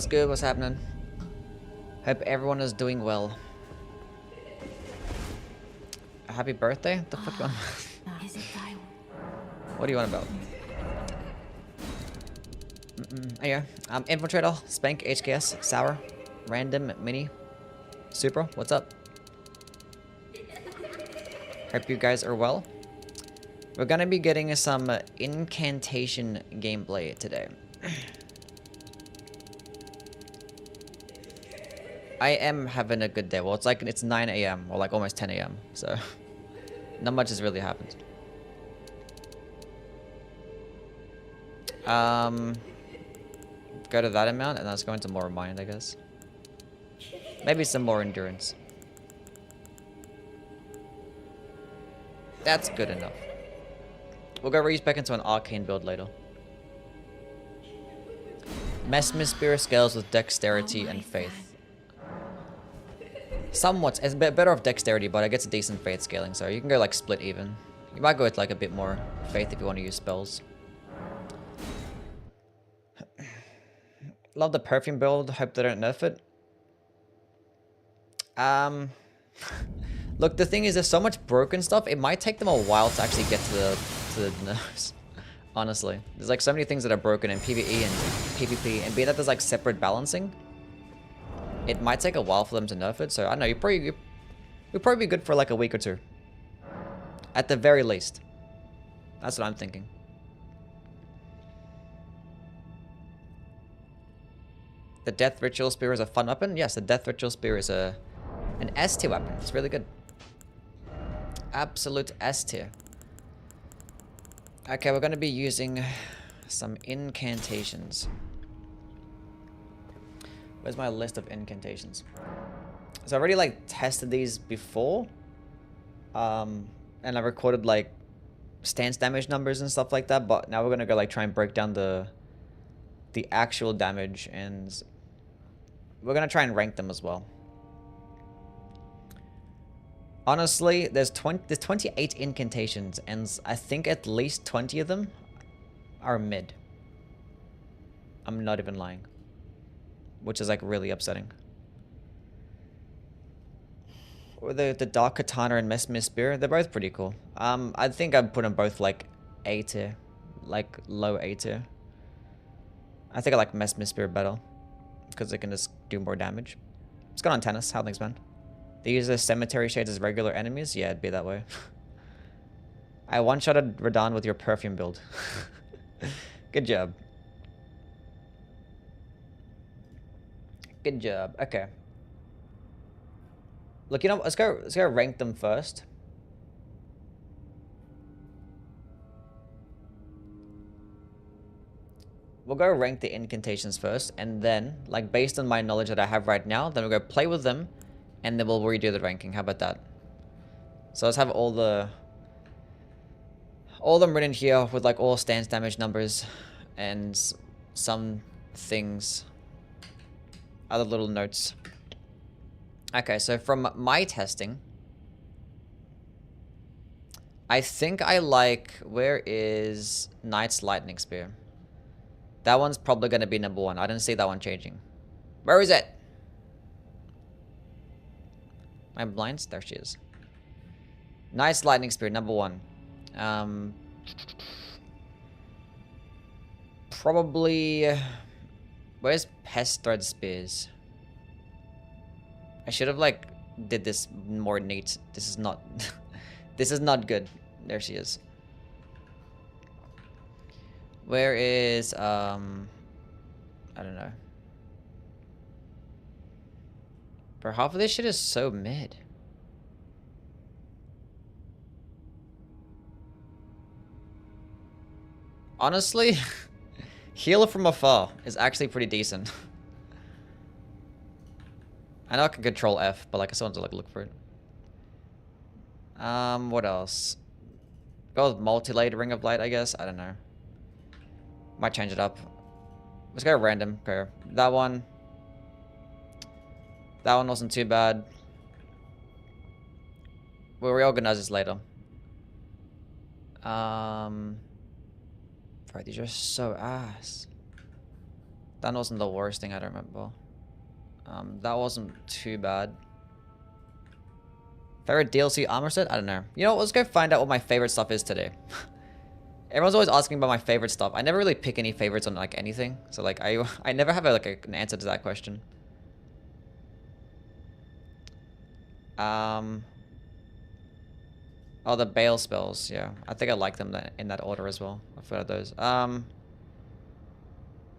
What's good? What's happening? Hope everyone is doing well. Happy birthday? What the fuck you on? What do you want about? Oh yeah. Infiltrator, Spank, HKS, Sour, Random, Mini, Supra, what's up? Hope you guys are well. We're gonna be getting some incantation gameplay today. I am having a good day. Well, it's 9 a.m. or like almost 10 a.m. So not much has really happened. Go to that amount and let's go into more mind, I guess. Maybe some more endurance. That's good enough. We'll go reuse back into an arcane build later. Mesmer Spear scales with dexterity and faith. Somewhat. It's a bit better off dexterity, but it gets a decent faith scaling, so you can go like split even. You might go with like a bit more faith if you want to use spells. Love the perfume build. Hope they don't nerf it. Look, the thing is, there's so much broken stuff. It might take them a while to actually get to the nerfs. Honestly, there's like so many things that are broken in PvE and PvP, and be that there's like separate balancing. It might take a while for them to nerf it. So I don't know. You'll probably be good for like a week or two, at the very least. That's what I'm thinking. The Death Ritual Spear is a fun weapon. Yes, the Death Ritual Spear is an S tier weapon. It's really good. Absolute S tier. Okay, we're going to be using some incantations. Where's my list of incantations? So I already like tested these before. And I recorded like stance damage numbers and stuff like that. But now we're going to go like try and break down the actual damage, and we're going to try and rank them as well. Honestly, there's 28 incantations, and I think at least 20 of them are mid. I'm not even lying. Which is like really upsetting. Or the Dark Katana and Mesmer Spear, they're both pretty cool. I think I'd put them both like A tier. Like low A tier. I think I like Mesmer Spear better, because it can just do more damage. It's got on tennis. How things, man? They use the cemetery shades as regular enemies? Yeah, it'd be that way. I one-shotted Radahn with your perfume build. Good job. Good job. Okay. Look, you know, let's go rank them first. We'll go rank the incantations first, and then, like, based on my knowledge that I have right now, then we'll go play with them, and then we'll redo the ranking. How about that? So let's have all of them written here with like all stance damage numbers and some things, other little notes. Okay, so from my testing, I think I like, where is Knight's Lightning Spear? That one's probably going to be number 1. I didn't see that one changing. Where is it? My blinds? There she is. Nice Lightning Spear, number 1. Probably... Where's Pest Thread Spears? I should have, like, did this more neat. This is not... This is not good. There she is. Where is, I don't know. Bro, half of this shit is so mid. Honestly, heal from afar is actually pretty decent. I know I can control F, but like I still want to like look for it. What else? Go with multi-layered Ring of Light, I guess. I don't know. Might change it up. Let's go random. Okay, that one. That one wasn't too bad. We'll reorganize this later. Bro, these are so ass. That wasn't the worst thing, I don't remember. That wasn't too bad. Favorite DLC armor set? I don't know. You know what, let's go find out what my favorite stuff is today. Everyone's always asking about my favorite stuff. I never really pick any favorites on like anything. So like I never have an answer to that question. Oh, the Bale spells, yeah. I think I like them in that order as well. I forgot those.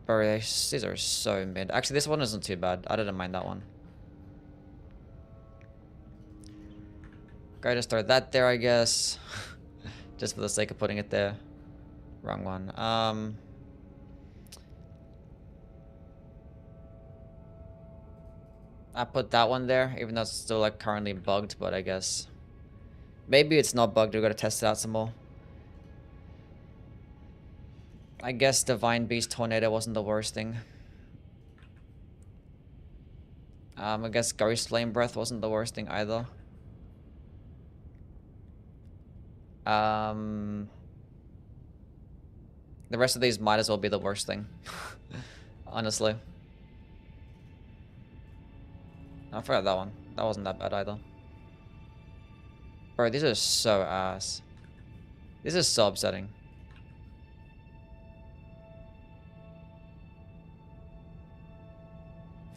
Bro, these are so mid. Actually, this one isn't too bad. I didn't mind that one. Go just throw that there, I guess. Just for the sake of putting it there. Wrong one. I put that one there, even though it's still like currently bugged, but I guess maybe it's not bugged. We've got to test it out some more. I guess Divine Beast Tornado wasn't the worst thing. I guess Ghost Flame Breath wasn't the worst thing either. The rest of these might as well be the worst thing. Honestly. I forgot that one. That wasn't that bad either. Bro, these are so ass. This is so upsetting.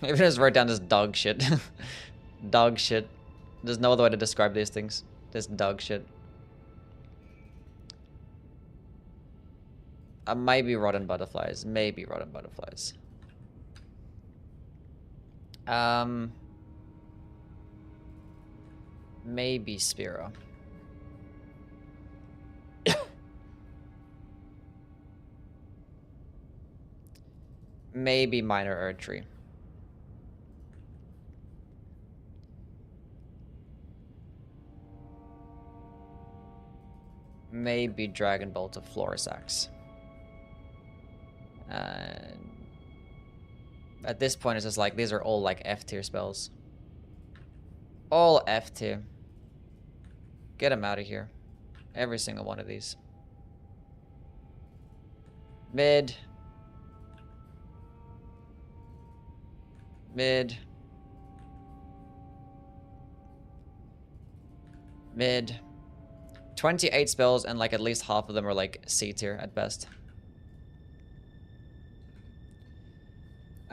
Even just wrote down this dog shit. Dog shit. There's no other way to describe these things. This dog shit. Maybe rotten butterflies. Maybe rotten butterflies. Maybe Spira. Maybe Minor Erdtree. Maybe Dragon Bolt of Florisax. And at this point, it's just like, these are all like F tier spells. All F tier. Get them out of here. Every single one of these. Mid. Mid. Mid. 28 spells, and like at least half of them are like C tier at best.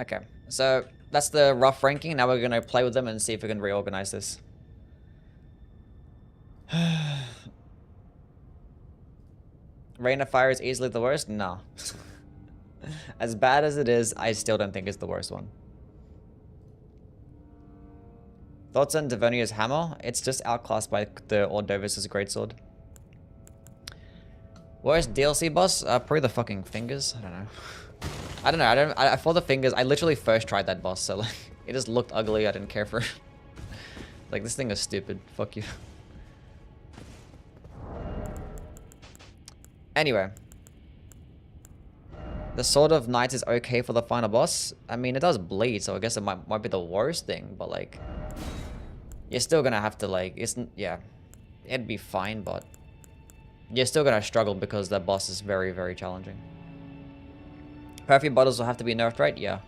Okay, so that's the rough ranking. Now we're gonna play with them and see if we can reorganize this. Rain of Fire is easily the worst? No. As bad as it is, I still don't think it's the worst one. Thoughts on Devonia's hammer? It's just outclassed by the Ordovis' greatsword. Worst DLC boss? Probably the fucking fingers. I don't know. I for the fingers, I literally first tried that boss, so like it just looked ugly. I didn't care for it. Like, this thing is stupid. Fuck you. Anyway. The Sword of Knights is okay for the final boss. I mean, it does bleed, so I guess it might be the worst thing, but like, you're still gonna have to like, yeah, it'd be fine, but you're still gonna struggle because the boss is very, very challenging. Perfume bottles will have to be nerfed, right? Yeah.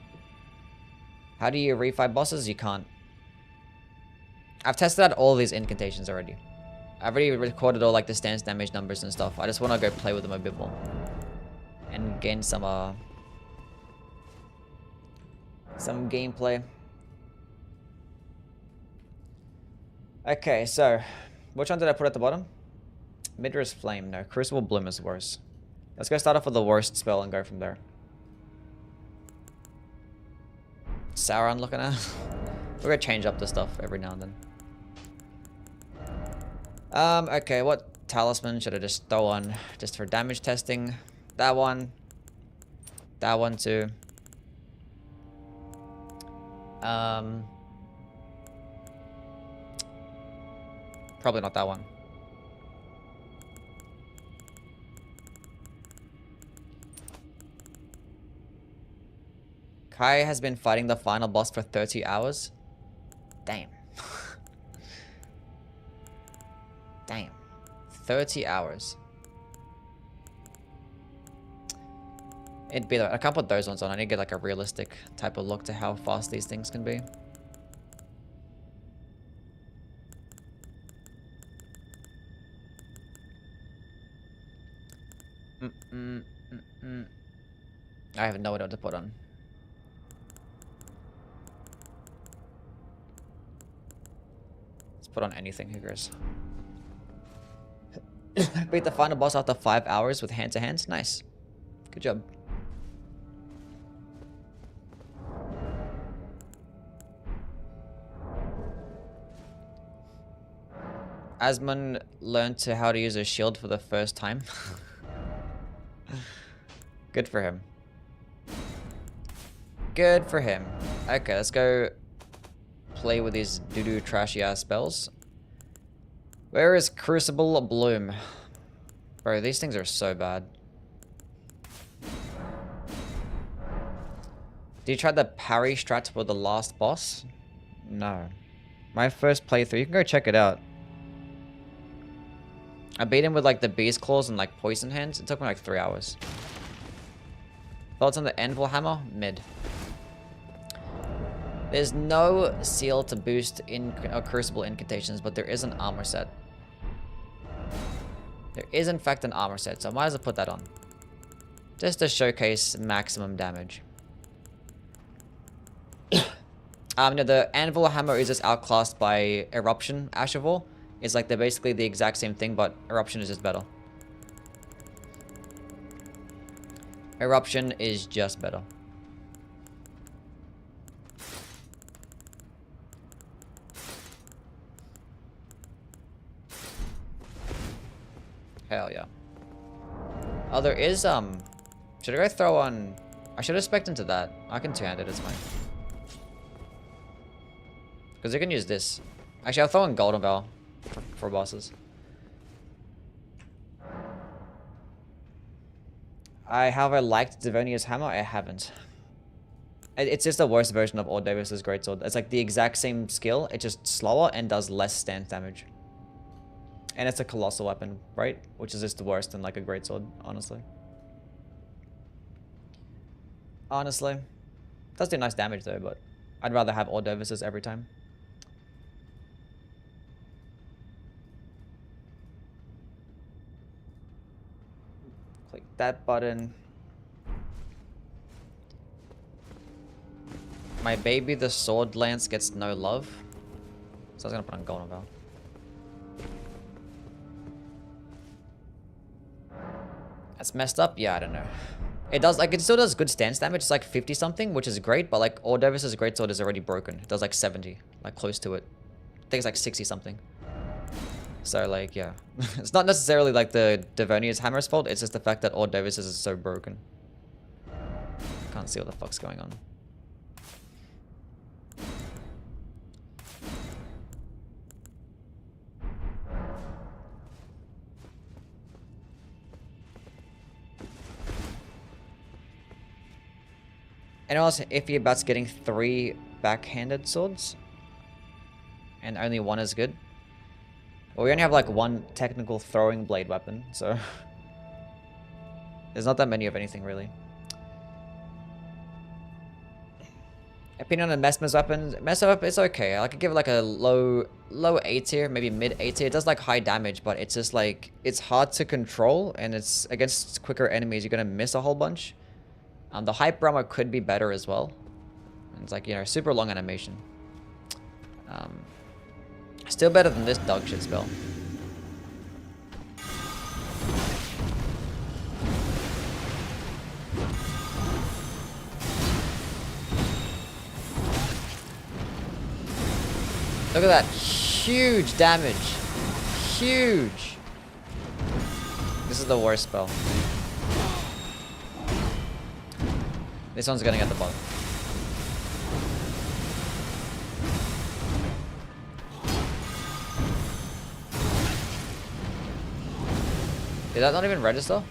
How do you refight bosses? You can't. I've tested out all these incantations already. I've already recorded all like the stance damage numbers and stuff. I just want to go play with them a bit more. And gain some gameplay. Okay, so which one did I put at the bottom? Midra's Flame. No, Crucible Bloom is worse. Let's go start off with the worst spell and go from there. Sauron looking at. We're gonna change up the stuff every now and then. Okay, what talisman should I just throw on just for damage testing? That one. That one too. Probably not that one. Kai has been fighting the final boss for 30 hours. Damn. Damn. 30 hours. It'd be I can't put those ones on. I need to get like a realistic type of look to how fast these things can be. I have no idea what to put on. Let's put on anything, who cares? Beat the final boss after 5 hours with hand-to-hands. Nice. Good job. Asmund learned how to use a shield for the first time. Good for him. Good for him. Okay, let's go play with these doo-doo trashy ass spells. Where is Crucible Bloom? Bro, these things are so bad. Did you try the parry strat for the last boss? No. My first playthrough. You can go check it out. I beat him with like the beast claws and like poison hands. It took me like 3 hours. Thoughts on the anvil hammer? Mid. There's no seal to boost in Crucible incantations, but there is an armor set. There is in fact an armor set, so I might as well put that on. Just to showcase maximum damage. No, the anvil hammer is just outclassed by eruption Ashavor. It's like they're basically the exact same thing, but eruption is just better. Eruption is just better. Hell yeah. Oh, there is, should I go throw on... I should have spec'd into that. I can two-hand it, it's fine. Because you can use this. Actually, I'll throw in Golden Bell for bosses. Have I liked Devonia's hammer? I haven't. It's just the worst version of Ord Davis's greatsword. It's like the exact same skill, it's just slower and does less stance damage. And it's a colossal weapon, right? Which is just the worst than like a greatsword, honestly. Honestly. Does do nice damage though, but I'd rather have Ord Davis's every time. Click that button. My baby, the sword lance, gets no love. So I was gonna put on Golden Bell. That's messed up? Yeah, I don't know. It does, like, it still does good stance damage. It's like 50 something, which is great, but like, Ord Davis's greatsword is already broken. It does like 70, like close to it. I think it's like 60 something. So like, yeah. It's not necessarily like the Devonia's hammer's fault, it's just the fact that Ord Davis's is so broken. I can't see what the fuck's going on. Anyone else iffy about getting 3 backhanded swords? And only 1 is good? Well, we only have like 1 technical throwing blade weapon, so... There's not that many of anything, really. Opinion on Messmer's weapons? Messmer weapon is okay. I could give it like a low A tier, maybe mid A tier. It does like high damage, but it's just like... It's hard to control, and it's against quicker enemies, you're gonna miss a whole bunch. The hyper armor could be better as well. It's like, you know, super long animation. Still better than this dog shit spell. Look at that. Huge damage. Huge. This is the worst spell. This one's gonna get the bottom. Did that not even register?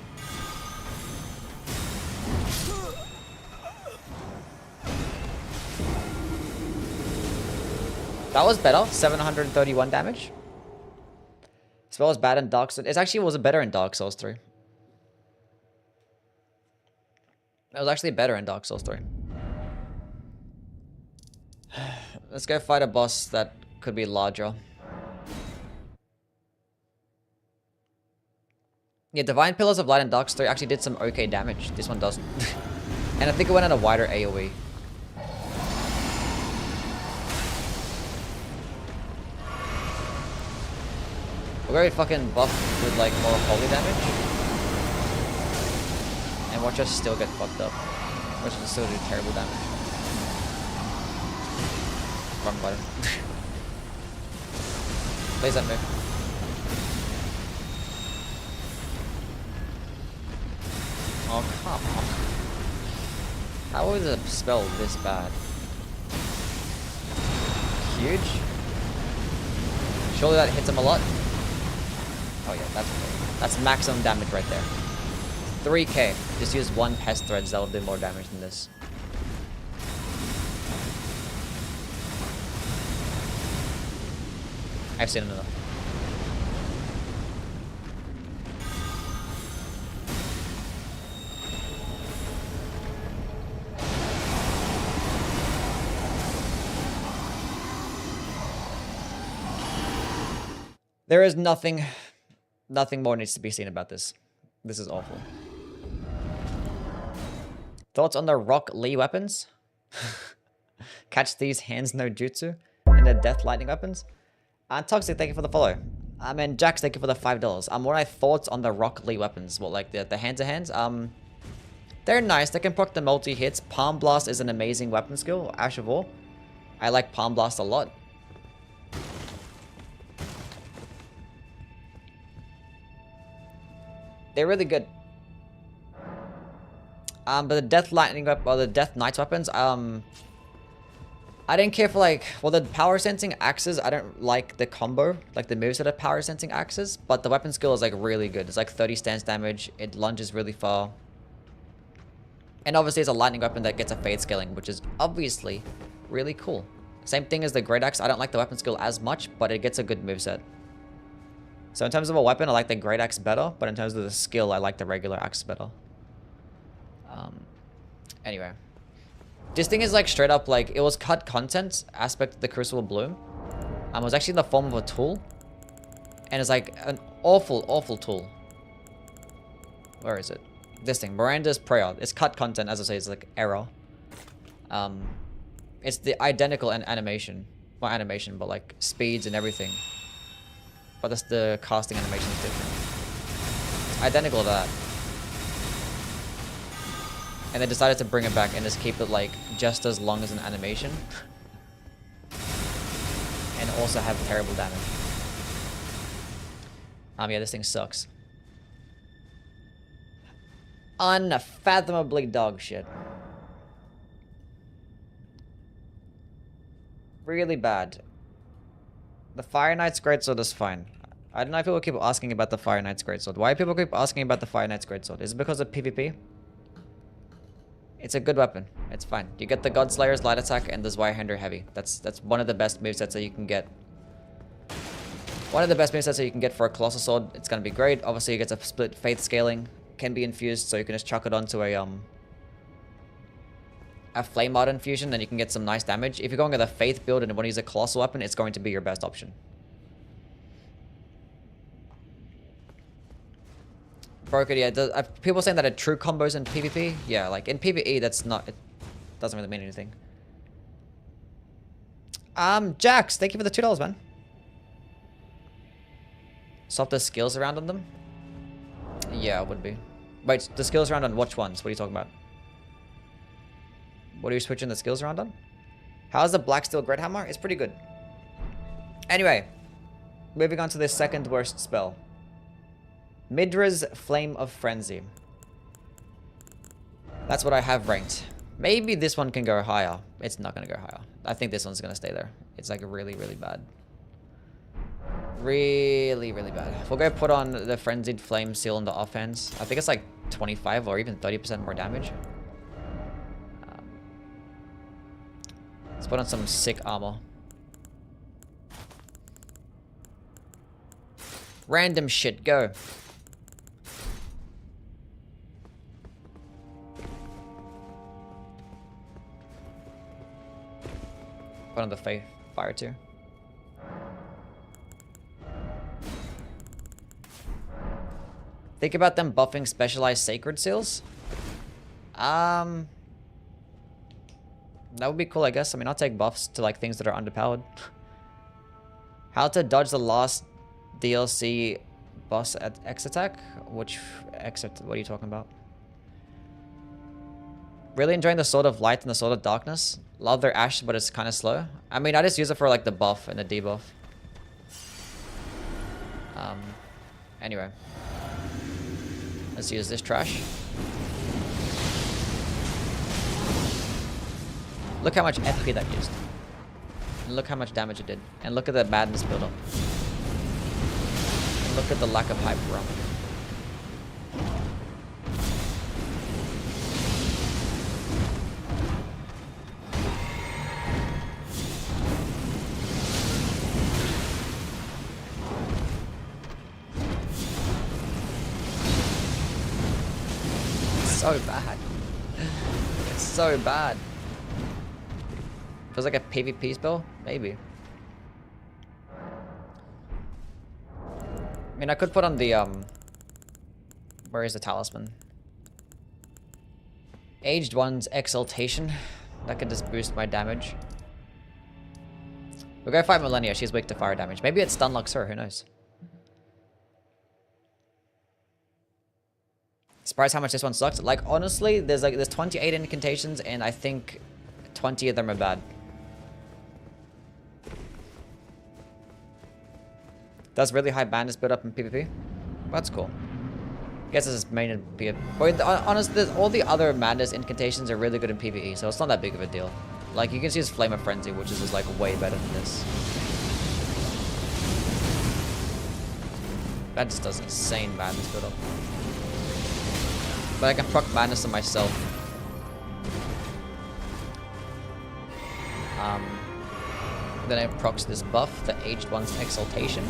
That was better. 731 damage. Spell was bad in Dark Souls. It actually was better in Dark Souls 3. It was actually better in Dark Souls 3. Let's go fight a boss that could be larger. Yeah, Divine Pillars of Light and Dark 3 actually did some okay damage. This one doesn't. And I think it went at a wider AoE. We're very fucking buffed with like more holy damage. And watch us still get fucked up. Watch us still do terrible damage. Wrong button. Please don't move. Oh, come on. How is a spell this bad? Huge? Surely that hits him a lot? Oh yeah, that's maximum damage right there. 3k. Just use 1 pest threads, that'll do more damage than this. I've seen enough. There is nothing more needs to be seen about this. This is awful. Thoughts on the Rock Lee weapons? Catch these hands no jutsu and the death lightning weapons. Toxic, thank you for the follow. And Jax, thank you for the $5. What are my thoughts on the Rock Lee weapons? Well, like the hand-to-hands? They're nice. They can proc the multi-hits. Palm Blast is an amazing weapon skill. Ash of War. I like Palm Blast a lot. They're really good. But the Death Lightning weapon, or the Death Knights weapons, I didn't care for like, well, the power sensing axes, I don't like the combo, like the moves that are power sensing axes, but the weapon skill is like really good. It's like 30 stance damage, it lunges really far. And obviously it's a lightning weapon that gets a fade scaling, which is obviously really cool. Same thing as the Great Axe, I don't like the weapon skill as much, but it gets a good moveset. So in terms of a weapon, I like the Great Axe better, but in terms of the skill, I like the regular axe better. Anyway. This thing is like straight up like, it was cut content aspect of the Crucible Bloom. It was actually in the form of a tool. And it's like an awful, awful tool. Where is it? This thing, Miranda's Prayer. It's cut content, as I say, it's like error. It's the identical animation. Well, animation, but like speeds and everything. But that's the casting animation is different. It's identical to that. And they decided to bring it back and just keep it like just as long as an animation. And also have terrible damage. Yeah, this thing sucks. Unfathomably dog shit. Really bad. The Fire Knight's Greatsword is fine. I don't know if people keep asking about the Fire Knight's Greatsword. Why do people keep asking about the Fire Knight's Greatsword? Is it because of PvP? It's a good weapon. It's fine. You get the Godslayer's light attack and the Zweihander heavy. That's one of the best movesets that you can get. One of the best movesets that you can get for a Colossal Sword. It's gonna be great. Obviously, it gets a split faith scaling. Can be infused, so you can just chuck it onto a Flame Art infusion, then you can get some nice damage. If you're going with a faith build and you want to use a Colossal weapon, it's going to be your best option. Broken, yeah. People saying that are true combos in PvP? Yeah, like in PvE, that's not... It doesn't really mean anything. Jax, thank you for the $2, man. Swap the skills around on them? Yeah, it would be. Wait, the skills around on which ones? What are you talking about? What are you switching the skills around on? How's the Black Steel Great Hammer? It's pretty good. Anyway, moving on to the second worst spell. Midra's Flame of Frenzy. That's what I have ranked. Maybe this one can go higher. It's not going to go higher. I think this one's going to stay there. It's like really, really bad. Really, really bad. We'll go put on the Frenzied Flame Seal in the offhands. I think it's like 25 or even 30% more damage. Let's put on some sick armor. Random shit, go. put on the fire too. Think about them buffing specialized sacred seals. That would be cool, I guess. I mean, I'll take buffs to like things that are underpowered. How to dodge the last DLC boss at X attack? Which X? What are you talking about? Really enjoying the Sword of Light and the Sword of Darkness. Love their Ash, but it's kind of slow. I mean, I just use it for like the buff and the debuff. Anyway. Let's use this trash. Look how much FP that used. And look how much damage it did. And look at the madness build up. And look at the lack of hype around it. So bad. It's so bad. Feels like a PvP spell? Maybe. I mean, I could put on the, where is the talisman? Aged One's Exaltation. That could just boost my damage. We'll go fight Millennia. She's weak to fire damage. Maybe it stun locks her. Who knows? Surprised how much this one sucks. Like, honestly, there's 28 incantations, and I think 20 of them are bad. Does really high bandits build up in PvP? That's cool. I guess this is main in PvP. But honestly, all the other madness incantations are really good in PvE, so it's not that big of a deal. Like, you can use Flame of Frenzy, which is just, like, way better than this. That just does insane madness build up. But I can proc madness on myself. Then it procs this buff, the Aged One's Exaltation.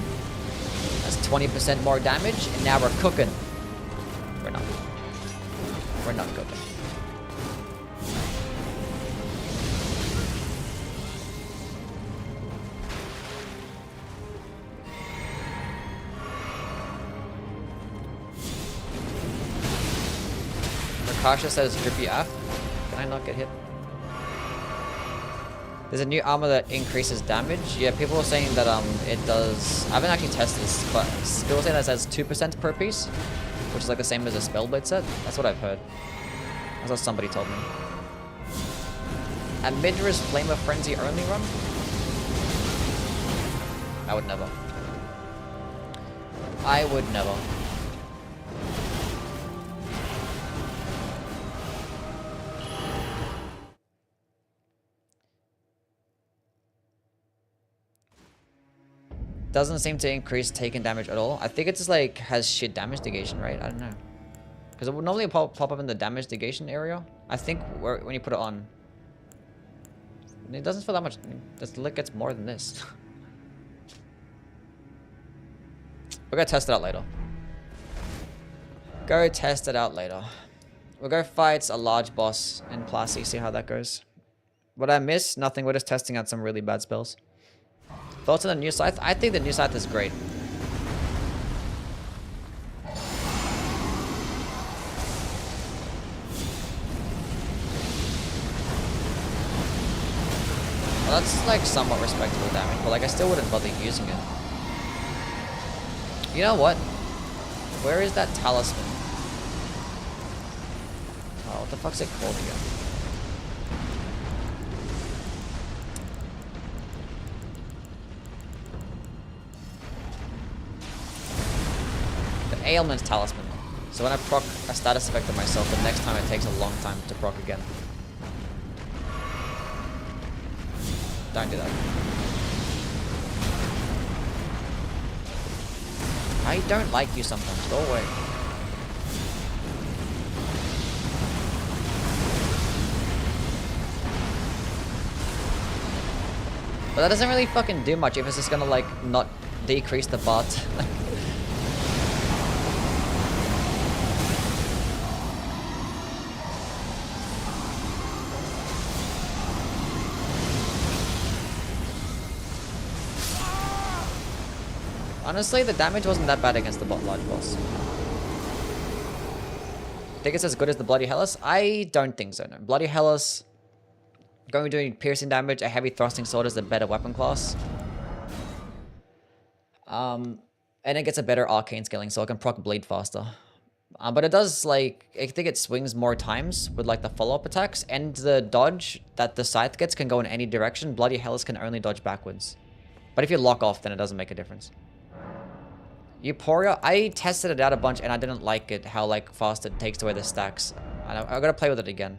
That's 20% more damage, and now we're cooking. We're not. We're not cooking. Rakasha says drippy F. Can I not get hit? There's a new armor that increases damage. Yeah, people were saying that it does. I haven't actually tested this, but people say that it says 2% per piece, which is like the same as a Spellblade set. That's what I've heard. That's what somebody told me. And Midra's Flame of Frenzy only run? I would never. I would never. Doesn't seem to increase taken damage at all. I think it just like has shit damage negation, right? I don't know. Because it would normally pop up in the damage negation area. I think when you put it on, it doesn't feel that much. It gets more than this. We're gonna test it out later. Go test it out later. We'll go fight a large boss in Plassey, see how that goes. What I miss? Nothing. We're just testing out some really bad spells. Thoughts on the new scythe? I think the new scythe is great. Well, that's like somewhat respectable damage, but like I still wouldn't bother using it. You know what? Where is that talisman? Oh, what the fuck's it called again? Ailment's talisman. So when I proc a status effect on myself, the next time it takes a long time to proc again. Don't do that. I don't like you sometimes. Go away. But that doesn't really fucking do much if it's just gonna like not decrease the bot. Honestly, the damage wasn't that bad against the large boss. Think it's as good as the Bloody Hellas? I don't think so, no. Bloody Hellas, going doing piercing damage, a heavy thrusting sword is a better weapon class. And it gets a better arcane scaling, so it can proc bleed faster. But it does, like, I think it swings more times with, like, the follow-up attacks, and the dodge that the scythe gets can go in any direction. Bloody Hellas can only dodge backwards. But if you lock off, then it doesn't make a difference. Euphoria, I tested it out a bunch, and I didn't like it, how, like, fast it takes away the stacks. I gotta play with it again.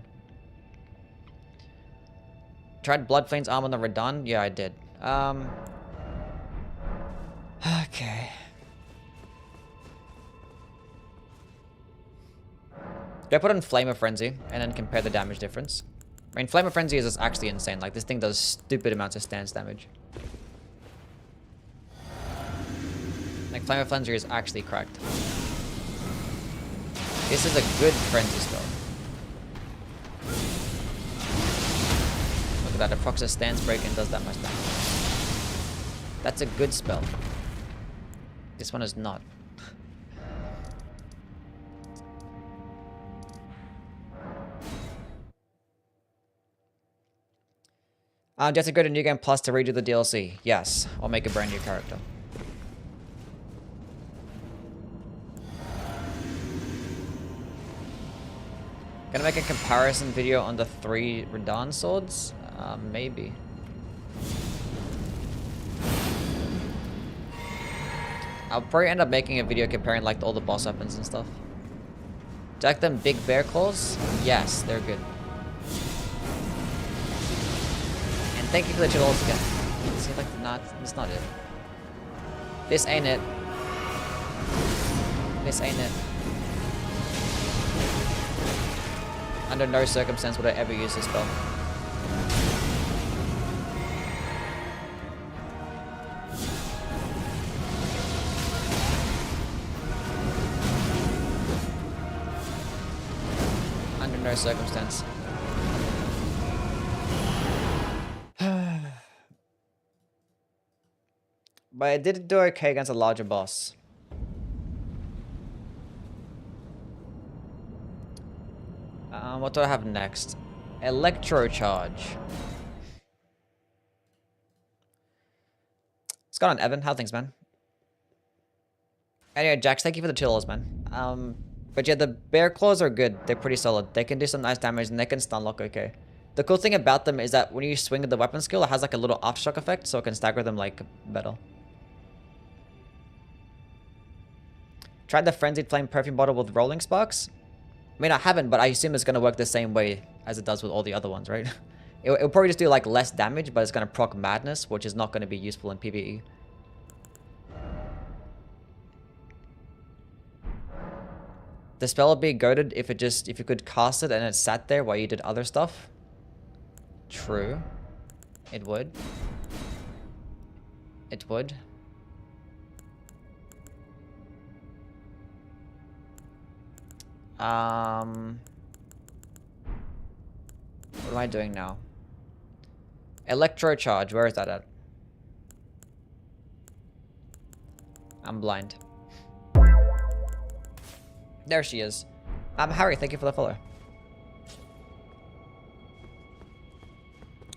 Tried Bloodflame's arm on the Radon? Yeah, I did. Okay. Do I put on Flame of Frenzy and then compare the damage difference? I mean, Flame of Frenzy is actually insane. Like, this thing does stupid amounts of stance damage. Like, Flame of Frenzy is actually cracked. This is a good Frenzy spell. Look at that, it procs a stance break and does that much damage. That's a good spell. This one is not. Do you have to go to New Game Plus to redo the DLC? Yes, I'll make a brand new character. Gonna make a comparison video on the 3 Radon swords? Maybe. I'll probably end up making a video comparing like all the boss weapons and stuff. Do you like them big bear claws? Yes, they're good. And thank you for the $2 again. See, like, that's not it. This ain't it. This ain't it. Under no circumstance would I ever use this spell. Under no circumstance. But I did do okay against a larger boss. What do I have next? Electro Charge. What's going on, Evan? How things, man? Anyway, Jax, thank you for the $2, man. But yeah, the bear claws are good. They're pretty solid. They can do some nice damage and they can stun lock okay. The cool thing about them is that when you swing the weapon skill, it has like a little aftershock effect, so it can stagger them like better. Tried the Frenzied Flame perfume bottle with Rolling Sparks? I mean, I haven't, but I assume it's going to work the same way as it does with all the other ones, right? It'll probably just do, like, less damage, but it's going to proc Madness, which is not going to be useful in PvE. The spell would be goated if you could cast it and it sat there while you did other stuff. True. It would. It would. What am I doing now? Electro Charge, where is that at? I'm blind. There she is. Harry, thank you for the follow.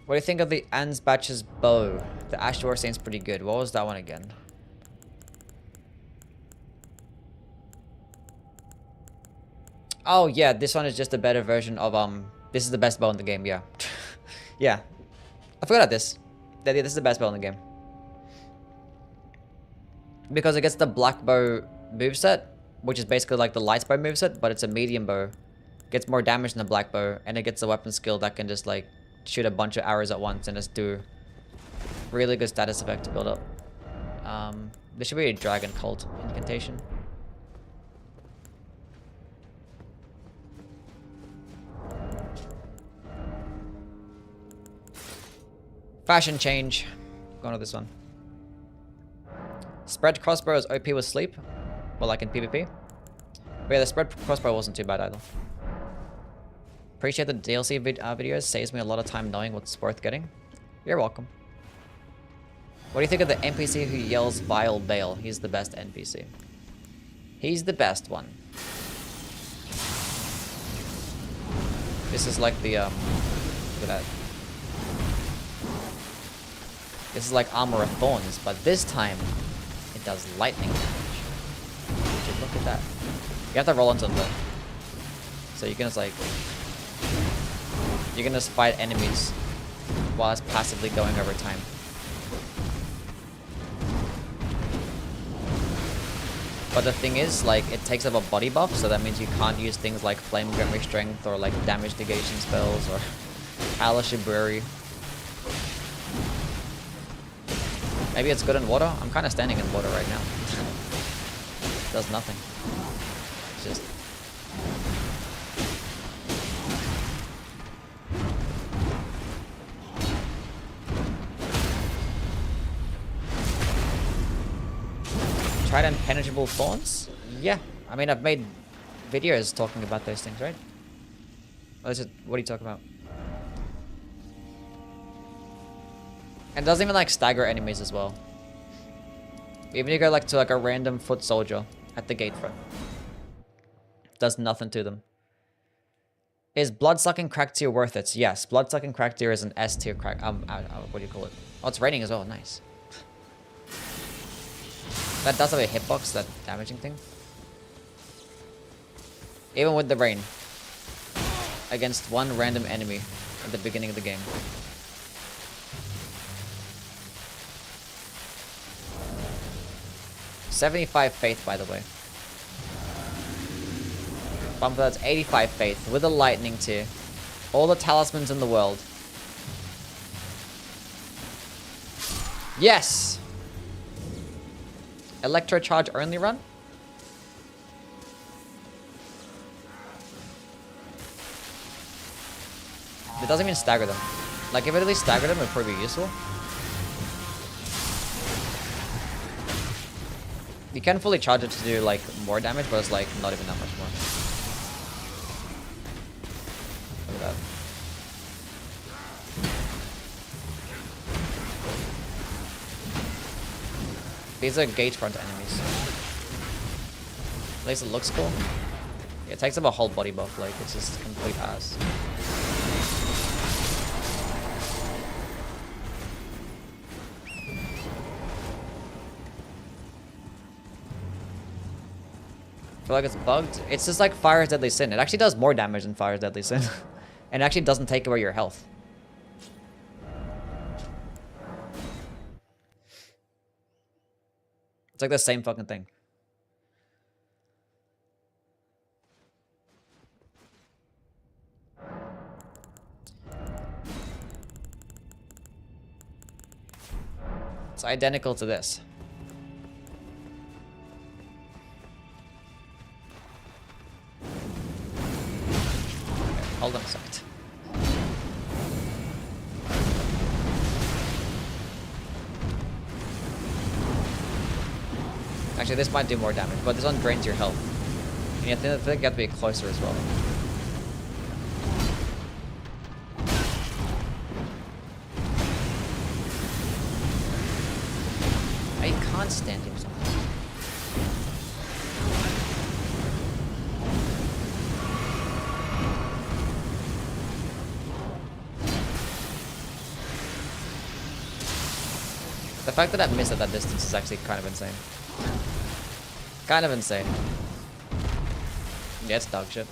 What do you think of the Ansbach's bow? The Ashtor seems pretty good. What was that one again? Oh, yeah, this one is just a better version of, this is the best bow in the game, yeah. Yeah. I forgot about this. This is the best bow in the game. Because it gets the black bow moveset, which is basically like the light bow moveset, but it's a medium bow. Gets more damage than the black bow, and it gets a weapon skill that can just, like, shoot a bunch of arrows at once and just do really good status effect to build up. There should be a dragon cult incantation. Fashion change. Going to this one. Spread crossbow is OP with sleep. Well, like in PvP. But yeah, the spread crossbow wasn't too bad either. Appreciate the DLC videos. Saves me a lot of time knowing what's worth getting. You're welcome. What do you think of the NPC who yells Vile Bale? He's the best NPC. He's the best one. This is like the, look at that. This is like Armor of Thorns, but this time, it does lightning damage. Dude, look at that. You have to roll into them. So you can just like... You can just fight enemies while it's passively going over time. But the thing is, like, it takes up a body buff, so that means you can't use things like Flame Memory Strength or like damage negation spells or Alashiburi. Maybe it's good in water? I'm kind of standing in water right now. Does nothing. It's just... Tried Impenetrable Thorns? Yeah. I mean, I've made videos talking about those things, right? What are you talking about? And it doesn't even like stagger enemies as well. Even if you go like to like a random foot soldier at the gate front. Does nothing to them. Is Bloodsucking Crack Tier worth it? Yes, Bloodsucking Crack Tier is an S tier crack. What do you call it? Oh, it's raining as well. Nice. That does have a hitbox, that damaging thing. Even with the rain. Against one random enemy at the beginning of the game. $75 faith, by the way. Bumper, that's 85 faith with a lightning tier. All the talismans in the world. Yes! Electro charge only run? It doesn't even stagger them. Like, if it at least staggered them, it would probably be useful. You can fully charge it to do, like, more damage, but it's, like, not even that much more. Look at that. These are gate front enemies. At least it looks cool. Yeah, it takes up a whole body buff, like, it's just complete ass. I feel like it's bugged. It's just like Fire's Deadly Sin. It actually does more damage than Fire's Deadly Sin. And it actually doesn't take away your health. It's like the same fucking thing. It's identical to this. Okay, hold on a second. Actually, this might do more damage, but this one drains your health. And I think you have to be closer as well. I can't stand him so much. The fact that I missed at that distance is actually kind of insane. Kind of insane. Yeah, it's dog shit.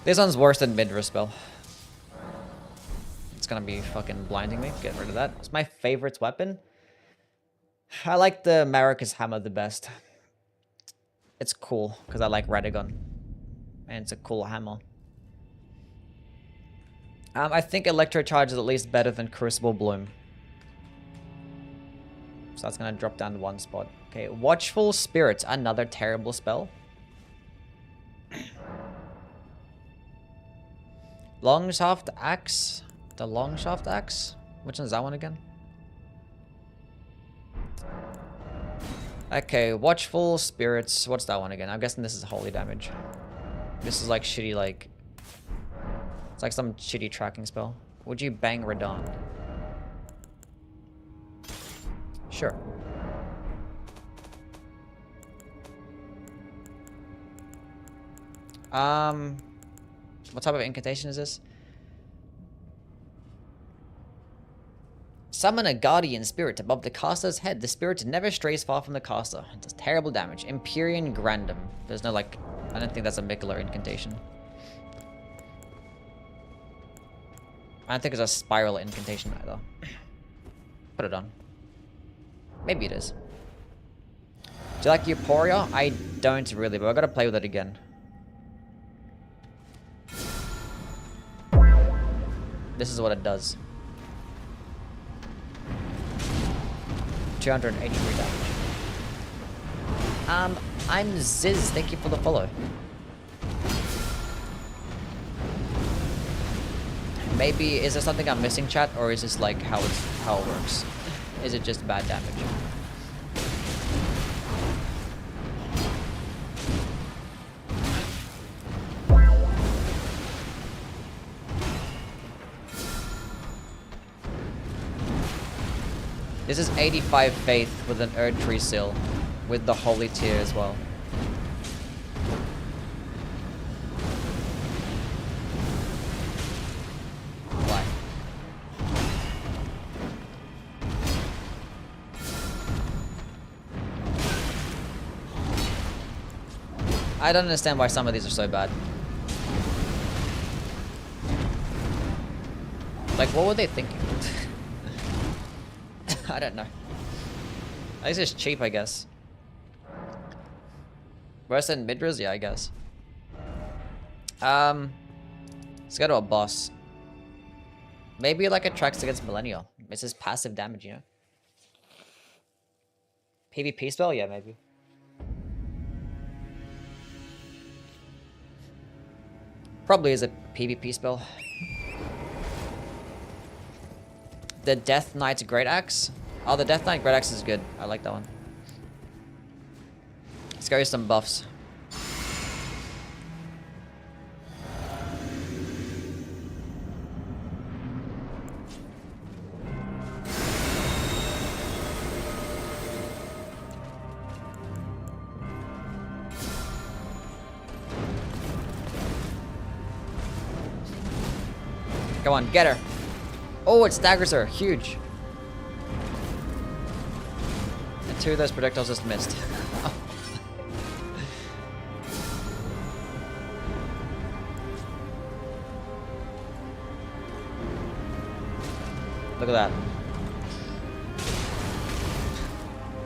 This one's worse than Midra spell. It's gonna be fucking blinding me. Get rid of that. It's my favorite weapon. I like the Maracas hammer the best. It's cool because I like Radagon. And it's a cool hammer. I think Electro Charge is at least better than Crucible Bloom. So that's going to drop down to one spot. Okay, Watchful Spirits, another terrible spell. Longshaft Axe. The Longshaft Axe? Which one is that one again? Okay, Watchful Spirits. What's that one again? I'm guessing this is holy damage. This is like shitty, like... It's like some shitty tracking spell. Would you bang Radon? Sure. What type of incantation is this? Summon a guardian spirit above the caster's head. The spirit never strays far from the caster. It does terrible damage. Empyrean Grandum. There's no, like, I don't think that's a Mikkeler incantation. I don't think it's a spiral incantation either. Put it on. Maybe it is. Do you like Euphoria? I don't really, but I gotta play with it again. This is what it does. 283 damage. I'm Ziz. Thank you for the follow. Maybe, is there something I'm missing, chat? Or is this like how it works? Is it just bad damage? This is 85 Faith with an Erd Tree Seal, with the Holy Tear as well. Why? I don't understand why some of these are so bad. Like, what were they thinking? I don't know. I guess it's cheap, I guess. Worse than Midras? Yeah, I guess. Let's go to a boss. Maybe it, like, attracts against Millennial. It's his passive damage, you know? PvP spell? Yeah, maybe. Probably is a PvP spell. The Death Knight Great Axe? Oh, the Death Knight Great Axe is good. I like that one. Let's go with some buffs. Come on, get her. Oh, it staggers her. Huge. And two of those projectiles just missed. Look at that.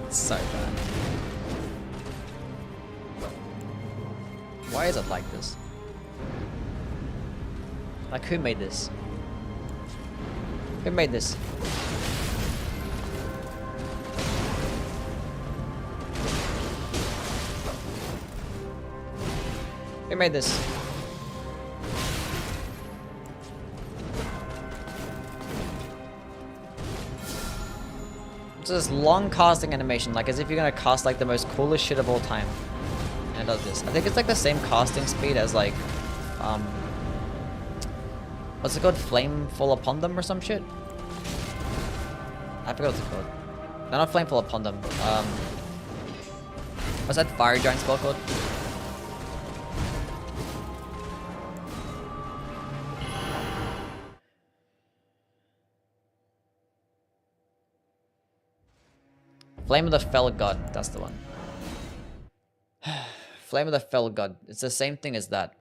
It's so bad. Why is it like this? Like, who made this? Who made this? Who made this? It's this long casting animation, like as if you're gonna cast like the most coolest shit of all time. And it does this. I think it's like the same casting speed as like, what's it called? Flamefall upon them or some shit? I forgot what's it called. No, not Flamefall upon them. What's that fire giant spell called? Flame of the Fell God. That's the one. Flame of the Fell God. It's the same thing as that.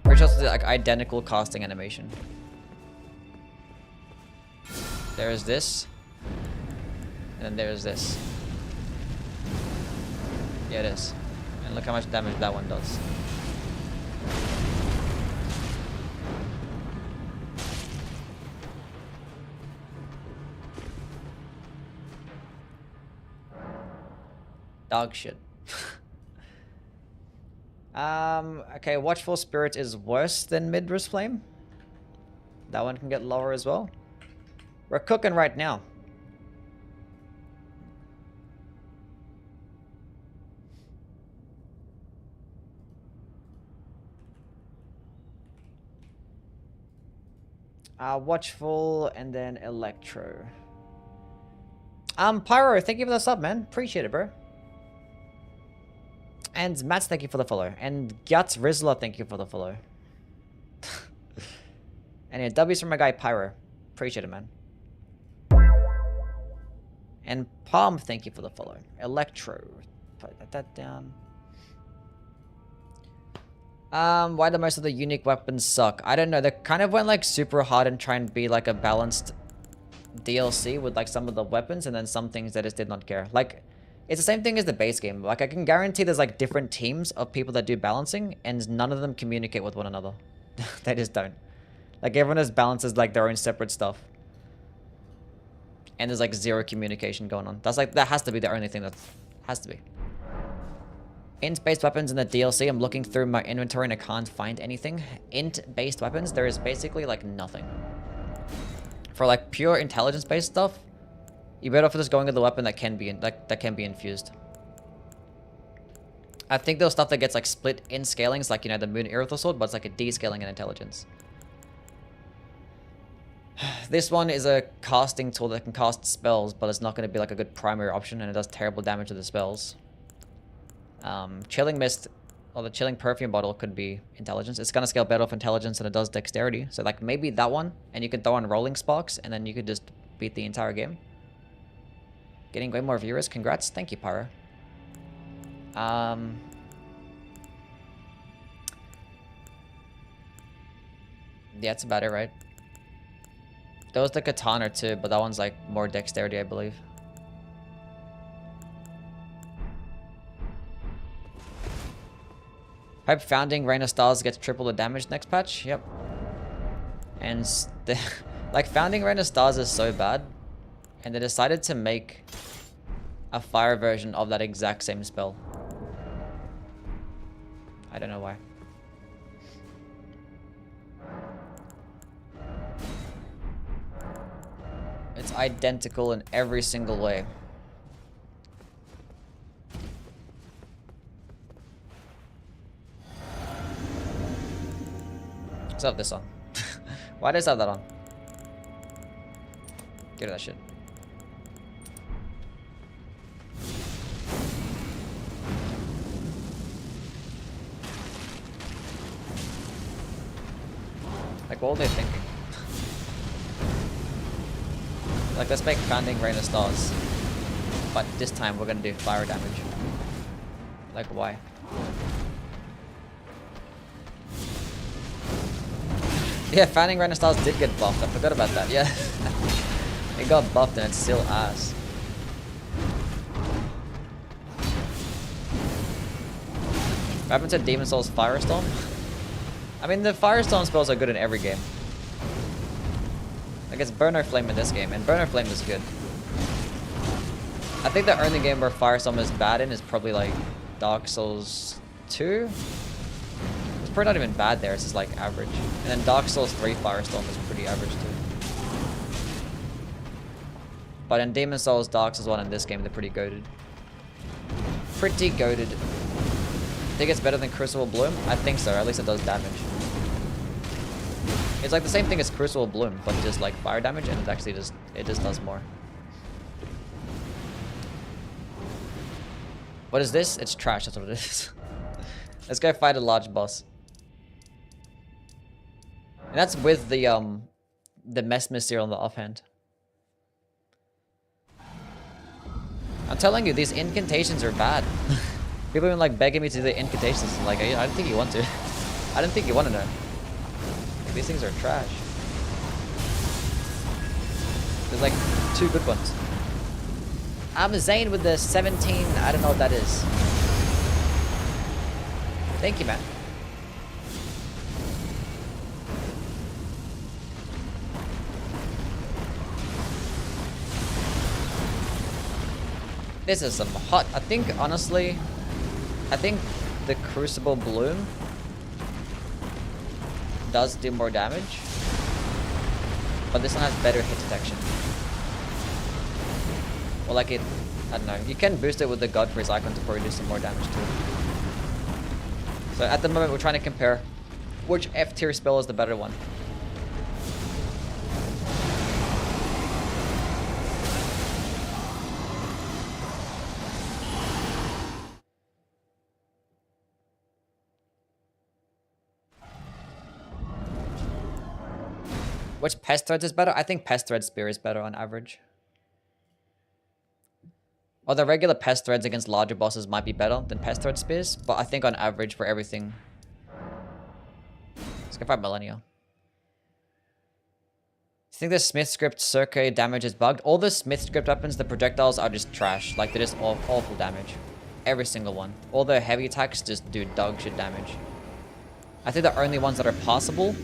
Pretty sure it's like identical casting animation. There's this. And then there's this. Yeah, it is. And look how much damage that one does. Dog shit. Okay, Watchful Spirit is worse than Midra's Flame. That one can get lower as well. We're cooking right now. Watchful, and then Electro. Pyro, thank you for the sub, man. Appreciate it, bro. And Mats, thank you for the follow. And Gyats Rizla, thank you for the follow. And yeah, W's from my guy Pyro. Appreciate it, man. And Palm, thank you for the follow. Electro. Put that down. Why do most of the unique weapons suck? I don't know. They kind of went like super hard and trying to be like a balanced DLC with like some of the weapons, and then some things they just did not care. Like, it's the same thing as the base game. Like, I can guarantee there's like different teams of people that do balancing, and none of them communicate with one another. They just don't. Like, everyone has balances like their own separate stuff. And there's like zero communication going on. That's like, that has to be the only thing that has to be. Int-based weapons in the DLC, I'm looking through my inventory and I can't find anything. Int-based weapons, there is basically like nothing. For like pure intelligence-based stuff, you're better off just going with the weapon that can be infused. I think there's stuff that gets like split in scalings, like, you know, the Moon Erythal Sword, but it's like a descaling in intelligence. This one is a casting tool that can cast spells, but it's not going to be like a good primary option, and it does terrible damage to the spells. Chilling Mist, or the Chilling Perfume Bottle could be intelligence. It's going to scale better off intelligence than it does dexterity. So like maybe that one, and you can throw on Rolling Sparks, and then you could just beat the entire game. Getting way more viewers. Congrats. Thank you, Pyro. Yeah, that's about it, right? There was the Katana too, but that one's like more dexterity, I believe. Hope Founding Rain of Stars gets triple the damage next patch. Yep. And like, Founding Rain of Stars is so bad, and they decided to make a fire version of that exact same spell. I don't know why. It's identical in every single way. Let's have this on. Why does it have that on? Get rid of that shit. Like, what were they thinking? Like, let's make Founding Rain of Stars, but this time we're gonna do fire damage. Like, why? Yeah, Founding Rain of Stars did get buffed. I forgot about that. Yeah, it got buffed and it's still ass. What happened to Demon Souls Firestorm? I mean, the Firestorm spells are good in every game. Like, it's Burner Flame in this game, and Burner Flame is good. I think the only game where Firestorm is bad in is probably like Dark Souls 2. It's probably not even bad there, it's just like average. And then Dark Souls 3 Firestorm is pretty average too. But in Demon Souls, Dark Souls 1 in this game, they're pretty goated. Pretty goated. Think it's better than Crucible Bloom? I think so, at least it does damage. It's like the same thing as Crucible Bloom, but just like fire damage, and it actually just does more. What is this? It's trash, that's what it is. Let's go fight a large boss. And that's with the Mess on the offhand. I'm telling you, these incantations are bad. People have been like begging me to do the incantations. I'm like, I don't think you want to. I don't think you want to know. These things are trash. There's like 2 good ones. I'm Zane with the 17. I don't know what that is. Thank you, man. This is some hot. I think, honestly, the Crucible Bloom does do more damage, but this one has better hit detection. Or like it, I don't know. You can boost it with the Godfrey's icon to probably do some more damage too. So at the moment we're trying to compare which F tier spell is the better one. Which Pest Threads is better? I think Pest Thread Spear is better on average. Or the regular Pest Threads against larger bosses might be better than Pest Thread Spears, but I think on average for everything... Let's go fight Millennia. You think the Smith script circa damage is bugged? All the Smith script weapons, the projectiles are just trash. Like, they're just awful damage. Every single one. All the heavy attacks just do dog shit damage. I think the only ones that are passable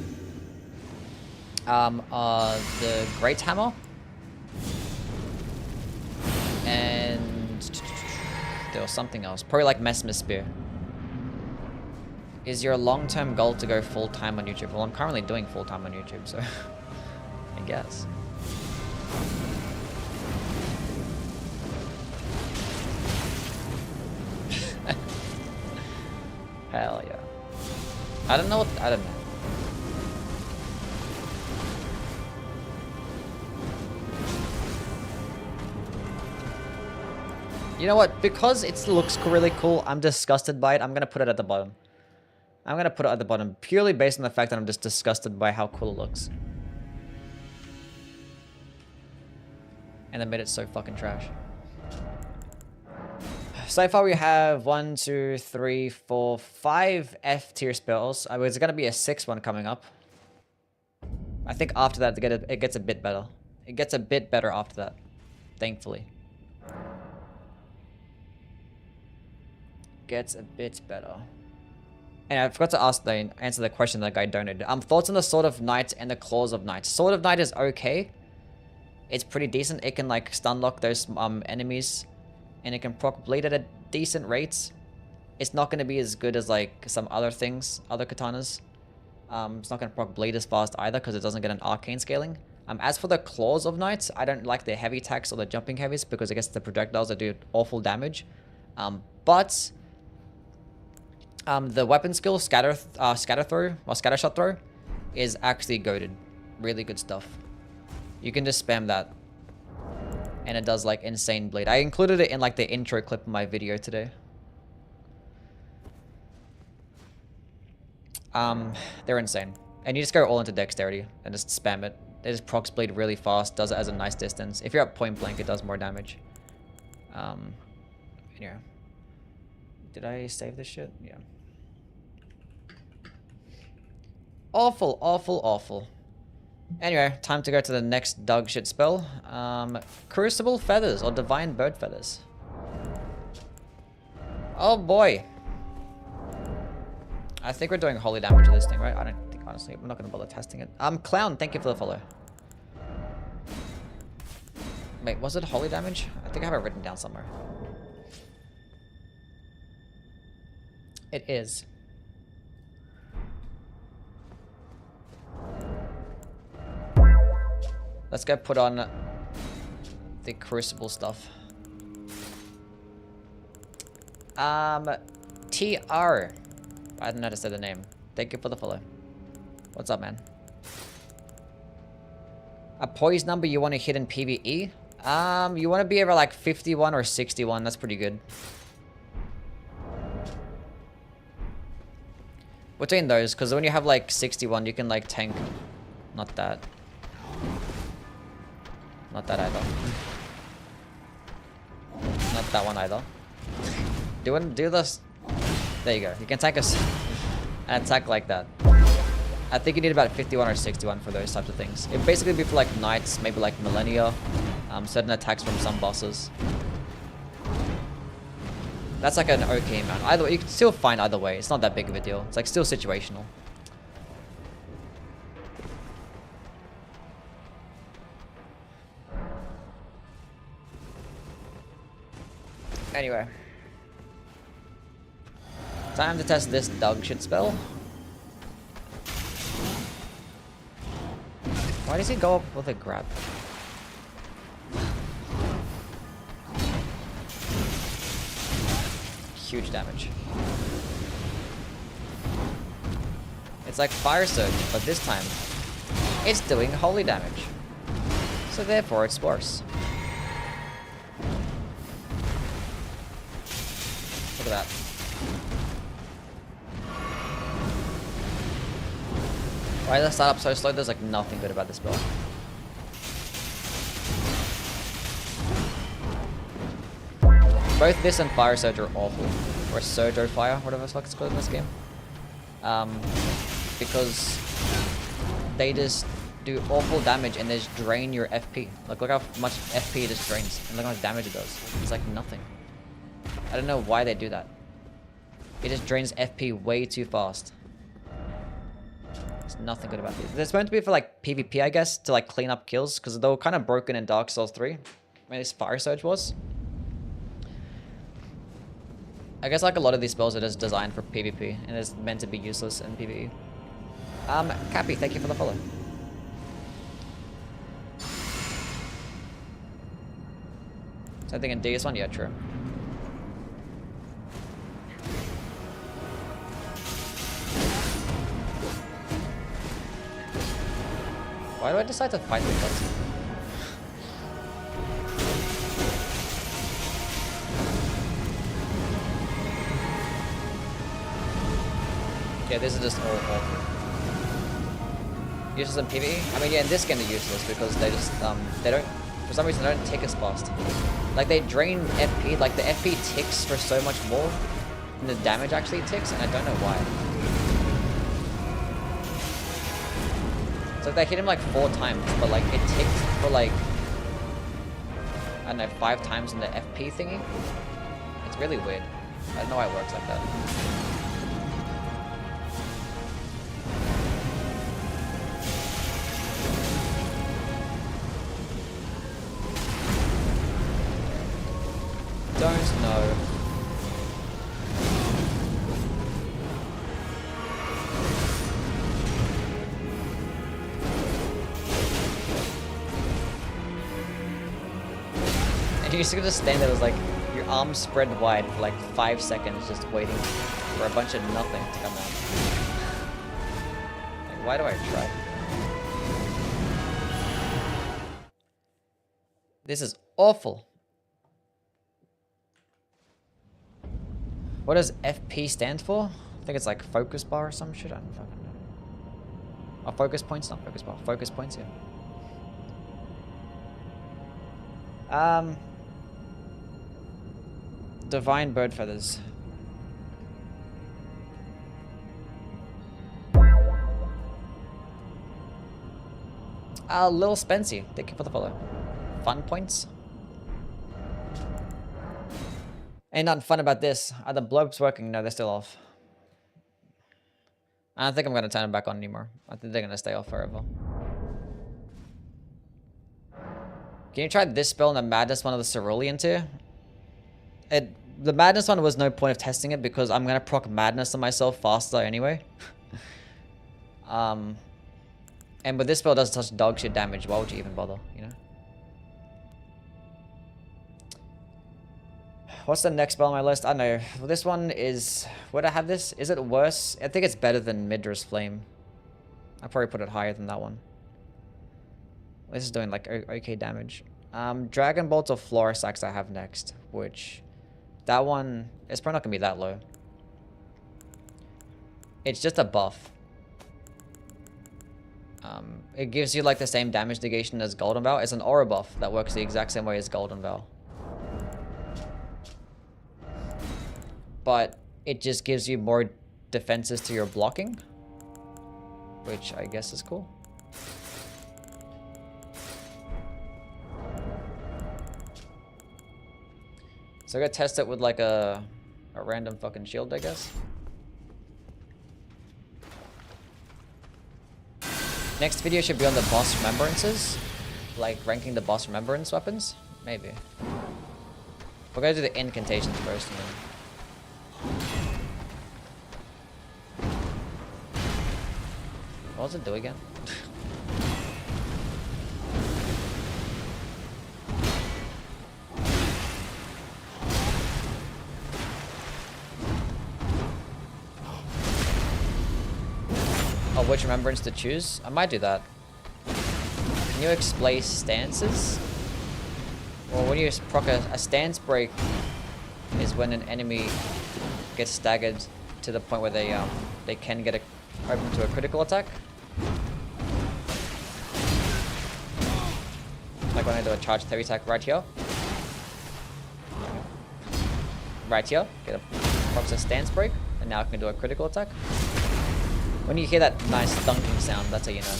are the Great Hammer. And there was something else. Probably like Messmer Spear. Is your long-term goal to go full-time on YouTube? Well, I'm currently doing full-time on YouTube, so I guess. Hell yeah. I don't know. I don't know. You know what? Because it looks really cool, I'm disgusted by it. I'm going to put it at the bottom. I'm going to put it at the bottom purely based on the fact that I'm just disgusted by how cool it looks. And they made it so fucking trash. So far we have 1, 2, 3, 4, 5 F tier spells. There's going to be a 6th one coming up. I think after that it gets a bit better. It gets a bit better after that. Thankfully. Gets a bit better. And I forgot to answer the question that guy donated. Thoughts on the Sword of Night and the Claws of Night. Sword of Night is okay. It's pretty decent. It can like stun lock those enemies. And it can proc bleed at a decent rate. It's not going to be as good as like some other things, other katanas. It's not going to proc bleed as fast either because it doesn't get an arcane scaling. As for the Claws of Night, I don't like the heavy attacks or the jumping heavies because I guess the projectiles that do awful damage. But the weapon skill, scatter throw or scatter shot throw, is actually goated. Really good stuff. You can just spam that. And it does like insane bleed. I included it in like the intro clip of my video today. They're insane. And you just go all into dexterity and just spam it. It just procs bleed really fast, does it as a nice distance. If you're at point blank, it does more damage. Anyway. Did I save this shit? Yeah. Awful, awful, awful. Anyway, time to go to the next dog shit spell. Crucible Feathers or Divine Bird Feathers. Oh boy. I think we're doing holy damage to this thing, right? I don't think, honestly, we're not going to bother testing it. Clown, thank you for the follow. Wait, was it holy damage? I think I have it written down somewhere. It is. Let's go put on the Crucible stuff. TR. I don't know how to say the name. Thank you for the follow. What's up, man? A poise number you want to hit in PvE? You want to be over like 51 or 61. That's pretty good. Between those, because when you have like 61, you can like tank. Not that. Not that either. Not that one either. Do this. There you go. You can tank us and attack like that. I think you need about 51 or 61 for those types of things. It'd basically be for like knights, maybe like millennia, certain attacks from some bosses. That's like an okay amount. Either way, you can still find either way. It's not that big of a deal. It's like still situational. Anyway. Time to test this dog shit spell. Why does he go up with a grab? Huge damage. It's like Fire Surge, but this time it's doing holy damage. So therefore it's worse. Look at that. Why does that start up so slow? There's like nothing good about this build. Both this and Fire Surge are awful. Or Surge Fire, whatever the fuck it's called in this game. Because they just do awful damage and they just drain your FP. Like, look how much FP it just drains. And look how much damage it does. It's like nothing. I don't know why they do that. It just drains FP way too fast. There's nothing good about these. It's meant to be for like PvP, I guess, to like clean up kills. Because they were kind of broken in Dark Souls 3. When this Fire Surge was. I guess like a lot of these spells are just designed for PvP and it's meant to be useless in PvE. Cappy, thank you for the follow. Same thing in DS1, yeah, true. Why do I decide to fight with that? Yeah, this is just all awful. Useless in PvE? I mean, yeah, in this game they're useless because they just, they don't, for some reason they don't tick as fast. Like, they drain FP, like the FP ticks for so much more than the damage actually ticks, and I don't know why. So they hit him like 4 times, but like it ticked for like, I don't know, 5 times in the FP thingy. It's really weird. I don't know why it works like that. Don't know. And you're just gonna stand there with like your arms spread wide for like 5 seconds just waiting for a bunch of nothing to come out. Like, why do I try? This is awful. What does FP stand for? I think it's like focus bar or some shit. I don't fucking know. Oh, focus points, not focus bar. Focus points, yeah. Divine bird feathers. Lil Spency, thank you for the follow. Fun points. Ain't nothing fun about this. Are the blobs working? No, they're still off. I don't think I'm going to turn them back on anymore. I think they're going to stay off forever. Can you try this spell and the Madness one of the Cerulean tier? The Madness one was no point of testing it because I'm going to proc Madness on myself faster anyway. And but this spell does such dog shit damage. Why would you even bother, you know? What's the next spell on my list? I don't know. Well, this one is... Would I have this? Is it worse? I think it's better than Midra's Flame. I'll probably put it higher than that one. This is doing like okay damage. Dragon Bolts or Florus Axe I have next. Which... That one... It's probably not going to be that low. It's just a buff. It gives you like the same damage negation as Golden Vow. It's an aura buff that works the exact same way as Golden Vow. But it just gives you more defenses to your blocking, which I guess is cool. So I'm gonna test it with like a random fucking shield, I guess. Next video should be on the boss remembrances, like ranking the boss remembrance weapons, maybe. We're gonna do the incantations first and then... What does it do again? Oh, which remembrance to choose? I might do that. Can you explain stances? Or when you proc a stance break is when an enemy gets staggered to the point where they can get open to a critical attack. Like when I do a charge heavy attack right here. Right here. Get a props a stance break. And now I can do a critical attack. When you hear that nice thunking sound, that's how you know.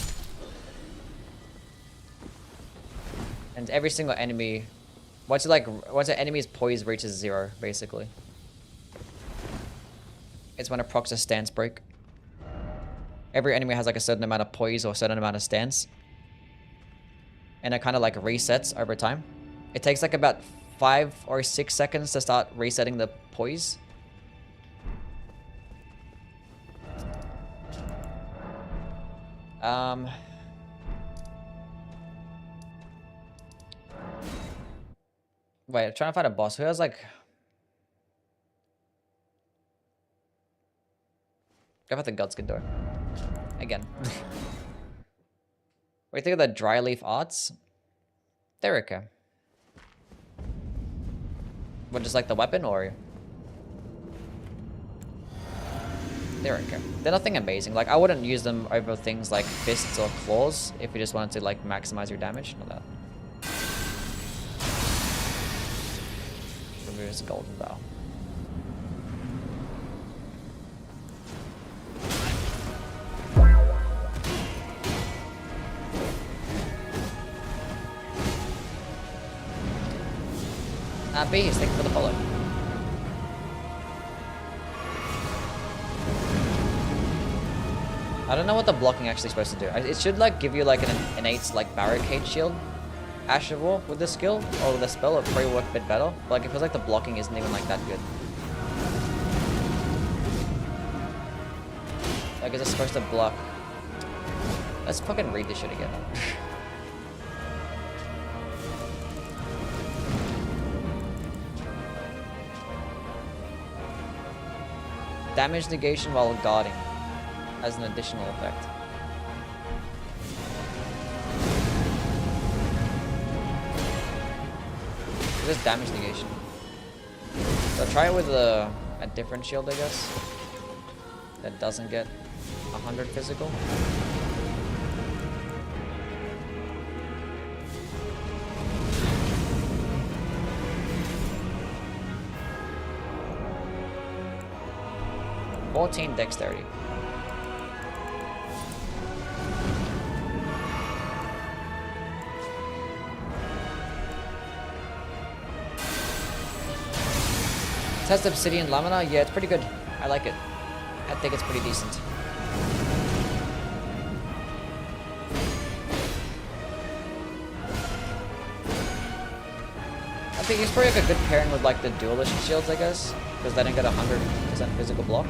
And every single enemy, once an enemy's poise reaches 0, basically, it's when it procs a stance break. Every enemy has like a certain amount of poise or a certain amount of stance, and it kind of like resets over time. It takes like about 5 or 6 seconds to start resetting the poise. Wait, I'm trying to find a boss who has like... Go for the Godskin door. Again. What do you think of the dry leaf arts? They're okay. What, just like the weapon, or? They're okay. They're nothing amazing. Like, I wouldn't use them over things like fists or claws if you just wanted to like maximize your damage. Not that. Removes golden bow. Bees, thank you for the follow. I don't know what the blocking actually supposed to do. It should like give you like an innate like barricade shield, Ash of War with the skill or with the spell. It probably work a bit better. But like it feels like the blocking isn't even like that good. Like is it supposed to block? Let's fucking read this shit again. Damage negation while guarding as an additional effect. This is damage negation. So try it with a different shield, I guess. That doesn't get 100 physical. Dexterity. Test Obsidian Lamina? Yeah, it's pretty good. I like it. I think it's pretty decent. I think it's probably like a good pairing with like the duelist shields, I guess. Because they didn't get 100% physical block.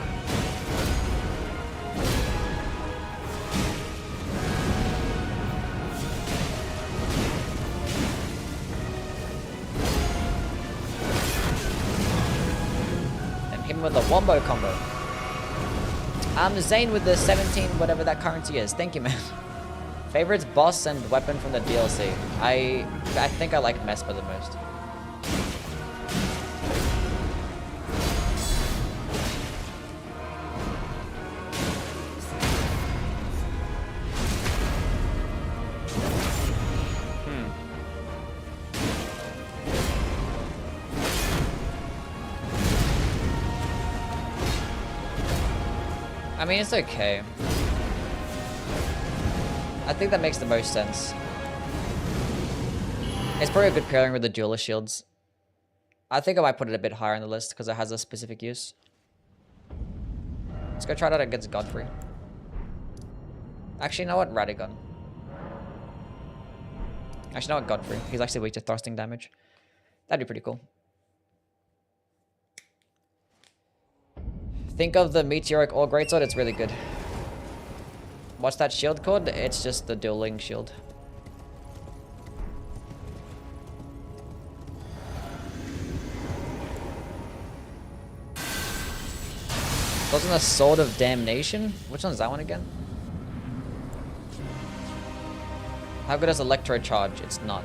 With a wombo combo. Zane with the 17 whatever that currency is. Thank you, man. Favorites, boss, and weapon from the DLC. I think I like Mesper the most. I mean, it's okay. I think that makes the most sense. It's probably a good pairing with the duelist shields. I think I might put it a bit higher on the list because it has a specific use. Let's go try it out against Godfrey. Actually, you know what? Radigan. Actually, you know what? Godfrey. He's actually weak to thrusting damage. That'd be pretty cool. Think of the Meteoric Ore Greatsword, it's really good. What's that shield called? It's just the dueling shield. Wasn't a Sword of Damnation? Which one's that one again? How good is Electro Charge? It's not.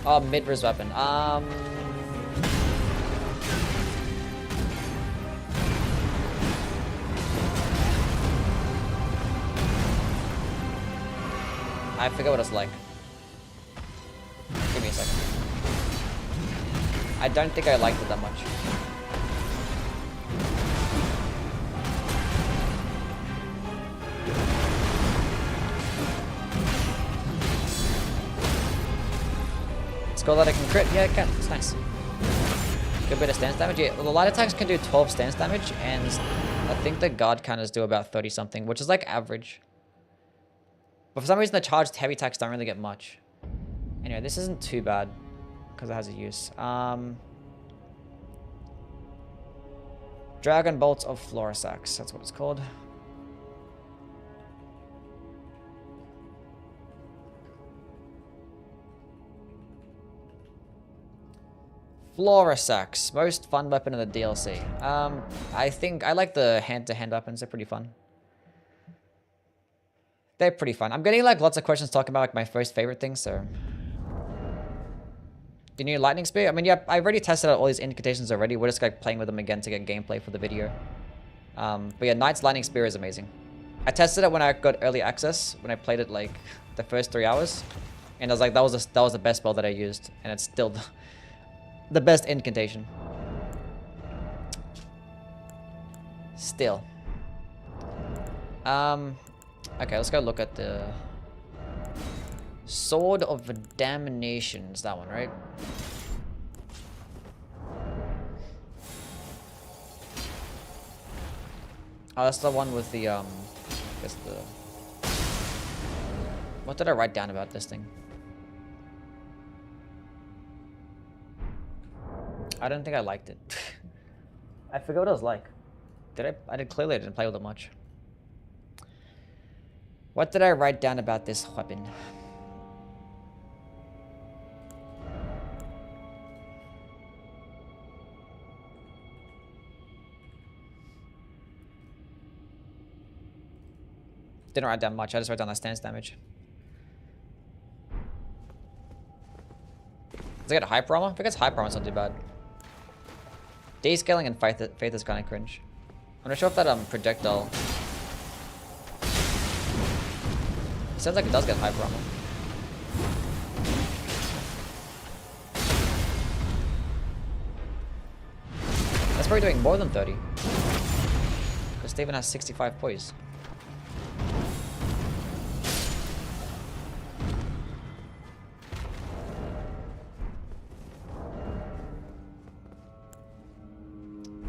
Oh, mid-res weapon. I forget what it's like. Give me a second. I don't think I liked it that much. Skull that I can crit? Yeah, it can. It's nice. Good bit of stance damage. Yeah, well, the light attacks can do 12 stance damage, and I think the guard counters do about 30 something, which is like average. But for some reason, the charged heavy attacks don't really get much. Anyway, this isn't too bad because it has a use. Dragon Bolts of Florisax. That's what it's called. Florisax, most fun weapon in the DLC. I think I like the hand-to-hand weapons. They're pretty fun. They're pretty fun. I'm getting like lots of questions talking about like my first favorite things. So, the new lightning spear. I mean, yeah, I already tested out all these incantations already. We're just like playing with them again to get gameplay for the video. But yeah, Knight's lightning spear is amazing. I tested it when I got early access when I played it like the first 3 hours, and I was like, that was the best spell that I used, and it's still the best incantation. Still. Okay, let's go look at the Sword of Damnation. Is that one, right? Oh, that's the one with the, I guess the... What did I write down about this thing? I don't think I liked it. I forgot what it was like. Clearly I didn't play with it much. What did I write down about this weapon? Didn't write down much. I just wrote down the stance damage. Does it get hyper armor? If it gets hyper armor, it's not too bad. Descaling and faith is kind of cringe. I'm not sure if that projectile. It sounds like it does get hyper armor. That's probably doing more than 30. Because Steven has 65 poise.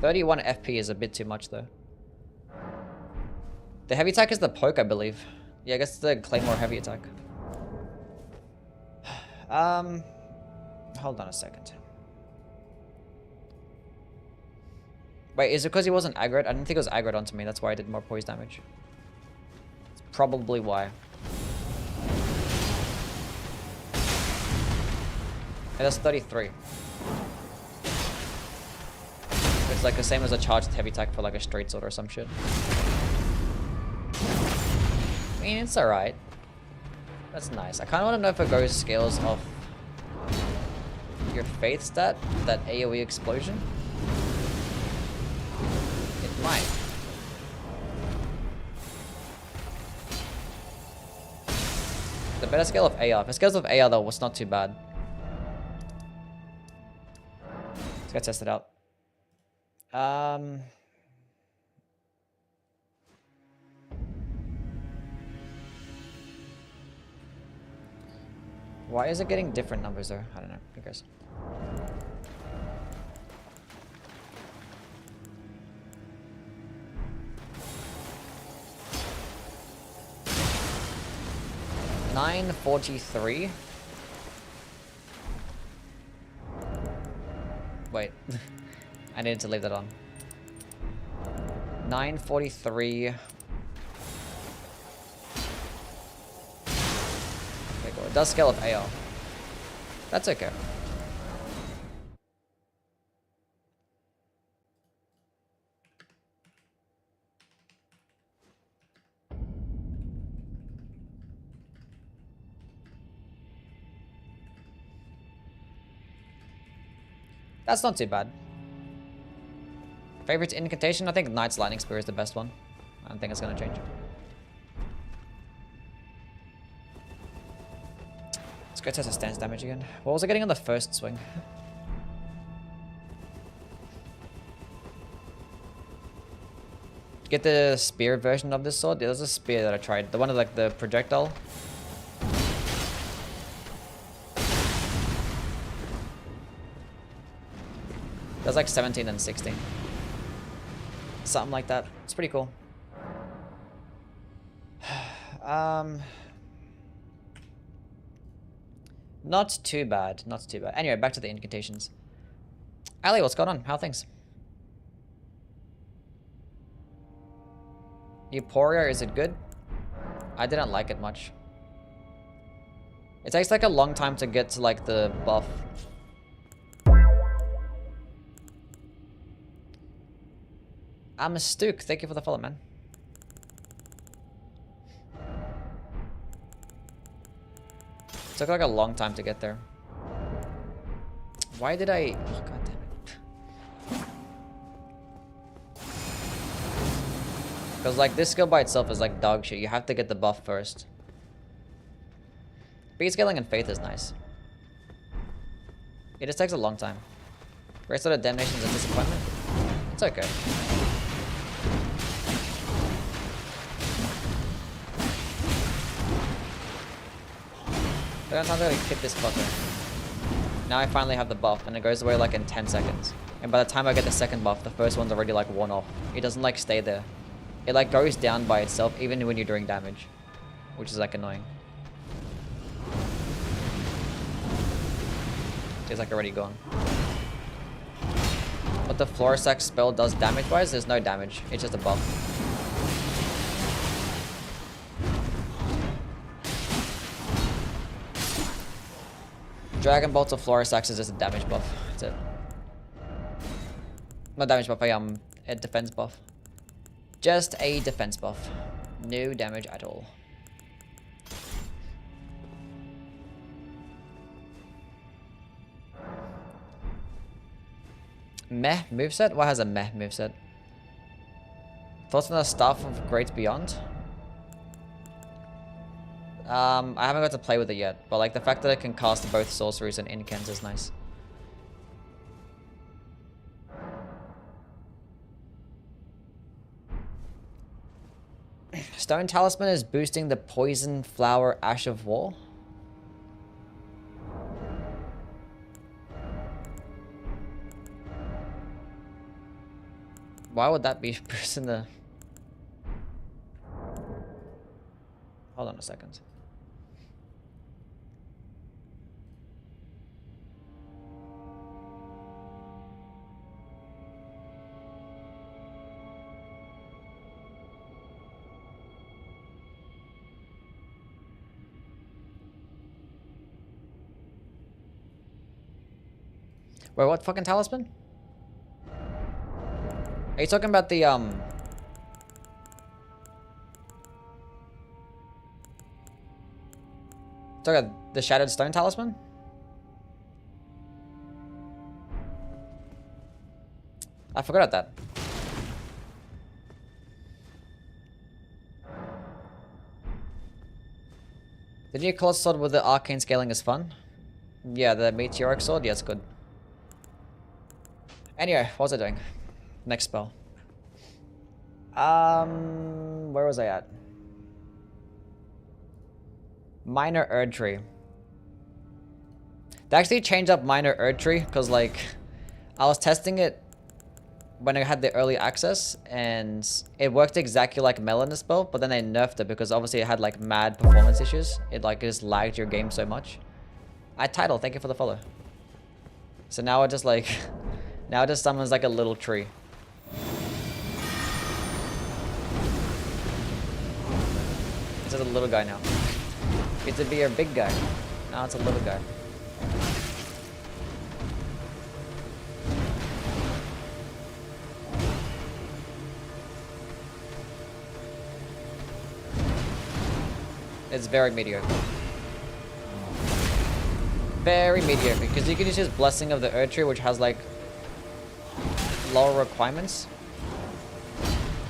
$31 FP is a bit too much though. The heavy attack is the poke, I believe. Yeah, I guess it's the Claymore heavy attack. Hold on a second. Wait, is it because he wasn't aggroed? I didn't think it was aggroed onto me. That's why I did more poise damage. It's probably why. Hey, that's 33. It's like the same as a charged heavy attack for like a straight sword or some shit. I mean, it's alright. That's nice. I kind of want to know if it goes scales off your faith stat, that AoE explosion. It might. The better scale of AR. If it scales of AR though, it's not too bad. Let's go test it out. Why is it getting different numbers though? I don't know. Who cares? $943. Wait. I needed to leave that on. 943. Okay, cool. It does scale up AR. That's okay. That's not too bad. Favorite incantation? I think Knight's Lightning Spear is the best one. I don't think it's gonna change. Let's go test the stance damage again. What was I getting on the first swing? Get the spear version of this sword? Yeah, there's a spear that I tried. The one with like the projectile. There's like 17 and 16. Something like that. It's pretty cool. Not too bad. Not too bad. Anyway, back to the incantations. Ali, what's going on? How are things? Euphoria, is it good? I didn't like it much. It takes like a long time to get to like the buff. I'm a Stook. Thank you for the follow, man. It took like a long time to get there. Why did I... Oh, God damn it. Because like this skill by itself is like dog shit. You have to get the buff first. Beat scaling and faith is nice. It just takes a long time. Rest of the damnation is a disappointment. It's okay. Second time I gotta kick this fucker. Now I finally have the buff and it goes away like in 10 seconds. And by the time I get the second buff, the first one's already like worn off. It doesn't like stay there. It like goes down by itself even when you're doing damage. Which is like annoying. It's like already gone. What the Florisax spell does damage wise, there's no damage. It's just a buff. Dragon Bolt of Florisax is just a damage buff. That's it. Not damage buff, a defense buff. Just a defense buff. No damage at all. Meh moveset? What has a meh moveset? Thoughts on the Staff of Great Beyond? I haven't got to play with it yet, but like the fact that it can cast both sorceries and incants is nice. Stone Talisman is boosting the Poison Flower Ash of War. Why would that be boosting the... Hold on a second. Wait, what fucking talisman? Are you talking about the, talking about the Shattered Stone Talisman? I forgot that. The new Colossus Sword with the arcane scaling is fun. Yeah, the Meteoric Sword, yeah, it's good. Anyway, what was I doing? Next spell. Where was I at? Minor Erdtree. They actually changed up Minor Erdtree because, like, I was testing it when I had the early access and it worked exactly like Melanis spell, but then they nerfed it because obviously it had like mad performance issues. It like just lagged your game so much. Title, thank you for the follow. So now it just like, now it just summons like a little tree. It's just a little guy now. It's to be a big guy. Now it's a little guy. It's very mediocre. Very mediocre, because you can use his Blessing of the Erdtree, which has like lower requirements.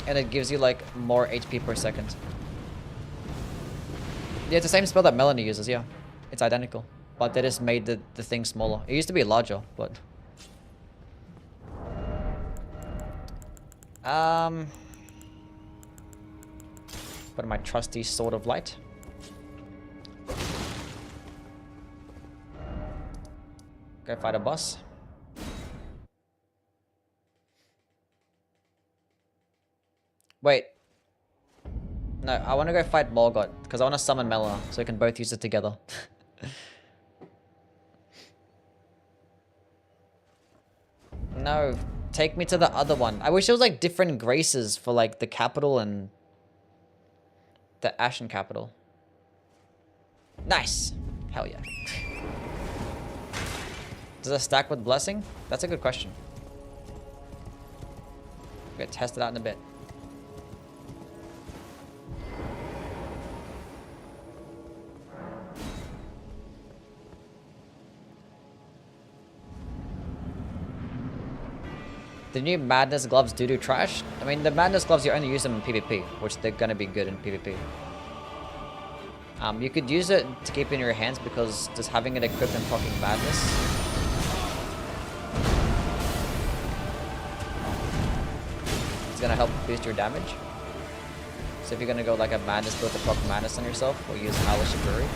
And it gives you like more HP per second. Yeah, it's the same spell that Melanie uses, yeah. It's identical. But they just made the thing smaller. It used to be larger, but... Put my trusty Sword of Light. Go fight a boss. Wait. No, I want to go fight Morgoth, because I want to summon Melina, so we can both use it together. No, take me to the other one. I wish there was like different graces for like the capital and the Ashen capital. Nice. Hell yeah. Does it stack with Blessing? That's a good question. We're gonna test it out in a bit. The new Madness gloves do trash. I mean, the Madness gloves, you only use them in PvP, which they're gonna be good in PvP. You could use it to keep in your hands because just having it equipped in fucking Madness. It's gonna help boost your damage. So if you're gonna go like a Madness build to proc Madness on yourself, or use Alice Shiburi.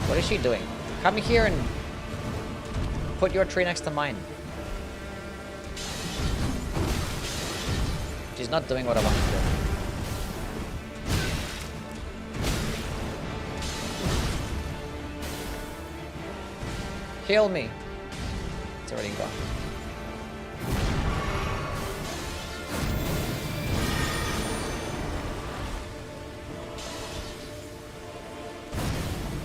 What is she doing? Come here and put your tree next to mine. She's not doing what I want to do. Heal me. It's already gone.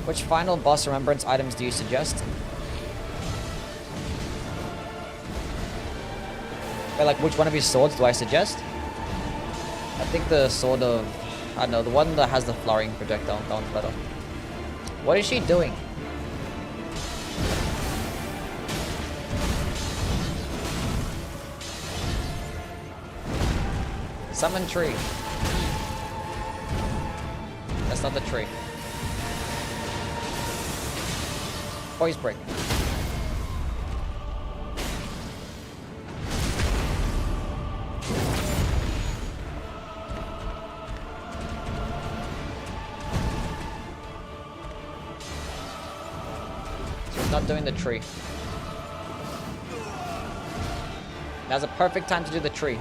Which final boss remembrance items do you suggest? Wait, like which one of your swords do I suggest? I think the sword of... I don't know, the one that has the flowering projectile. That one's better. What is she doing? Summon tree. That's not the tree. Poise break. Not doing the tree. Now's a perfect time to do the tree.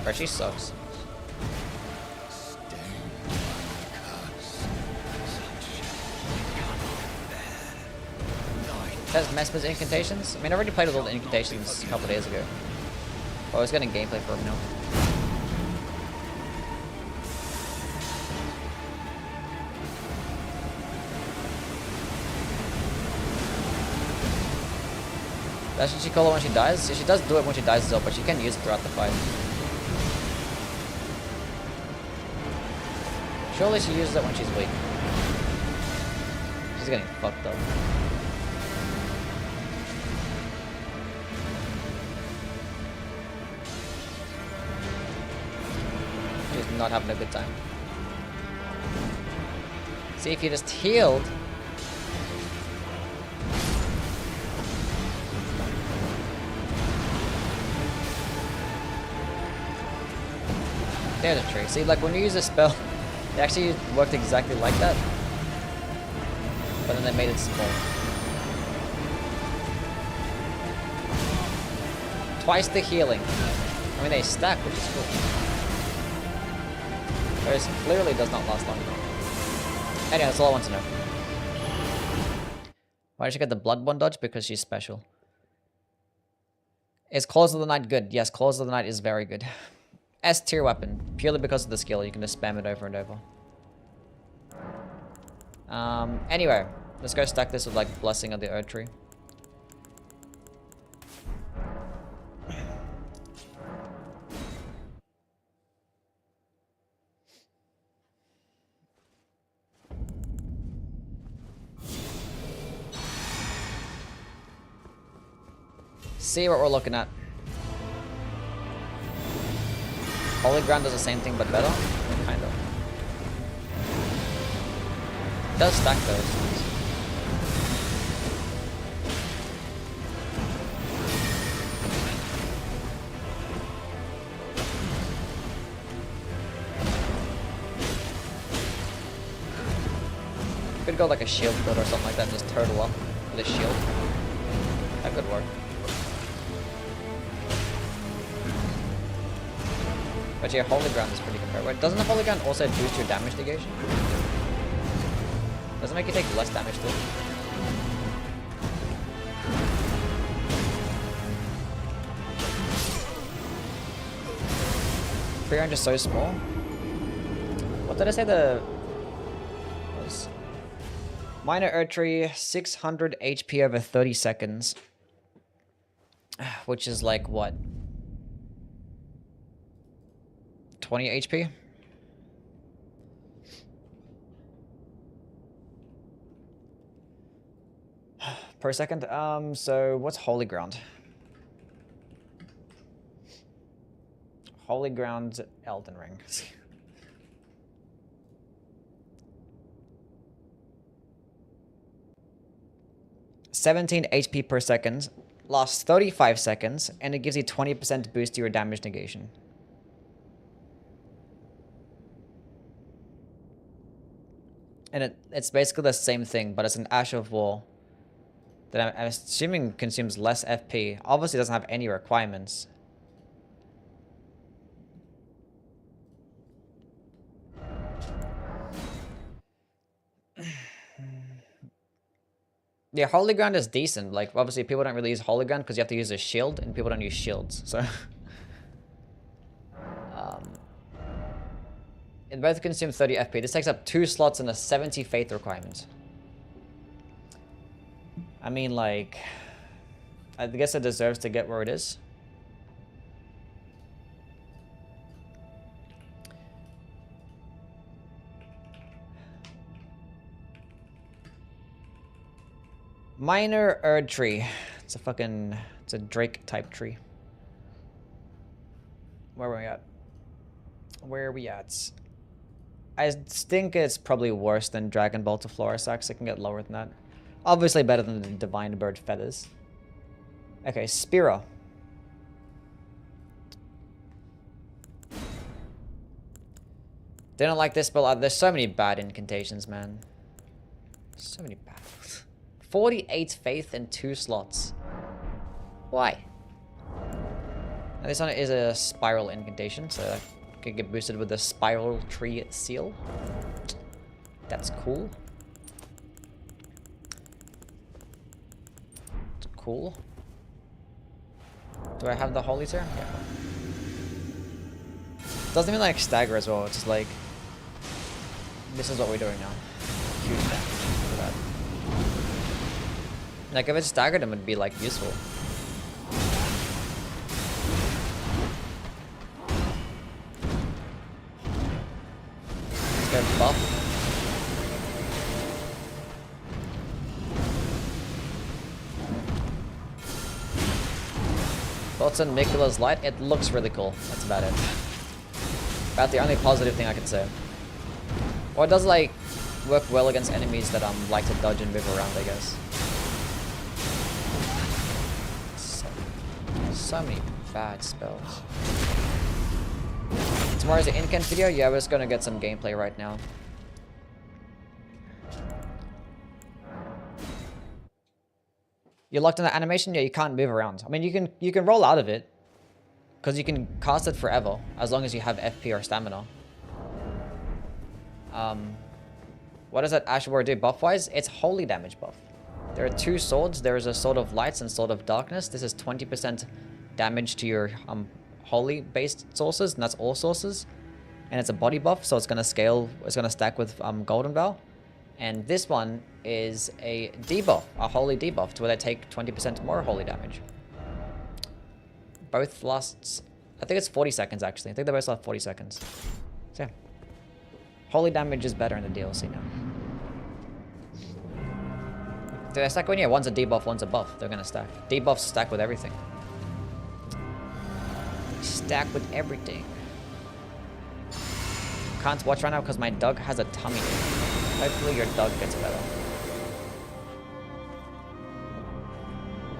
Bro, she sucks. Has Mesmer's incantations? I mean, I already played with all the incantations a couple of days ago. Oh, I was getting gameplay for him now. That's what she call it when she dies? So she does do it when she dies as well, but she can use it throughout the fight. Surely she uses it when she's weak. She's getting fucked up. Not having a good time. See, if you just healed. There's a tree. See, like when you use a spell, it actually worked exactly like that. But then they made it small. Twice the healing. I mean, they stack, which is cool. Whereas clearly does not last long enough. Anyway, that's all I want to know. Why did she get the Bloodborne dodge? Because she's special. Is Claws of the Night good? Yes, Claws of the Night is very good. S tier weapon. Purely because of the skill. You can just spam it over and over. Anyway. Let's go stack this with like Blessing of the Erd Tree. See what we're looking at. Holy Ground does the same thing but better? Kind of. It does stack those. Could go like a shield build or something like that and just turtle up with a shield. That could work. But yeah, Holy Ground is pretty comparable. Doesn't the Holy Ground also boost your damage negation? Doesn't it make you take less damage too? 300 is so small. What did I say the was? Minor Erdtree, 600 HP over 30 seconds. Which is like what? 20 HP? Per second. So what's Holy Ground? Holy Ground Elden Ring. 17 HP per second, lasts 35 seconds, and it gives you 20% boost to your damage negation. And it's basically the same thing, but it's an Ash of War that I'm assuming consumes less FP. Obviously, it doesn't have any requirements. Yeah, Holy Ground is decent. Like, obviously, people don't really use Holy Ground because you have to use a shield, and people don't use shields, so... It both consume 30 FP. This takes up 2 slots and a 70 faith requirement. I mean, like... I guess it deserves to get where it is. Minor Erdtree. It's a fucking... It's a Drake type tree. Where are we at? Where are we at? I think it's probably worse than Dragon Ball to Florisax. It can get lower than that. Obviously better than the Divine Bird Feathers. Okay, Spira. Didn't like this, but there's so many bad incantations, man. So many bad. 48 faith in 2 slots. Why? Now, this one is a spiral incantation, so I can get boosted with the spiral tree seal. That's cool. It's cool. Do I have the holy tear? Yeah. Doesn't even like stagger as well. It's just like this is what we're doing now. Huge damage for that. Like if it staggered him, it'd be like useful. Let's get buff. Thoughts on Mikula's Light? It looks really cool. That's about it. About the only positive thing I can say. Or it does like work well against enemies that like to dodge and move around, I guess. So many bad spells. Tomorrow's an incant video? Yeah, we're just gonna get some gameplay right now. You're locked in the animation? Yeah, you can't move around. I mean, you can roll out of it. Because you can cast it forever, as long as you have FP or stamina. What does that Ash War do buff-wise? It's holy damage buff. There are 2 swords. There is a Sword of Lights and Sword of Darkness. This is 20% damage to your holy-based sources, and that's all sources. And it's a body buff, so it's going to scale. It's going to stack with Golden Vow. And this one is a debuff, a holy debuff, to where they take 20% more holy damage. Both lasts, I think it's 40 seconds actually. I think they both last 40 seconds. So yeah. Holy damage is better in the DLC now. Do they stack when yeah, one's a debuff, one's a buff. They're gonna stack. Debuffs stack with everything. Stack with everything. Can't watch right now because my dog has a tummy. Hopefully your dog gets better.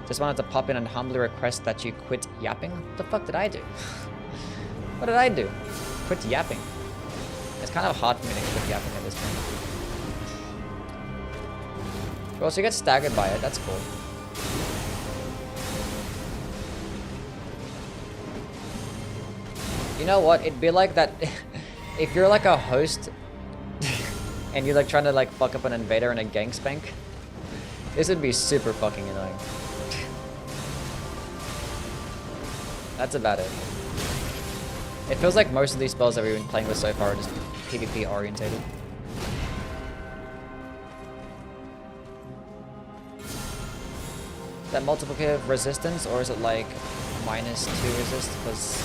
Just wanted to pop in and humbly request that you quit yapping. What the fuck did I do? What did I do? Quit yapping. It's kind of hard for me to quit yapping at this point. Well, so you get staggered by it. That's cool. You know what? It'd be like that if you're like a host and you're like trying to like fuck up an invader in a gang spank. This would be super fucking annoying. That's about it. It feels like most of these spells that we've been playing with so far are just PvP orientated. Is that multiplicative resistance or is it like -2 resist? Because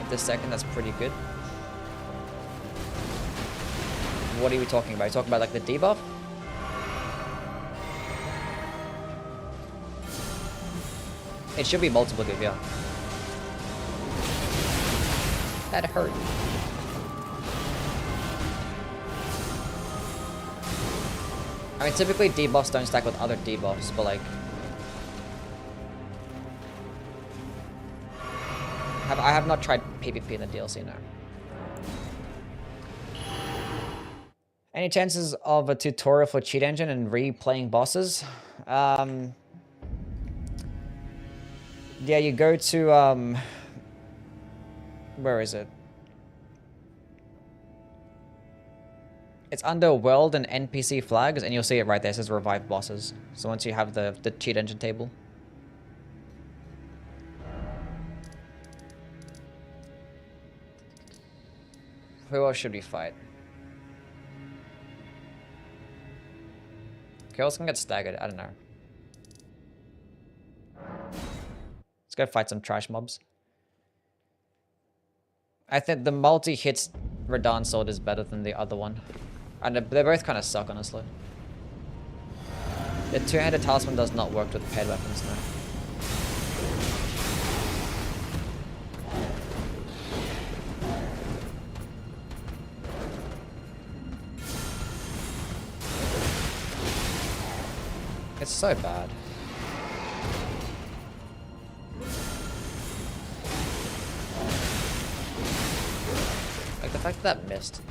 at this second that's pretty good. What are we talking about? Are you talking about like the debuff? It should be multiplicative, yeah. That hurt. I mean, typically debuffs don't stack with other debuffs, but like... I have not tried PvP in the DLC now. Any chances of a tutorial for cheat engine and replaying bosses? Yeah, you go to, where is it? It's under World and NPC flags, and you'll see it right there. It says Revive Bosses. So once you have the cheat engine table. Who else should we fight? Okay, else can get staggered. I don't know. Let's go fight some trash mobs. I think the multi-hits Radahn sword is better than the other one. And they both kind of suck, honestly. The two-handed talisman does not work with paired weapons, no. It's so bad. Like the fact that missed.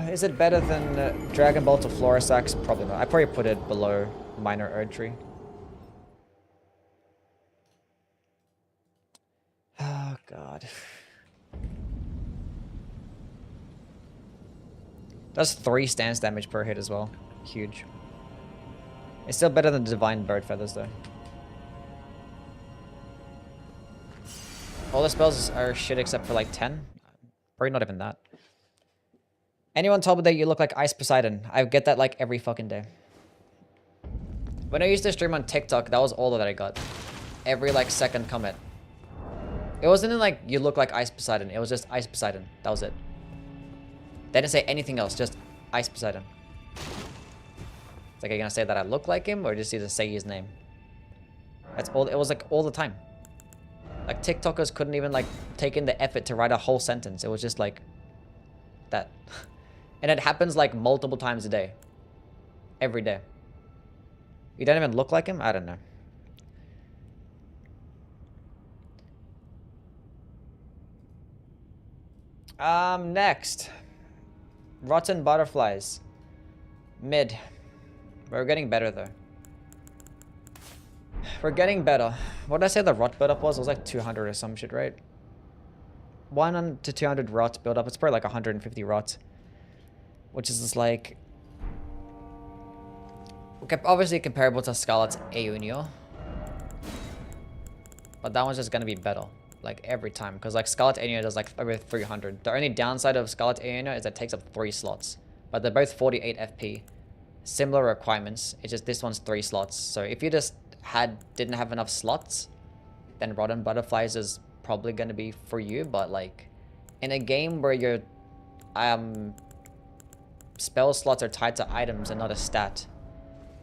Is it better than Dragon Bolt or Florisax? Probably not. I probably put it below Minor Erdtree. Oh god. Does 3 stance damage per hit as well. Huge. It's still better than Divine Bird Feathers though. All the spells are shit except for like 10. Probably not even that. Anyone told me that you look like Ice Poseidon? I get that like every fucking day. When I used to stream on TikTok, that was all that I got. Every like second comment. It wasn't like you look like Ice Poseidon. It was just Ice Poseidon. That was it. They didn't say anything else, just Ice Poseidon. It's like, are you gonna say that I look like him or just either say his name? That's all. It was like all the time. Like TikTokers couldn't even like take in the effort to write a whole sentence. It was just like that. And it happens like multiple times a day. Every day. You don't even look like him? I don't know. Next. Rotten Butterflies. Mid. We're getting better though. We're getting better. What did I say the rot build up was? It was like 200 or some shit, right? 1 to 200 rot build up. It's probably like 150 rot. Which is just like... Okay, obviously comparable to Scarlet's Aeunio. But that one's just gonna be better. Like every time. Because like Scarlet Aeunio does like over 300. The only downside of Scarlet Aeunio is that it takes up 3 slots. But they're both 48 FP. Similar requirements. It's just this one's 3 slots. So if you just didn't have enough slots, then Rotten Butterflies is probably gonna be for you. But like in a game where you're spell slots are tied to items and not a stat.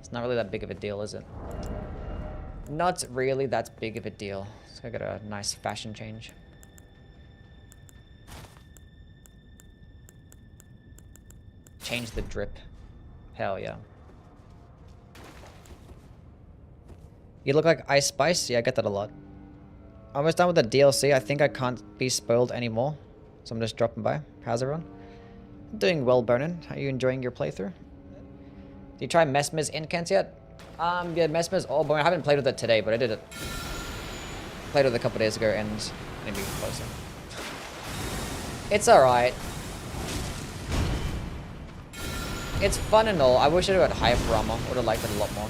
It's not really that big of a deal, is it? Not really that big of a deal. So I got a nice fashion change. Change the drip. Hell yeah. You look like Ice Spice? Yeah, I get that a lot. Almost done with the DLC. I think I can't be spoiled anymore. So I'm just dropping by. How's everyone? Doing well, Burnin. Are you enjoying your playthrough? Did you try Mesmer's incants yet? Yeah, Mesmer's all I haven't played with it today, but I did it. Played with it a couple days ago and I need to be closer. It's alright. It's fun and all. I wish I had higher armor. Would have liked it a lot more.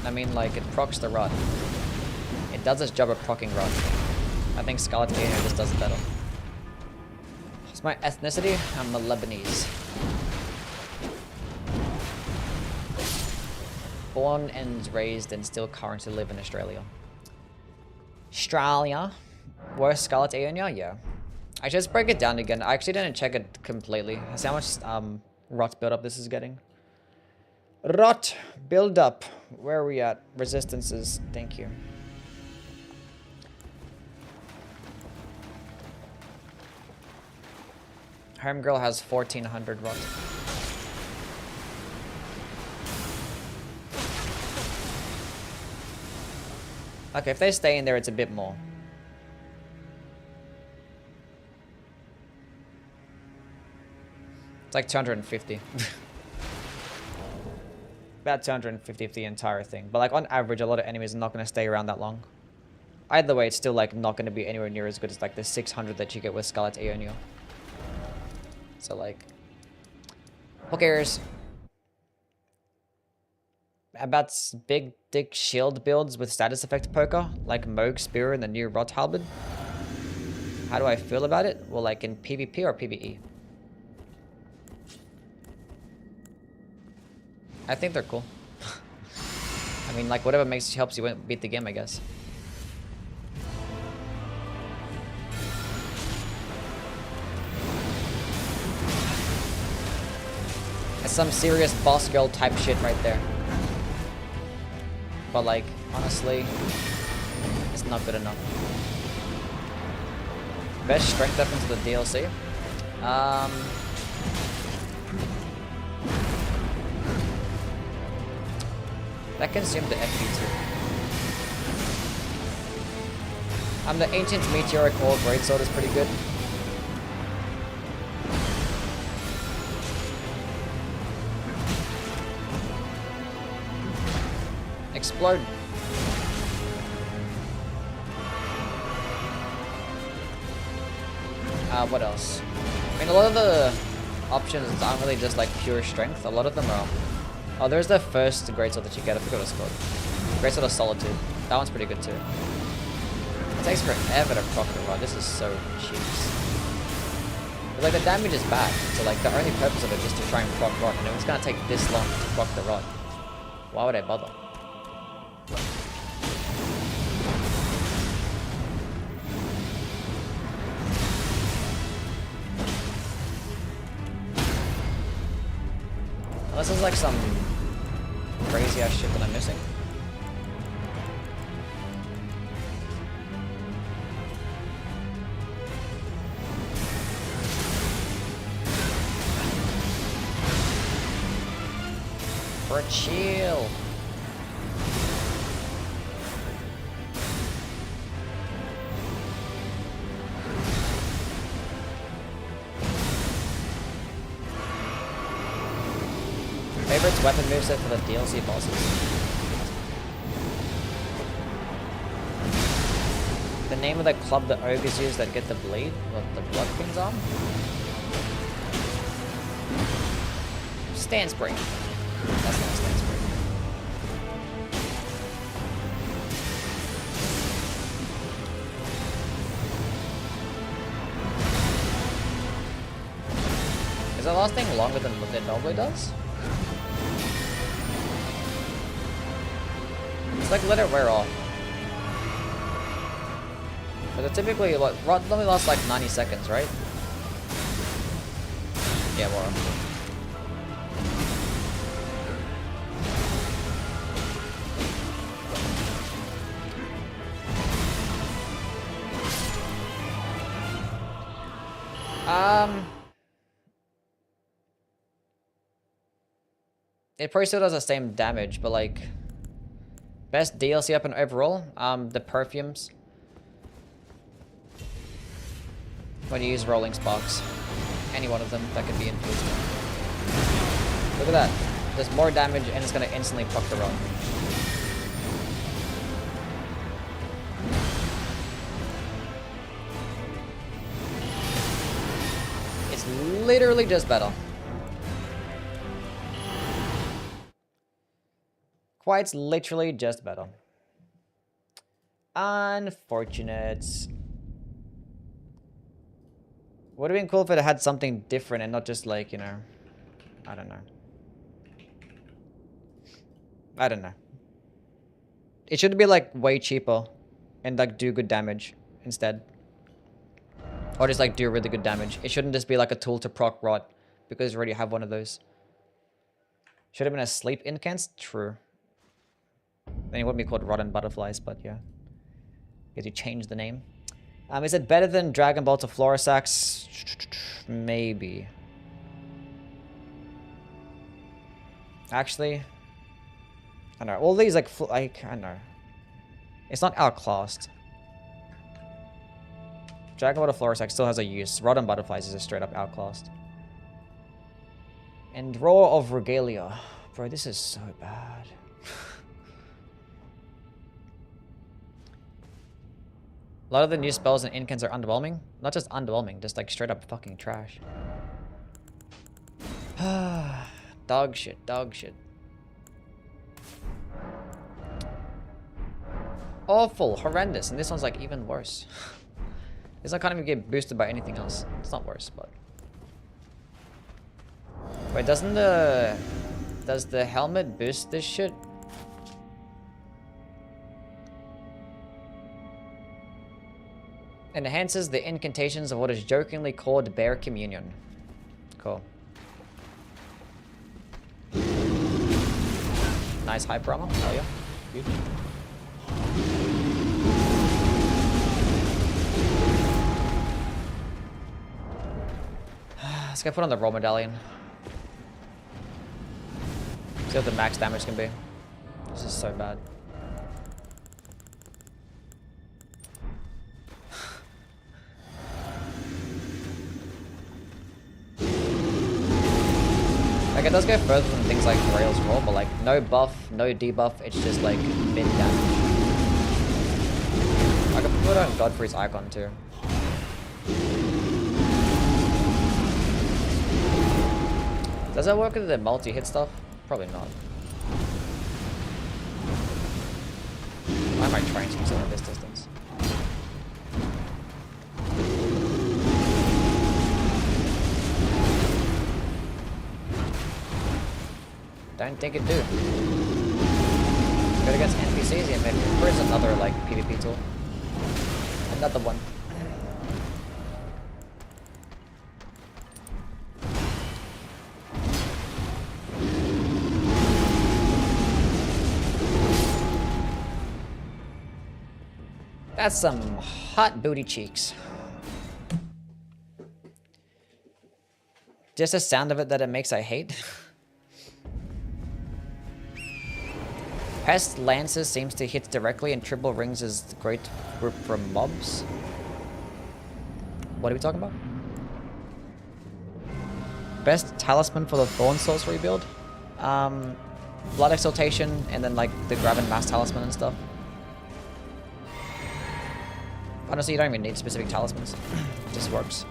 I mean, like, it procs the rod. It does its job of proccing rod. I think Scarlet Gainer just does it better. What's my ethnicity? I'm a Lebanese. Born and raised and still currently live in Australia. Australia? Worst Scarlet Aeonia? Yeah. I just break it down again. I actually didn't check it completely. I see how much rot buildup this is getting. Rot buildup. Where are we at? Resistances. Thank you. Homegirl has 1400 rot. Okay, if they stay in there, it's a bit more. It's like 250. About 250 for the entire thing. But like on average, a lot of enemies are not going to stay around that long. Either way, it's still like not going to be anywhere near as good as like the 600 that you get with Scarlet Aeonia. So like, who cares? About big dick shield builds with status effect poker, like Moog Spear and the new Rot Halberd. How do I feel about it? Well, like in PvP or PvE? I think they're cool. I mean, like, whatever helps you beat the game, I guess. That's some serious boss girl type shit right there. But, like, honestly, it's not good enough. Best strength weapons of the DLC? That consumed the FP2. The Ancient Meteoric Ore Greatsword is pretty good. Explode. What else? I mean, a lot of the options aren't really just like pure strength. A lot of them are... Oh, there's the first greatsword that you get. I forgot what it's called. Greatsword of Solitude. That one's pretty good too. It takes forever to proc the rod. This is so cheese. But like the damage is bad. So like the only purpose of it is to try and proc rod. And it's gonna take this long to proc the rod. Why would I bother? Unless there's like some crazy ass shit that I'm missing. For chill. Favorite weapon moveset for the DLC bosses. The name of the club the ogres use that get the bleed? What, the blood king's arm? Stand spring. That's not a stand spring. it lasting longer than what it normally does? It's like let it wear off. But it typically what normally lasts like 90 seconds, right? Yeah, more. It probably still does the same damage, but like best DLC weapon overall, the perfumes. When you use rolling sparks. Any one of them that could be infused. Look at that. There's more damage and it's gonna instantly proc the roll. It's literally just better. Quite literally just better. Unfortunate. Would have been cool if it had something different and not just like, you know, I don't know. I don't know. It should be like way cheaper and like do good damage instead. Or just like do really good damage. It shouldn't just be like a tool to proc rot because you already have one of those. Should have been a sleep incants? True. Then it wouldn't be called rotten butterflies, but yeah. Because you changed the name. Is it better than Dragon Ball to Florisax? Maybe. Actually, I don't know. All these like I don't know. It's not outclassed. Dragon Ball to Florisax still has a use. Rotten Butterflies is a straight up outclassed. And Roar of Regalia. Bro, this is so bad. A lot of the new spells and incans are underwhelming. Not just underwhelming, just like straight up fucking trash. Dog shit, dog shit. Awful, horrendous, and this one's like even worse. This one can't even get boosted by anything else. It's not worse, but... Wait, does the helmet boost this shit? Enhances the incantations of what is jokingly called Bear Communion. Cool. Nice hyper ammo. Oh yeah. Good. Let's go put on the roll medallion. See what the max damage can be. This is so bad. Like, it does go further than things like Rails Roll, but like, no buff, no debuff, it's just like mid damage. I could put on Godfrey's icon too. Does that work with the multi-hit stuff? Probably not. Why am I trying to use it at this distance? Don't think it do. Good against NPCs, yeah, maybe. Where's another, like, PvP tool? Another one. That's some hot booty cheeks. Just the sound of it that it makes I hate. Pest Lances seems to hit directly and triple rings is the great group from mobs. What are we talking about? Best talisman for the Thorn Sorcery build? Blood Exaltation and then like the Grab and Mass talisman and stuff. Honestly, you don't even need specific talismans. It just works.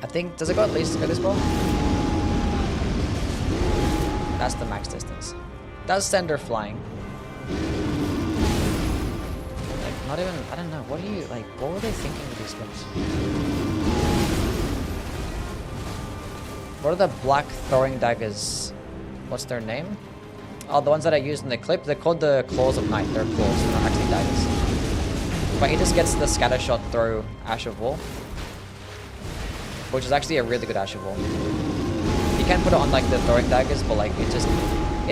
I think, does it go at least go this far? That's the max distance. Does send her flying. Like, not even, I don't know, what are you, like, what were they thinking with these guns? What are the black throwing daggers? What's their name? Oh, the ones that I used in the clip. They're called the Claws of Night. They're claws, they're not actually daggers. But he just gets the scatter shot through Ash of War, which is actually a really good Ash of War. You can put it on like the throwing daggers, but like it's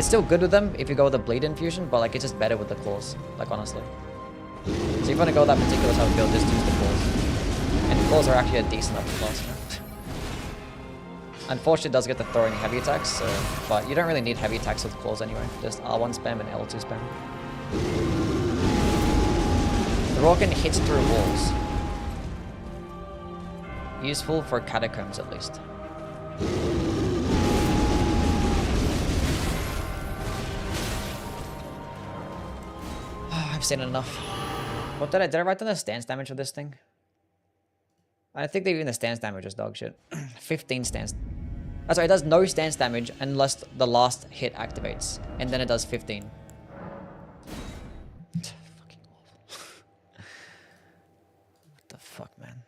still good with them if you go with the bleed infusion, but like it's just better with the claws, like honestly. So if you want to go that particular type of build, just use the claws. And claws are actually a decent upper class, you know? Unfortunately, it does get the throwing heavy attacks, so, but you don't really need heavy attacks with claws anyway. Just R1 spam and L2 spam. The Rorken hits through walls. Useful for catacombs at least. I've seen enough. What did I write down the stance damage for this thing? I think even the stance damage is dog shit. 15 stance. Oh, sorry, it does no stance damage unless the last hit activates. And then it does 15. Fucking awful. What the fuck, man?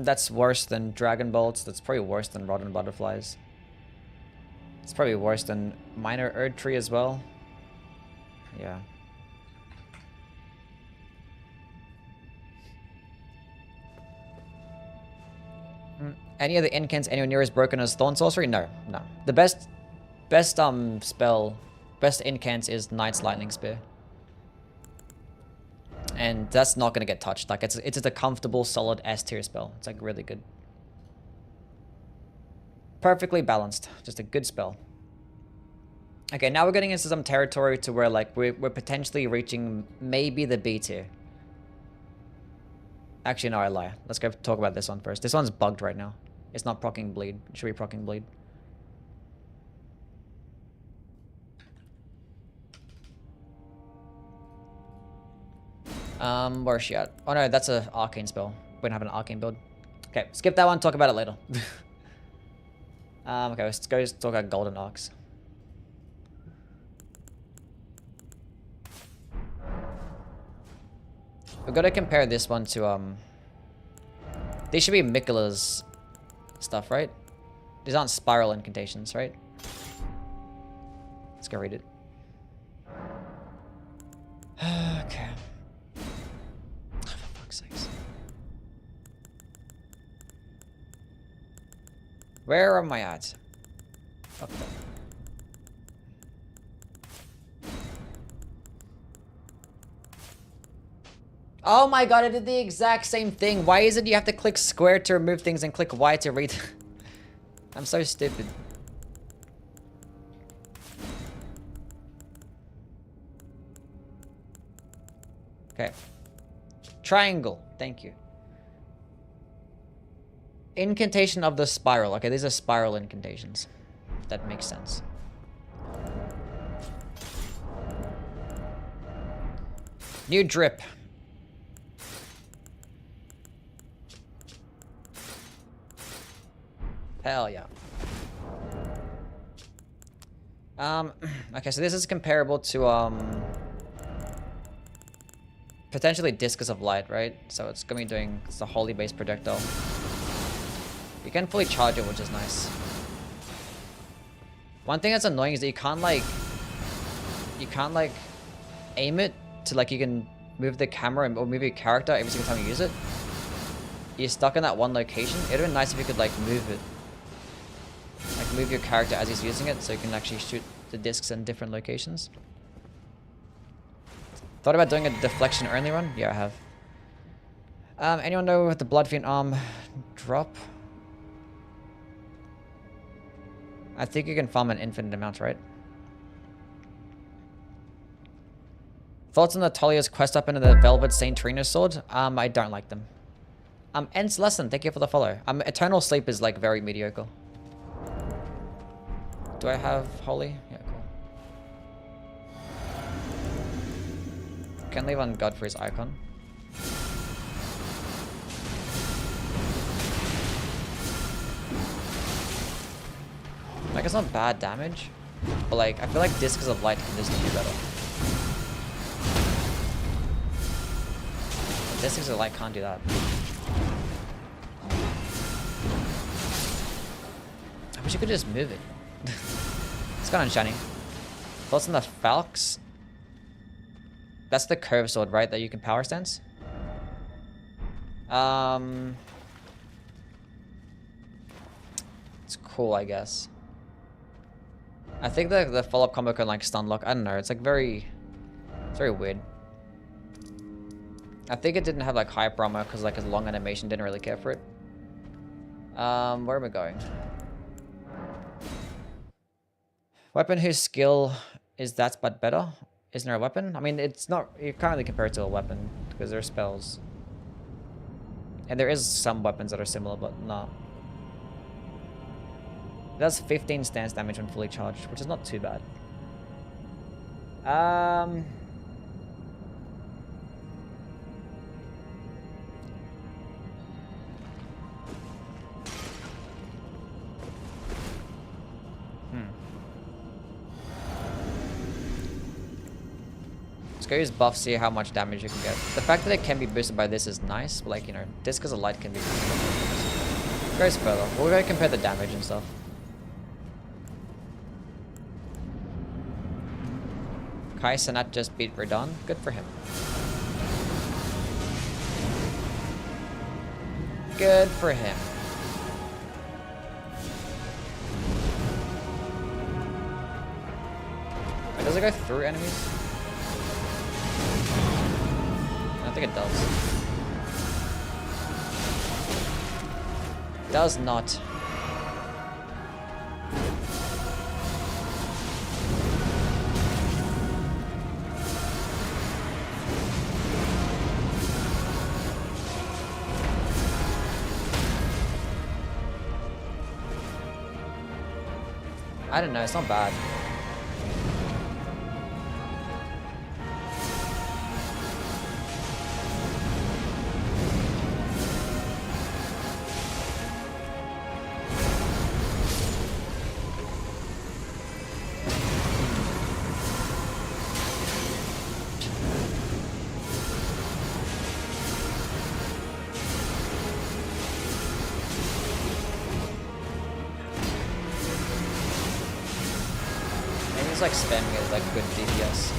That's worse than Dragon Bolts. That's probably worse than Rotten Butterflies. It's probably worse than Minor Erd Tree as well. Yeah. Any of the incants anywhere near as broken as Thorn Sorcery? No, no. The best spell, best incants is Knight's Lightning Spear. And that's not gonna get touched. Like it's just a comfortable, solid S tier spell. It's like really good. Perfectly balanced. Just a good spell. Okay, now we're getting into some territory to where like we're potentially reaching maybe the B tier. Actually, no, I lie. Let's go talk about this one first. This one's bugged right now. It's not proccing bleed. It should be proccing bleed. Where's she at? Oh no, that's an arcane spell. We don't have an arcane build. Okay, skip that one. Talk about it later. Okay, let's go talk about golden arcs. We've got to compare this one to, these should be Mikula's stuff, right? These aren't spiral incantations, right? Let's go read it. Okay. Oh, for fuck's sakes. Where am I at? Fuck that. Oh my god, I did the exact same thing. Why is it you have to click square to remove things and click Y to read? I'm so stupid. Okay. Triangle. Thank you. Incantation of the spiral. Okay, these are spiral incantations. That makes sense. New drip. Hell yeah. Okay, so this is comparable to, potentially Discus of Light, right? So it's gonna be doing, it's a holy base projectile. You can fully charge it, which is nice. One thing that's annoying is that you can't like aim it to like, you can move the camera or move your character every single time you use it. You're stuck in that one location. It would have been nice if you could like move it. Like move your character as he's using it so you can actually shoot the discs in different locations. Thought about doing a deflection only run? Yeah, I have. Anyone know what the Bloodfiend arm drop? I think you can farm an infinite amount, right? Thoughts on the Talia's quest up into the Velvet Saint Trina sword? I don't like them. Ents Lesson, thank you for the follow. Eternal Sleep is like very mediocre. Do I have Holy? Yeah, cool. Can leave on Godfrey's icon. Like, it's not bad damage, but like, I feel like Discus of Light can just do better. Distance of Light can't do that. I wish you could just move it. It's kind of shiny. Thoughts on the Falx? That's the curved sword, right? That you can power stance? It's cool, I guess. I think the follow-up combo can like stun lock. I don't know. It's like very... It's very weird. I think it didn't have like hyper armor because like its long animation didn't really care for it. Where am I going? Weapon whose skill is that but better? Isn't there a weapon? I mean, it's not... You can't really compare it to a weapon because there are spells. And there is some weapons that are similar, but no. It does 15 stance damage when fully charged, which is not too bad. Let's go use buff, see how much damage you can get. The fact that it can be boosted by this is nice, but like, you know, Disc as a light can be boosted. Goes further. We'll go compare the damage and stuff. Kai Sanat just beat Radon. Good for him. Good for him. Wait, does it go through enemies? I think it does. Does not. I don't know, it's not bad. It's like spamming it like good DPS.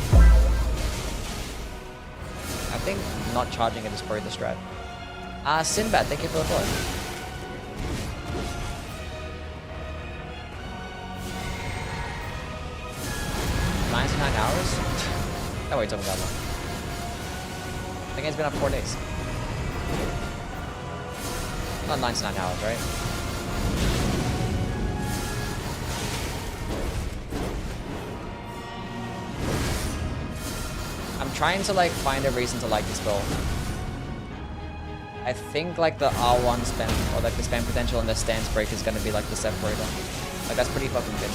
I think not charging it is probably the strat. Sinbad, thank you for the follow. $99 hours? No, wait, talking about that. I think it's been up 4 days. Not 99 hours, right? I'm trying to like find a reason to like this spell. I think like the R1 spam or like the spam potential and the stance break is gonna be like the separator. Like that's pretty fucking good.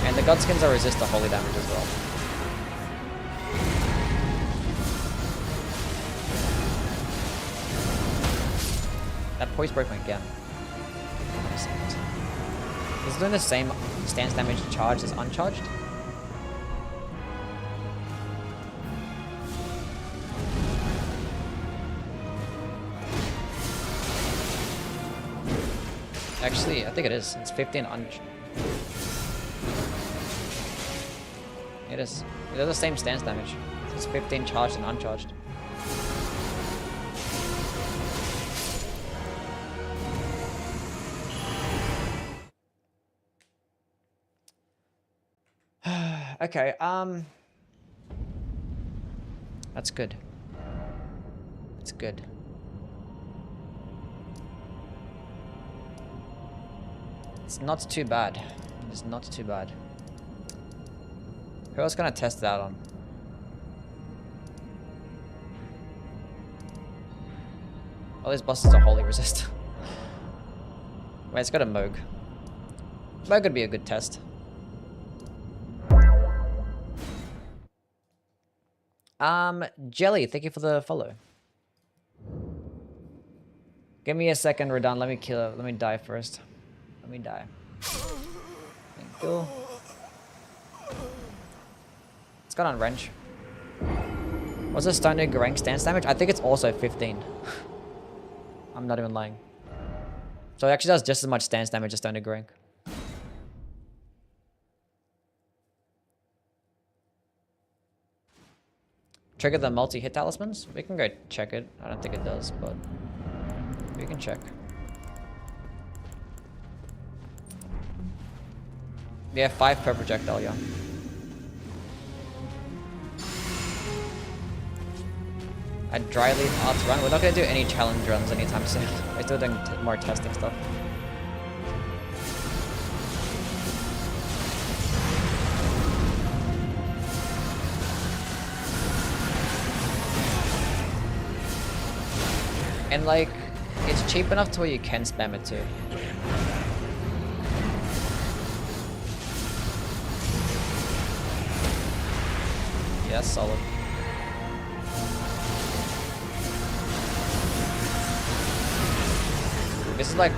And the Godskins are resist to holy damage as well. That poise broke me again. Is it doing the same stance damage charged as uncharged? Actually, I think it is. It's 15 It is. It does the same stance damage. It's 15 charged and uncharged. Okay, that's good. That's good. It's not too bad. It is not too bad. Who else can I test that on? All these bosses are holy resist. Wait, it's got a Moog. Moog would be a good test. Jelly, thank you for the follow. Give me a second, Radon. Let me kill it. Let me die first. Let me die. Thank you. It's got on wrench. What's a Stone Egg rank stance damage? I think it's also 15. I'm not even lying. So it actually does just as much stance damage as Stone Egg rank. Trigger the multi-hit talismans? We can go check it. I don't think it does, but we can check. Yeah, 5 per projectile, yeah. A dry leaf arts run. We're not going to do any challenge runs anytime soon. We're still doing more testing stuff. And like, it's cheap enough to where you can spam it too. Yeah, that's solid. This is like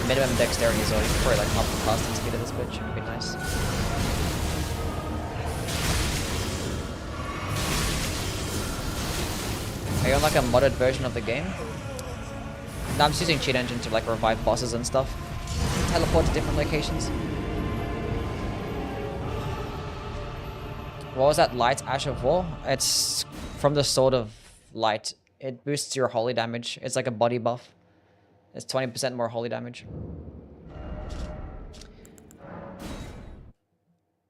minimum dexterity, so you can probably like up the casting speed of this bitch. It'd be nice. Are you on like a modded version of the game? No, I'm just using cheat engine to like revive bosses and stuff. Teleport to different locations. What was that light Ash of War? It's from the Sword of Light. It boosts your holy damage. It's like a body buff. It's 20% more holy damage.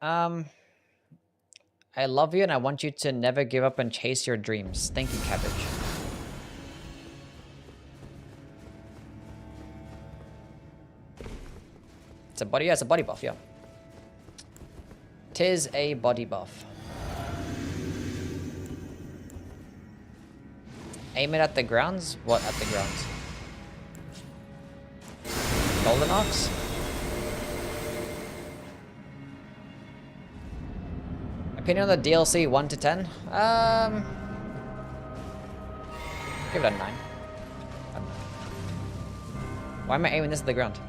I love you and I want you to never give up and chase your dreams. Thank you, Cabbage. It's a body, yeah, it's a body buff, yeah. Tis a body buff. Aim it at the grounds? What at the grounds? Golden Ox? Opinion on the DLC 1 to 10? Give it a 9. Why am I aiming this at the ground?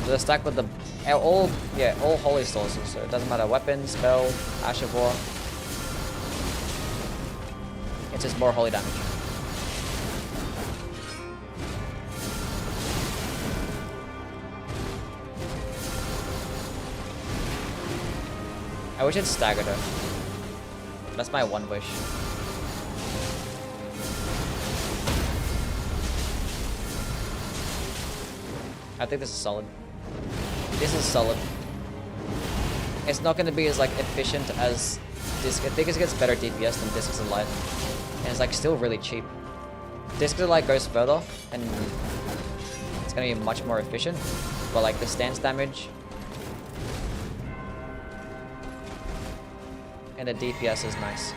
So the stack with the all holy sources, so it doesn't matter weapon, spell, Ash of War. It's just more holy damage. I wish it staggered her. That's my one wish. I think this is solid. This is solid. It's not going to be as like efficient as Disc. I think it gets better DPS than Discs of Light, and it's like still really cheap. Discs of Light goes further, and it's going to be much more efficient. But like the stance damage and the DPS is nice.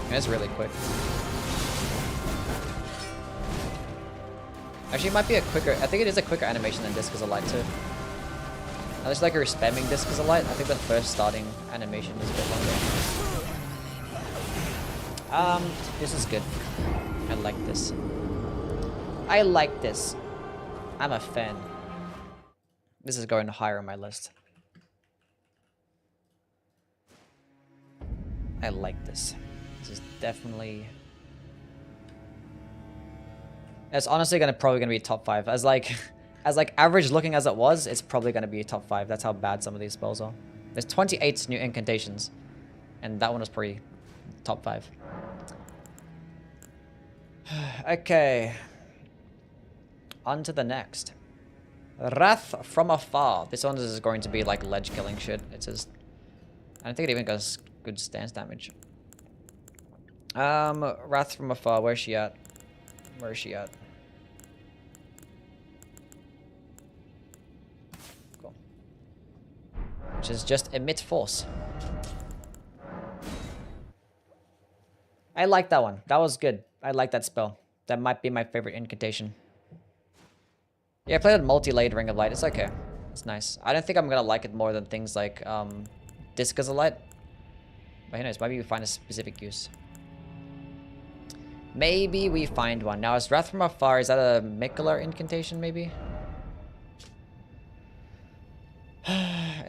And it's really quick. Actually, it might be a quicker... I think it is a quicker animation than Discs of Light too. Unless like you're spamming Discs of Light, I think the first starting animation is a bit longer. This is good. I like this. I like this. I'm a fan. This is going higher on my list. I like this. This is definitely... It's honestly probably gonna be top 5. As like average looking as it was, it's probably gonna be top 5. That's how bad some of these spells are. There's 28 new incantations, and that one was pretty top 5. Okay. On to the next. Wrath from Afar. This one is going to be like ledge killing shit. It says, I don't think it even goes good stance damage. Wrath from Afar. Where's she at? Where is she at? Cool. Which is just emit force. I like that one. That was good. I like that spell. That might be my favorite incantation. Yeah, I played a multi-layered Ring of Light. It's okay. It's nice. I don't think I'm gonna like it more than things like Discs of Light. But who knows? Maybe we find a specific use. Maybe we find one. Now, is Wrath from Afar, is that a Mikkeler incantation, maybe?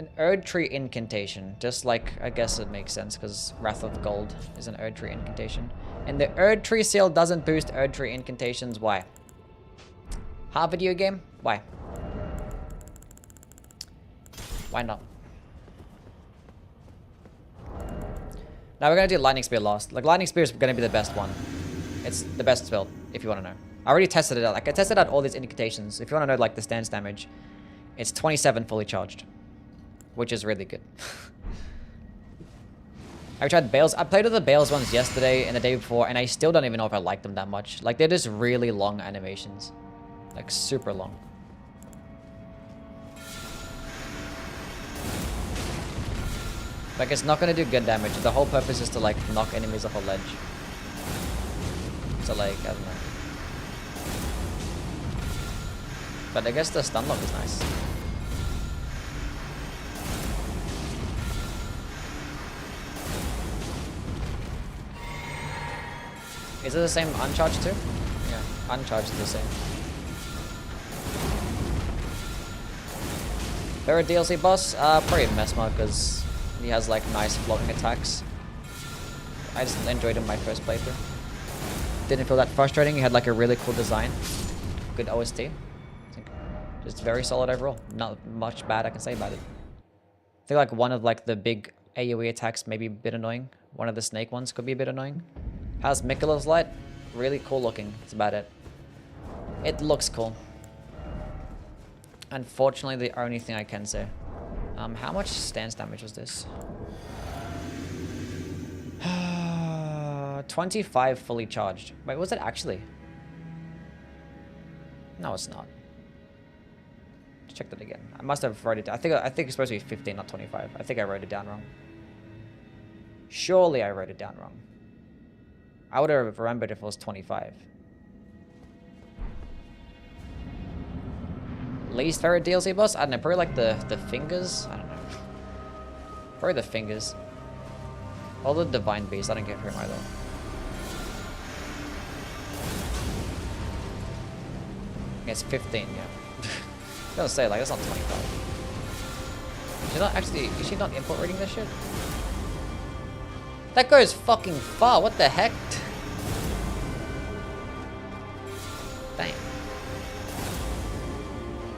An Erd Tree incantation. Just like, I guess it makes sense because Wrath of Gold is an Erd Tree incantation. And the Erd Tree seal doesn't boost Erd Tree incantations. Why? Hard video game? Why? Why not? Now we're gonna do Lightning Spear last. Like, Lightning Spear is gonna be the best one. It's the best spell, if you want to know. I already tested it out. Like, I tested out all these incantations. If you want to know, like, the stance damage, it's 27 fully charged, which is really good. I tried Bales. I played with the Bales ones yesterday and the day before, and I still don't even know if I like them that much. Like, they're just really long animations. Like, super long. Like, it's not going to do good damage. The whole purpose is to, like, knock enemies off a ledge. So, like, I don't know. But I guess the stun lock is nice. Is it the same uncharged too? Yeah, uncharged is the same. Favorite DLC boss? Probably Mesmer, because he has like nice blocking attacks. I just enjoyed him my first playthrough. Didn't feel that frustrating. He had like a really cool design. Good OST. I think just very solid overall. Not much bad I can say about it. I think like one of like the big AoE attacks may be a bit annoying. One of the snake ones could be a bit annoying. How's Mikkela's Light? Really cool looking. That's about it. It looks cool. Unfortunately, the only thing I can say. How much stance damage was this? 25 fully charged. Wait, was it actually? No, it's not. Let's check that again. I must have wrote it down. I think it's supposed to be 15, not 25. I think I wrote it down wrong. Surely I wrote it down wrong. I would have remembered if it was 25. Least favorite DLC boss? I don't know, probably like the fingers? I don't know. Probably the fingers. Or the Divine Beast, I don't care for him either. Yeah, it's 15, yeah. I was gonna say, like, that's not 25. She's not actually, is she not import reading this shit? That goes fucking far, what the heck? Damn.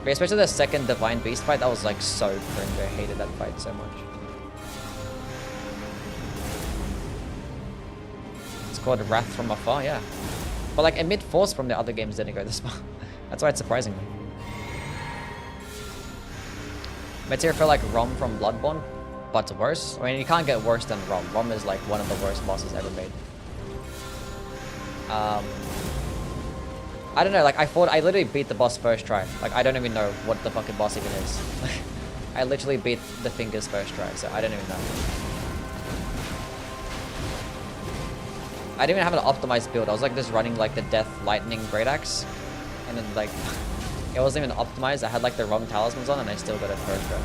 But especially the second Divine Beast fight, that was like so cringe. I hated that fight so much. It's called Wrath from Afar, yeah. But like emit force from the other games didn't go this far. That's why it's surprising me. Material feel like Rom from Bloodborne, but worse. I mean, you can't get worse than Rom. Rom is like one of the worst bosses ever made. I don't know, like I literally beat the boss first try. Like I don't even know what the fucking boss even is. I literally beat the fingers first try, so I don't even know. I didn't even have an optimized build. I was like just running like the Death Lightning Great Axe. And then like, it wasn't even optimized. I had like the Rom talismans on and I still got it first try.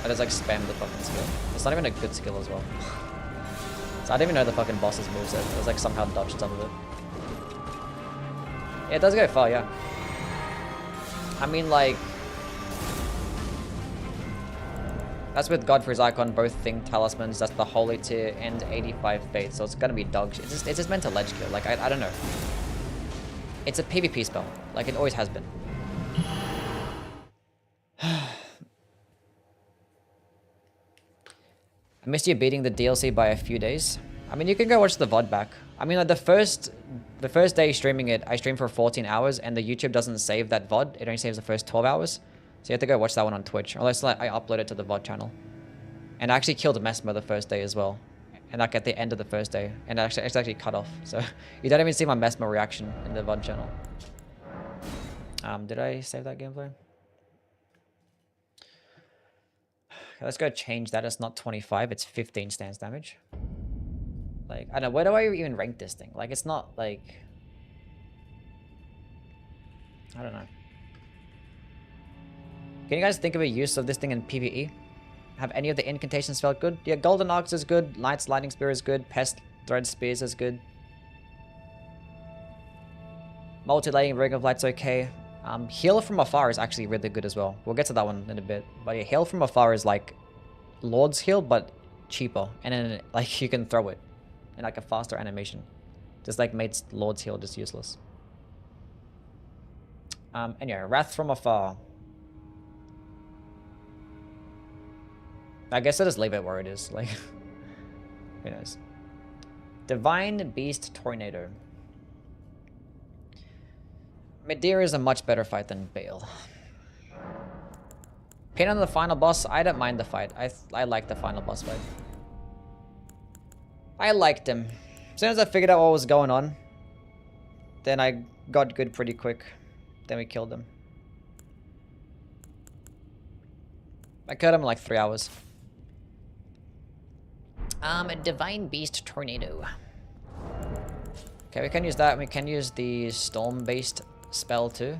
I just like spammed the fucking skill. It's not even a good skill as well. So I didn't even know the fucking boss's moveset. It was like somehow dodged some of it. Yeah, it does go far, yeah. I mean, like... That's with Godfrey's Icon, both Thing Talismans, that's the Holy Tier, and 85 Faith, so it's gonna be dog shit. It's just meant to ledge kill, like, I don't know. It's a PvP spell, like it always has been. I missed you beating the DLC by a few days. I mean, you can go watch the VOD back. I mean, like the first day streaming it, I streamed for 14 hours, and the YouTube doesn't save that VOD. It only saves the first 12 hours. So you have to go watch that one on Twitch. Unless like, I upload it to the VOD channel. And I actually killed Mesmer the first day as well. And like at the end of the first day. And it's actually cut off. So you don't even see my Mesmer reaction in the VOD channel. Did I save that gameplay? Okay, let's go change that. It's not 25, it's 15 stance damage. Like, I don't know, where do I even rank this thing? Like, it's not, like... I don't know. Can you guys think of a use of this thing in PvE? Have any of the incantations felt good? Yeah, Golden Ox is good, Knight's Lightning Spear is good, Pest Thread Spears is good. Multi-laying Ring of Light's okay. Heal from afar is actually really good as well. We'll get to that one in a bit. But yeah, heal from afar is like Lord's heal, but cheaper. And then like you can throw it in like a faster animation. Just like made Lord's heal just useless. Anyway, Wrath from afar. I guess I'll just leave it where it is. Like, who knows? Divine Beast Tornado. Medea is a much better fight than Bale. Pin on the final boss. I don't mind the fight. I like the final boss fight. I liked him. As soon as I figured out what was going on, then I got good pretty quick. Then we killed him. I killed him in like 3 hours. A Divine Beast Tornado. Okay, we can use that. We can use the Storm-based spell too.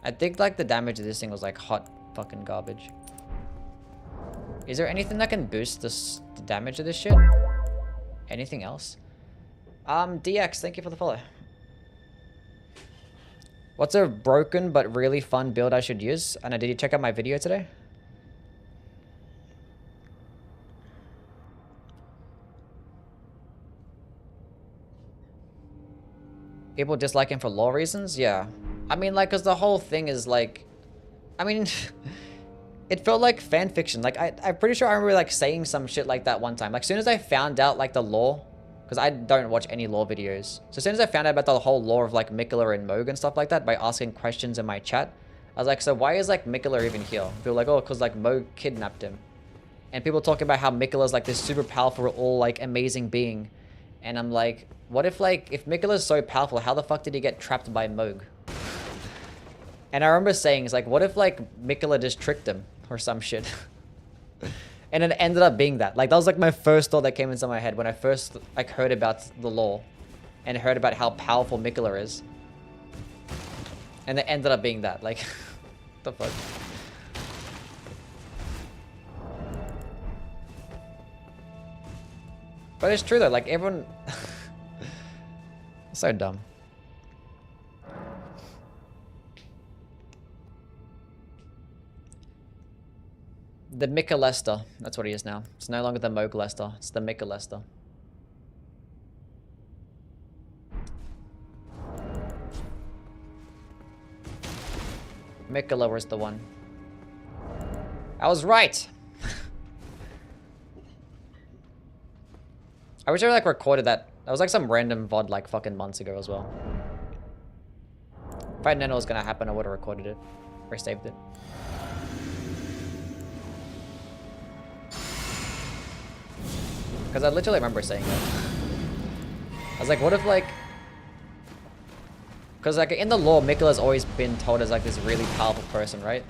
I think like the damage of this thing was like hot fucking garbage. Is there anything that can boost the damage of this shit? Anything else? DX, thank you for the follow. What's a broken but really fun build I should use? Anna, did you check out my video today? People dislike him for lore reasons? Yeah. I mean, like, because the whole thing is, like... I mean... it felt like fan fiction. Like, I'm pretty sure I remember, like, saying some shit like that one time. Like, as soon as I found out, like, the lore... Because I don't watch any lore videos. So as soon as I found out about the whole lore of, like, Miquella and Moog and stuff like that by asking questions in my chat, I was like, so why is, like, Miquella even here? People were like, oh, because, like, Moog kidnapped him. And people talking about how Miquella's, like, this super powerful, all, like, amazing being. And I'm like... What if, like, if Miquella's so powerful, how the fuck did he get trapped by Moog? And I remember saying, it's like, what if, like, Miquella just tricked him or some shit? And it ended up being that. Like, that was, like, my first thought that came into my head when I first, like, heard about the lore and heard about how powerful Miquella is. And it ended up being that. Like, what the fuck? But it's true, though. Like, everyone... So dumb. The Miquelester. That's what he is now. It's no longer the Moglester. It's the Miquelester. Miquella was the one. I was right! I wish I like recorded that. That was like some random VOD like fucking months ago as well. If I didn't know it was gonna happen, I would have recorded it. Or saved it. Because I literally remember saying it. I was like, what if like... Because like in the lore, Miquella's always been told as like this really powerful person, right?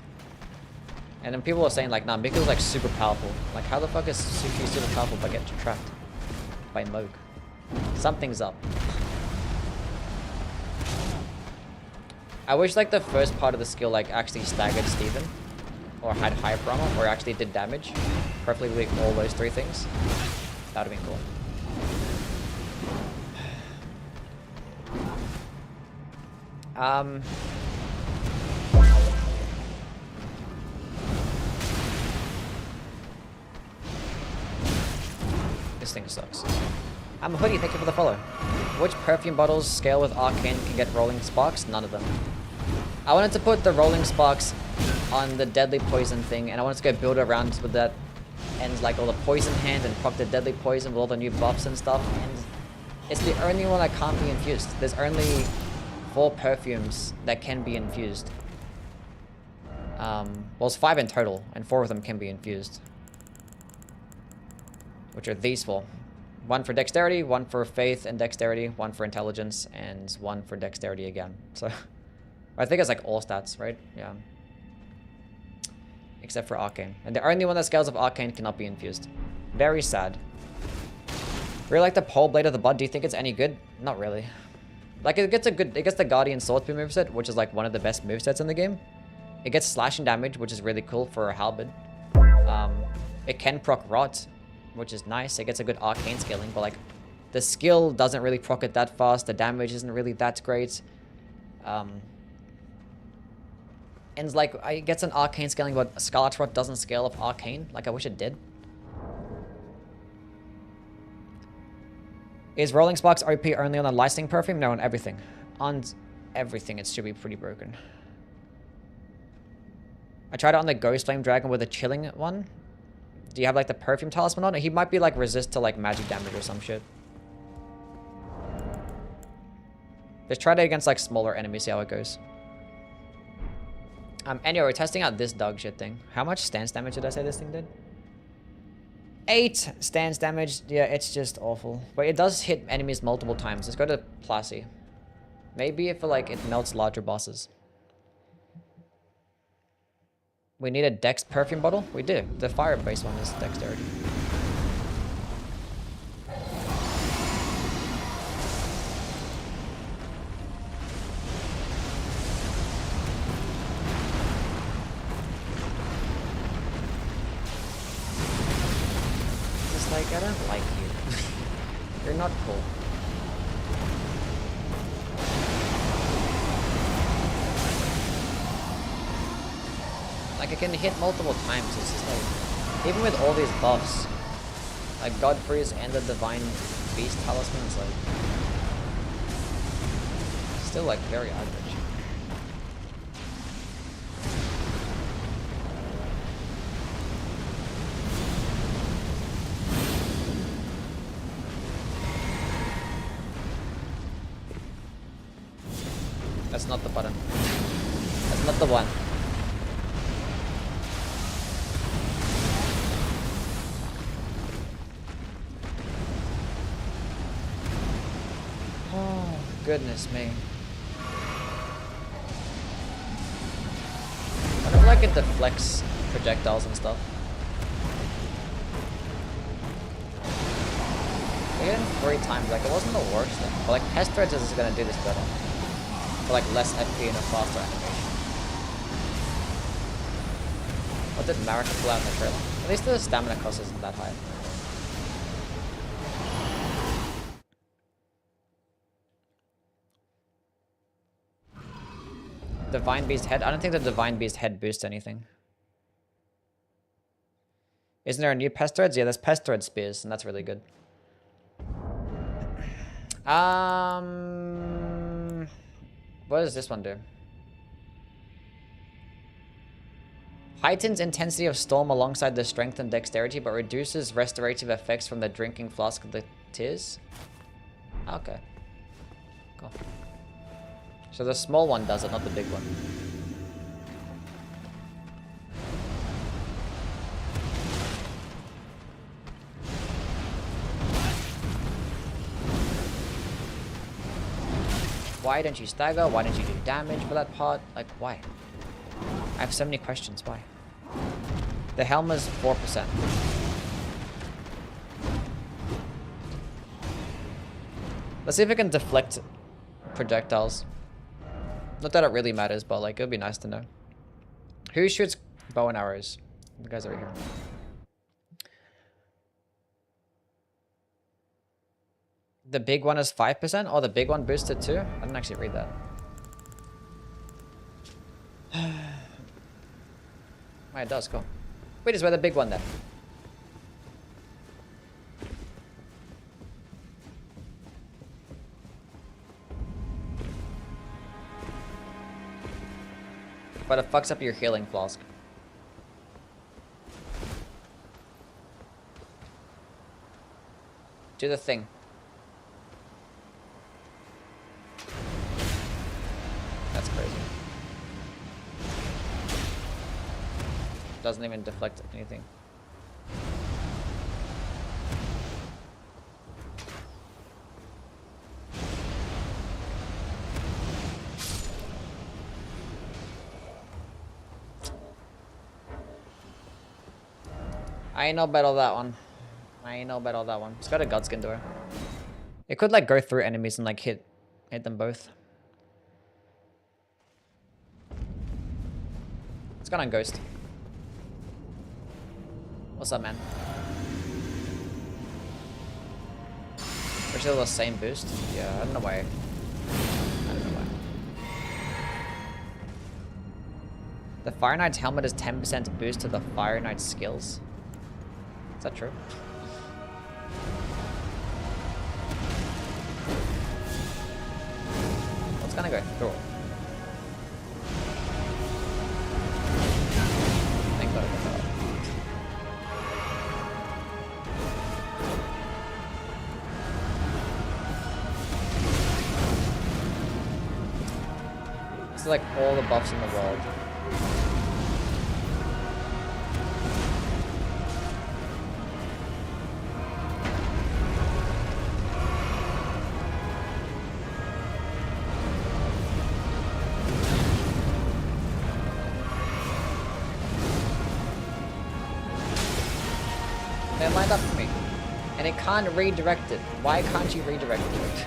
And then people were saying like, nah, Miquella's like super powerful. Like how the fuck is she super powerful but get trapped by Moog? Something's up. I wish like the first part of the skill like actually staggered Steven. Or had high armor, or actually did damage. Preferably like all those 3 things. That would have been cool. This thing sucks. I'm Hoodie, thank you for the follow. Which perfume bottles scale with Arcane can get rolling sparks? None of them. I wanted to put the rolling sparks on the deadly poison thing, and I wanted to go build around with that and like all the poison hand and proc the deadly poison with all the new buffs and stuff, and it's the only one that can't be infused. There's only 4 perfumes that can be infused. Well, it's 5 in total, and 4 of them can be infused. Which are these 4. 1 for dexterity, 1 for faith and dexterity, 1 for intelligence, and 1 for dexterity again. So, I think it's like all stats, right? Yeah. Except for Arcane. And the only one that scales of Arcane cannot be infused. Very sad. Really like the Pole Blade of the Bud. Do you think it's any good? Not really. Like, it gets the Guardian Swordspear moveset, which is like one of the best movesets in the game. It gets slashing damage, which is really cool for a halberd. It can proc Rot, which is nice. It gets a good arcane scaling, but like the skill doesn't really proc it that fast. The damage isn't really that great. And like, it gets an arcane scaling, but Scarlet Rot doesn't scale of arcane. Like, I wish it did. Is Rolling Sparks OP only on the Lightning Perfume? No, on everything. On everything, it should be pretty broken. I tried it on the Ghost Flame Dragon with a chilling one. Do you have like the Perfume Talisman on? He might be like resist to like magic damage or some shit. Just try it against like smaller enemies, see how it goes. Anyway, we're testing out this dog shit thing. How much stance damage did I say this thing did? 8 stance damage. Yeah, it's just awful. But it does hit enemies multiple times. Let's go to Plassy. Maybe if like it melts larger bosses. We need a Dex perfume bottle? We do. The fire-based one is dexterity. Like, I don't like you. You're not cool. Like, I can hit multiple times. It's just like, even with all these buffs, like Godfrey's and the Divine Beast Talisman is like, still like very average. That's not the button. That's not the one. Oh, goodness me. I don't like it deflects projectiles and stuff. I hit him 3 times, like it wasn't the worst thing. But like Pest Threads is gonna do this better. For like less FP and a faster animation. What did Marika pull out in the trailer? At least the stamina cost isn't that high. Divine Beast head? I don't think the Divine Beast head boosts anything. Isn't there a new Pest Threads? Yeah, there's Pest Thread Spears, and that's really good. What does this one do? Heightens intensity of storm alongside the strength and dexterity, but reduces restorative effects from the drinking flask of the tears. Okay. Cool. So the small one does it, not the big one. Why don't you stagger? Why don't you do damage for that part? Like, why? I have so many questions. Why? The helm is 4%. Let's see if it can deflect projectiles. Not that it really matters, but like, it would be nice to know. Who shoots bow and arrows? The guys over here. The big one is 5%? Oh, the big one boosted too? I didn't actually read that. Oh, it does, cool. Wait, is where the big one then? But it fucks up your healing flask. Do the thing. That's crazy. Doesn't even deflect anything. I ain't no bet on that one. I ain't no bet on that one. It's got a Godskin door. It could like go through enemies and like hit them both. It's gone on Ghost. What's up, man? We're still the same boost? Yeah, I don't know why. I don't know why. The Fire Knight's helmet is 10% boost to the Fire Knight's skills. Is that true? What's gonna go through? Thank God I got that up. This is like all the buffs in the world. They lined up for me. And it can't redirect it. Why can't you redirect it?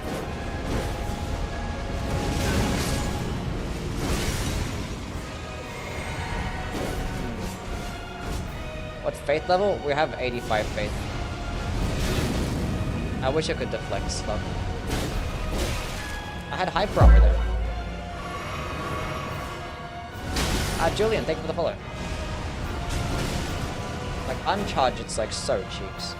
What faith level? We have 85 faith. I wish I could deflect stuff. I had hyper armor there. Julian, thank you for the follow. Like, uncharged, it's like so cheeks.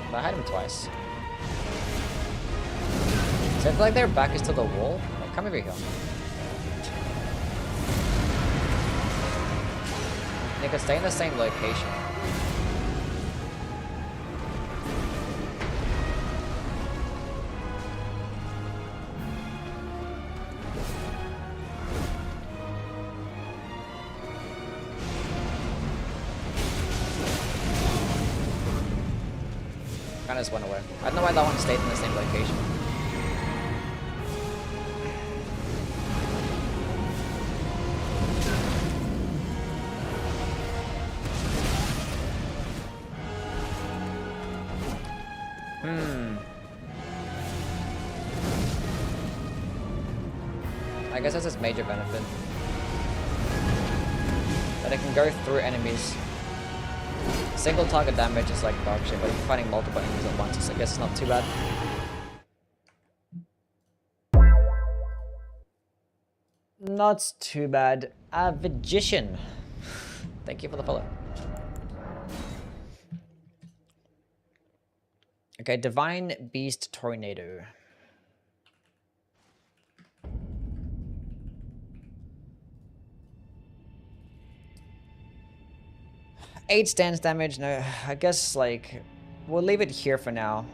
But I had him twice. So I feel like their back is to the wall. Like, come over here. They could stay in the same location. Kinda just went away. I don't know why that one stayed in the same location. I guess that's its major benefit. That it can go through enemies. Single target damage is like dog shit, but if you're fighting multiple enemies at once, I guess it's not too bad. Not too bad. Magician. Thank you for the follow. Okay, Divine Beast Tornado. Eight stance damage. No, I guess like we'll leave it here for now,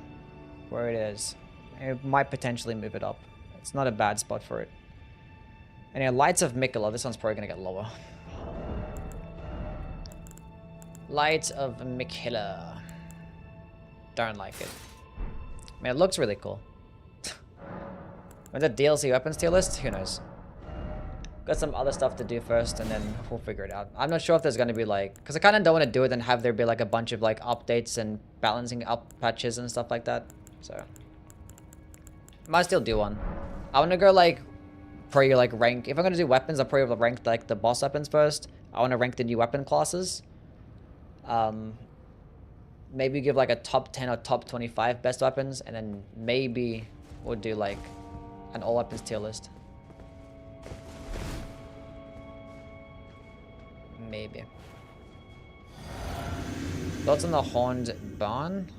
where it is. It might potentially move it up. It's not a bad spot for it. And yeah, Lights of Mikola. This one's probably gonna get lower. Lights of Mikola. Don't like it. I mean, it looks really cool. When the DLC weapons tier list, who knows? Got some other stuff to do first, and then we'll figure it out. I'm not sure if there's gonna be like, because I kind of don't want to do it and have there be like a bunch of like updates and balancing up patches and stuff like that. So might still do one. I want to go like probably like rank. If I'm gonna do weapons, I'll probably rank like the boss weapons first. I want to rank the new weapon classes. Maybe give like a top 10 or top 25 best weapons, and then maybe we'll do like an all weapons tier list. Maybe. Thoughts on the Horned Barn?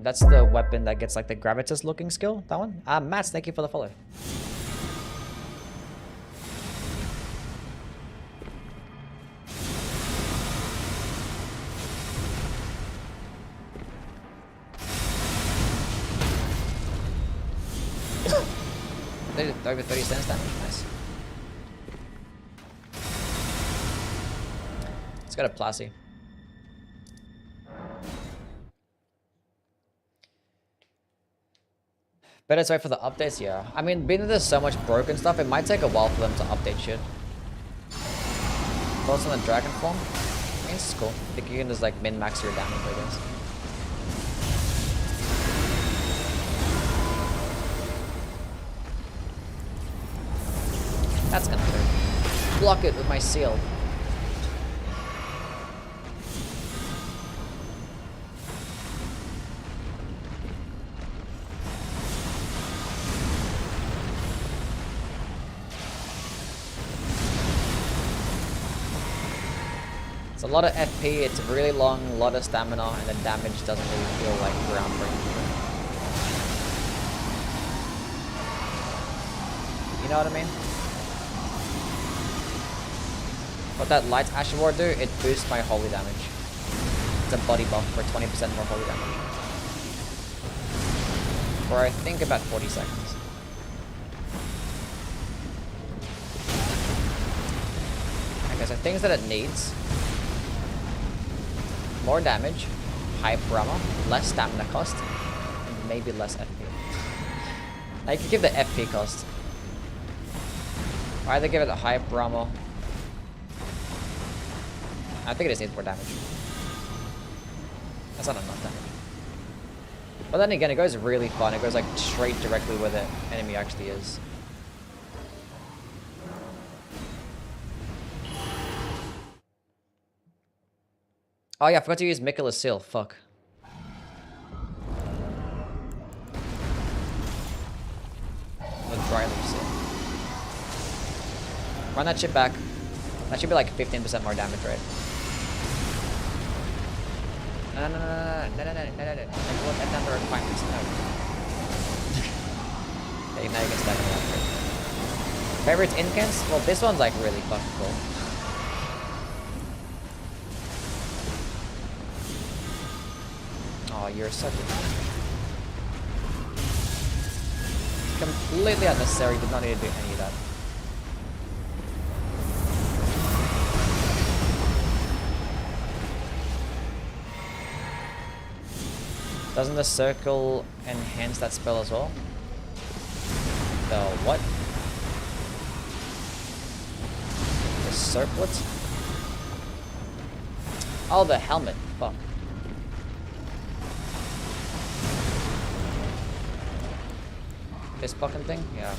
That's the weapon that gets like the Gravitas looking skill, that one? Mats, thank you for the follow. Over 30 stance damage, nice. It's got a Plassie. Better wait for the updates, yeah. I mean, being that there's so much broken stuff, it might take a while for them to update shit. Thoughts on the dragon form? I mean, it's cool. I think you can just like min-max your damage, I guess. That's gonna hurt. Block it with my seal. It's a lot of FP, it's really long, a lot of stamina, and the damage doesn't really feel like groundbreaking. You know what I mean? What that Light Ash Ward do, it boosts my holy damage. It's a body buff for 20% more holy damage. For I think about 40 seconds. Okay, so things that it needs. More damage, high armor, less stamina cost, and maybe less FP. Now you can give the FP cost. Or either give it a high armor. I think it just needs more damage. That's not enough damage. But then again, it goes really far. It goes like straight directly where the enemy actually is. Oh yeah, I forgot to use Mikula's seal. Fuck. The dry leaf seal. Run that shit back. That should be like 15% more damage, right? No. Like, look at number of refinements. No. Okay, now you can stack it up. Favorite incants? Well, this one's like really fucking cool. Oh, you're such a... Completely unnecessary, did not need to do any of that. Doesn't the circle enhance that spell as well? The what? The circlet? Oh, the helmet. Fuck. This fucking thing? Yeah.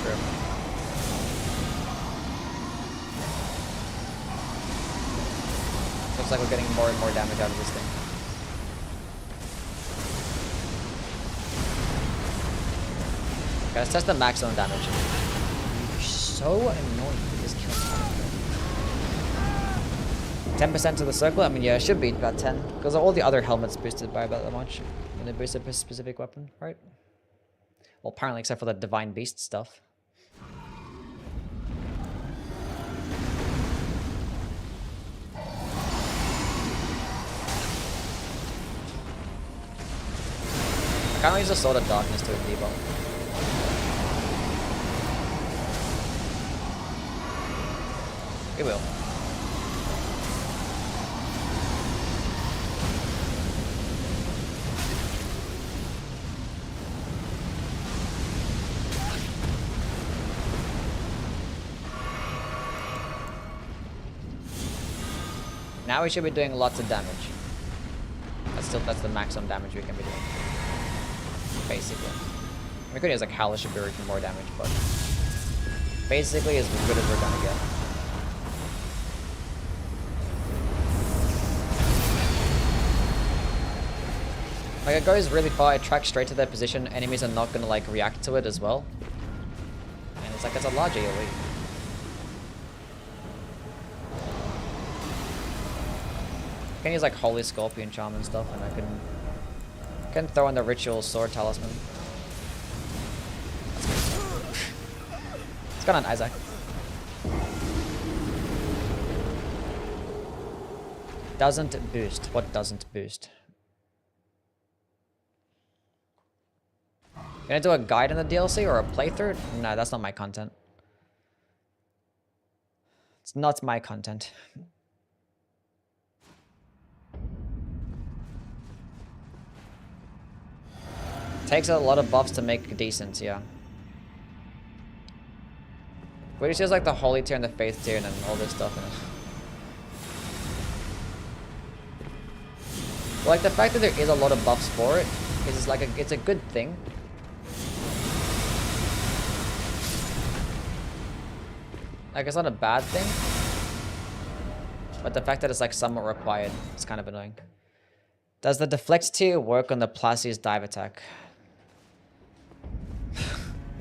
True. Looks like we're getting more and more damage out of this thing. Okay, let's test the maximum damage. You're so annoying with this kill time. 10% to the circle? I mean, yeah, it should be about 10. Because all the other helmets boosted by about that much. And they boosted a specific weapon, right? Well, apparently, except for the Divine Beast stuff. I can't use a Sword of Darkness to a debuff. We will. Now we should be doing lots of damage. That's the maximum damage we can be doing. Basically. We could use like Hellish Fury for more damage, but basically as good as we're gonna get. Like it goes really far, it tracks straight to their position, enemies are not gonna like react to it as well. And it's like it's a large AoE. I can use like Holy Scorpion Charm and stuff, and I can throw in the Ritual Sword Talisman. It's got an Isaac. Doesn't boost. What doesn't boost? Gonna do a guide in the DLC or a playthrough? No, that's not my content. It's not my content. Takes a lot of buffs to make decent, yeah. But it's just like the Holy Tier and the Faith Tier and then all this stuff in it. But like the fact that there is a lot of buffs for it is like it's a good thing. Like, it's not a bad thing. But the fact that it's like somewhat required is kind of annoying. Does the deflect tier work on the Placi's dive attack?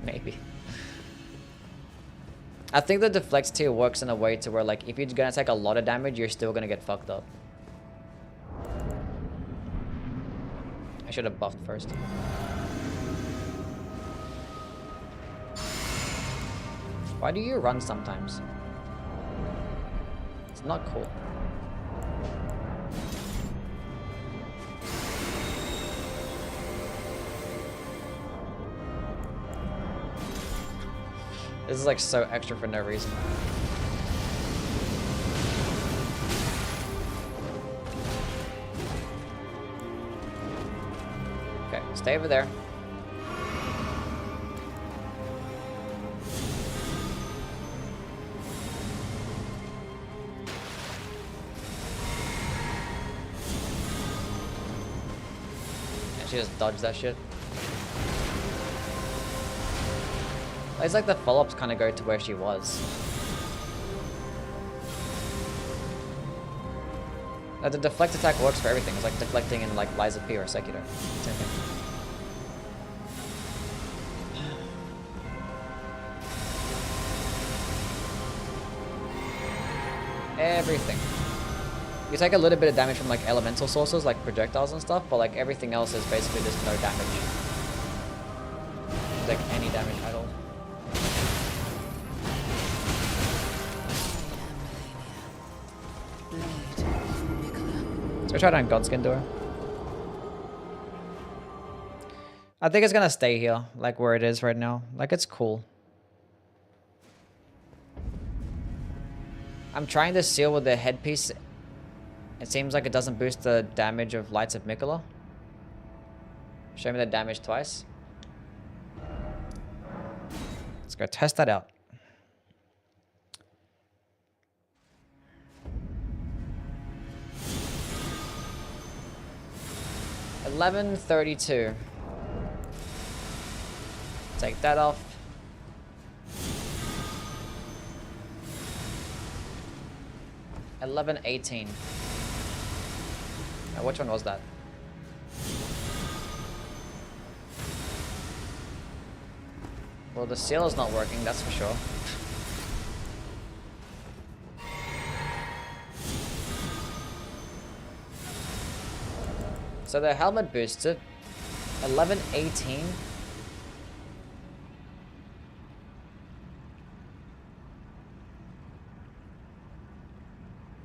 Maybe. I think the deflect tier works in a way to where like if you're gonna take a lot of damage, you're still gonna get fucked up. I should have buffed first. Why do you run sometimes? It's not cool. This is like so extra for no reason. Okay, stay over there. And she just dodged that shit. It's like the follow-ups kind of go to where she was. The deflect attack works for everything. It's like deflecting in like Liza P or Sekiro. Same thing. Everything. You take a little bit of damage from like elemental sources like projectiles and stuff, but like everything else is basically just no damage. Like any damage at all. So try down Godskin to her. I think it's gonna stay here, like where it is right now. Like it's cool. I'm trying to seal with the headpiece. It seems like it doesn't boost the damage of Lights of Mikola. Show me the damage twice. Let's go test that out. $11.32. Take that off. $11.18. Now, which one was that? Well, the seal is not working, that's for sure. So the helmet boosted 11.18.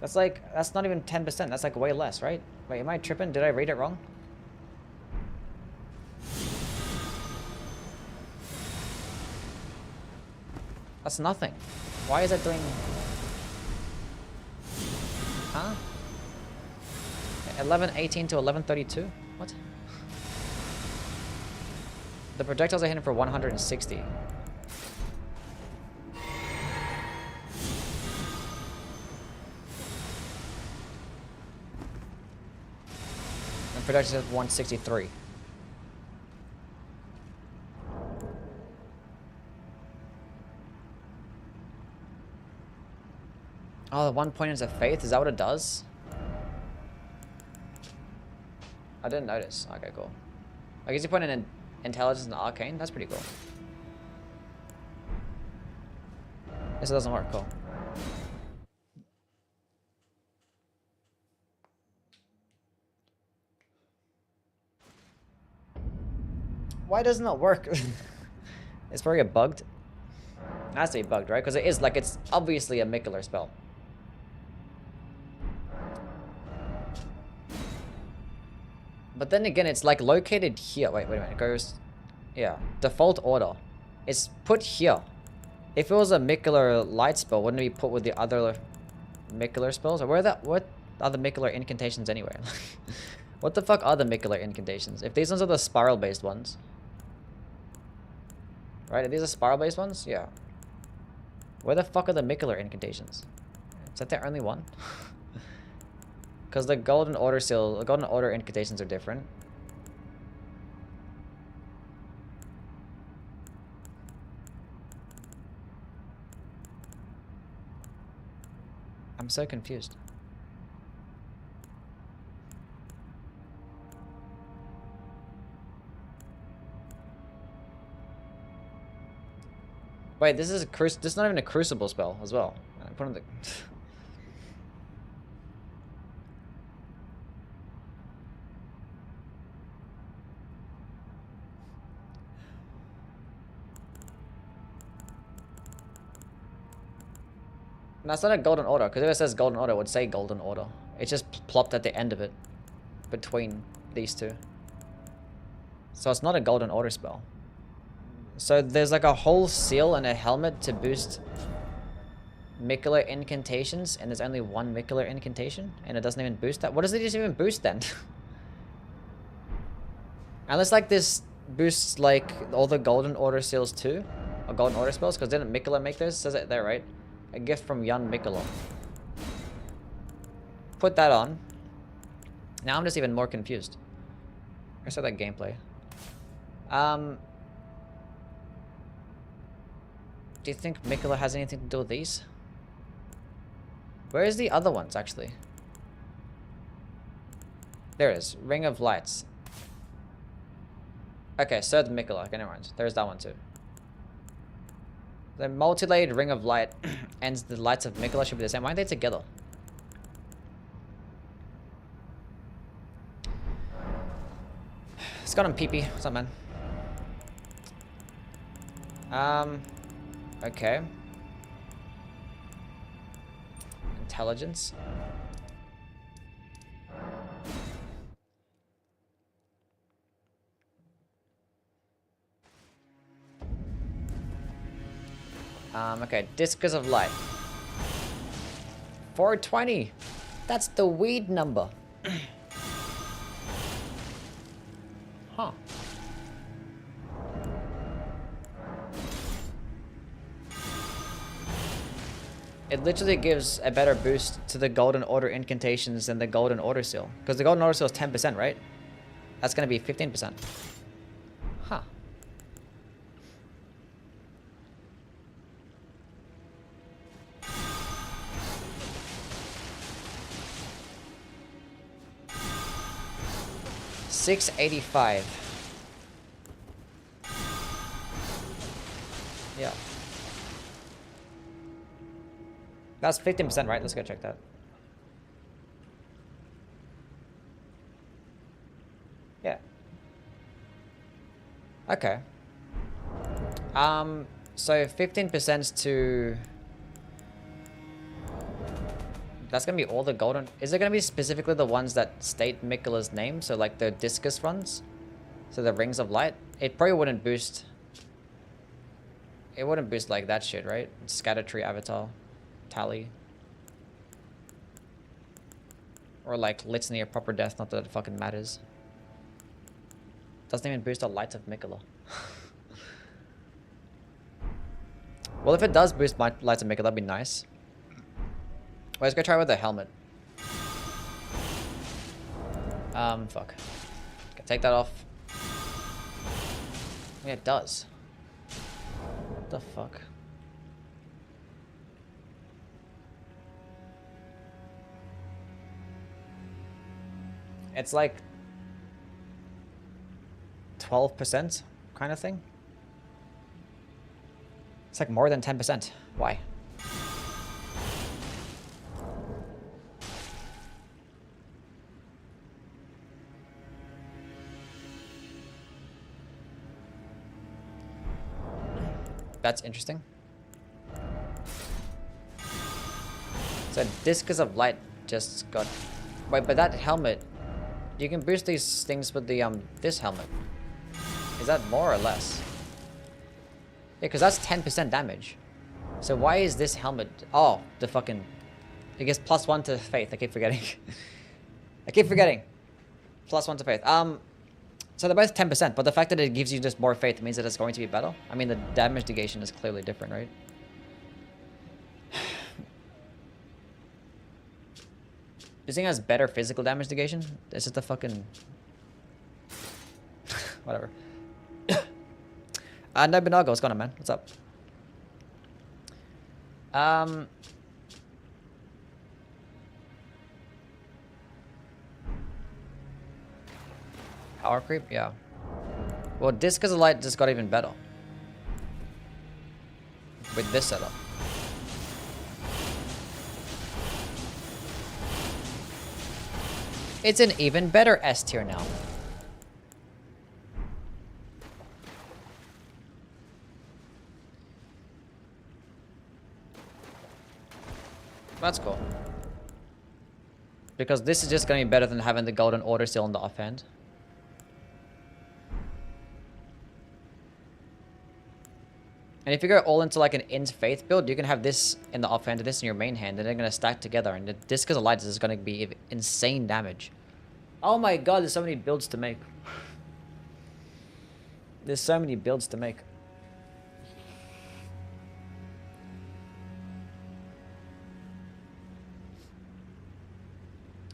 That's like, that's not even 10%. That's like way less, right? Wait, am I tripping? Did I read it wrong? That's nothing. Why is that doing... Huh? 11.18 to 11.32? What? The projectiles are hitting for 160. And projectiles at 163. Oh, the 1 point is a faith? Is that what it does? I didn't notice. Okay, cool. I guess you put in intelligence and arcane. That's pretty cool. This doesn't work. Cool. Why doesn't it work? It's probably bugged. It has to be bugged, right? Because it is like, it's obviously a Mikola spell. But then again, it's like located here. Wait a minute. It goes... Yeah. Default order. It's put here. If it was a Mikola light spell, wouldn't it be put with the other Mikola spells? Or what are the Mikola incantations anyway? What the fuck are the Mikola incantations? If these ones are the spiral-based ones. Right? Are these the spiral-based ones? Yeah. Where the fuck are the Mikola incantations? Is that the only one? Because the Golden Order incantations are different. I'm so confused. Wait, this is this is not even a Crucible spell as well. I put on the... No, it's not a golden order, because if it says golden order, it would say golden order. It's just plopped at the end of it, between these two. So it's not a golden order spell. So there's like a whole seal and a helmet to boost Mikola incantations, and there's only one Mikola incantation, and it doesn't even boost that. What does it even boost then? Unless like this boosts like all the golden order seals too, or golden order spells, because didn't Mikola make those? It says it there, right? A gift from young Mikola. Put that on. Now I'm just even more confused. I saw that gameplay. Do you think Mikola has anything to do with these? Where is the other ones, actually? There it is. Ring of Lights. Okay, third Mikola. Okay, never mind. There's that one too. The multi-layered Ring of Light and the Lights of Mikola should be the same. Why aren't they together? It's got on PP. What's up, man? Okay. Intelligence. Okay, Discus of Light. 420. That's the weed number. Huh. It literally gives a better boost to the Golden Order incantations than the Golden Order seal. Because the Golden Order seal is 10%, right? That's going to be 15%. Huh. $685. Yeah. That's 15%, right? Let's go check that. Yeah. Okay. So 15% to... That's gonna be all the golden... Is it gonna be specifically the ones that state Mikola's name? So like the Discus ones? So the Rings of Light? It probably wouldn't boost... It wouldn't boost like that shit, right? Scatter Tree Avatar. Tally. Or like Litany of Proper Death, not that it fucking matters. Doesn't even boost the Lights of Mikola. Well, if it does boost my Lights of Mikola, that'd be nice. Well, let's go try with the helmet. Fuck. Okay, take that off. Yeah, it does. What the fuck? It's like 12% kind of thing. It's like more than 10%. Why? That's interesting. So Discus of Light just got... Wait, but that helmet... You can boost these things with the, this helmet. Is that more or less? Yeah, because that's 10% damage. So why is this helmet... Oh, the fucking... It gives +1 to Faith. I keep forgetting. I keep forgetting. +1 to Faith. So they're both 10%, but the fact that it gives you just more Faith means that it's going to be better. I mean, the damage negation is clearly different, right? This thing has better physical damage negation? It's just a fucking... Whatever. No, Binago, what's going on, man? What's up? Power creep? Yeah. Well, Discus of Light just got even better. With this setup. It's an even better S tier now. That's cool. Because this is just going to be better than having the golden order seal on the offhand. And if you go all into like an Int Faith build, you can have this in the offhand and this in your main hand, and they're going to stack together. And the Discus of Light is going to be insane damage. Oh my god, there's so many builds to make. There's so many builds to make.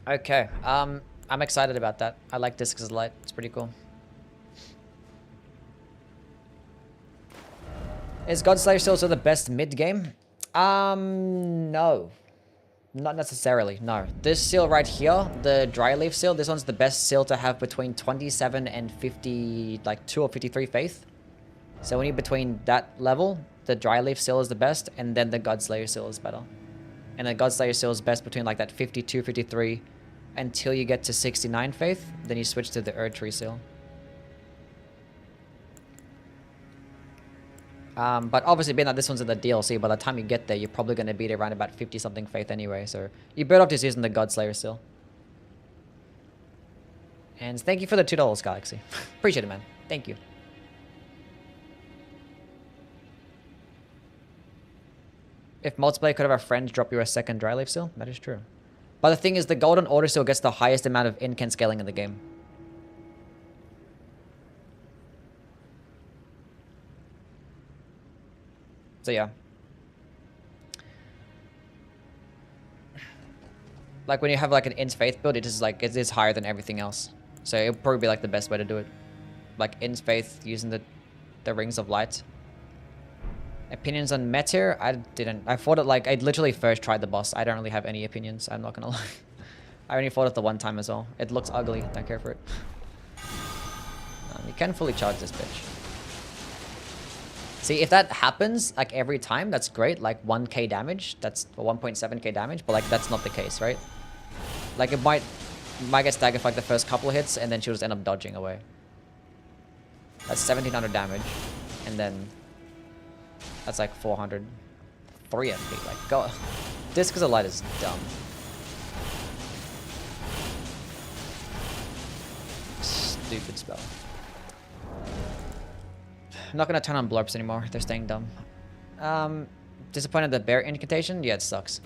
Okay, I'm excited about that. I like Discus of Light. It's pretty cool. Is Godslayer still the best mid game? No. Not necessarily, no. This seal right here, the dry leaf seal, this one's the best seal to have between 27 and 50, like 2 or 53 faith. So when you're between that level, the dry leaf seal is the best, and then the Godslayer seal is better. And the Godslayer seal is best between like that 52, 53, until you get to 69 faith, then you switch to the Erdtree seal. But obviously being that this one's in the DLC, by the time you get there, you're probably going to beat around about 50 something faith anyway, so you're better off just using the Godslayer seal. And thank you for the $2, Galaxy. Appreciate it, man. Thank you. If multiplayer could have a friend drop you a second dry leaf seal, that is true. But the thing is, the golden order seal gets the highest amount of incant scaling in the game. So yeah. Like when you have like an Int Faith build, it is like, it is higher than everything else. So it'll probably be like the best way to do it. Like Int Faith using the Rings of Light. Opinions on Meteor? I didn't. I fought it like, I literally first tried the boss. I don't really have any opinions, I'm not gonna lie. I only fought it the one time as well. It looks ugly, don't care for it. You can fully charge this bitch. See, if that happens, like, every time, that's great. Like, 1k damage. That's 1.7k damage. But, like, that's not the case, right? Like, it might get staggered for, like, the first couple of hits, and then she'll just end up dodging away. That's 1700 damage. And then that's, like, 403 FP. Like, go. Discus of Light is dumb. Stupid spell. I'm not going to turn on blurps anymore. They're staying dumb. Disappointed the bear incantation? Yeah, it sucks.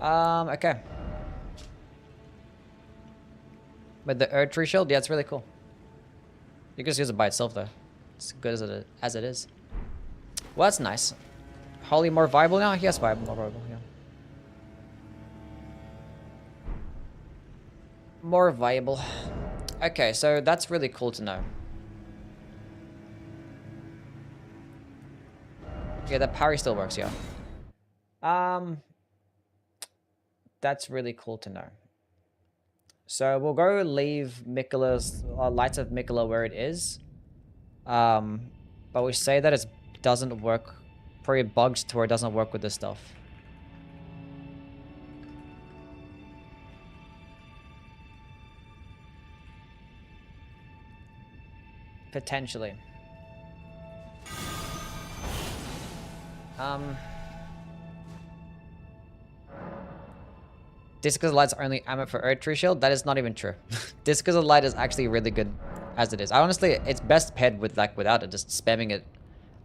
Okay. But the Erdtree shield? Yeah, it's really cool. You can just use it by itself, though. It's good as it is. Well, that's nice. Holy more viable now? Yes, viable, more viable, yeah. More viable. Okay, so that's really cool to know. Yeah, that parry still works, yeah. That's really cool to know. So we'll go leave Miquella's Lights of Miquella where it is. But we say that it doesn't work, probably bugged to where it doesn't work with this stuff. Potentially. Discus of Light's only ammo for Erdtree Shield? That is not even true. Discus of Light is actually really good as it is. Honestly, it's best paired with, like, without it. Just spamming it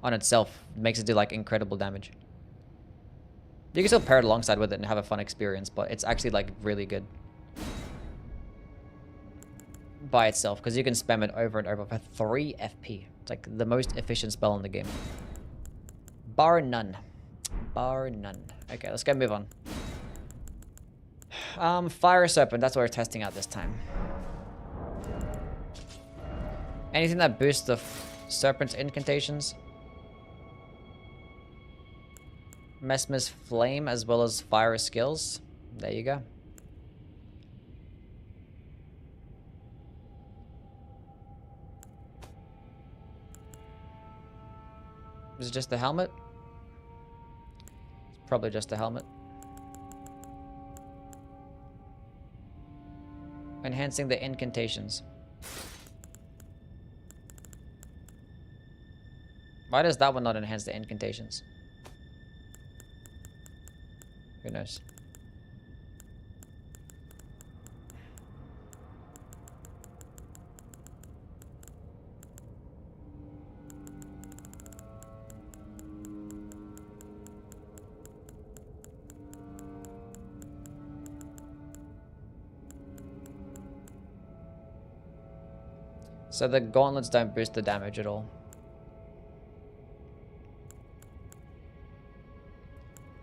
on itself makes it do, like, incredible damage. You can still pair it alongside with it and have a fun experience, but it's actually, like, really good by itself, because you can spam it over and over for 3 FP. It's, like, the most efficient spell in the game. Bar none. Bar none. Okay, let's go move on. Fire Serpent, that's what we're testing out this time. Anything that boosts the Serpent's incantations. Mesmer's Flame as well as Fire skills. There you go. Is it just the helmet? It's probably just the helmet. Enhancing the incantations. Why does that one not enhance the incantations? Who knows? So the gauntlets don't boost the damage at all.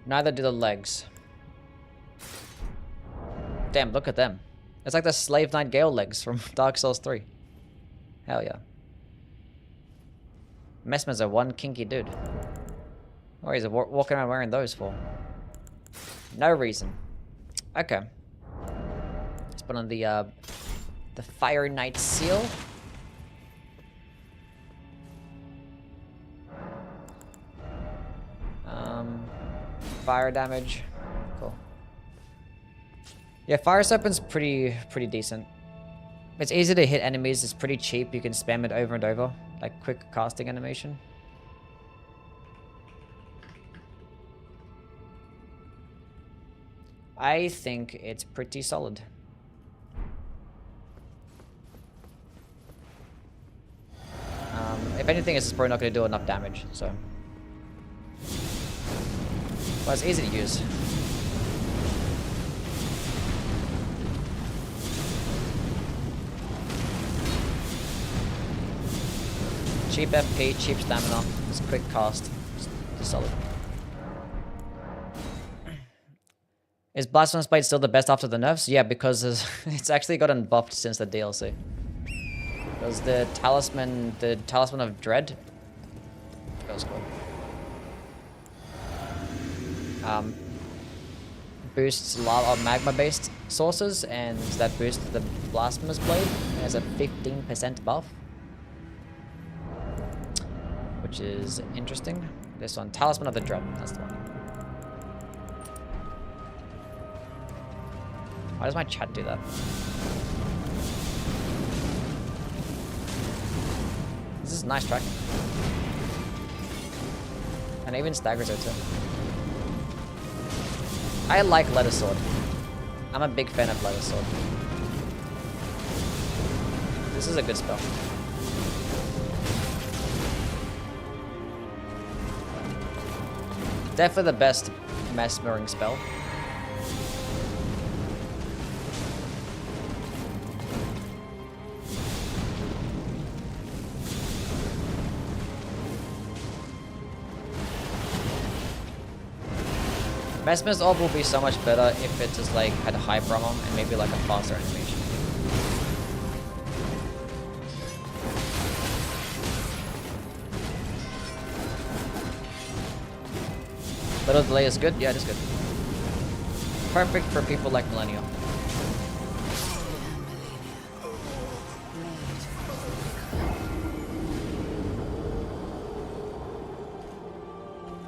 Neither do the legs. Damn, look at them. It's like the Slave Knight Gale legs from Dark Souls 3. Hell yeah. Messmer's a one kinky dude. What is he walking around wearing those for? No reason. Okay. Let's put on the Fire Knight seal. Fire damage. Cool. Yeah, Fire Serpent's pretty decent. It's easy to hit enemies, it's pretty cheap, you can spam it over and over. Like quick casting animation. I think it's pretty solid. If anything, it's probably not going to do enough damage, so... Well, it's easy to use. Cheap FP, cheap stamina, it's a quick cast, just solid. Is Blasphemous Blade still the best after the nerfs? Yeah, because it's actually gotten buffed since the DLC. Because the Talisman of Dread, that was cool. Boosts lava or magma-based sources, and that boosts the Blasphemous Blade. It has a 15% buff, which is interesting. This one, Talisman of the Dread, that's the one. Why does my chat do that? This is nice tracking. And even staggers it too. I like Letter Sword. I'm a big fan of Letter Sword. This is a good spell. Definitely the best mesmering spell. Mesmer's Orb will be so much better if it just like had a hyper armor and maybe like a faster animation. Little delay is good? Yeah, it is good. Perfect for people like Millennial.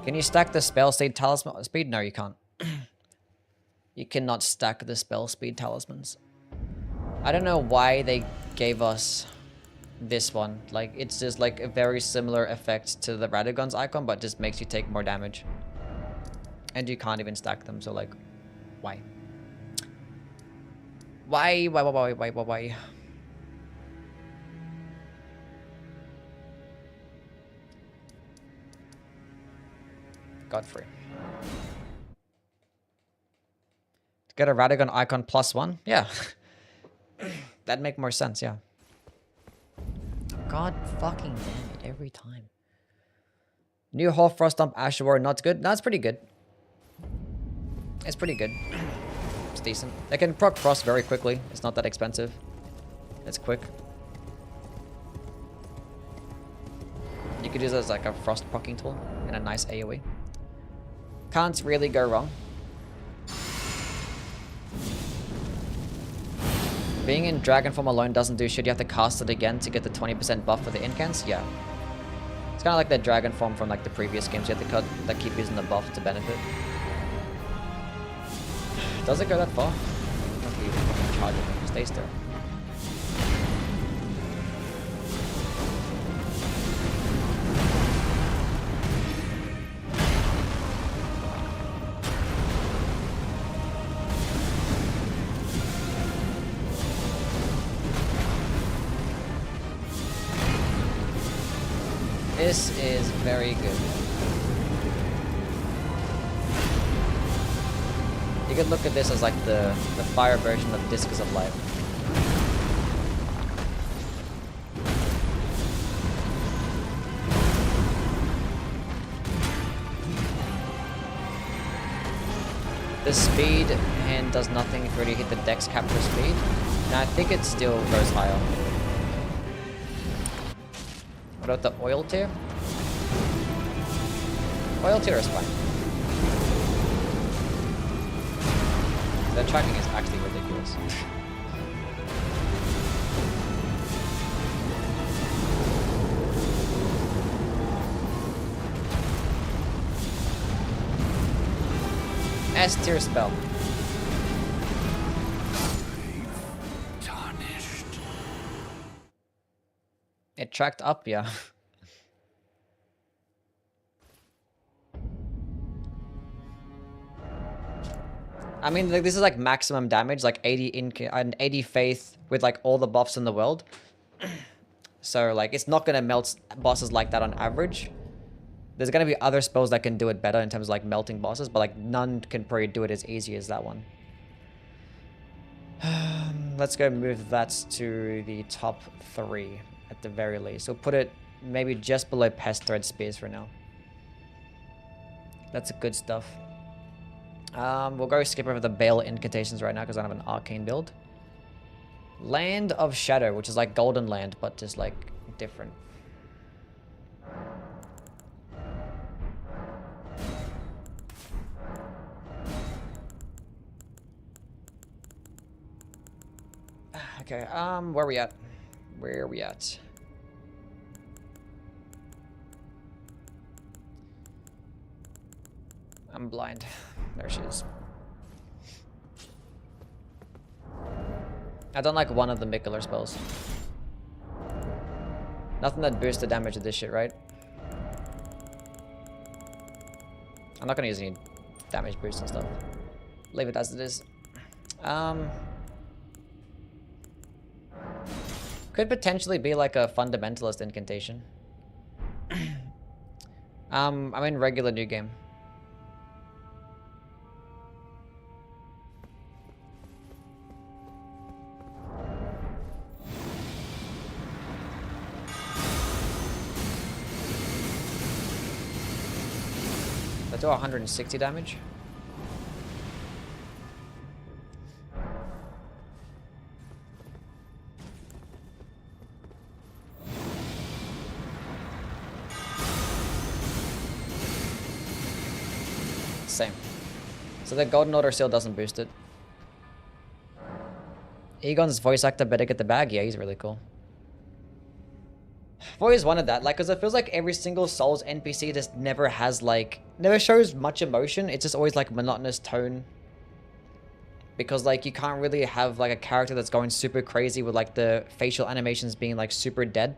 Can you stack the spell speed talisman speed? No, you can't. You cannot stack the spell speed talismans. I don't know why they gave us this one. Like, it's just like a very similar effect to the Radagon's icon, but just makes you take more damage. And you can't even stack them, so like, why? Why? Godfrey. To get a Radagon icon +1? Yeah. That'd make more sense, yeah. God fucking damn it, every time. New Hall Frost Dump Asher War, not good? No, it's pretty good. It's pretty good. It's decent. They can proc Frost very quickly. It's not that expensive. It's quick. You could use it as like a Frost proccing tool and a nice AoE. Can't really go wrong. Being in Dragon form alone doesn't do shit. You have to cast it again to get the 20% buff for the incans. Yeah. It's kind of like the dragon form from like the previous games. You have to like keep using the buff to benefit. Does it go that far? Must be fucking charging it. Stay still. This is very good. You could look at this as like the fire version of Discus of Light. The speed and does nothing if you already hit the dex capture speed. And I think it still goes higher. What about the oil tier? Oil tier is fine. The tracking is actually ridiculous. S tier spell. It tracked up, yeah. I mean, like, this is like maximum damage, like 80 and 80 faith with like all the buffs in the world. So like, it's not gonna melt bosses like that on average. There's gonna be other spells that can do it better in terms of like melting bosses, but like none can probably do it as easy as that one. Let's go move that to the top 3 at the very least. We'll put it maybe just below Pest Thread Spears for now. That's good stuff. We'll go skip over the Bale incantations right now because I don't have an arcane build. Land of Shadow, which is like Golden Land, but just like different. Okay, where are we at? Where are we at? I'm blind. There she is. I don't like one of the Mikkeller spells. Nothing that boosts the damage of this shit, right? I'm not gonna use any damage boost and stuff. Leave it as it is. Could potentially be like a fundamentalist incantation. I'm in regular new game. I do 160 damage. Same. So the Golden Order still doesn't boost it. Egon's voice actor better get the bag. Yeah, he's really cool. I've always wanted that, like, because it feels like every single Souls NPC just never has, like, never shows much emotion. It's just always, like, monotonous tone. Because, like, you can't really have, like, a character that's going super crazy with, like, the facial animations being, like, super dead.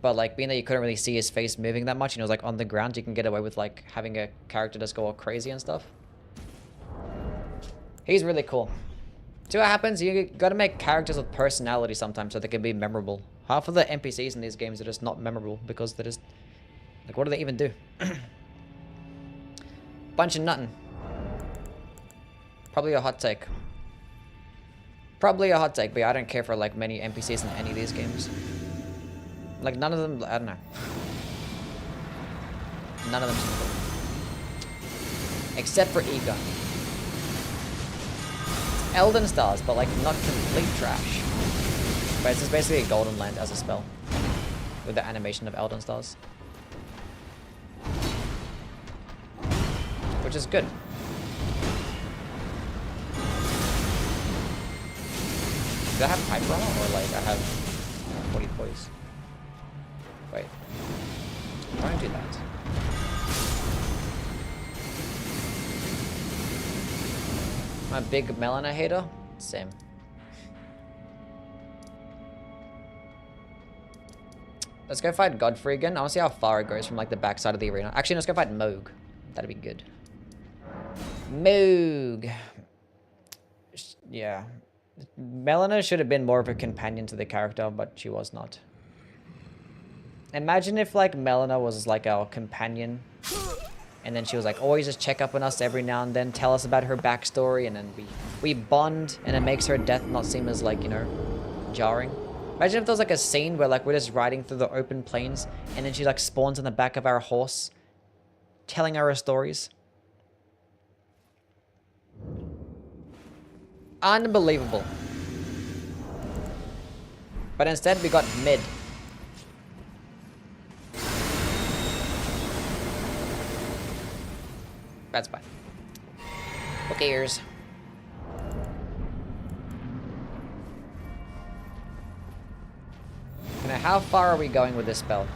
But, like, being that you couldn't really see his face moving that much, and it was, like, on the ground, you can get away with, like, having a character just go all crazy and stuff. He's really cool. See what happens? You gotta make characters with personality sometimes so they can be memorable. Half of the NPCs in these games are just not memorable because they're just... Like, what do they even do? Bunch of nothing. Probably a hot take. Probably a hot take, but yeah, I don't care for, like, many NPCs in any of these games. Like, none of them... I don't know. None of them seem cool. Except for Egon. Elden Stars, but, like, not complete trash. But it's just basically a Golden Land as a spell. With the animation of Elden Stars. Which is good. Do I have Pipe Runner or like I have 40 poise? Wait. Don't do that. I'm a big Melina hater. Same. Let's go fight Godfrey again. I want to see how far it goes from like the backside of the arena. Actually, let's go fight Moog. That'd be good. Moog. Yeah. Melina should have been more of a companion to the character, but she was not. Imagine if like Melina was like our companion, and then she was like always just check up on us every now and then, tell us about her backstory, and then we bond, and it makes her death not seem as like, you know, jarring. Imagine if there was like a scene where like we're just riding through the open plains, and then she like spawns on the back of our horse, telling her stories. Unbelievable. But instead we got mid. That's fine. Who cares? How far are we going with this spell?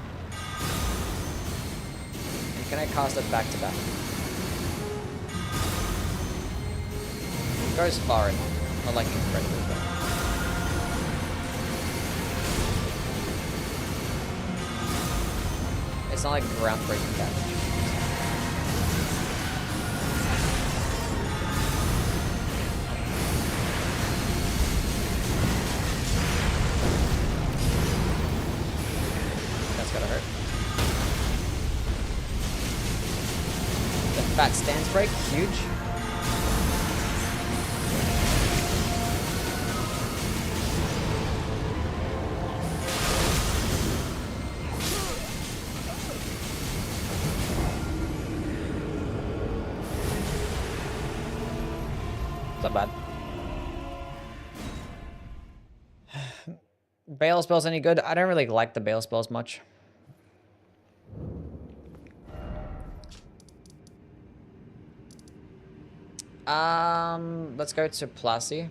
And can I cast it back to back? It goes far enough. Not like incredibly far. It's not like groundbreaking damage. Gotta hurt. The fat stance break, huge. It's not bad. Bale spells any good? I don't really like the Bale spells much. Let's go to Plassy.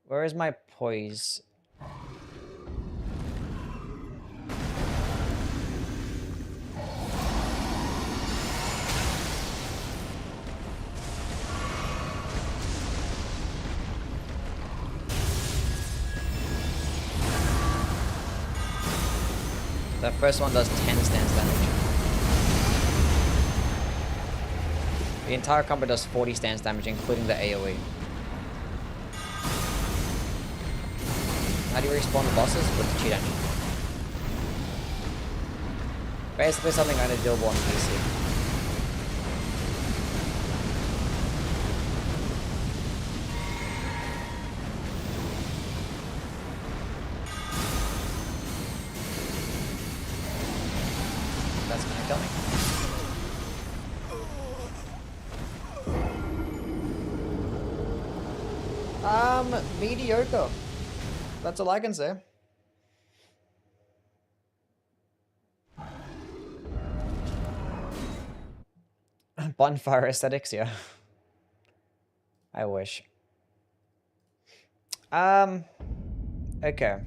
Where is my poise? The first one does 10 stance damage. The entire combo does 40 stance damage, including the AoE. How do you respawn the bosses? With the cheat engine. Basically something undoable on PC. That's gonna kill me. Mediocre. That's all I can say. Bonfire aesthetics, yeah. I wish. Okay.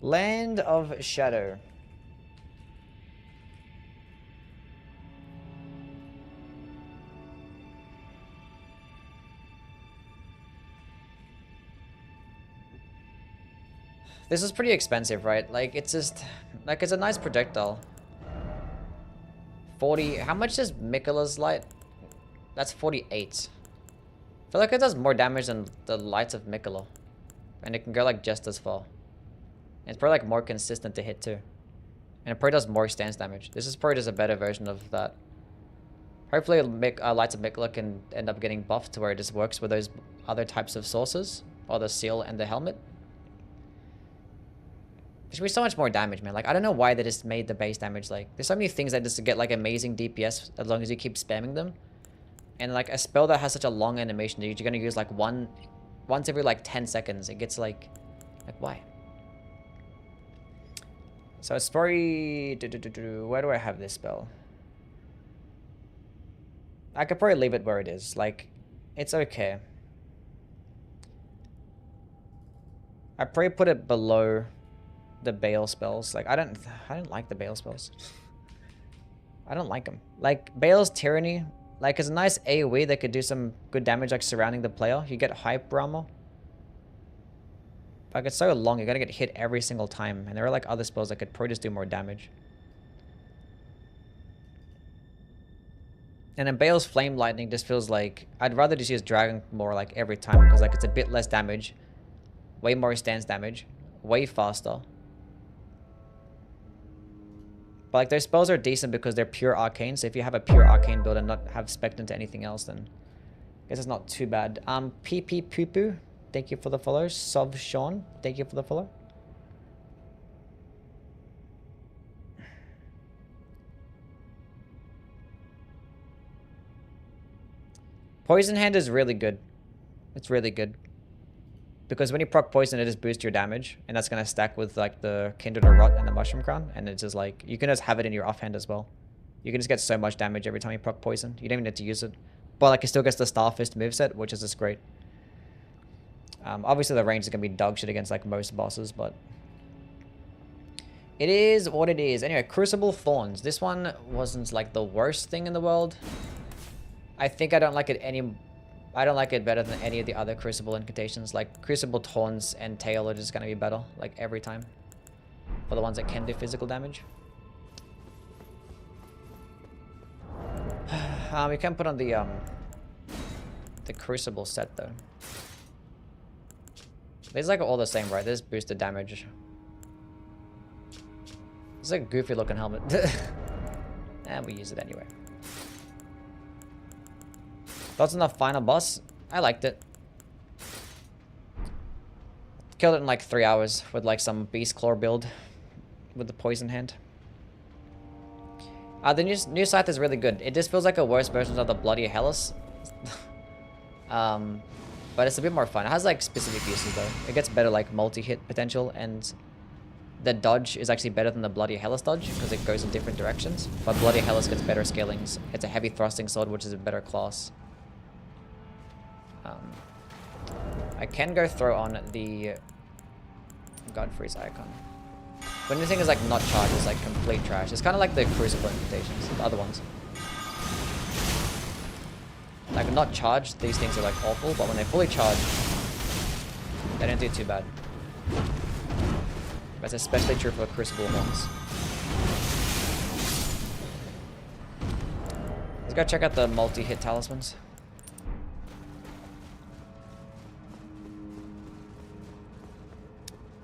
Land of Shadow. This is pretty expensive, right? Like, it's just... Like, it's a nice projectile. 40... How much is Miquella's light? That's 48. I feel like it does more damage than the lights of Miquella. And it can go, like, just as far. And it's probably, like, more consistent to hit, too. And it probably does more stance damage. This is probably just a better version of that. Hopefully, Lights of Miquella can end up getting buffed to where it just works with those other types of sources. Or the seal and the helmet. There should be so much more damage, man. Like, I don't know why they just made the base damage, like... There's so many things that just get, like, amazing DPS as long as you keep spamming them. And, like, a spell that has such a long animation that you're gonna use, like, once every, like, 10 seconds. It gets, like... Like, why? So, it's probably... Where do I have this spell? I could probably leave it where it is. Like, it's okay. I probably put it below the Bale spells. Like I don't like the Bale spells. I don't like them. Like Bale's Tyranny, like it's a nice AoE that could do some good damage like surrounding the player. You get hyper armor. Like it's so long, you gotta get hit every single time. And there are like other spells that could probably just do more damage. And then Bale's Flame Lightning just feels like I'd rather just use Dragon more like every time because like it's a bit less damage, way more stance damage, way faster. But like those spells are decent because they're pure arcane. So if you have a pure arcane build and not have spec'd into anything else, then I guess it's not too bad. PP Poo Poo, thank you for the follow. Sov Sean, thank you for the follow. Poison Hand is really good. It's really good. Because when you proc poison, it just boosts your damage. And that's going to stack with like the Kindred or Rot and the Mushroom Crown. And it's just like, you can just have it in your offhand as well. You can just get so much damage every time you proc poison. You don't even need to use it. But like it still gets the Starfist moveset, which is just great. Obviously the range is going to be dog shit against like most bosses, but it is what it is. Anyway, Crucible Thorns. This one wasn't like the worst thing in the world. I think I don't like it better than any of the other Crucible incantations. Like Crucible Thorns and Tail are just gonna be better, like every time. For the ones that can do physical damage. We can put on the Crucible set though. These like all the same, right? There's boosted damage. It's a goofy looking helmet. And we use it anyway. Thoughts on the final boss? I liked it. Killed it in like 3 hours with like some Beast Claw build with the Poison Hand. The new scythe is really good. It just feels like a worse version of the Bloody Hellas. But it's a bit more fun. It has like specific uses though. It gets better like multi-hit potential, and the dodge is actually better than the Bloody Hellas dodge because it goes in different directions. But Bloody Hellas gets better scalings. It's a heavy thrusting sword, which is a better class. I can go throw on the Godfrey's icon. But anything is like not charged, it's like complete trash. It's kind of like the Crucible incantations, the other ones. Like not charged, these things are like awful, but when they're fully charged, they don't do too bad. That's especially true for Crucible ones. Let's go check out the multi-hit talismans.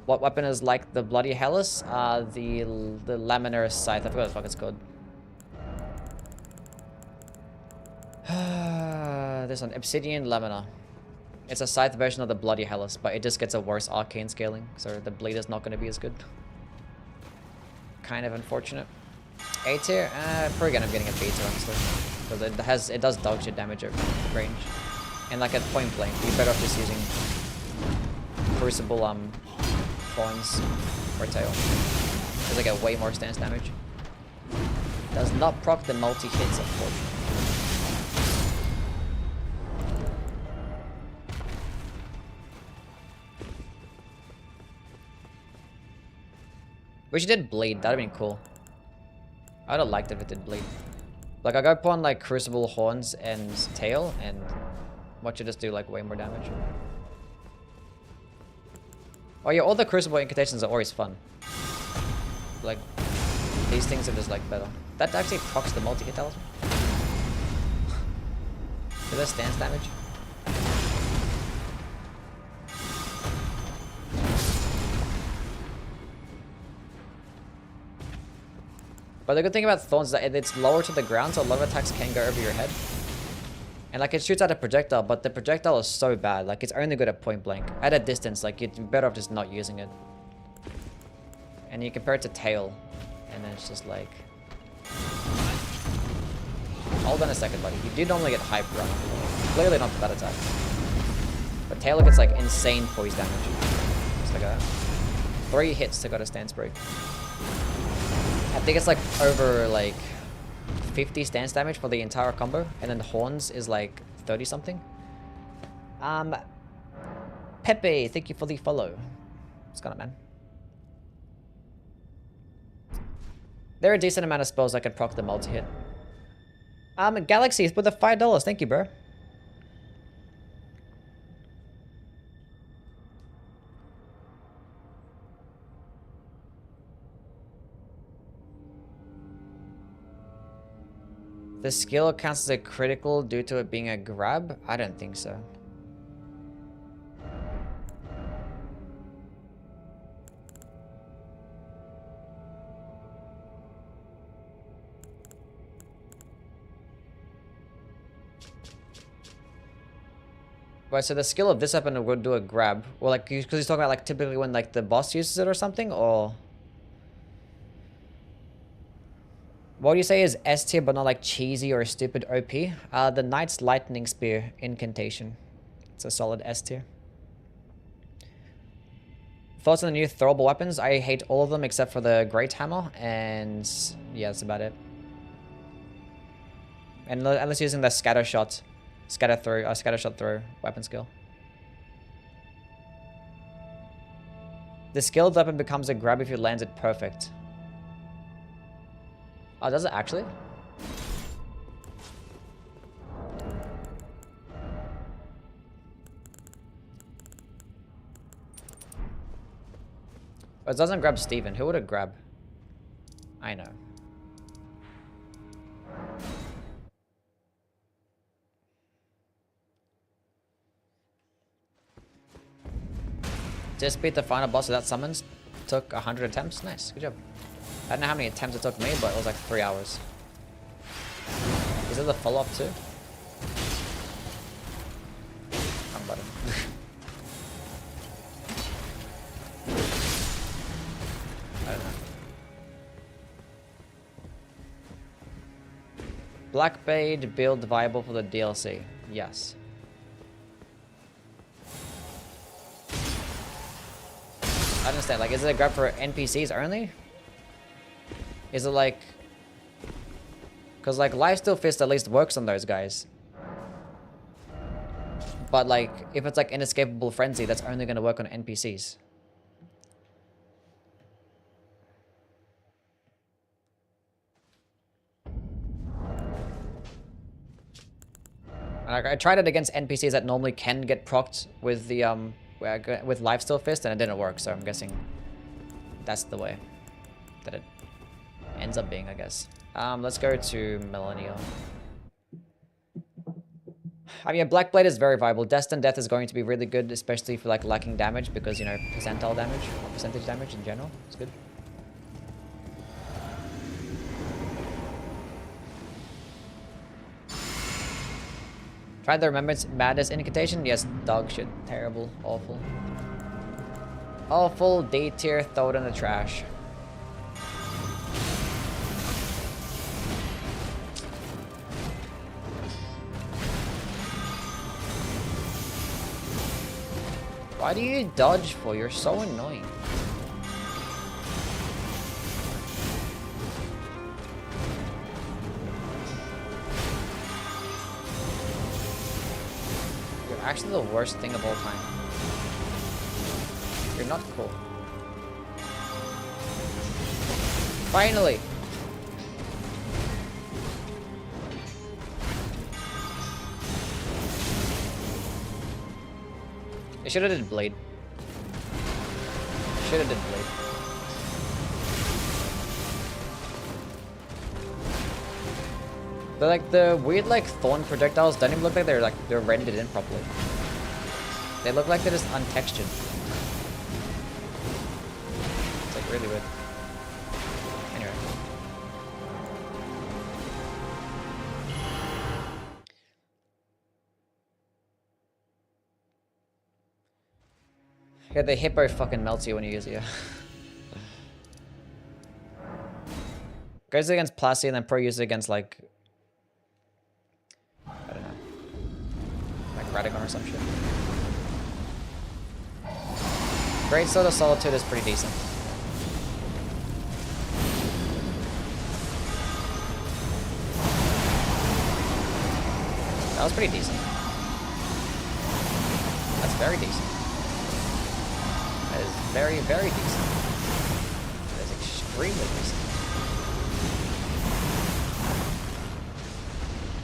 What weapon is like the Bloody Hellas? The Laminar Scythe. I forgot what the fuck it's called. This one, Obsidian Laminar. It's a scythe version of the Bloody Hellas, but it just gets a worse arcane scaling, so the bleed is not going to be as good. Kind of unfortunate. A tier? Probably gonna be getting a B tier, honestly. Because it does dog shit damage at range. And like at point blank, you're better off just using Crucible Thorns or Tail. Because they get way more stance damage. Does not proc the multi-hits, unfortunately. Wish it did bleed, that'd have been cool. I'd have liked it if it did bleed. Like I go upon like Crucible Horns and Tail and watch it just do like way more damage. Oh yeah, all the Crucible incantations are always fun. Like these things are just like better. That actually procs the multi-hit talisman. Is that stance damage? But the good thing about Thorns is that it's lower to the ground, so a lot of attacks can go over your head. And like it shoots out a projectile, but the projectile is so bad. Like it's only good at point blank. At a distance, like you're better off just not using it. And you compare it to Tail, and then it's just like... Hold on a second, buddy. You do normally get hype run. Clearly not for that attack. But Tail gets like insane poise damage. Just like a 3 hits to go to stance break. I think it's like over like 50 stance damage for the entire combo, and then the Horns is like 30 something. Pepe, thank you for the follow. What's going on, man? There are a decent amount of spells that can proc the multi-hit. Galaxy with the $5. Thank you, bro. The skill counts as a critical due to it being a grab? I don't think so. Right, so the skill of this weapon would do a grab. Well, like, because he's talking about, like, typically when, like, the boss uses it or something, or... What do you say is S tier but not, like, cheesy or stupid OP? The Knight's Lightning Spear incantation. It's a solid S tier. Thoughts on the new throwable weapons? I hate all of them except for the Great Hammer, and... yeah, that's about it. And unless using the scatter shot. Scatter shot throw weapon skill. The skilled weapon becomes a grab if you land it perfect. Oh, does it actually? Oh, it doesn't grab Steven. Who would it grab? I know. Just beat the final boss without summons. Took 100 attempts. Nice. Good job. I don't know how many attempts it took me, but it was like 3 hours. Is it the follow-up too? Come button. I don't know. Blackblade build viable for the DLC. Yes. I understand. Like, is it a grab for NPCs only? Is it like... Because, like, Lifesteal Fist at least works on those guys. But, like, if it's, like, Inescapable Frenzy, that's only going to work on NPCs. And I tried it against NPCs that normally can get procced with the, with Lifesteal Fist, and it didn't work, so I'm guessing that's the way that it ends up being, I guess. Let's go to Millennial. I mean, Blackblade is very viable. Destined Death is going to be really good, especially for, like, lacking damage, because, you know, percentile damage, or percentage damage in general. It's good. Tried the Remembrance Madness incantation? Yes, dog shit. Terrible. Awful. Awful. D tier. Throw it in the trash. Why do you dodge for? You're so annoying. You're actually the worst thing of all time. You're not cool. Finally! I should have did Blade. Should have did Blade. But like the weird like thorn projectiles don't even look like they're rendered in properly. They look like they're just untextured. It's like really weird. Anyway. Yeah, the hippo fucking melts you when you use it, yeah. Goes against Plasty and then pro uses it against like... I don't know. Like Radagon or some shit. Great Sword of Solitude is pretty decent. That was pretty decent. That's very decent. That is is very, very decent. It is extremely decent.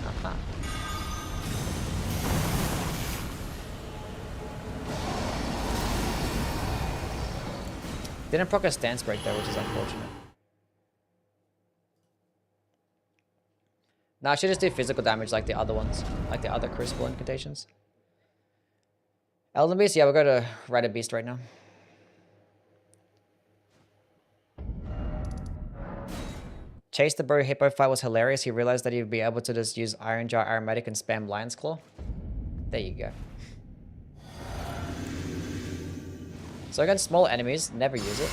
Uh-huh. Didn't proc a stance break though, which is unfortunate. No, I should just do physical damage like the other ones. Like the other Crucible incantations. Elden Beast? Yeah, we'll go to Rider Beast right now. Chase the Bro Hippo fight was hilarious. He realized that he'd be able to just use Iron Jar Aromatic and spam Lion's Claw. There you go. So against small enemies, never use it.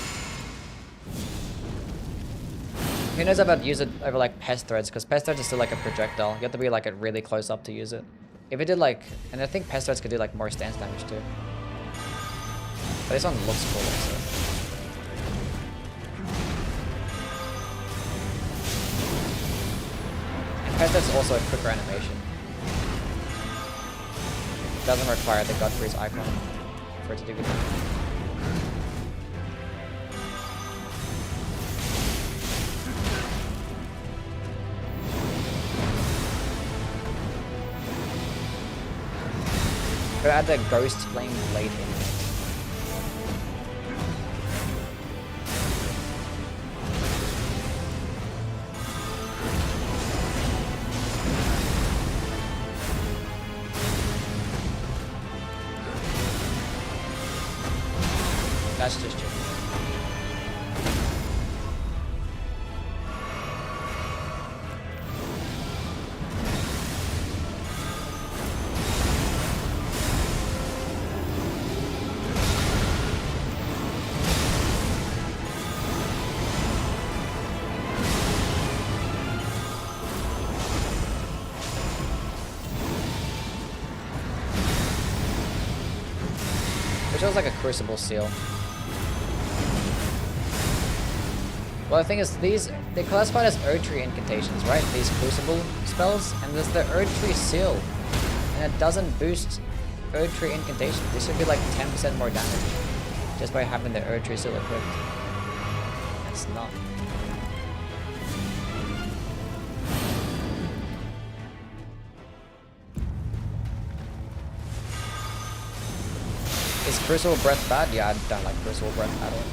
Who knows about use it over like Pest Threads, because Pest Threads is still like a projectile. You have to be like really close up to use it. If it did like, and I think Pest Threads could do like more stance damage too. But this one looks cool also. And Pest Threads is also a quicker animation. It doesn't require the Godfrey's icon for it to do good damage. Gotta add the Ghost Flame Blade in it. That's just true. Which was like a Crucible seal. Well, the thing is, they're classified as Erdtree incantations, right? These Crucible spells, and there's the Erdtree seal, and it doesn't boost Erdtree incantation. This should be like 10% more damage, just by having the Erdtree seal equipped. It's not. Is Crucible Breath bad? Yeah, I don't like Crucible Breath at all.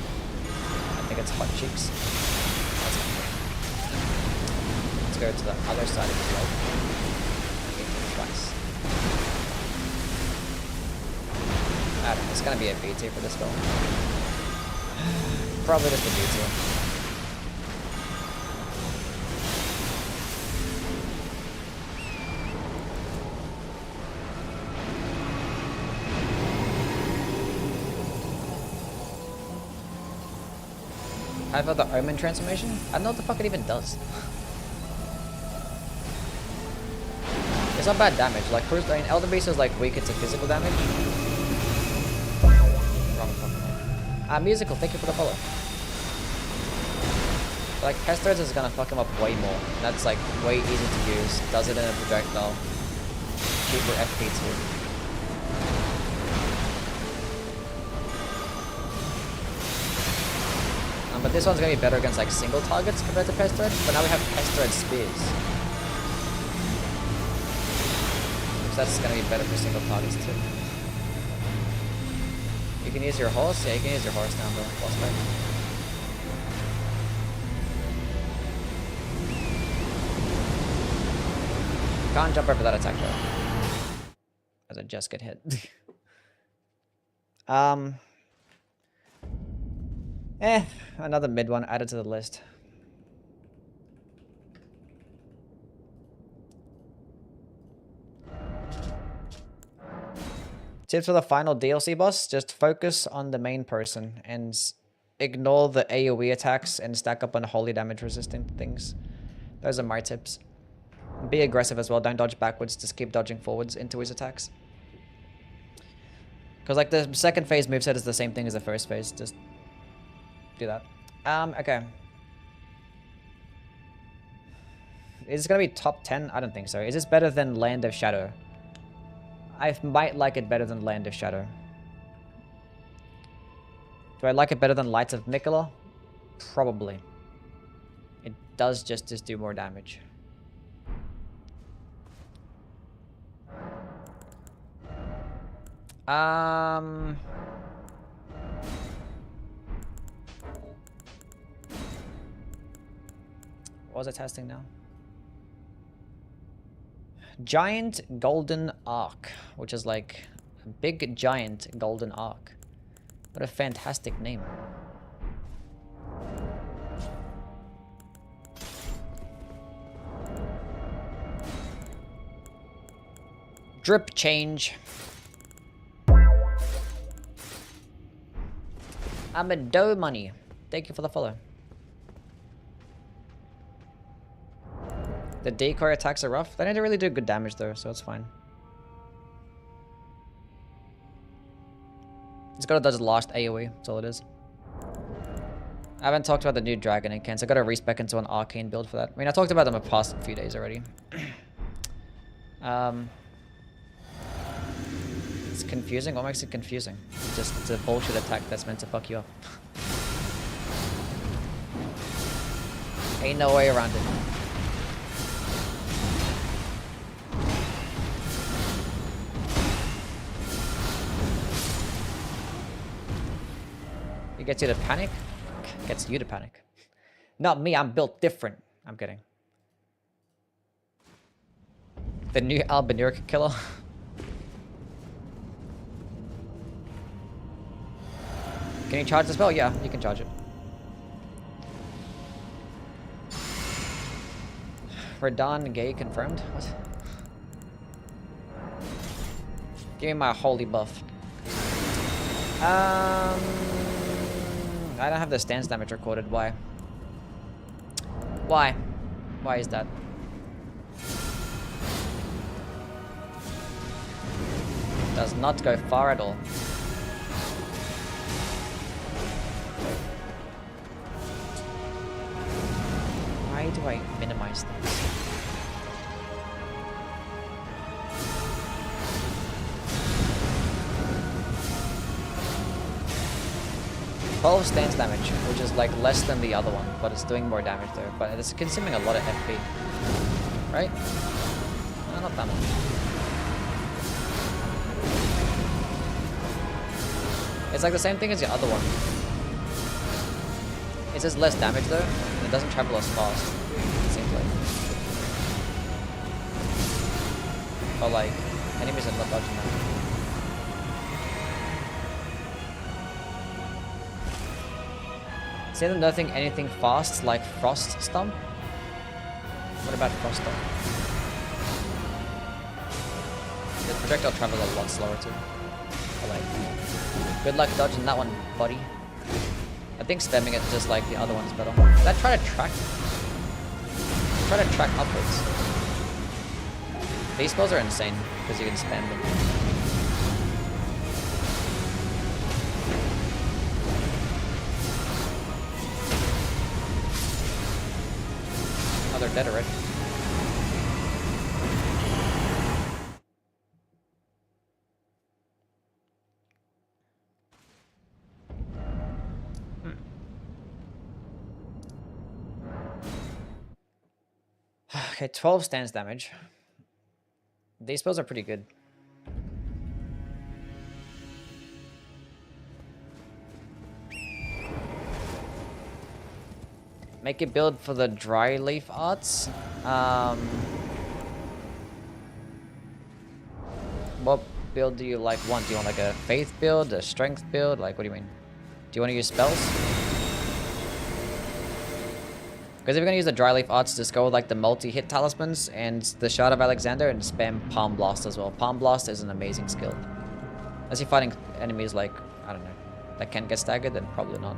I think it's hot cheeks. Let's go to the other side of the globe. Twice. I don't know, it's gonna be a B tier for this spell. Probably just a B tier. How about the Omen transformation? I don't know what the fuck it even does. It's not bad damage. Like, first, I mean, Elden Beast is like weaker to physical damage. Wrong fucking. Musical, thank you for the follow. Like, Pest Threads is gonna fuck him up way more. That's like way easy to use. Does it in a projectile. Cheaper FP too. But this one's gonna be better against like single targets compared to Pest Thread. But now we have Pest Thread Spears. So that's gonna be better for single targets too. You can use your horse? Yeah, you can use your horse now, bro. Boss fight. Can't jump over that attack though. As I just get hit. Another mid one added to the list. Tips for the final DLC boss, just focus on the main person and ignore the AoE attacks and stack up on holy damage resistant things. Those are my tips. Be aggressive as well, don't dodge backwards, just keep dodging forwards into his attacks. Because like the second phase moveset is the same thing as the first phase, just do that. Okay. Is it gonna be top 10? I don't think so. Is this better than Land of Shadow? I might like it better than Land of Shadow. Do I like it better than Lights of Mikola? Probably. It does just do more damage. What was I testing now? Giant Golden Arc, which is like a big giant golden arc. What a fantastic name. Drip change. I'm a dough money. Thank you for the follow. The decoy attacks are rough. They didn't really do good damage though, so it's fine. It's gotta dodge the last AoE, that's all it is. I haven't talked about the new dragon incans. I gotta respec into an arcane build for that. I mean, I talked about them the past few days already. It's confusing. What makes it confusing? It's a bullshit attack that's meant to fuck you up. Ain't no way around it. It gets you to panic? Gets you to panic. Not me, I'm built different. I'm kidding. The new Albinuric killer. Can you charge the spell? Yeah, you can charge it. Radon gay confirmed? What? Give me my holy buff. I don't have the stance damage recorded. Why? Why? Why is that? Does not go far at all. Why do I minimize things? Twelve stance damage, which is like less than the other one, but it's doing more damage there. But it's consuming a lot of FP, right? No, not that much. It's like the same thing as the other one. It says less damage though, and it doesn't travel as fast, it seems like. But like, enemies are not dodging that. Say them nothing anything fast like Frost Stomp? What about Frost Stomp? The projectile travels a lot slower too. But like, good luck dodging that one, buddy. I think spamming it just like the other one is better. Did I try to track? Try to track upwards. These spells are insane because you can spam them. Oh, they're dead already. Okay, 12 stance damage. These spells are pretty good. Make a build for the dry leaf arts. What build do you like want? Do you want like a faith build, a strength build? Like, what do you mean? Do you want to use spells? Because if you're going to use the dry leaf arts, just go with like the multi-hit talismans and the Shard of Alexander and spam Palm Blast as well. Palm Blast is an amazing skill. As you're fighting enemies like, I don't know, that can't get staggered, then probably not.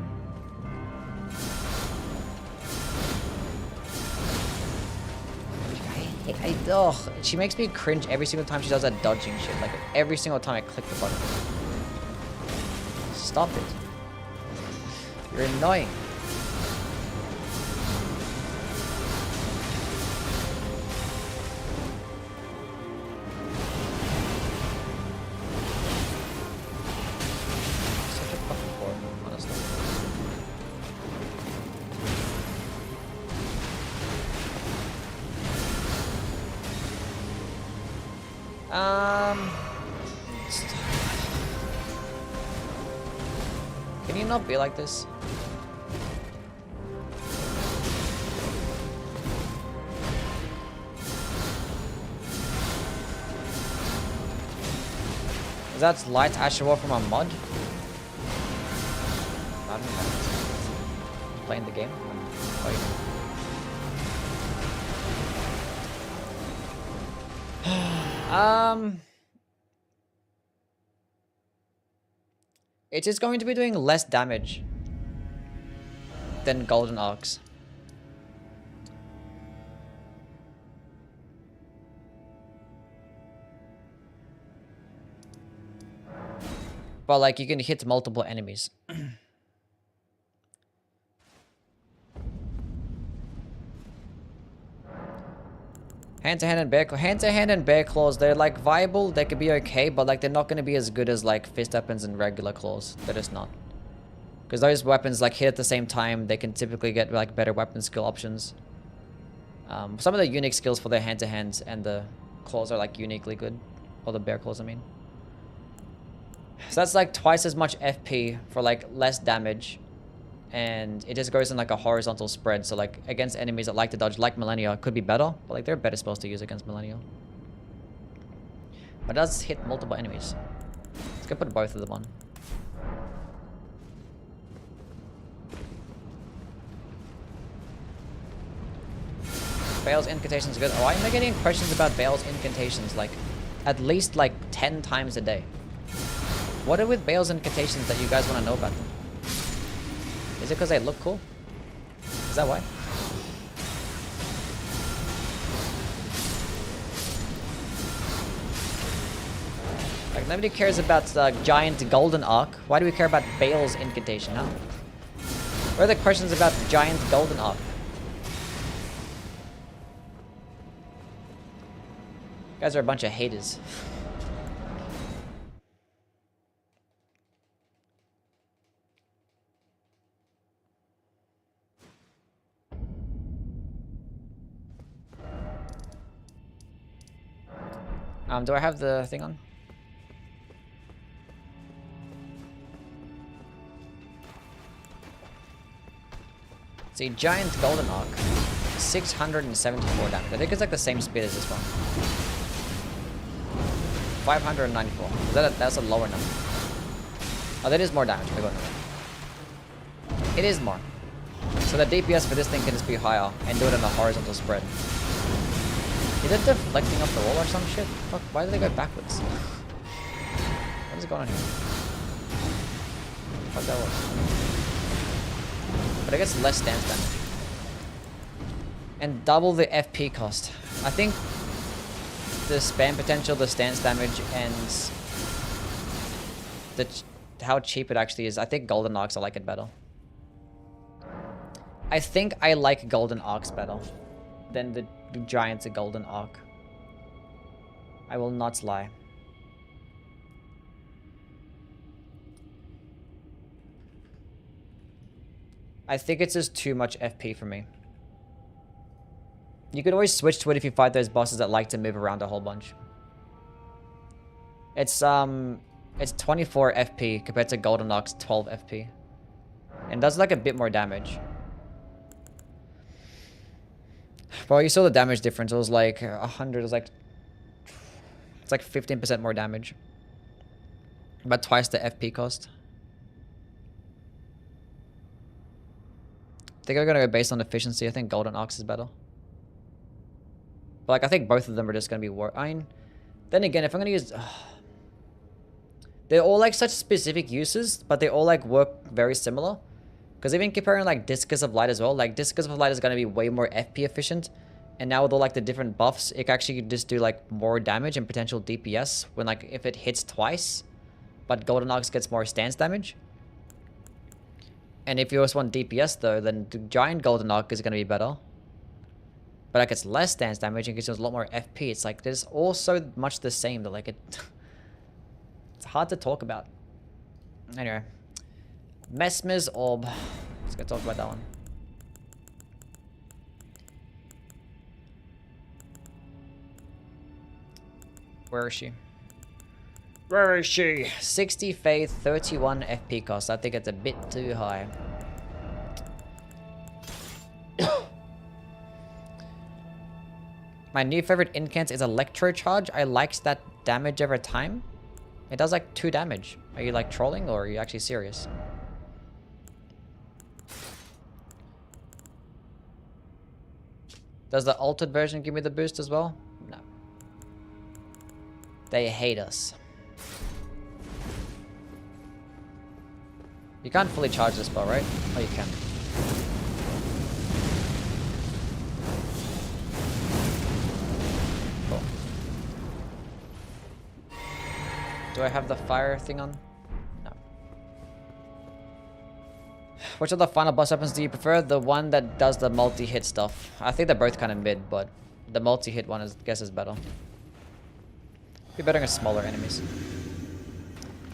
She makes me cringe every single time she does that dodging shit. Like every single time I click the button. Stop it. You're annoying. Such a fucking bore, honestly. Um... Can you not be like this? Is that light Ashura from a mod? I don't know. Playing the game? It is going to be doing less damage than golden arcs. But like you can hit multiple enemies. Hand-to-hand and bear claws, they're like viable, they could be okay, but like they're not going to be as good as like fist weapons and regular claws. They're just not. Because those weapons like hit at the same time, they can typically get like better weapon skill options. Some of the unique skills for their hand-to-hands and the claws are like uniquely good. Or the bear claws, I mean. So that's like twice as much FP for like less damage. And it just goes in like a horizontal spread. So like against enemies that like to dodge, like Millennia, it could be better. But like they're better spells to use against Millennia. But it does hit multiple enemies. Let's go put both of them on. Bale's incantations are good. Oh, I'm getting questions about Bale's incantations like at least like 10 times a day. What are with Bale's incantations that you guys want to know about them? Is it because they look cool? Is that why? Like, nobody cares about the giant golden arc. Why do we care about Bale's incantation, huh? What are the questions about the giant golden arc? You guys are a bunch of haters. Do I have the thing on? See, giant golden arc, 674 damage. I think it's like the same speed as this one. 594. That's a lower number. Oh, that is more damage. It is more. So the DPS for this thing can just be higher and do it in a horizontal spread. Is it deflecting off the wall or some shit? Fuck, why did they go backwards? What is going on here? Fuck that was. But I guess less stance damage. And double the FP cost. I think the spam potential, the stance damage, and how cheap it actually is. I think golden arcs, I like it better. I think I like golden arcs better than the giant's golden arc. I will not lie. I think it's just too much FP for me. You could always switch to it if you fight those bosses that like to move around a whole bunch. It's 24 FP compared to golden arc's 12 FP. And does like a bit more damage. Well, you saw the damage difference. It was like 100. It was like... It's like 15% more damage. About twice the FP cost. I think I'm going to go based on efficiency. I think golden arcs is better. But like, I think both of them are just going to be I mean, then again, if I'm going to use... they're all like such specific uses, but they all like work very similar. Because even comparing like Discus of Light as well, like Discus of Light is going to be way more FP efficient. And now with all like the different buffs, it can actually just do like more damage and potential DPS when like if it hits twice. But Golden Arcs gets more stance damage. And if you also want DPS though, then the Giant Golden Arc is going to be better. But like it's less stance damage and gives you a lot more FP. It's like there's also much the same that like it... it's hard to talk about. Anyway. Mesmer's Orb. Let's go talk about that one. Where is she? Where is she? 60 faith, 31 FP cost. I think it's a bit too high. My new favorite incant is Electro Charge. I liked that damage over time. It does like 2 damage. Are you like trolling or are you actually serious? Does the altered version give me the boost as well? No. They hate us. You can't fully charge this spell, right? Oh, you can. Cool. Do I have the fire thing on? No. Which of the final boss weapons do you prefer? The one that does the multi-hit stuff. I think they're both kind of mid, but the multi-hit one is, I guess, is better. Be better against smaller enemies.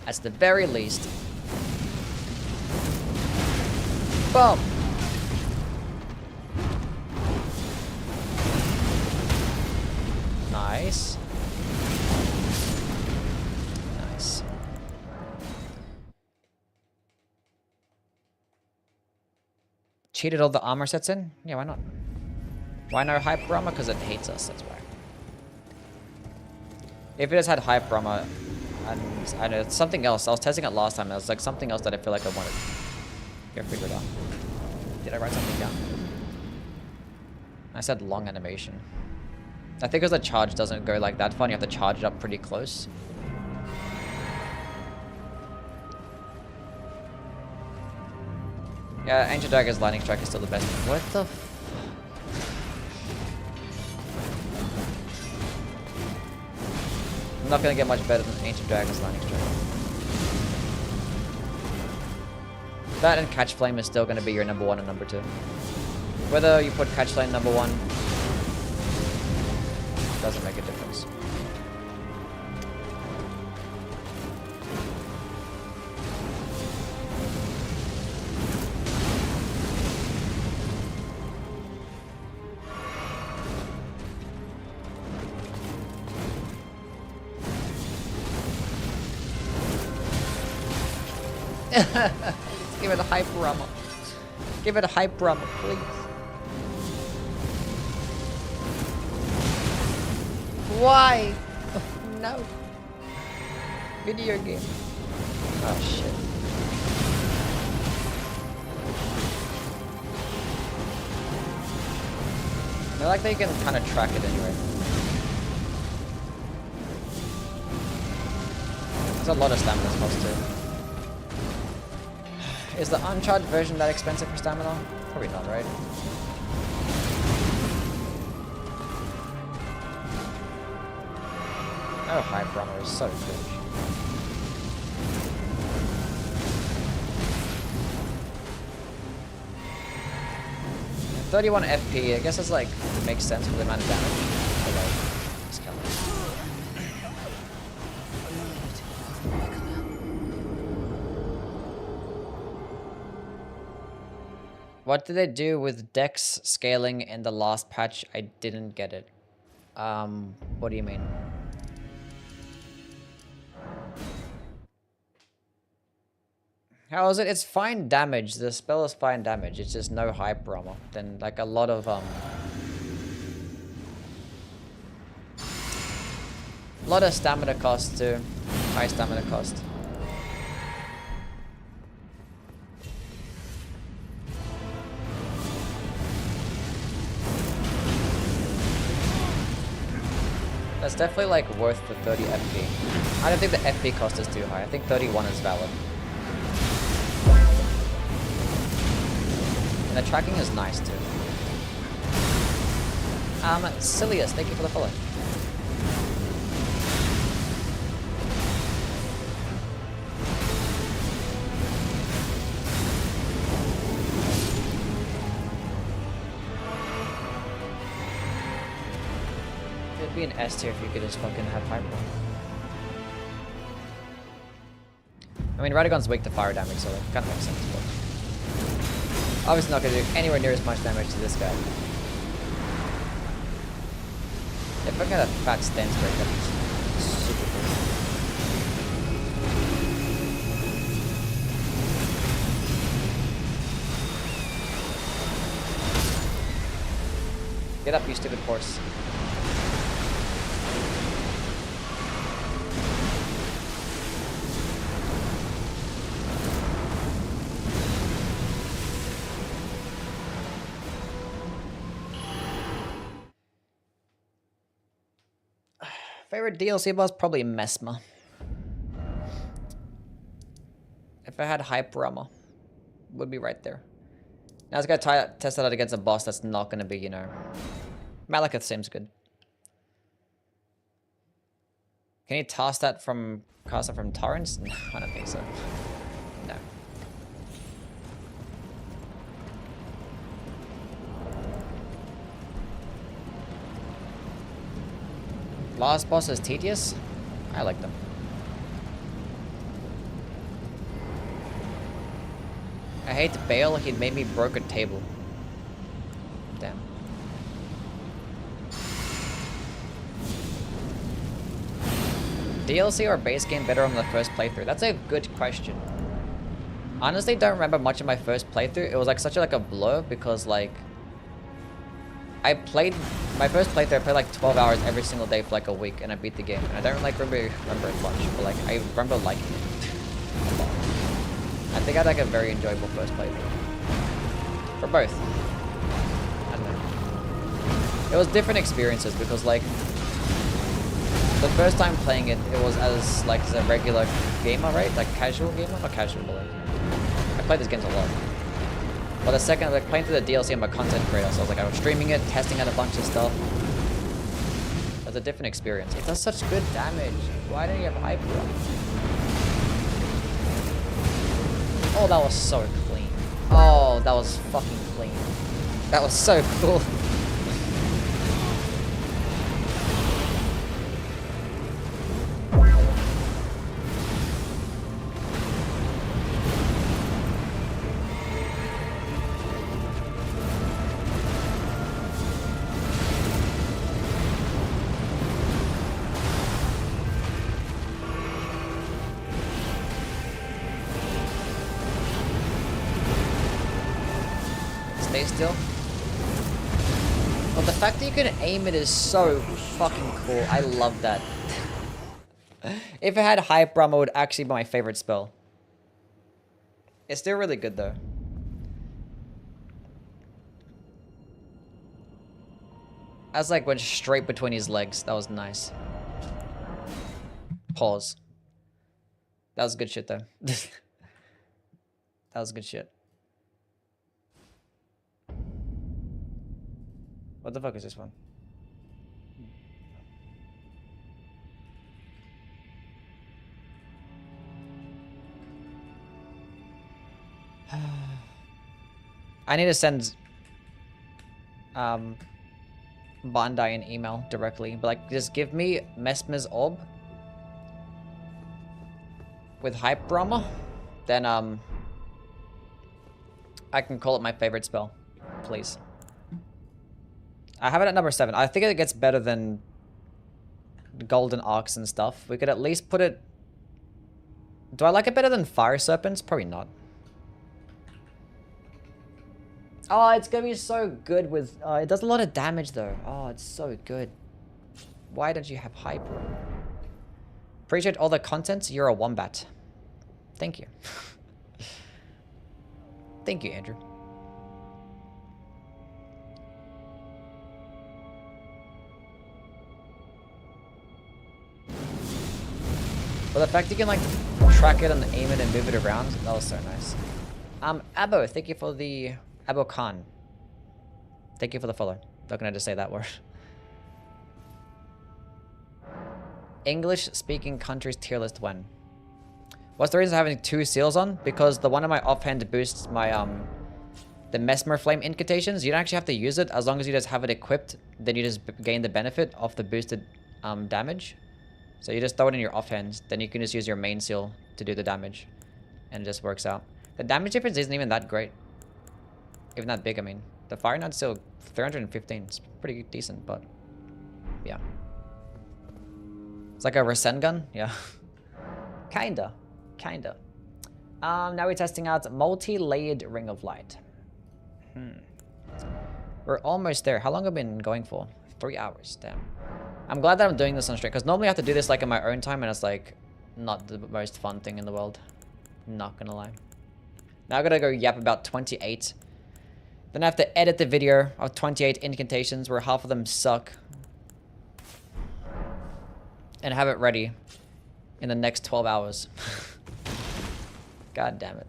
At the very least. Boom! Nice. Nice. Cheated all the armor sets in? Yeah, why not? Why no hype armor? Because it hates us, that's why. If it has had hype armor, and I know it's something else. I was testing it last time. It was like something else that I feel like I wanted. Here, figure it out. Did I write something down? I said long animation. I think because the charge doesn't go like that far, you have to charge it up pretty close. Yeah, Ancient Dagger's Lightning Strike is still the best. What the f— I'm not gonna get much better than Ancient Dragon's Lightning Strike. That and Catch Flame is still gonna be your number 1 and number 2. Whether you put Catch Flame number 1 doesn't make a difference. Let's give it a hype rumble. Give it a hype rumble, please. Why? Oh, no. Video game. Oh shit. I like that you can kind of track it anyway. There's a lot of stamina cost too. Is the uncharged version that expensive for stamina? Probably not, right? Oh, hype runner is so cringe. And 31 FP, I guess it's like, it makes sense for the amount of damage. Although, it's kind of— What did they do with dex scaling in the last patch? I didn't get it. What do you mean? How is it? It's fine damage. The spell is fine damage. It's just no hype armor. Then like a lot of stamina cost too. High stamina cost. That's definitely like worth the 30 FP. I don't think the FP cost is too high. I think 31 is valid. And the tracking is nice too. Silius, thank you for the follow. It'd be an S tier if you could just fucking have hyper. I mean, Radagon's weak to fire damage, so it kind of makes sense, but obviously not going to do anywhere near as much damage to this guy. If I get a fat stance break, that'd be Get up, you stupid horse. Favorite DLC boss? Probably Mesmer. If I had Hyper Armor, would be right there. Now I was gonna test it out against a boss that's not gonna be, you know... Malekith seems good. Can you toss that from... cast it from torrents? No, I don't think so. No. Last boss is tedious? I like them. I hate Bale, he made me broke a table. Damn. DLC or base game better on the first playthrough? That's a good question. Honestly, don't remember much of my first playthrough. It was like such a blur because like... I played... My first playthrough, I played like 12 hours every single day for like a week and I beat the game. And I don't like remember it much, but like I remember liking it. I think I had like a very enjoyable first playthrough. For both. I don't know. It was different experiences because like... The first time playing it, it was as like as a regular gamer, right? Like casual gamer? Not casual, but like... I played these games a lot. But the second, like playing through the DLC, I'm a content creator, so I was like, I was streaming it, testing out a bunch of stuff. It was a different experience. It does such good damage. Why don't you have hyper? Oh, that was so clean. Oh, that was fucking clean. That was so cool. Still. But the fact that you can aim it is so fucking cool. I love that. If it had Hyper Armor, it would actually be my favorite spell. It's still really good though. I was like went straight between his legs. That was nice. Pause. That was good shit though. That was good shit. What the fuck is this one? I need to send Bandai an email directly, but like just give me Mesmer's Orb with Hyper Armor, then I can call it my favorite spell, please. I have it at number 7. I think it gets better than Golden Arcs and stuff. We could at least put it... Do I like it better than Fire Serpents? Probably not. Oh, it's gonna be so good with... it does a lot of damage though. Oh, it's so good. Why don't you have Hyper? Appreciate all the contents. You're a wombat. Thank you. Thank you, Andrew. But the fact you can like track it and aim it and move it around, that was so nice. Abo, thank you for the Abo Khan. Thank you for the follow. Not gonna just say that word. English speaking countries tier list when? What's the reason for having 2 seals on? Because the one in my offhand boosts my the Mesmer Flame incantations. You don't actually have to use it as long as you just have it equipped. Then you just gain the benefit of the boosted damage. So you just throw it in your offhand, then you can just use your main seal to do the damage. And it just works out. The damage difference isn't even that great. Even that big, I mean. The Fire Knight's still 315. It's pretty decent, but... Yeah. It's like a Rasen gun? Yeah. Kinda. Now we're testing out multi-layered ring of light. We're almost there. How long have I been going for? 3 hours. Damn. I'm glad that I'm doing this on stream, because normally I have to do this like in my own time, and it's like not the most fun thing in the world. Not gonna lie. Now I gotta go yap about 28. Then I have to edit the video of 28 incantations where half of them suck. And have it ready in the next 12 hours. God damn it.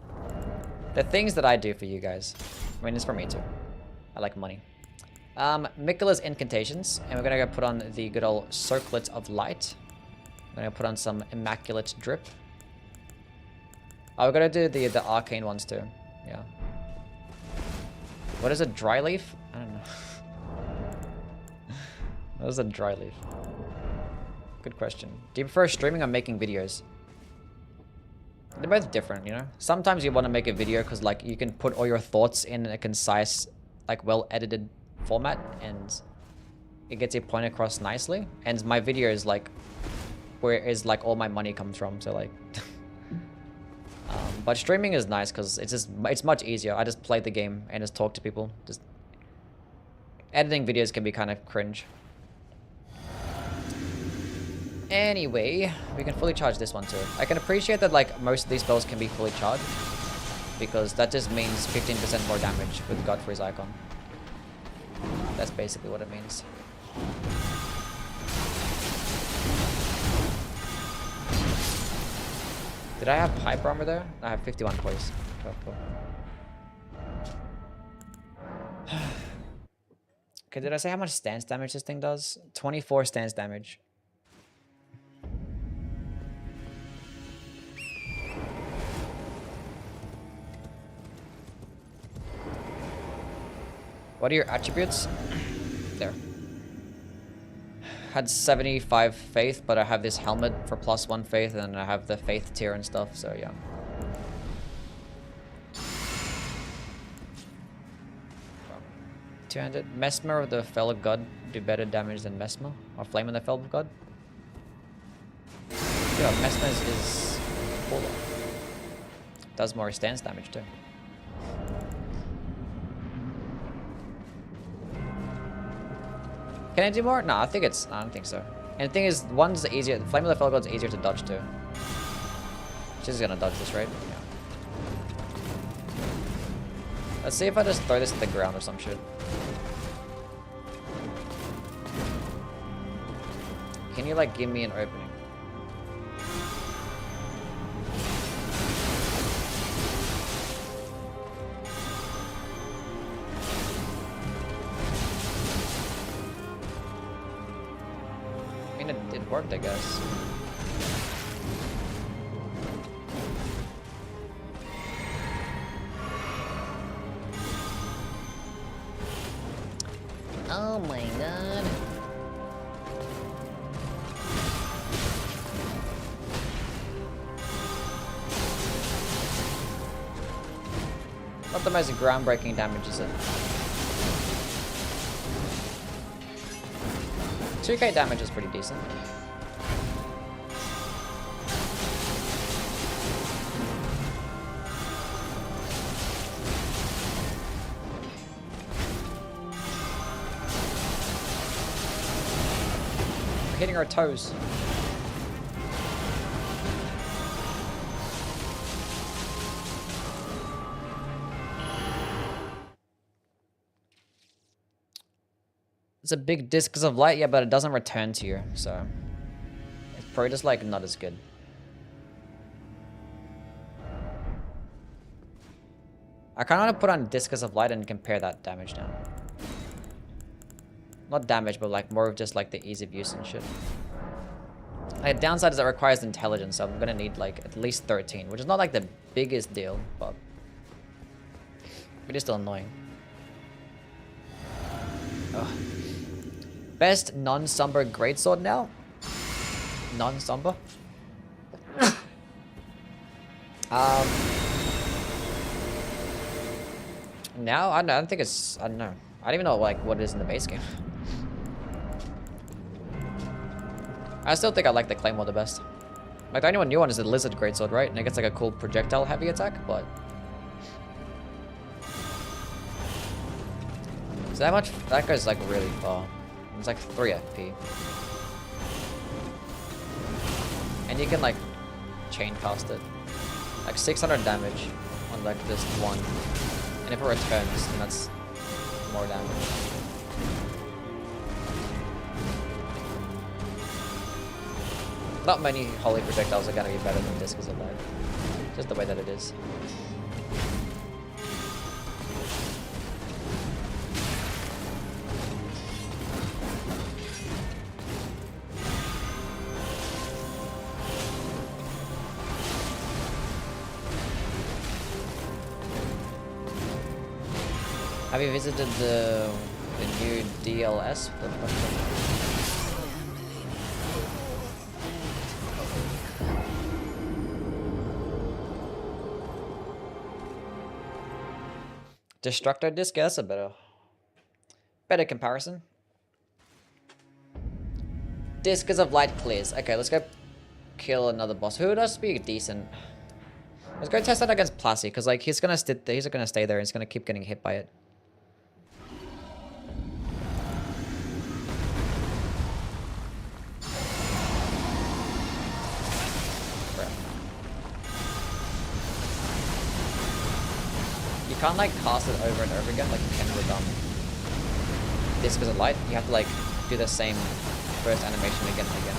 The things that I do for you guys. I mean, it's for me too. I like money. Mikola's incantations. And we're gonna go put on the good old circlet of light. I'm gonna put on some immaculate drip. Oh, we're gonna do the arcane ones too. Yeah. What is a dry leaf? I don't know. What is a dry leaf? Good question. Do you prefer streaming or making videos? They're both different, you know? Sometimes you want to make a video because, like, you can put all your thoughts in a concise, like, well-edited format, and it gets your point across nicely. And my video is, like, where is, like, all my money comes from, so, like... but streaming is nice because it's much easier. I just play the game and just talk to people. Just editing videos can be kind of cringe. Anyway, we can fully charge this one too. I can appreciate that like most of these spells can be fully charged, because that just means 15% more damage with Godfrey's icon. That's basically what it means. Did I have pipe armor there? I have 51 poise. Cool. Okay, did I say how much stance damage this thing does? 24 stance damage. What are your attributes? There. Had 75 faith, but I have this helmet for +1 faith, and I have the faith tier and stuff, so yeah. $200. Mesmer of the Fell of God do better damage than Mesmer? Or Flame of the Fell of God? Yeah, Mesmer is cooler. Does more stance damage too. Can I do more? No, I don't think so. And the thing is, one's easier. Flame of the Fell God's easier to dodge too. She's gonna dodge this, right? Yeah. Let's see if I just throw this at the ground or some shit. Can you like give me an opening? It worked, I guess. Oh my god. Not the most groundbreaking damage, is it? 2k damage is pretty decent. We're hitting our toes. It's a big disc of light, yeah, but it doesn't return to you, so it's probably just like not as good. I kind of want to put on Discus of Light and compare that damage now. Not damage, but like more of just like the ease of use and shit. Like, the downside is it requires intelligence, so I'm gonna need like at least 13, which is not like the biggest deal, but it is still annoying. Ugh. Best non-somber greatsword now? Non-somber? Now? I don't think it's... I don't know. I don't even know like what it is in the base game. I still think I like the Claymore the best. Like, the only one new one is the Lizard Greatsword, right? And it gets like a cool projectile heavy attack, but... So that much... That goes like really far. It's like 3 FP. And you can like chain cast it. Like 600 damage on like this one. And if it returns, then that's more damage. Not many holy projectiles are gonna be better than Discus of Light. Just the way that it is. Have you visited the new DLS? Destructo Disc, yeah, that's a better comparison. Discus of Light clears. Okay, let's go kill another boss. Who would else be decent? Let's go test that against Plassi, because like he's gonna stay there and he's gonna keep getting hit by it. You can't like cast it over and over again like you can with Discus of Light. You have to like do the same first animation again and again.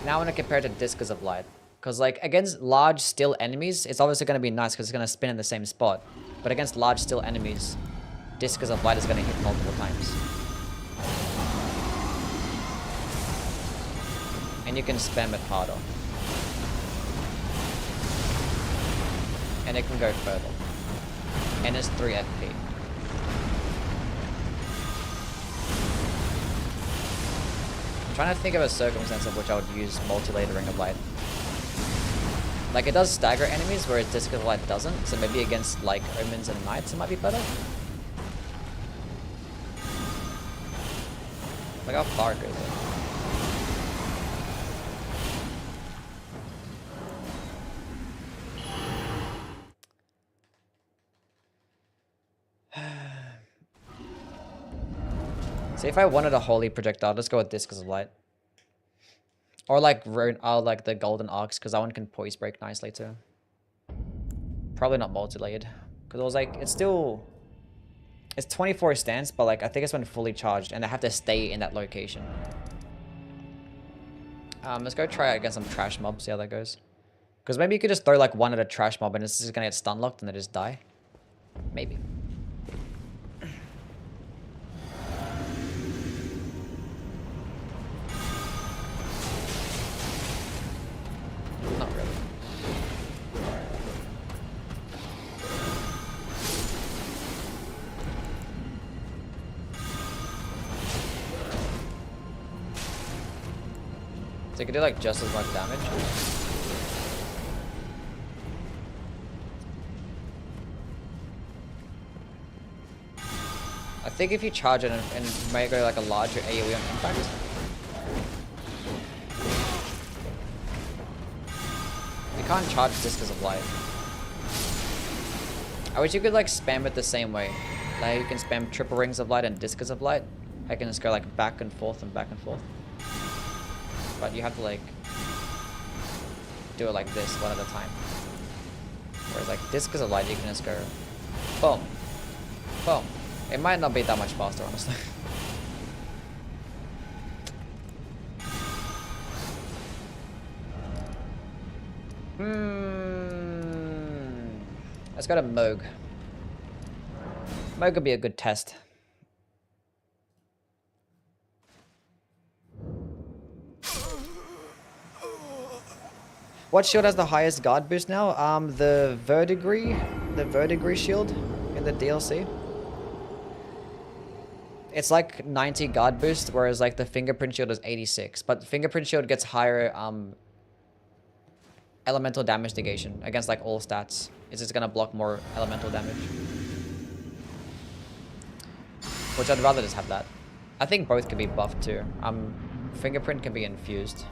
Now I want to compare it to Discus of Light. Because like against large still enemies, it's obviously going to be nice because it's going to spin in the same spot. But against large still enemies, Discus of Light is going to hit multiple times. And you can spam it harder. And it can go further. And it's 3 FP. I'm trying to think of a circumstance of which I would use multi-layer Ring of Light. Like it does stagger enemies, whereas Discus of Light doesn't, so maybe against like Omens and Knights it might be better. Like how far it goes though. See, if I wanted a holy projectile, I'll just go with Discus of Light. Or like like the Golden Arcs, because that one can poise break nicely too. Probably not multi-layered. Because it was like, it's 24 stance, but like I think it's when fully charged, and I have to stay in that location. Let's go try it against some trash mobs, see how that goes. Because maybe you could just throw like one at a trash mob and it's just gonna get stun locked and they just die. Maybe. Not really. So you can do like just as much damage. I think if you charge it and make it like a larger AoE on impact. You can't charge Discus of Light. I wish you could like spam it the same way. Like you can spam triple Rings of Light and Discus of Light. I can just go like back and forth and back and forth. But you have to like do it like this one at a time. Whereas like Discus of Light, you can just go boom, boom. It might not be that much faster, honestly. Let's go to Moog. Moog would be a good test. What shield has the highest guard boost now? The Verdigris shield in the DLC. It's like 90 guard boost, whereas like the fingerprint shield is 86. But fingerprint shield gets higher elemental damage negation against like all stats. It's just gonna block more elemental damage. Which I'd rather just have that. I think both can be buffed too. Fingerprint can be infused.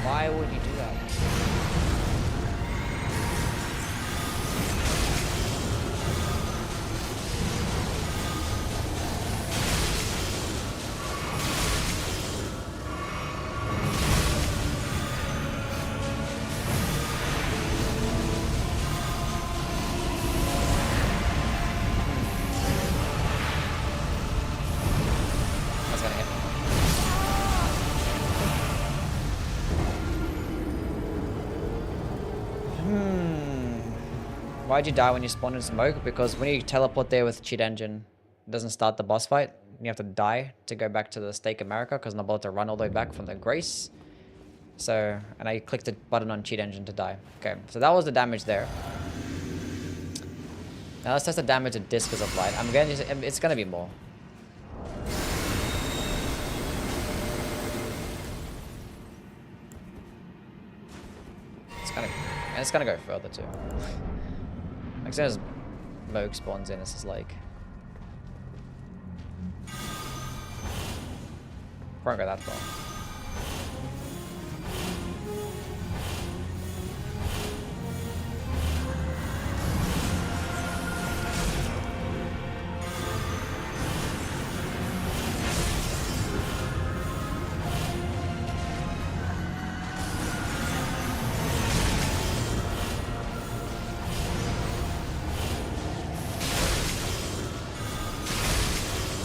Why would you do that? That's gonna hit. Why'd you die when you spawned in smoke? Because when you teleport there with cheat engine, it doesn't start the boss fight. You have to die to go back to the Stake America because I'm about to run all the way back from the Grace. So, and I clicked the button on cheat engine to die. Okay, so that was the damage there. Now let's test the damage of Discus of Light. It's gonna be more. It's gonna go further too. Like as soon as Moog spawns in, it's just like won't go that far.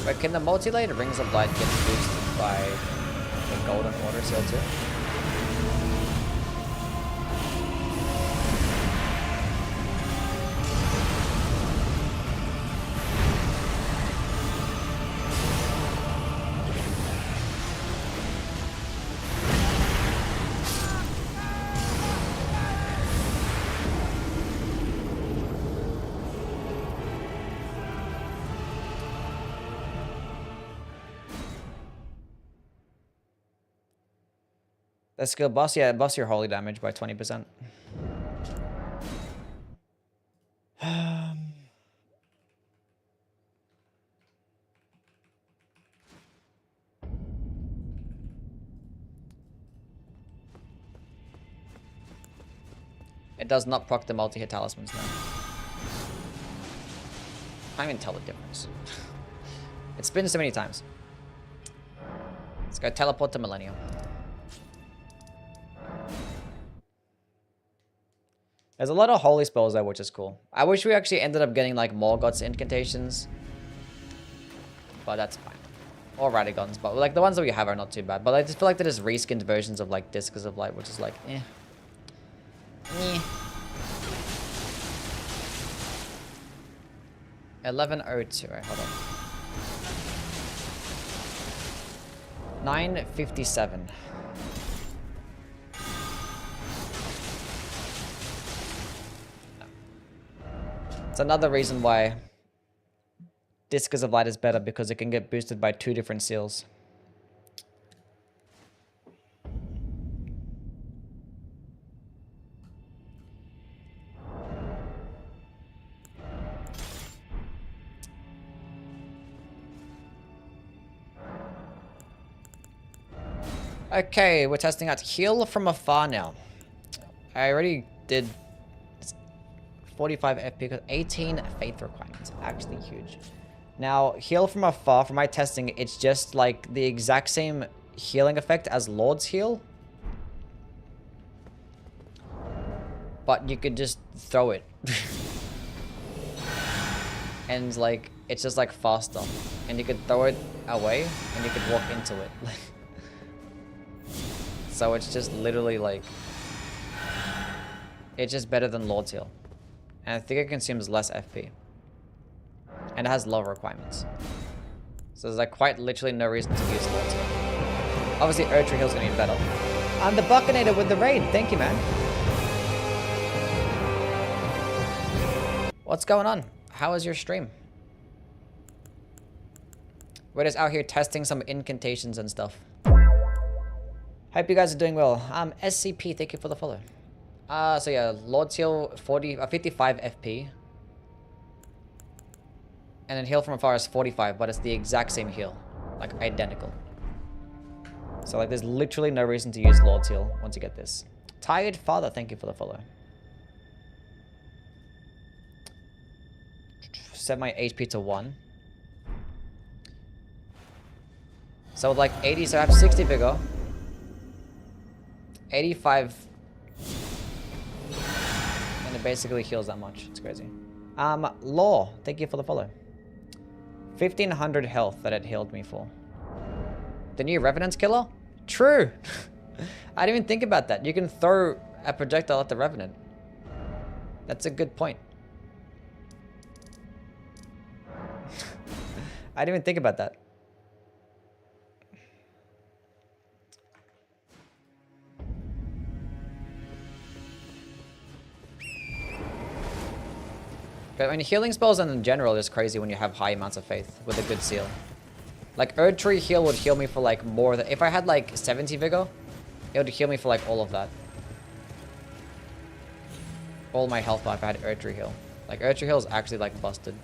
But can the multi-layered Rings of Light get boosted by the Golden Order seal too? The skill buffs, yeah, it buffs your holy damage by 20%. It does not proc the multi-hit talismans now. I can't even tell the difference. It's been so many times. Let's go teleport to Millennium. There's a lot of holy spells there, which is cool. I wish we actually ended up getting like more Gods incantations. But that's fine. Or Radagons, but like the ones that we have are not too bad. But I just feel like they're just reskinned versions of like Discus of Light, which is like, eh. 1102, right, hold on. 957. It's another reason why Discus of Light is better, because it can get boosted by 2 different seals. Okay, we're testing out Heal from Afar now. I already did 45 FP because 18 faith requirements. Actually huge. Now, Heal from Afar, for my testing, it's just like the exact same healing effect as Lord's Heal. But you could just throw it. And like, it's just like faster. And you could throw it away and you could walk into it. So it's just literally like... It's just better than Lord's Heal. And I think it consumes less FP. And it has lower requirements. So there's like quite literally no reason to use Lord's Heal. Obviously, Erdtree Heal's gonna be better. I'm the Buckinator with the raid. Thank you, man. What's going on? How is your stream? We're just out here testing some incantations and stuff. Hope you guys are doing well. SCP, thank you for the follow. So yeah, Lord's Heal 55 FP. And then heal from afar is 45, but it's the exact same heal. Like, identical. So like, there's literally no reason to use Lord's Heal once you get this. Tired Father, thank you for the follow. Set my HP to 1. So with like 80, so I have 60 vigor. 85. And it basically heals that much. It's crazy. Law, thank you for the follow. 1500 health that it healed me for. The new Revenant's killer? True! I didn't even think about that. You can throw a projectile at the Revenant. That's a good point. I didn't even think about that. But I mean, healing spells in general is crazy when you have high amounts of faith with a good seal. Like, Erdtree heal would heal me for like more than... If I had like 70 vigor, it would heal me for like all of that. All my health bar if I had Erdtree heal. Like, Erdtree heal is actually like busted.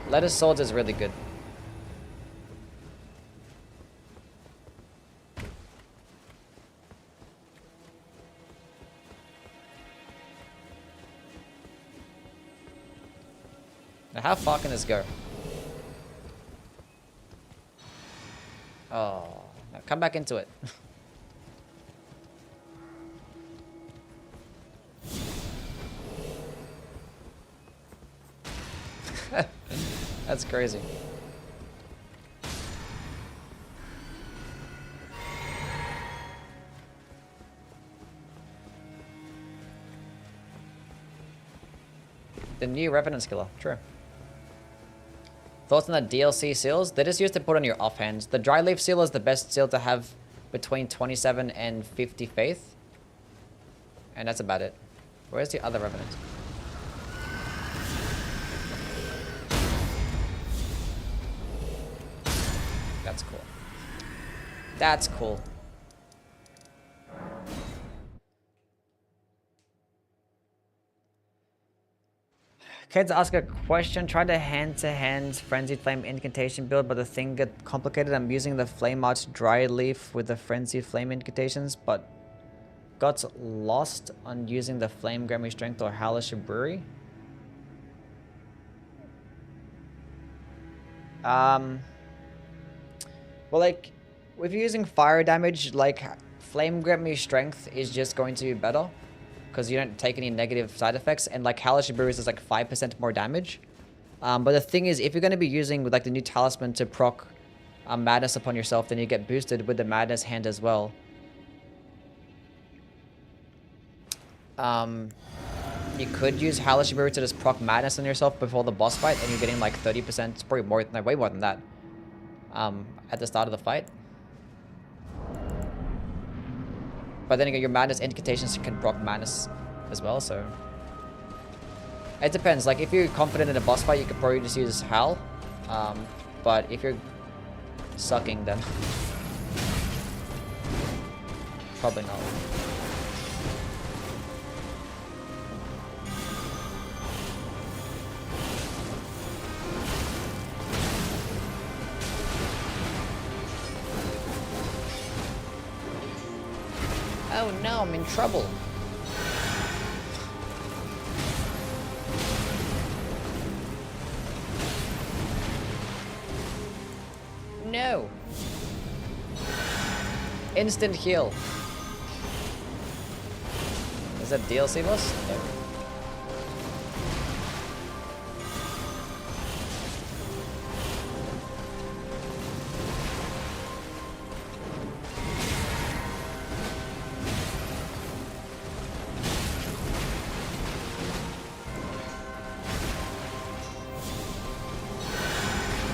Lettuce Swords is really good. Now, how far can this go? Oh, now come back into it. That's crazy. The new Revenant Skiller, true. Thoughts on the DLC seals? They're just used to put on your offhands. The Dry Leaf Seal is the best seal to have between 27 and 50 faith. And that's about it. Where's the other Revenant? That's cool. That's cool. Kids ask a question. Tried a hand-to-hand Frenzied Flame incantation build, but the thing got complicated. I'm using the Flame Arch Dry Leaf with the Frenzied Flame incantations, but got lost on using the Flame Grammy Strength or Hellish Brewery. Well, like, if you're using fire damage, like, Flame Grammy Strength is just going to be better. Because you don't take any negative side effects, and like Hellish Brews is like 5% more damage. But the thing is, if you're going to be using like the new talisman to proc madness upon yourself, then you get boosted with the madness hand as well. You could use Hellish Brew to just proc madness on yourself before the boss fight, and you're getting like 30%, it's probably more, no, way more than that, at the start of the fight. But then again, your madness incantations can proc madness as well, so... It depends. Like, if you're confident in a boss fight, you could probably just use Howl. But if you're sucking, then... probably not. Oh no, I'm in trouble. No. Instant heal. Is that DLC boss? No.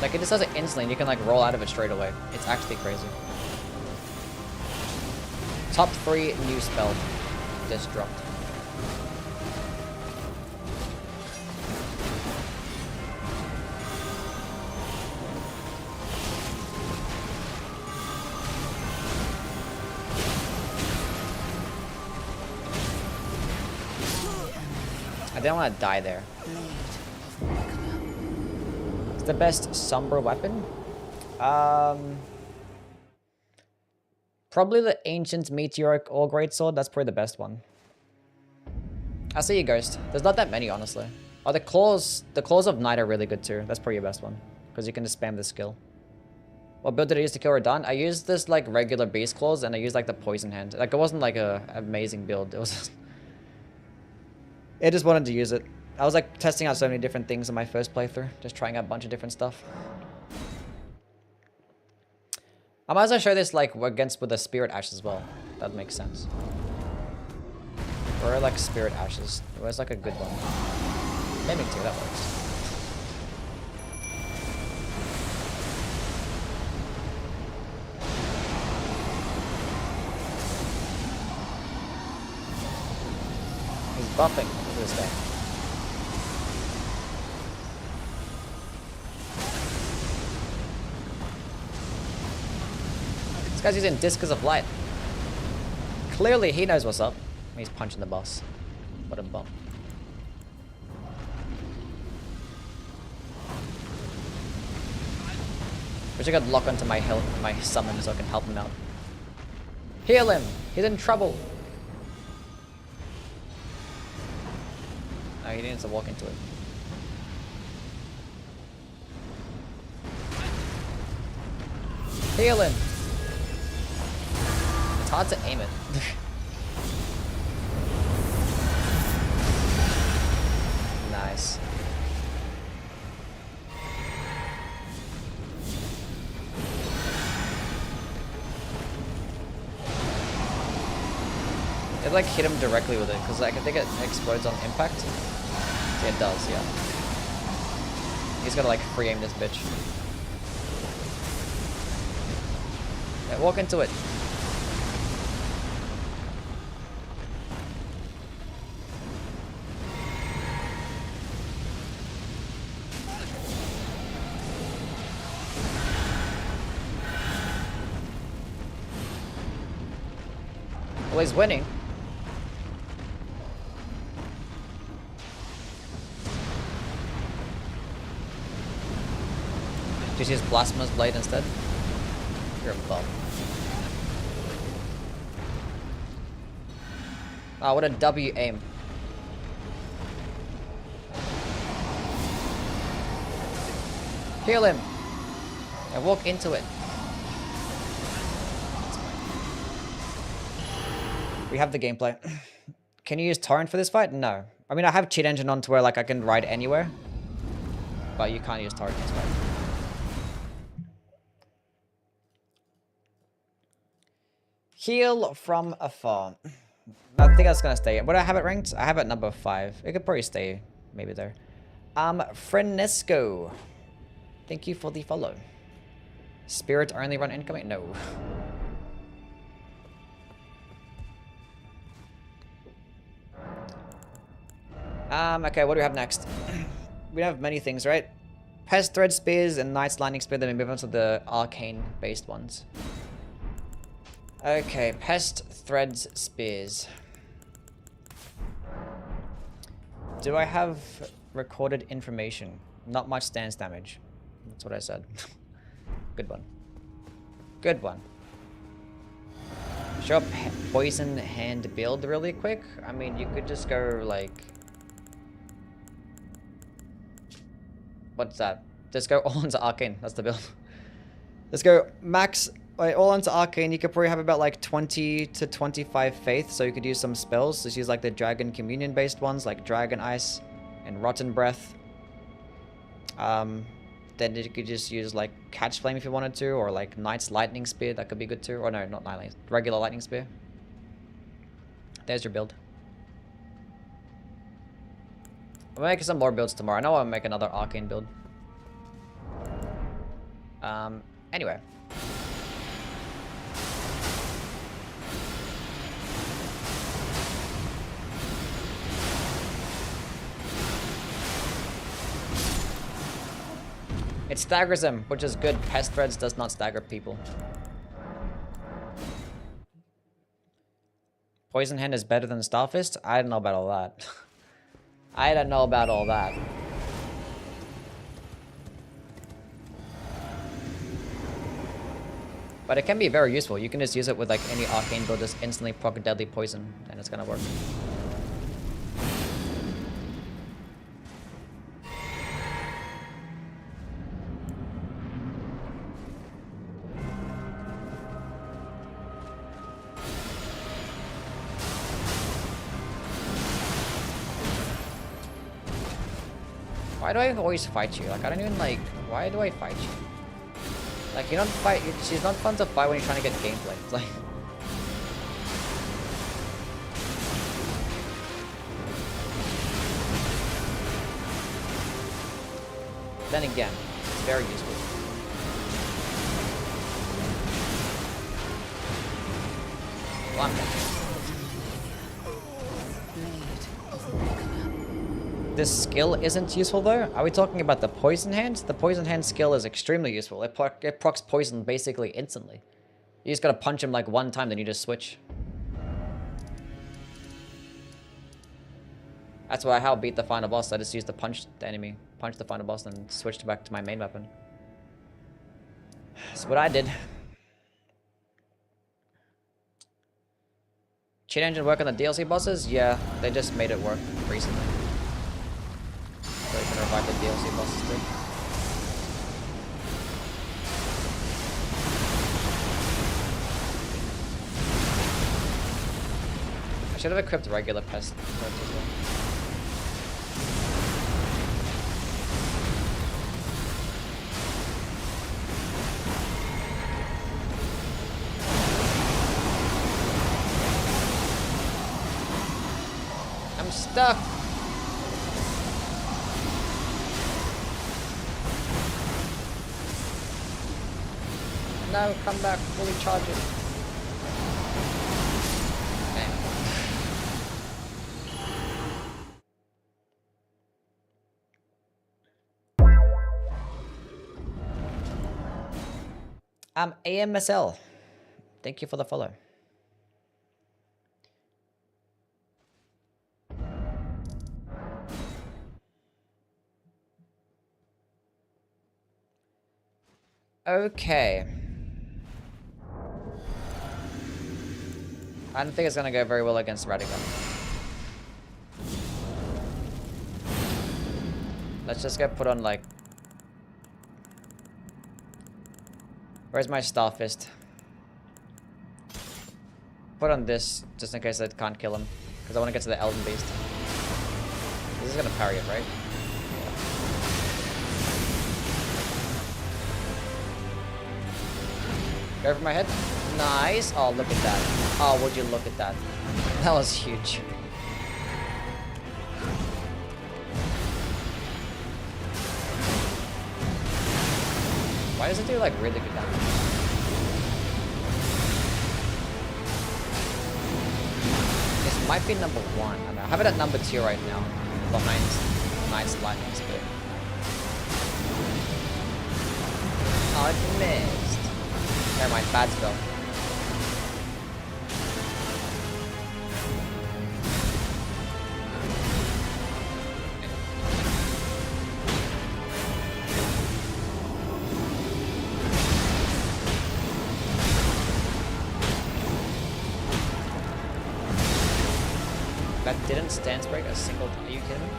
Like, it just does it instantly and you can like roll out of it straight away. It's actually crazy. Top 3 new spell just dropped. I didn't want to die there. It's the best somber weapon? Probably the Ancient Meteoric or Greatsword. That's probably the best one. I see you, Ghost. There's not that many, honestly. Oh, the claws of Night are really good too. That's probably your best one. Because you can just spam the skill. What build did I use to kill Radahn? I used this like regular beast claws and I used like the poison hand. Like it wasn't like a amazing build. It was I just wanted to use it. I was like testing out so many different things in my first playthrough. Just trying out a bunch of different stuff. I might as well show this like against with the Spirit Ash as well. That makes sense. Or like Spirit Ashes. Where's like a good one? Mimic 2, that works. He's buffing. Look at this guy. This guy's using Discus of Light. Clearly he knows what's up. He's punching the boss. What a bum. Wish I could lock onto my summon so I can help him out. Heal him! He's in trouble! No, he needs to walk into it. Heal him! It's hard to aim it. Nice. It like hit him directly with it, because like I think it explodes on impact. Yeah, it does, yeah. He's gotta like free aim this bitch. Yeah, walk into it. Well, he's winning. Just use Blasphemous Blade instead. You're a bum. Oh, what a W aim. Heal him. And walk into it. We have the gameplay. Can you use Torrent for this fight? No. I mean, I have Cheat Engine on to where like I can ride anywhere. But you can't use Torrent for this fight. Heal from afar. I think that's gonna stay. What do I have it ranked? I have it number 5. It could probably stay maybe there. Frenesco. Thank you for the follow. Spirit only run incoming? No. Okay, what do we have next? We have many things, right? Pest Thread Spears and Knight's Lightning Spear, then we move on to the arcane-based ones. Okay, Pest Threads Spears. Do I have recorded information? Not much stance damage. That's what I said. Good one. Good one. Show up Poison Hand build really quick. I mean, you could just go like... What's that? Just go all into Arcane. That's the build. Let's go max... all into Arcane. You could probably have about like 20 to 25 Faith. So you could use some spells. Just use like the Dragon Communion based ones. Like Dragon Ice and Rotten Breath. Then you could just use like Catch Flame if you wanted to. Or like Knight's Lightning Spear. That could be good too. Or no, not Lightning. Regular Lightning Spear. There's your build. I'm making some more builds tomorrow. I know I'll make another Arcane build. Anyway. It staggers him, which is good. Pest threads does not stagger people. Poison Hand is better than Starfist? I don't know about all that. I don't know about all that. But it can be very useful. You can just use it with like any arcane build, just instantly proc deadly poison, and it's gonna work. Why do I always fight you? Like, I don't even like... Why do I fight you? Like, you don't fight... She's not fun to fight when you're trying to get gameplay. It's like... Then again, it's very useful. Well, I'm dead. This skill isn't useful though? Are we talking about the Poison Hand? The Poison Hand skill is extremely useful. It procs poison basically instantly. You just gotta punch him like one time, then you just switch. That's why how I beat the final boss. I just used to punch the enemy, punch the final boss, and switched back to my main weapon. That's what I did. Cheat engine work on the DLC bosses? Yeah, they just made it work recently. So you can revive the DLC bosses too. I should have equipped regular pest equipped as well. I'm stuck. No, come back, fully charge it. AMSL. Thank you for the follow. Okay. I don't think it's gonna go very well against Radical. Let's just get put on like... Where's my Starfist? Put on this, just in case I can't kill him. Because I want to get to the Elden Beast. This is gonna parry it, right? Go over my head. Nice. Oh, look at that. Oh, would you look at that? That was huge. Why does it do like really good damage? This might be number 1. I don't know. I have it at number 2 right now. Behind Knight's Lightning Spear. Oh, it missed. Never mind, bad spell. That didn't stance break a single time. Are you kidding me?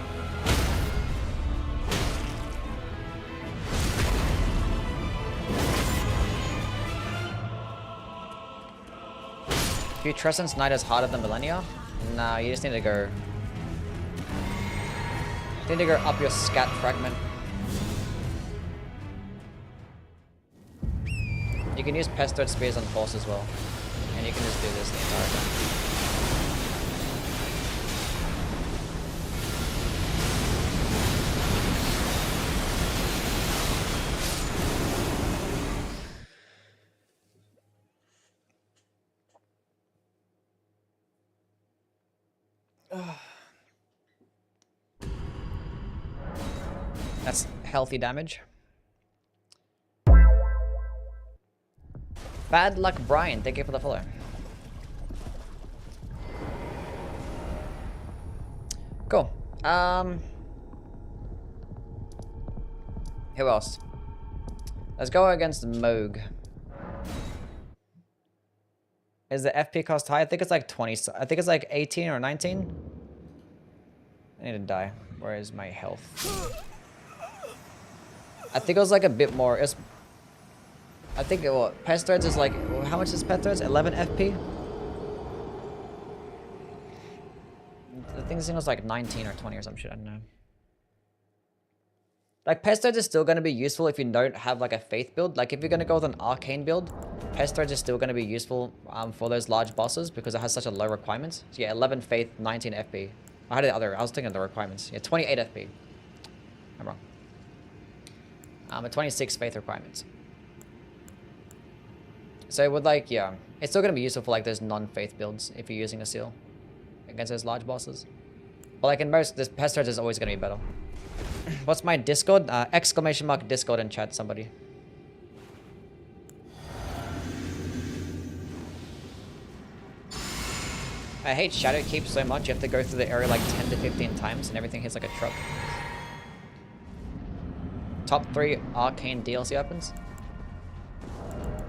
Putrescence Knight is harder than Millennia? Nah, you just need to go... You need to go up your scat fragment. You can use Pest Spears on Force as well. And you can just do this the entire time. That's healthy damage. Bad luck, Brian. Thank you for the follow. Cool. Who else? Let's go against Moog. Is the FP cost high? I think it's like 20. I think it's like 18 or 19. I need to die. Where is my health? I think it was like a bit more. I think Pest Threads is like, how much is Pest Threads? 11 FP? I think this thing was like 19 or 20 or some shit. I don't know. Like, Pest Threads is still going to be useful if you don't have like a Faith build. Like, if you're going to go with an Arcane build, Pest Threads is still going to be useful for those large bosses because it has such a low requirement. So yeah, 11 Faith, 19 FP. I had the other. I was thinking of the requirements. Yeah, 28 FP. I'm wrong. A 26 Faith requirements. So with like, yeah, it's still going to be useful for like those non-Faith builds if you're using a seal against those large bosses. But like in most, this Pest Threads is always going to be better. What's my Discord? Exclamation mark Discord in chat, somebody. I hate Shadow Keep so much. You have to go through the area like 10 to 15 times and everything hits like a truck. Top 3 Arcane DLC weapons.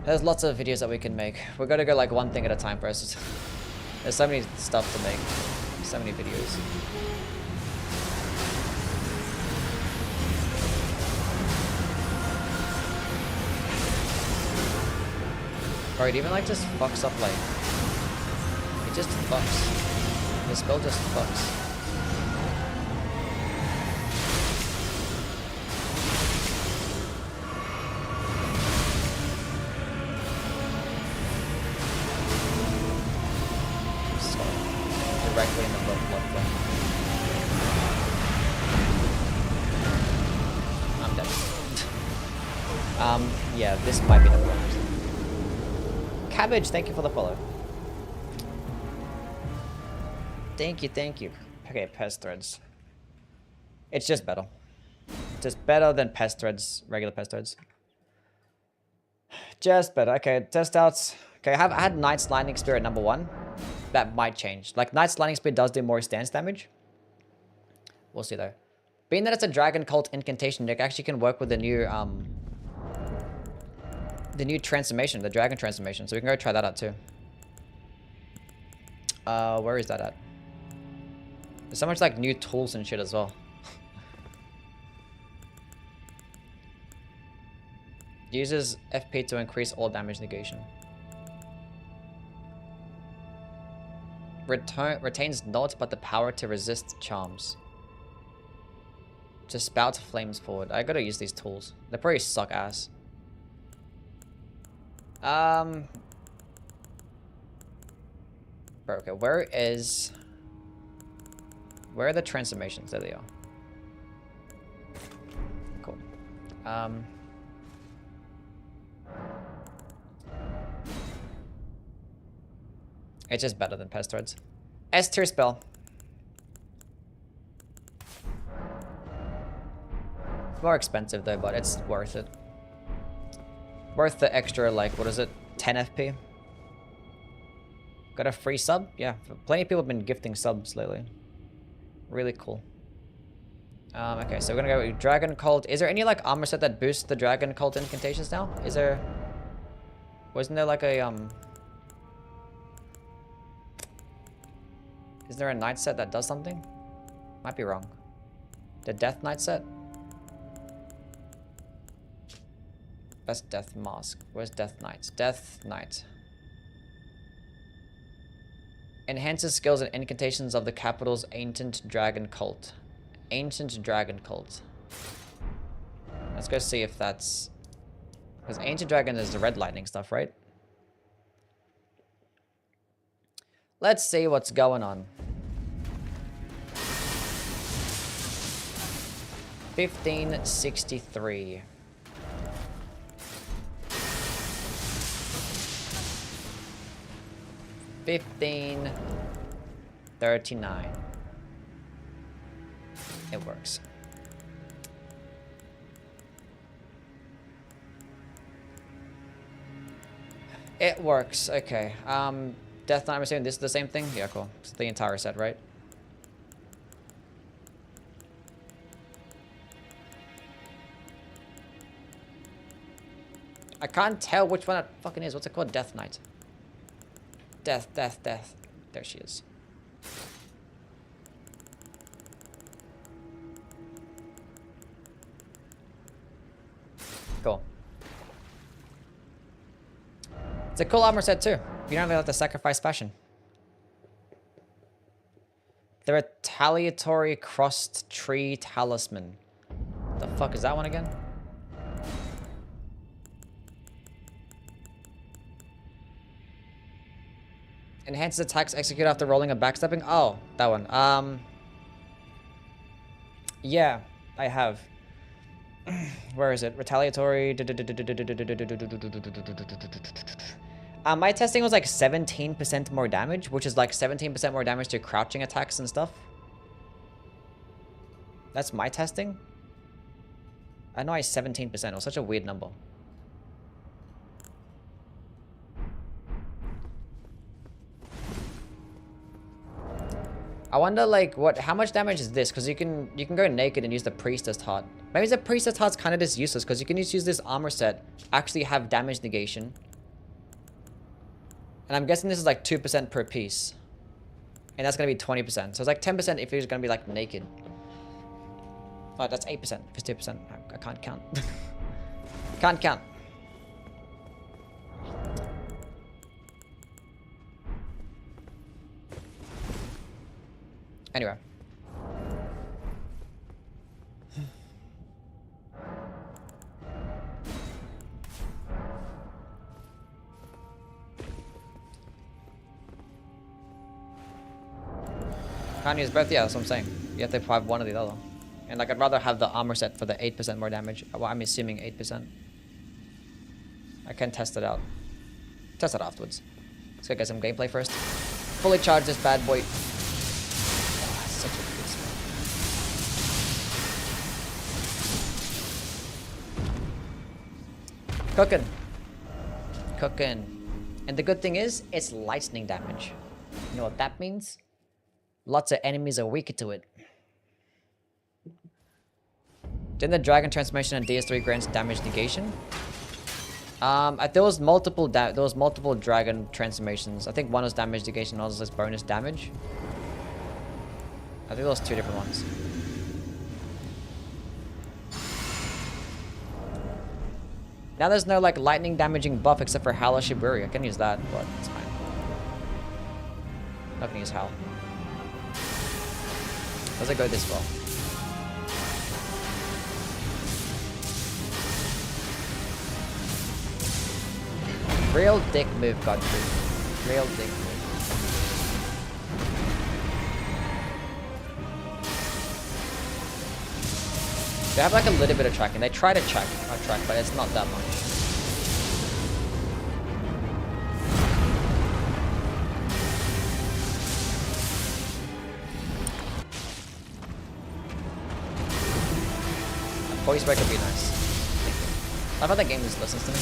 There's lots of videos that we can make. We're gonna go like one thing at a time first. There's so many stuff to make. So many videos. Bro, it even like just fucks up like... It just fucks. The spell just fucks. Directly in the blood flow. I'm dead. Yeah, this might be the point. Cabbage, thank you for the follow. Thank you, thank you. Okay, Pest Threads. It's just better. Just better than Pest Threads, regular Pest Threads. Just better. Okay, test outs. Okay, I had Knight's Lightning Spear at number 1. That might change. Like, Knight's Lightning Spear does do more stance damage. We'll see, though. Being that it's a Dragon Cult incantation, it actually can work with the new transformation, the Dragon transformation. So we can go try that out, too. Where is that at? There's so much, like, new tools and shit as well. Uses FP to increase all damage negation. Retains not but the power to resist charms. To spout flames forward. I gotta use these tools. They probably suck ass. Bro, okay, where are the transformations? There they are. Cool. It's just better than Pest Threads. S tier spell. It's more expensive though, but it's worth it. Worth the extra, like, what is it? 10 FP? Got a free sub? Yeah, plenty of people have been gifting subs lately. Really cool. Okay, so we're gonna go with Dragon Cult. Is there any, like, armor set that boosts the Dragon Cult incantations now? Is there... Wasn't there, like, a, Is there a Knight set that does something? Might be wrong. The Death Knight set? That's Death Mask. Where's Death Knight? Death Knight. Enhances skills and incantations of the capital's Ancient Dragon Cult. Ancient Dragon Cult. Let's go see if that's... Because Ancient Dragon is the red lightning stuff, right? Let's see what's going on. 1563. 1539. It works. It works. Okay. Death Knight, I'm assuming this is the same thing? Yeah, cool. It's the entire set, right? I can't tell which one it fucking is. What's it called? Death Knight. Death. There she is. Cool. It's a cool armor set too. You don't really have to sacrifice fashion. The Retaliatory Crossed Tree Talisman. The fuck is that one again? Enhances attacks execute after rolling and backstepping. Oh, that one. Yeah, I have. Where is it? Retaliatory. My testing was like 17% more damage, which is like 17% more damage to crouching attacks and stuff. That's my testing. I know I 17%. It was such a weird number. I wonder like how much damage is this? Because you can go naked and use the Priestess Heart. Maybe the Priestess Heart's kind of just useless because you can just use this armor set, actually have damage negation. And I'm guessing this is like 2% per piece. And that's gonna be 20%. So it's like 10% if you're gonna be like naked. Oh, that's 8%. If it's 2%. I can't count. Can't count. Anyway. Can't use both? Yeah, that's what I'm saying. You have to have one or the other. And like, I'd rather have the armor set for the 8% more damage. Well, I'm assuming 8%. I can test it out. Test it afterwards. Let's go get some gameplay first. Fully charge this bad boy. Such a good smell. Cooking. Cooking. And the good thing is, it's lightning damage. You know what that means? Lots of enemies are weaker to it. Didn't the dragon transformation and DS3 grants damage negation? There was multiple dragon transformations. I think one was damage negation, one was bonus damage. I think there was 2 different ones. Now there's no like lightning damaging buff except for Howl or Shiburi. I can use that, but it's fine. Not gonna use Howl. Does it go this well? Real dick move, Godfrey. Real dick move. They have like a little bit of tracking. They try to track, but it's not that much. Voice break would be nice. I thought that game just listens to me.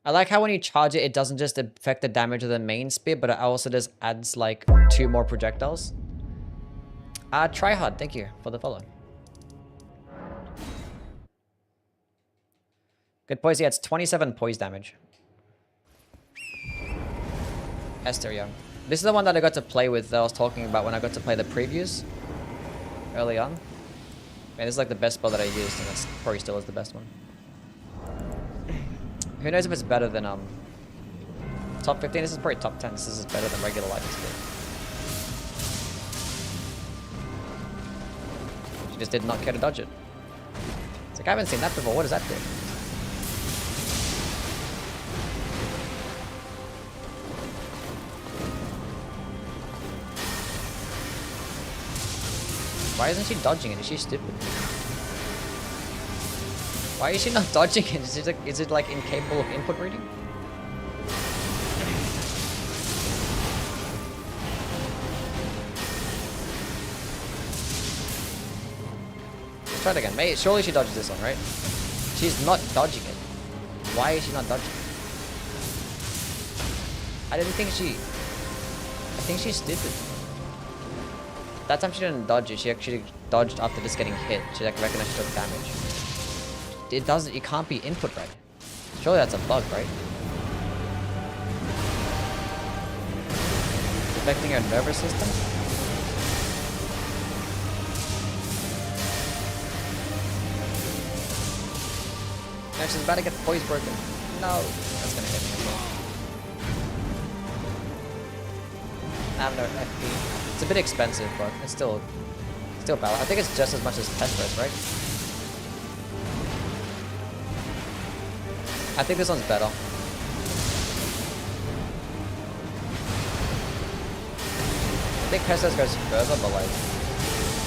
I like how when you charge it, it doesn't just affect the damage of the main spear, but it also just adds like 2 more projectiles. Try hard, thank you for the follow. Good poise, yeah, it's 27 poise damage. Esther Young. This is the one that I got to play with that I was talking about when I got to play the previews early on. Man, this is like the best spell that I used, and it's probably still is the best one. Who knows if it's better than top 15? This is probably top 10. This is better than regular life speed. She just did not care to dodge it. It's like, I haven't seen that before. What does that do? Why isn't she dodging it? Is she stupid? Why is she not dodging it? Is it like incapable of input reading? Let's try it again. Mate, surely she dodges this one, right? She's not dodging it. Why is she not dodging it? I think she's stupid. That time she didn't dodge it. She actually dodged after just getting hit. She like recognized she took damage. It can't be input right. Surely that's a bug, right? Affecting her nervous system? No, she's about to get poise broken. No, that's gonna hit me as well. I have no FP. It's a bit expensive, but it's still valid. I think it's just as much as Pestra's, right? I think this one's better. I think Pestra's goes further, but like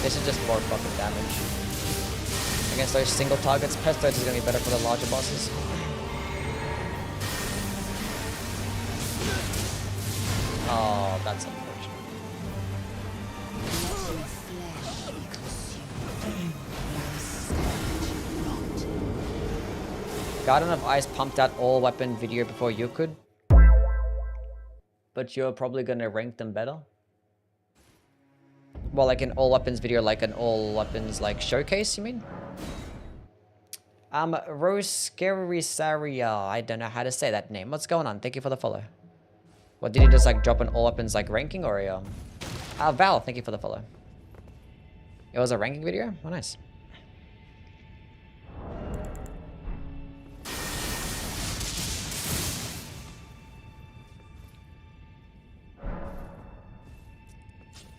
this is just more fucking damage. Against those single targets, Pestra's is gonna be better for the larger bosses. Oh, that's unfortunate. Garden of Ice pumped out all weapon video before you could. But you're probably gonna rank them better. Well, like an all weapons video, like an all weapons like showcase, you mean? Roscarisaria, I don't know how to say that name. What's going on? Thank you for the follow. What, did you just like drop an all weapons like ranking or a Val, thank you for the follow. It was a ranking video? Oh, nice.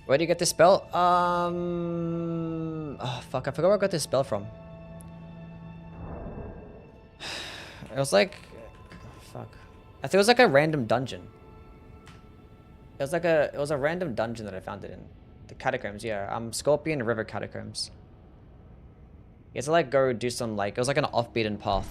Where do you get this spell? Oh fuck, I forgot where I got this spell from. It was like, fuck. I think it was like a random dungeon. It was a random dungeon that I found it in. The catacombs, yeah. Scorpion River Catacombs. You had to like go do some like, it was like an off-beaten path.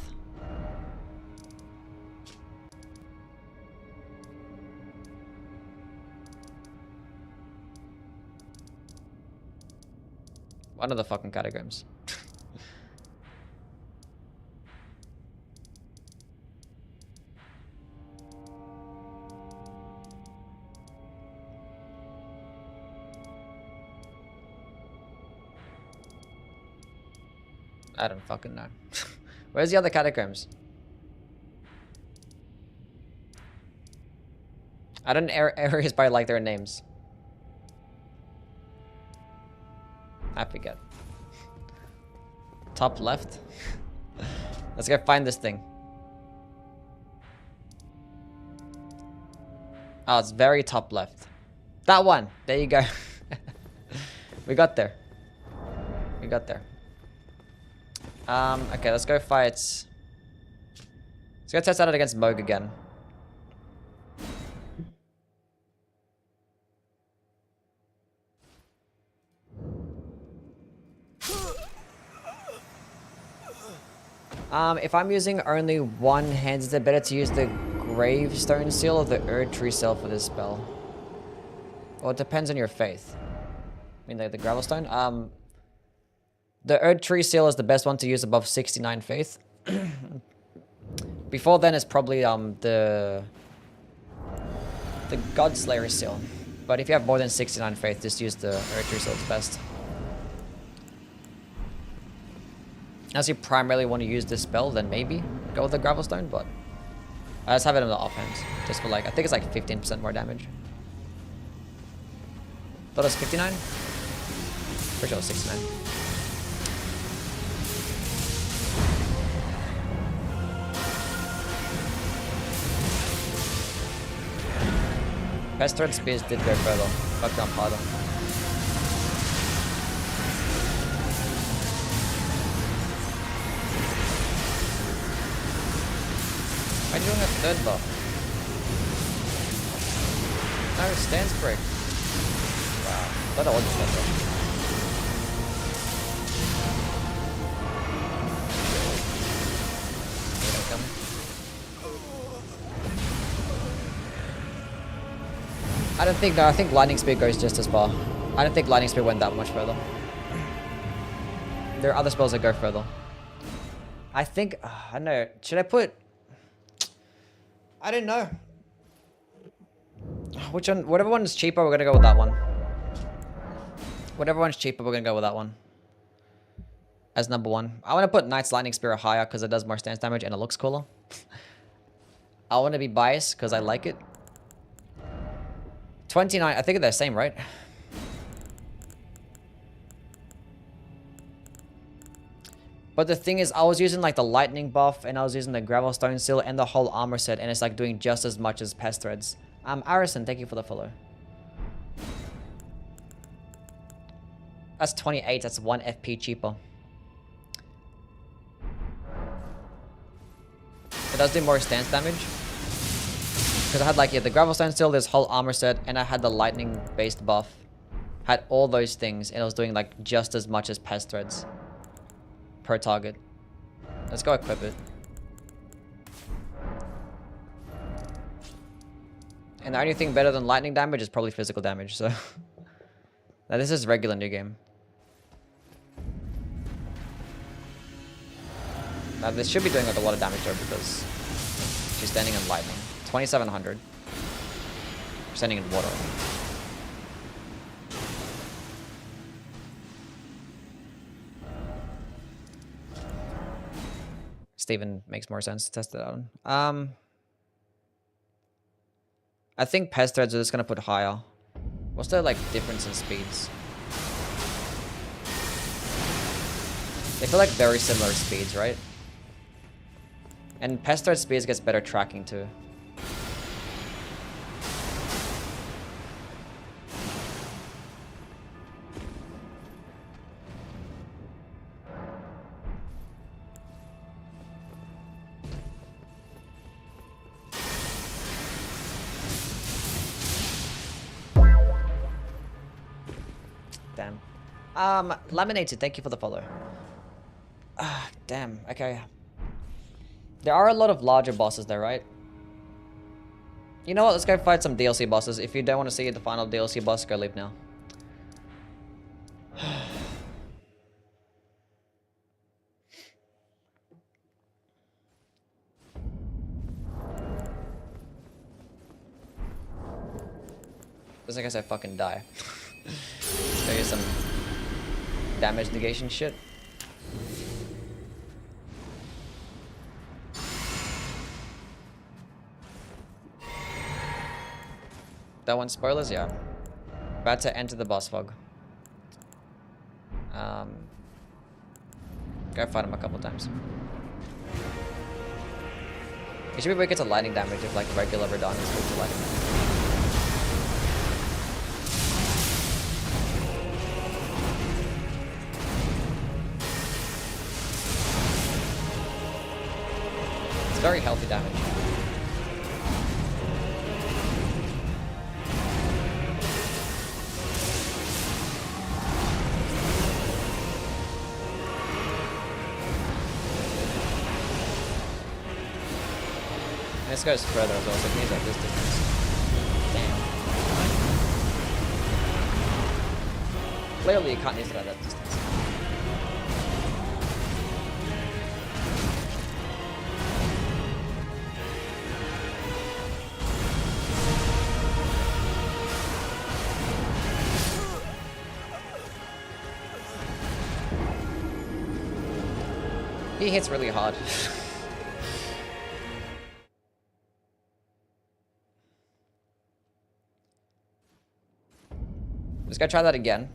One of the fucking catacombs. I don't fucking know. Where's the other catacombs? I don't areas by like their names. I forget. Top left. Let's go find this thing. Oh, it's very top left. That one. There you go. We got there. We got there. Okay, let's go fight. Let's go test out it against Moog again. If I'm using only one hand, is it better to use the Gravestone Seal or the Erd Tree Seal for this spell? Well, it depends on your faith. I mean, the Gravelstone. The Erd Tree Seal is the best one to use above 69 faith. Before then, it's probably the Godslayer Seal. But if you have more than 69 faith, just use the Erd Tree Seal. It's best. Unless you primarily want to use this spell, then maybe go with the Gravelstone, but I just have it in the offhand. Just for like, I think it's like 15% more damage. Thought it was 59? Pretty sure it was 69. Pestron Spears did go further. Fuck jump harder. Why are you doing a third buff? No, stance break. Wow. Thought I was just that buff. I don't think, no, I think Lightning Speed goes just as far. I don't think Lightning Speed went that much further. There are other spells that go further. I think, I don't know, should I put... I don't know. Which one? Whatever one is cheaper, we're gonna go with that one. Whatever one's cheaper, we're gonna go with that one. As number one. I want to put Knight's Lightning Spear higher because it does more stance damage and it looks cooler. I want to be biased because I like it. 29, I think they're the same, right? But the thing is, I was using like the lightning buff and I was using the gravel stone seal and the whole armor set, and it's like doing just as much as pest threads. Arison, thank you for the follow. That's 28, that's 1 FP cheaper. It does do more stance damage. Because I had like, yeah, the gravel stone seal, this whole armor set, and I had the lightning based buff. Had all those things, and it was doing like just as much as pest threads. Per target. Let's go equip it. And the only thing better than lightning damage is probably physical damage, so... Now this is regular new game. Now this should be doing like a lot of damage though because she's standing in lightning. 2700. Standing in water. Steven makes more sense to test it out on. I think pest threads are just gonna put higher. What's the like difference in speeds? They feel like very similar speeds, right? And pest thread speeds gets better tracking too. Damn. Laminated, thank you for the follow. Damn, okay. There are a lot of larger bosses there, right? You know what, let's go fight some DLC bosses. If you don't want to see the final DLC boss, go leave now. Just in case I fucking die. Let's go get some damage negation shit. That one spoilers, yeah. About to enter the boss fog. Go fight him a couple times. It should be weak to lightning damage if like regular Radon is weak to lightning damage. It's very healthy damage. This goes further as well, so it means like this distance. Damn. Clearly you can't use it at that distance. He hits really hard. Just go try that again.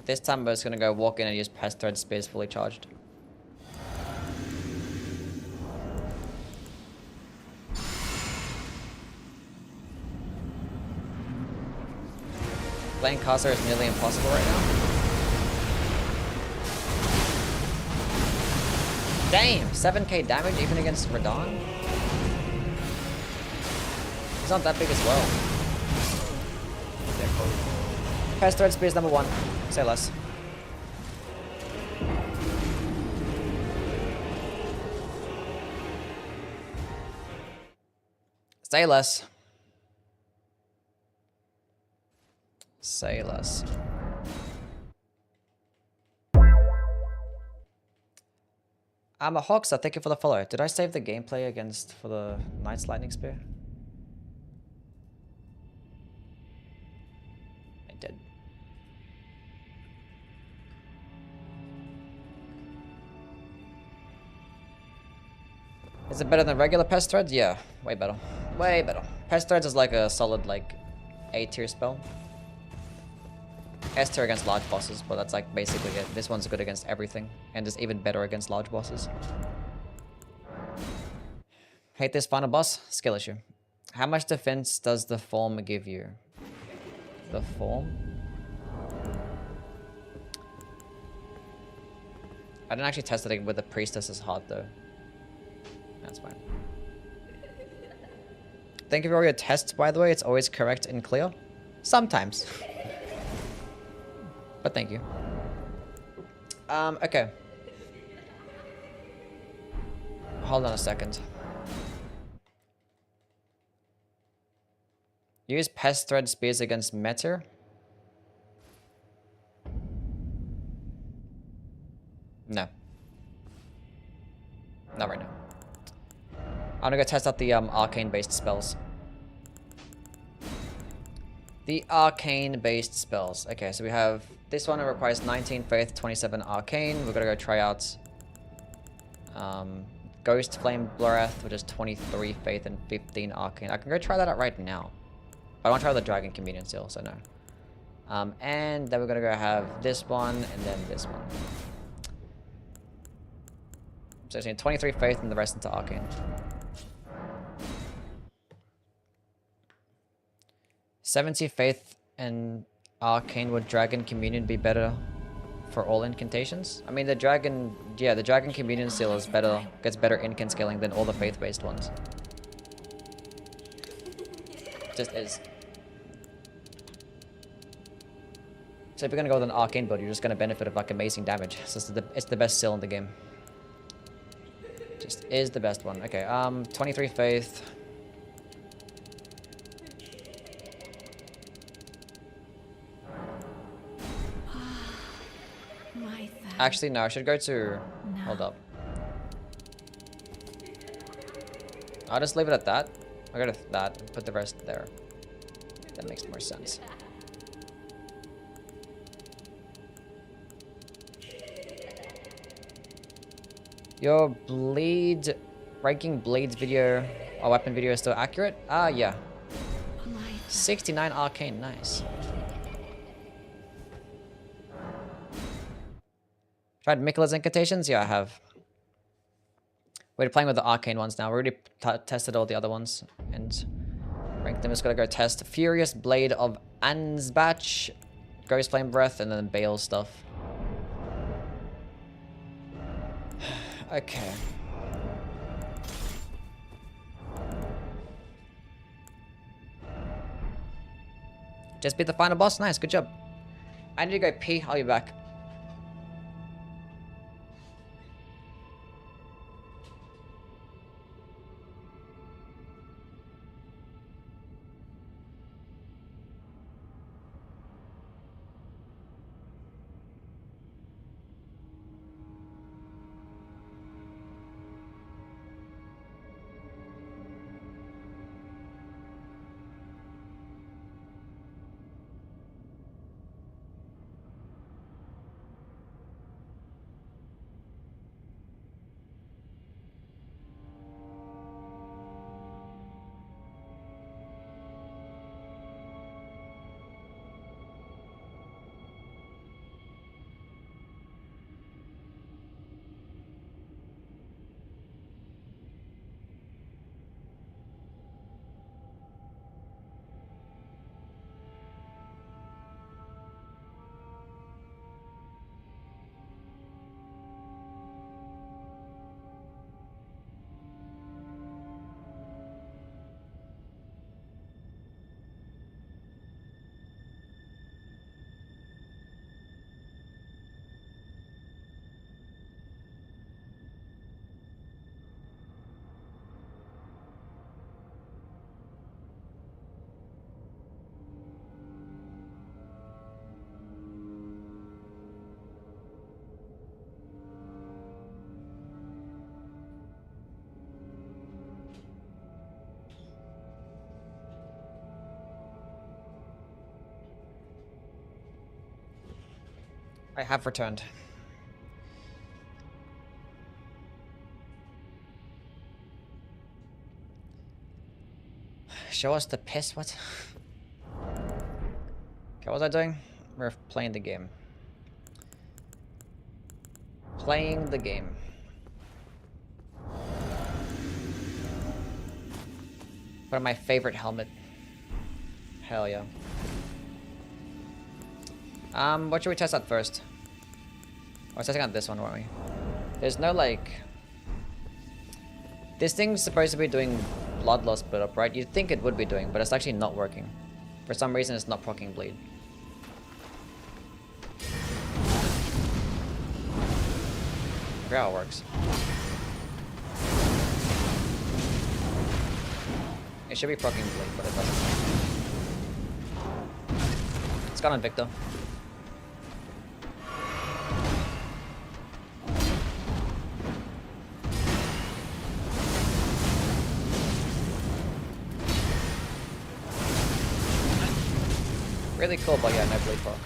This time we're just gonna go walk in and use pest thread spears fully charged. Playing caster is nearly impossible right now. Damn, 7k damage even against Radon? He's not that big as well. Pest thread spears number 1. Say less. Say less. Say less. I'm a Hawk, so thank you for the follow. Did I save the gameplay against for the Knight's Lightning Spear? I did. Is it better than regular Pest Threads? Yeah, way better. Way better. Pest Threads is like a solid, like, A tier spell. S tier against large bosses, but that's like basically it. This one's good against everything, and is even better against large bosses. Hate this final boss? Skill issue. How much defense does the form give you? The form? I didn't actually test it with the priestess's heart though. That's fine. Thank you for all your tests, by the way. It's always correct and clear. Sometimes. But thank you. Okay. Hold on a second. Use Pest Thread Spears against Meter. No. Not right now. I'm gonna go test out the arcane-based spells. The arcane-based spells. Okay, so we have this one. It requires 19 Faith, 27 Arcane. We're gonna go try out Ghost Flame Breath, which is 23 Faith and 15 Arcane. I can go try that out right now. I want to try the Dragon Communion still, so no. And then we're gonna go have this one and then this one. So it's 23 Faith and the rest into Arcane. 70 Faith and Arcane. Would Dragon Communion be better for all incantations? I mean, the Dragon Communion seal is better, gets better incant scaling than all the Faith-based ones. Just is. So if you're gonna go with an Arcane build, you're just gonna benefit of like amazing damage. So it's the best seal in the game. Just is the best one. Okay, 23 Faith. Actually, no, I should go to... No. Hold up. I'll just leave it at that. I'll go to that and put the rest there. That makes more sense. Your bleed... ranking bleeds video or weapon video is still accurate? Yeah. 69 Arcane, nice. Tried Mikkela's incantations? Yeah, I have. We're playing with the arcane ones now. We already tested all the other ones and ranked them. Just gotta go test Furious Blade of Ansbach, Ghost Flame Breath, and then Bale stuff. Okay. Just beat the final boss. Nice, good job. I need to go pee. I'll be back. I have returned. Show us the piss, what? Okay, what was I doing? We're playing the game. Playing the game. Put on my favorite helmet. Hell yeah. What should we test out first? We're testing out this one, weren't we? There's no, like... This thing's supposed to be doing blood loss build-up, right? You'd think it would be doing, but it's actually not working. For some reason, it's not proccing bleed. I forget how it works. It should be proccing bleed, but it doesn't. It's gone on Victor. Really cool, but yeah, no bleed proc.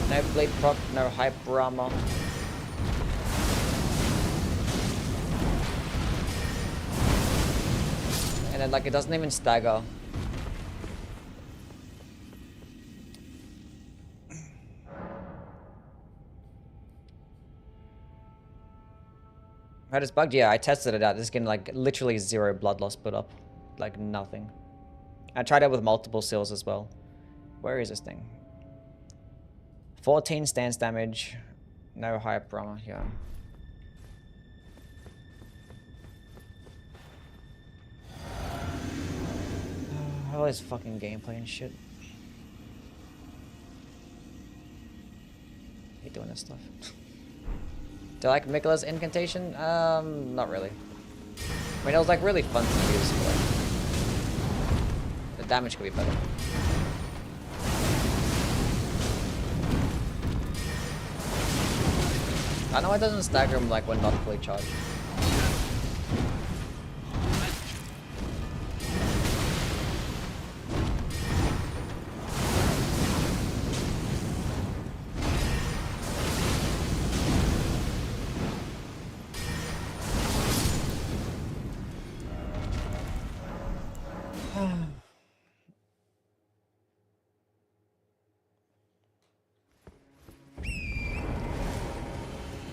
No bleed proc, no hyper armor. And then, like, it doesn't even stagger. How it's bugged? Yeah, I tested it out. This is getting, like, literally 0 blood loss put up. Like, nothing. I tried it with multiple seals as well. Where is this thing? 14 stance damage. No hyper armor, yeah. All this fucking gameplay and shit. I hate doing this stuff. Do I like Mikola's incantation? Not really. I mean, it was like really fun to use, but like, the damage could be better. I know it doesn't stagger him like when not fully charged.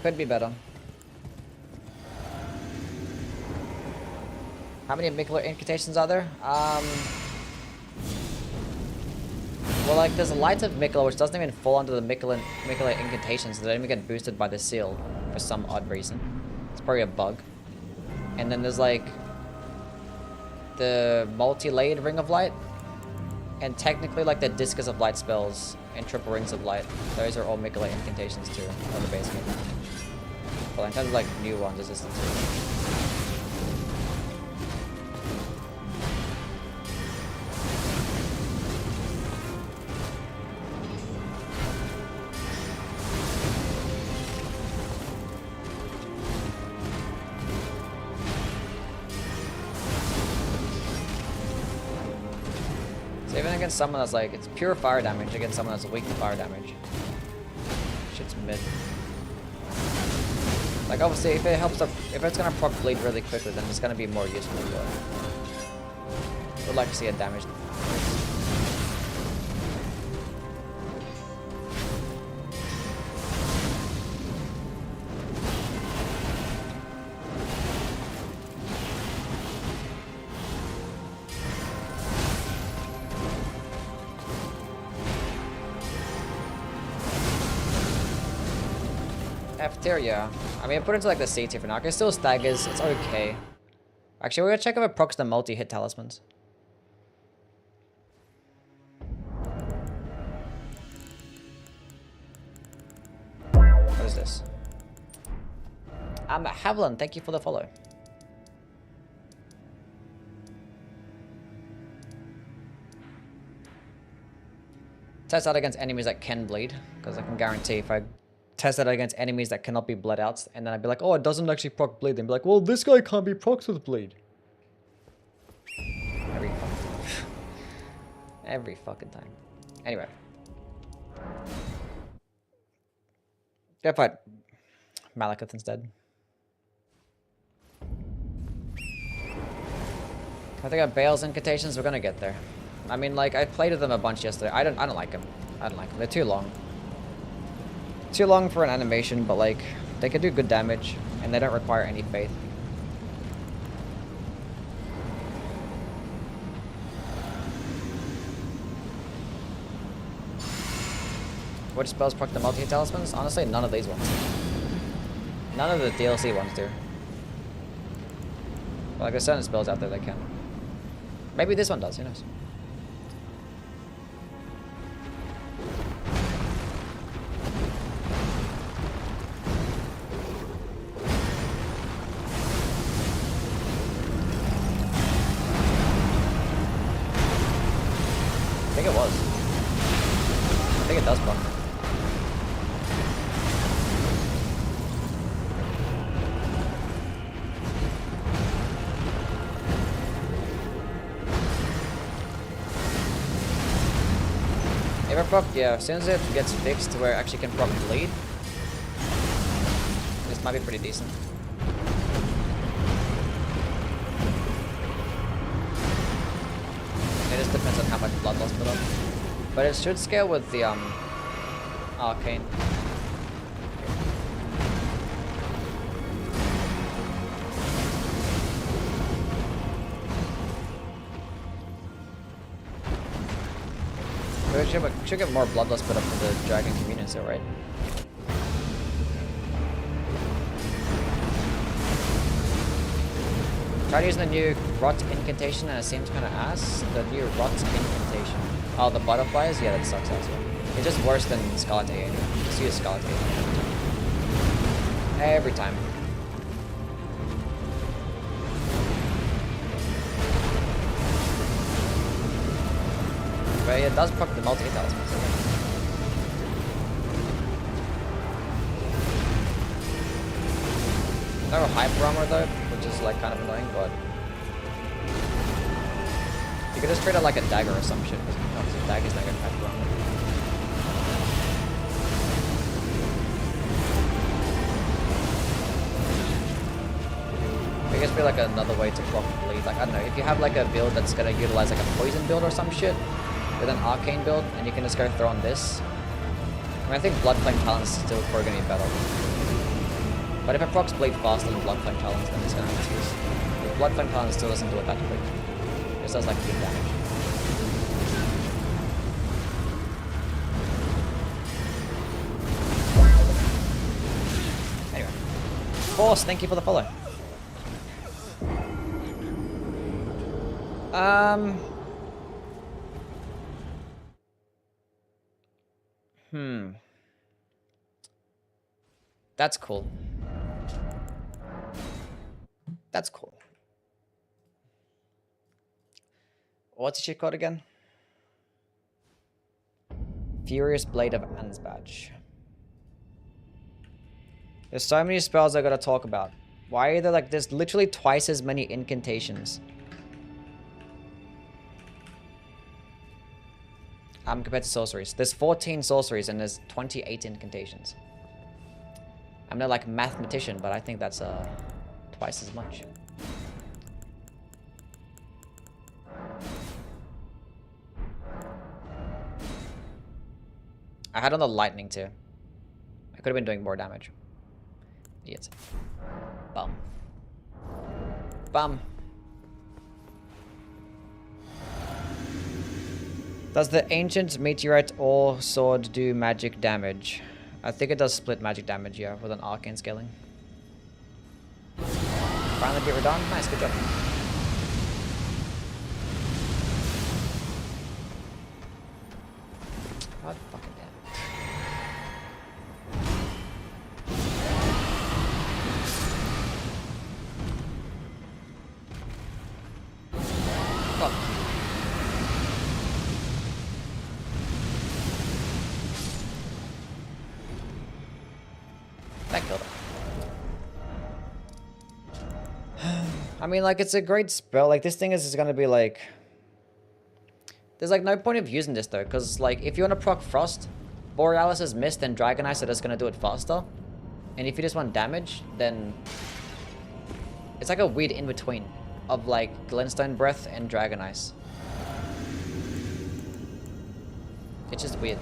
Could be better. How many Mikola incantations are there? Well, like, there's a light of Mikola which doesn't even fall under the Mikola incantations. They don't even get boosted by the seal for some odd reason. It's probably a bug. And then there's, like, the multi-layered Ring of Light. And technically, like, the Discus of Light spells and Triple Rings of Light. Those are all Mikola incantations, too, on the base game. Well, in terms of, like, new ones, resistance. So even against someone that's like, it's pure fire damage against someone that's weak to fire damage. Shit's mid. Like, obviously, if it helps up, if it's gonna proc bleed really quickly, then it's gonna be more useful. But I would like to see it damaged. F tier, yeah. I mean, I put it into like the C tier for now. It still staggers. It's okay. Actually, we're gonna check if it procs the multi-hit talismans. What is this? Havlin, thank you for the follow. Test out against enemies that can bleed, because I can guarantee if I test that against enemies that cannot be bled out, and then I'd be like, oh, it doesn't actually proc bleed. Then be like, well, this guy can't be procs with bleed. Every fucking time. Every fucking time. Anyway. Go fight Malekith instead. I think at Bale's incantations, we're gonna get there. I mean, like, I played with them a bunch yesterday. I don't like them. I don't like them. They're too long. Too long for an animation, but like, they can do good damage, and they don't require any faith. Which spells proc the multi talismans? Honestly, none of these ones. None of the DLC ones do. But like, there's certain spells out there that can. Maybe this one does, who knows? I think it was. I think it does proc. Proc, yeah, as soon as it gets fixed to where it actually can proc bleed, this might be pretty decent. It just depends on how much blood loss put up. But it should scale with the arcane. We should get more bloodlust put up for the dragon communion, so right? Tried using the new rot incantation and it seems kind of ass. The new rot incantation. Oh, the butterflies? Yeah, that sucks as well. It's just worse than Scarlet A. Just use Scarlet A. Every time. But it does proc the multi-hit talisman. No hyper armor though, which is like kind of annoying, but you could just treat it like a dagger or some shit, because a dagger's not gonna hyper armor. I guess be like another way to proc bleed. Like I don't know, if you have like a build that's gonna utilize like a poison build or some shit, with an arcane build, and you can just go throw on this. I mean, I think Blood Flame Talons is still probably going to be better. But if it procs bleed faster than Blood Flame Talons, then it's going to have its use. If Blood Flame Talons still doesn't do it that quick. It just does like big damage. Anyway. Force, thank you for the follow. That's cool. That's cool. What's the shit called again? Furious Blade of Ansbach. There's so many spells I gotta talk about. Why are there like, there's literally twice as many incantations. Compared to sorceries. There's 14 sorceries and there's 28 incantations. I'm not like a mathematician, but I think that's twice as much. I had on the lightning too. I could have been doing more damage. Yes. Bum. Bum. Does the ancient meteorite ore sword do magic damage? I think it does split magic damage, yeah, with an arcane scaling. Finally get redone. Nice, good job. God fucking damn. Fuck. That killed him. I mean, like, it's a great spell. Like, this thing is gonna be, like... There's like no point of using this though, because like if you want to proc Frost, Borealis' Mist and Dragon Ice are just going to do it faster. And if you just want damage, then it's like a weird in-between of like Glintstone Breath and Dragon Ice. It's just weird.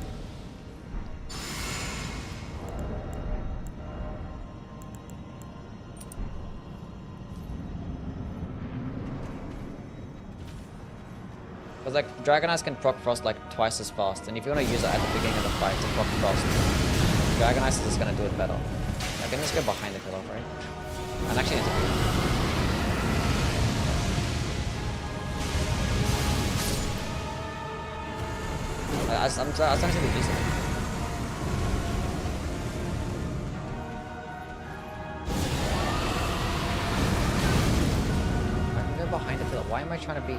Because like Dragon Ice can proc Frost like twice as fast, and if you want to use it at the beginning of the fight to proc Frost, Dragon Ice is just going to do it better. I can just go behind the pillar, right? I'm actually need to do I'm starting to be decent. I can go behind the pillar. Why am I trying to be...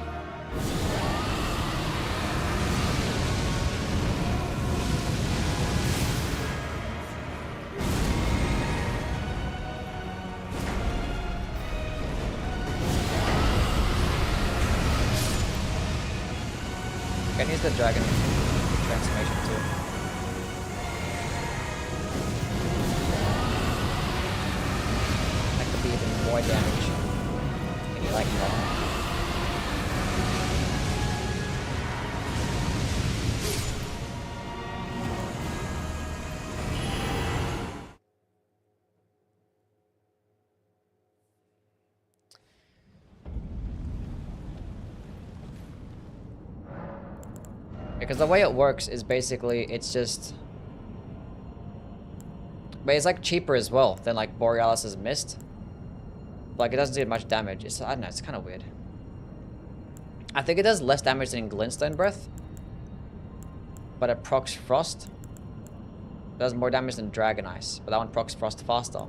I can use the dragon transformation too. That could be even more damage. Can you like that? Because the way it works is basically, it's just... But it's like cheaper as well than like Borealis' Mist. Like it doesn't do much damage. It's, I don't know, it's kind of weird. I think it does less damage than Glintstone Breath. But it procs Frost. It does more damage than Dragon Ice. But that one procs Frost faster.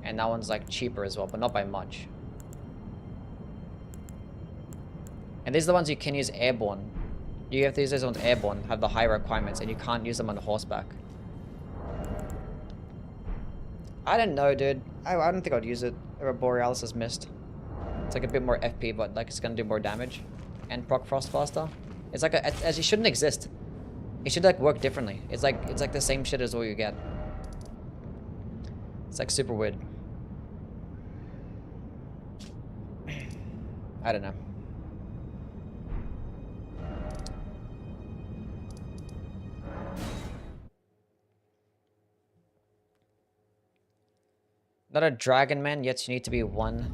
And that one's like cheaper as well, but not by much. And these are the ones you can use airborne. You have to use those ones airborne, have the higher requirements, and you can't use them on horseback. I don't know, dude. I don't think I'd use it over Borealis' Mist. It's like a bit more FP, but like it's gonna do more damage. And proc Frost faster. It's like as it shouldn't exist. It should like work differently. It's like the same shit as all you get. It's like super weird. I don't know. Not a dragon man, yet you need to be one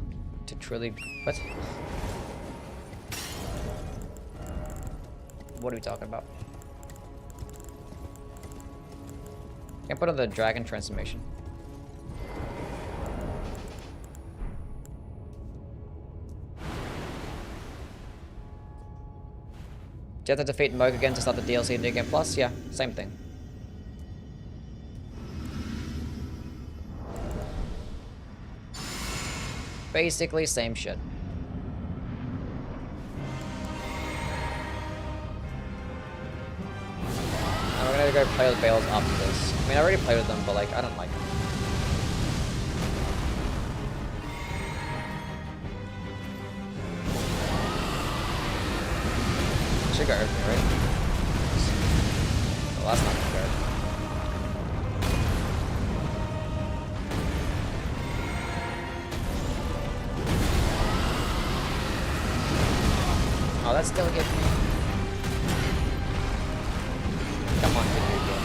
to truly... What? What are we talking about? Can't put on the dragon transformation. Do you have to defeat Moog again to start the DLC New Game Plus? Yeah, same thing. Basically, same shit. And we're gonna go play with Bales after this. I mean, I already played with them, but like, I don't like them. Should go over here, right? Well, that's not gonna go. Oh, that still hit me. Come on, video game.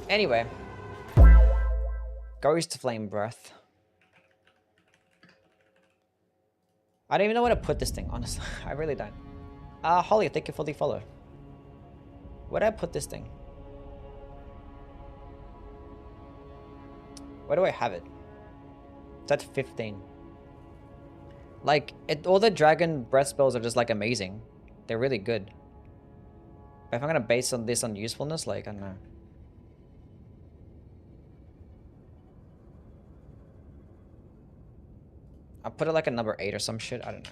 Anyway. Ghost Flame Breath. I don't even know where to put this thing, honestly. I really don't. Holly, thank you for the follow. Where do I put this thing? Where do I have it? It's at 15. Like, all the dragon breath spells are just like amazing. They're really good. But if I'm gonna base this on usefulness, like, I don't know. I'll put it like a number 8 or some shit. I don't know.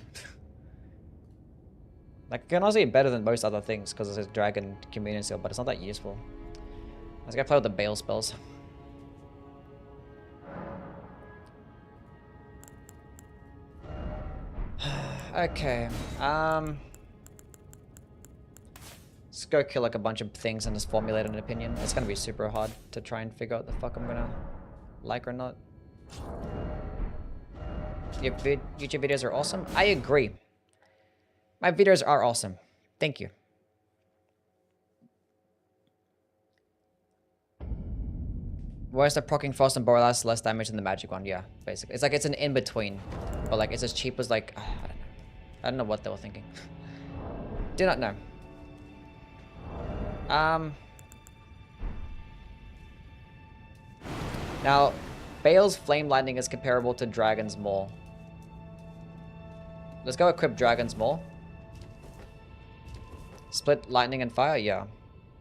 Like, it can also be better than most other things because it's a dragon community seal, but it's not that useful. Let's go play with the Bale spells. Okay. Let's go kill like a bunch of things and just formulate an opinion. It's gonna be super hard to try and figure out the fuck I'm gonna like or not. Your YouTube videos are awesome. I agree. My videos are awesome. Thank you. Where's the proccing Frost and Borealis less damage than the magic one? Yeah, basically. It's like it's an in-between. But like it's as cheap as like... I don't know. I don't know what they were thinking. Do not know. Now, Bale's Flame Lightning is comparable to Dragon's Maul. Let's go equip Dragon's Maul. Split Lightning and Fire? Yeah.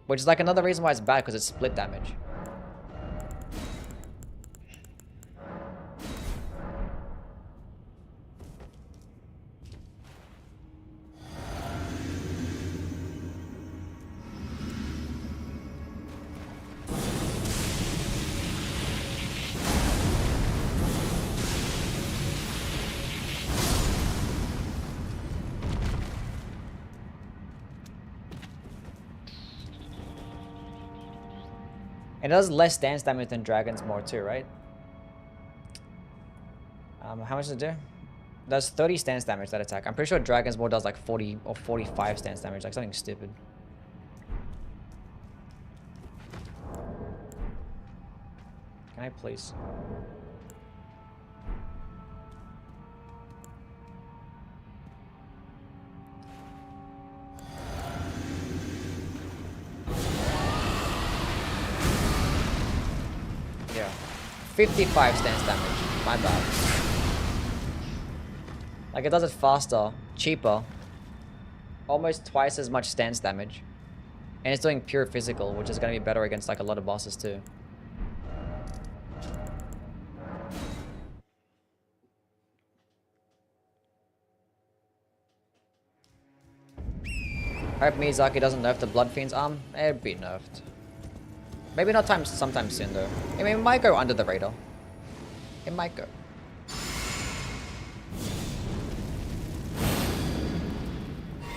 Which is like another reason why it's bad, because it's split damage. It does less stance damage than Dragon's Maul too, right? How much does it do? It does 30 stance damage, that attack. I'm pretty sure Dragon's Maul does like 40 or 45 stance damage, like something stupid. Can I please? Yeah. 55 stance damage. My bad. Like, it does it faster, cheaper, almost twice as much stance damage. And it's doing pure physical, which is going to be better against, like, a lot of bosses, too. I hope Miyazaki doesn't nerf the Blood Fiend's arm. It'd be nerfed. Maybe not sometime soon, though. I mean, it might go under the radar. It might go.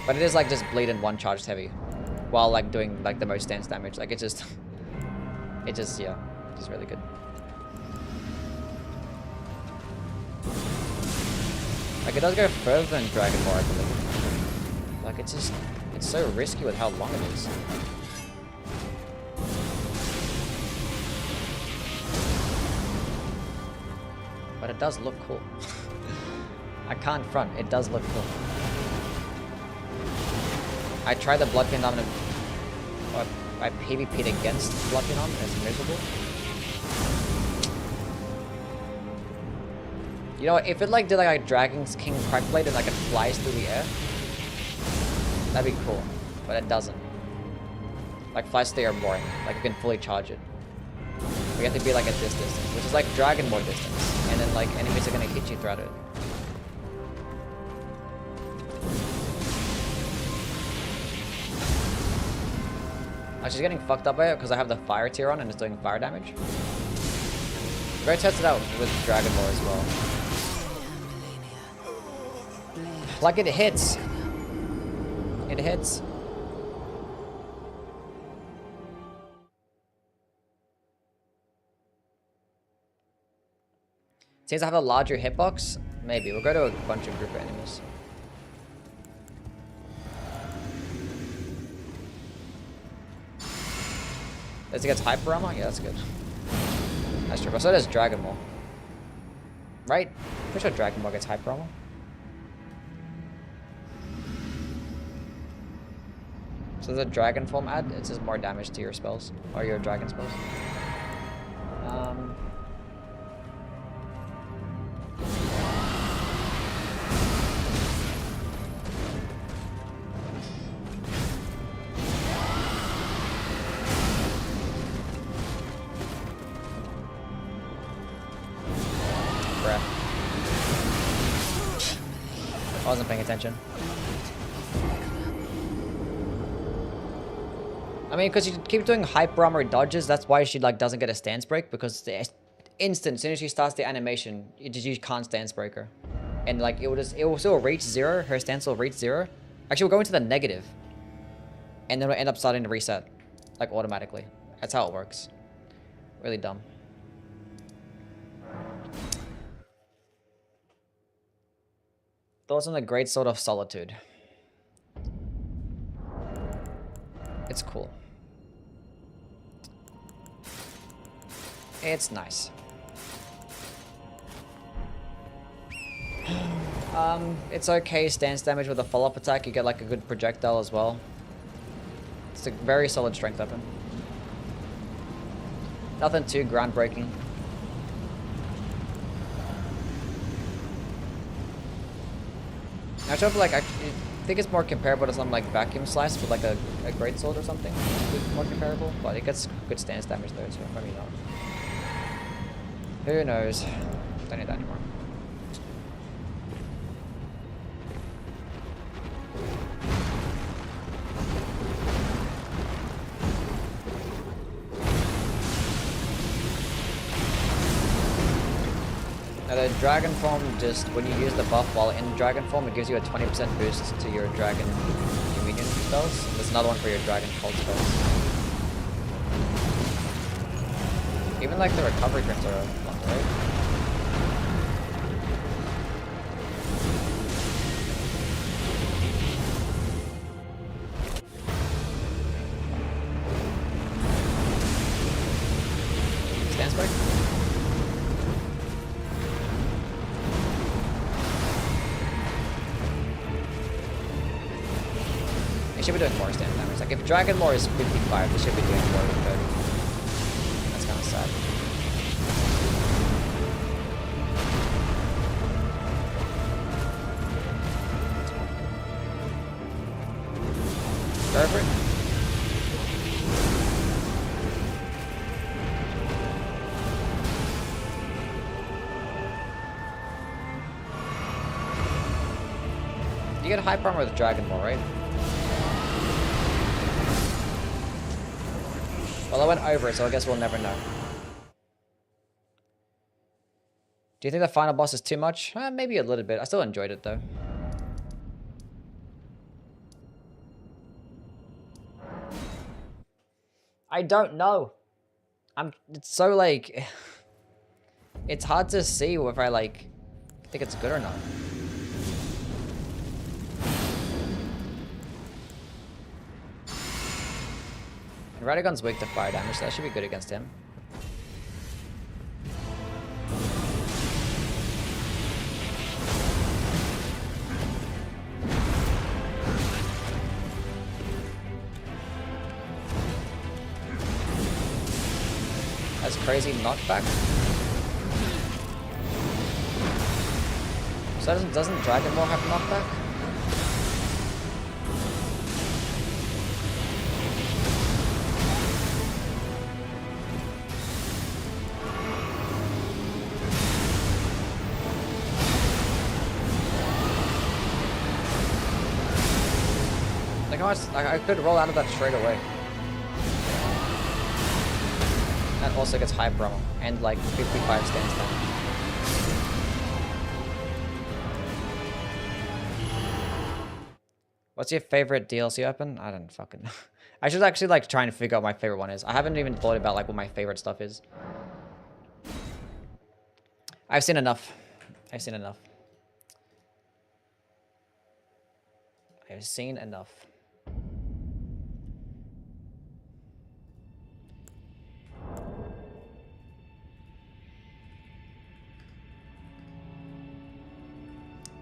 But it is, like, just bleed in one charged heavy. While, like, doing, like, the most stance damage. Like, it just... It just, yeah. It's really good. Like, it does go further than Dragon Ball, I believe. Like, it's just... It's so risky with how long it is. But it does look cool. I can't front. It does look cool. I tried the Blood Fiend arm and I PvP'd against Blood Fiend arm and it's miserable. You know, if it like did like a Dragon's King Crack Blade and like it flies through the air, that'd be cool. But it doesn't. Like flies through the air are boring. Like you can fully charge it. We have to be like at this distance, which is like Dragon Ball distance. And then like enemies are gonna hit you throughout it. She's getting fucked up by it because I have the fire tier on and it's doing fire damage. Go test it out with Dragon Ball as well. Like it hits. It hits. Seems I have a larger hitbox. Maybe. We'll go to a bunch of group of enemies. Does it get hyper armor? Yeah, that's good. That's true. But so does Dragon Ball. Right? Pretty sure Dragon Ball gets hyper armor. So the dragon form add, it does more damage to your spells. Or your dragon spells. I wasn't paying attention. I mean, because you keep doing hyper armor dodges, that's why she like doesn't get a stance break, because the instant, as soon as she starts the animation, you can't stance break her. and like it will still reach 0. Her stance will reach 0. Actually, we'll go into the negative, and then we'll end up starting to reset, like automatically. That's how it works. Really dumb. Thoughts on the Great Sword of Solitude? It's cool. It's nice. It's okay stance damage with a follow-up attack. You get like a good projectile as well. It's a very solid strength weapon. Nothing too groundbreaking. Actually, I feel like I think it's more comparable to something like Vacuum Slice with like a Great Sword or something. It's more comparable, but it gets good stance damage though, so maybe not. Who knows? Don't need that anymore. Now the dragon form, just when you use the buff while in dragon form, it gives you a 20% boost to your dragon communion spells. There's another one for your dragon cult spells. Even like the recovery drinks are fun, right? Stance break? They should be doing more stance damage. Like if Dragon Lore is 55, they should be doing more than 30. That's kind of sad. Go for it. You get high armor with Dragon Lore, right? Well, I went over it, so I guess we'll never know. Do you think the final boss is too much? Maybe a little bit. I still enjoyed it, though. I don't know. It's so, like... It's hard to see if I, like, think it's good or not. And Radagon's weak to fire damage, so that should be good against him. That's crazy knockback. So doesn't Dragon Ball have knockback? Like I could roll out of that straight away. That also gets high promo and like 55 stance damage. What's your favorite DLC weapon? I don't fucking know. I should actually like try and figure out what my favorite one is. I haven't even thought about like what my favorite stuff is. I've seen enough. I've seen enough. I've seen enough.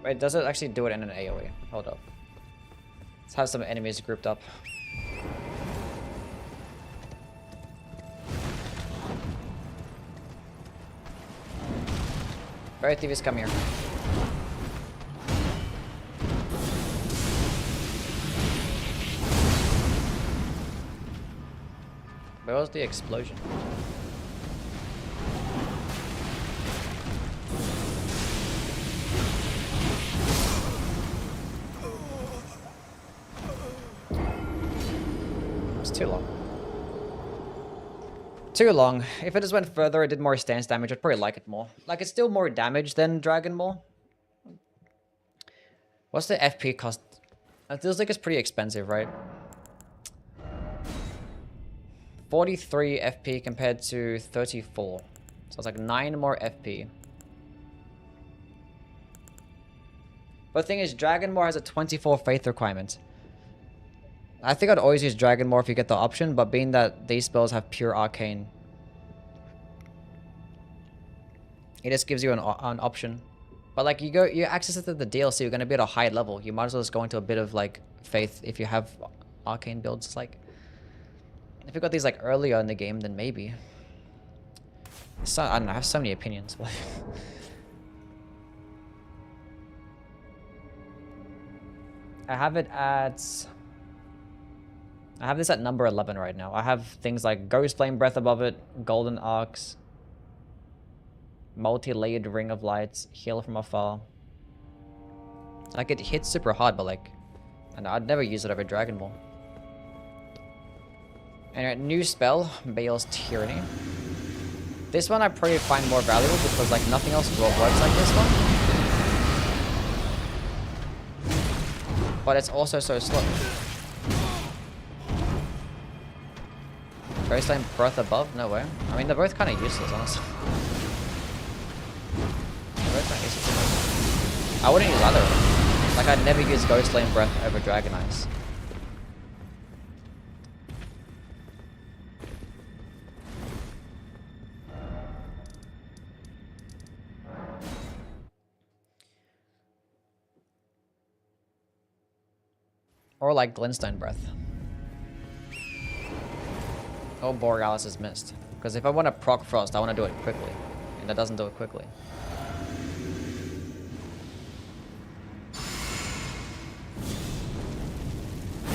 Wait, does it actually do it in an AoE? Hold up. Let's have some enemies grouped up. Both of you come here. Where was the explosion? Too long. Too long. If it just went further, it did more stance damage, I'd probably like it more. Like, it's still more damage than Dragon Ball. What's the FP cost? It feels like it's pretty expensive, right? 43 FP compared to 34. So it's like 9 more FP. But the thing is, Dragonmore has a 24 faith requirement. I think I'd always use Dragonmore if you get the option, but being that these spells have pure arcane, it just gives you an option. But like you access it to the DLC, you're gonna be at a high level. You might as well just go into a bit of like faith if you have arcane builds. It's like if you got these like earlier in the game, then maybe. So I don't know. I have so many opinions. I have it at. I have this at number 11 right now. I have things like Ghost Flame Breath above it, Golden Arcs, Multi-Layered Ring of Lights, Heal from Afar. Like, it hits super hard, but like, and I'd never use it over Dragon Ball. And a new spell, Bale's Tyranny. This one I probably find more valuable because like nothing else works like this one. But it's also so slow. Ghost Flame Breath above? No way. I mean, they're both kind of useless, honestly. They're both kind of useless. I wouldn't use either of them. Like, I'd never use Ghost Flame Breath over Dragon Eyes. Or like Glintstone Breath. Oh, Borealis is missed. Because if I want to proc Frost, I want to do it quickly. And that doesn't do it quickly.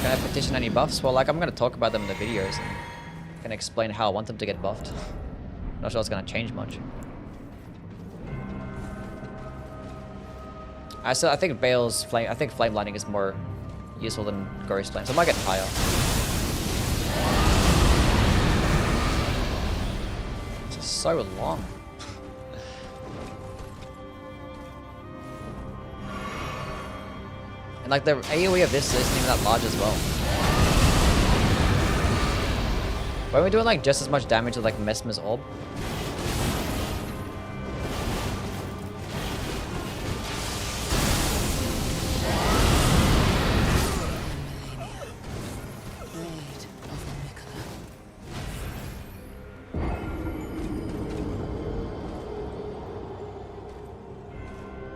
Can I petition any buffs? Well, like, I'm going to talk about them in the videos and can explain how I want them to get buffed. Not sure it's going to change much. I think Bale's Flame... I think Flame Lightning is more useful than Ghost Flame, so I might get higher. It's so long. And like the AoE of this isn't even that large as well. Why are we doing like just as much damage with like Mesmer's Orb?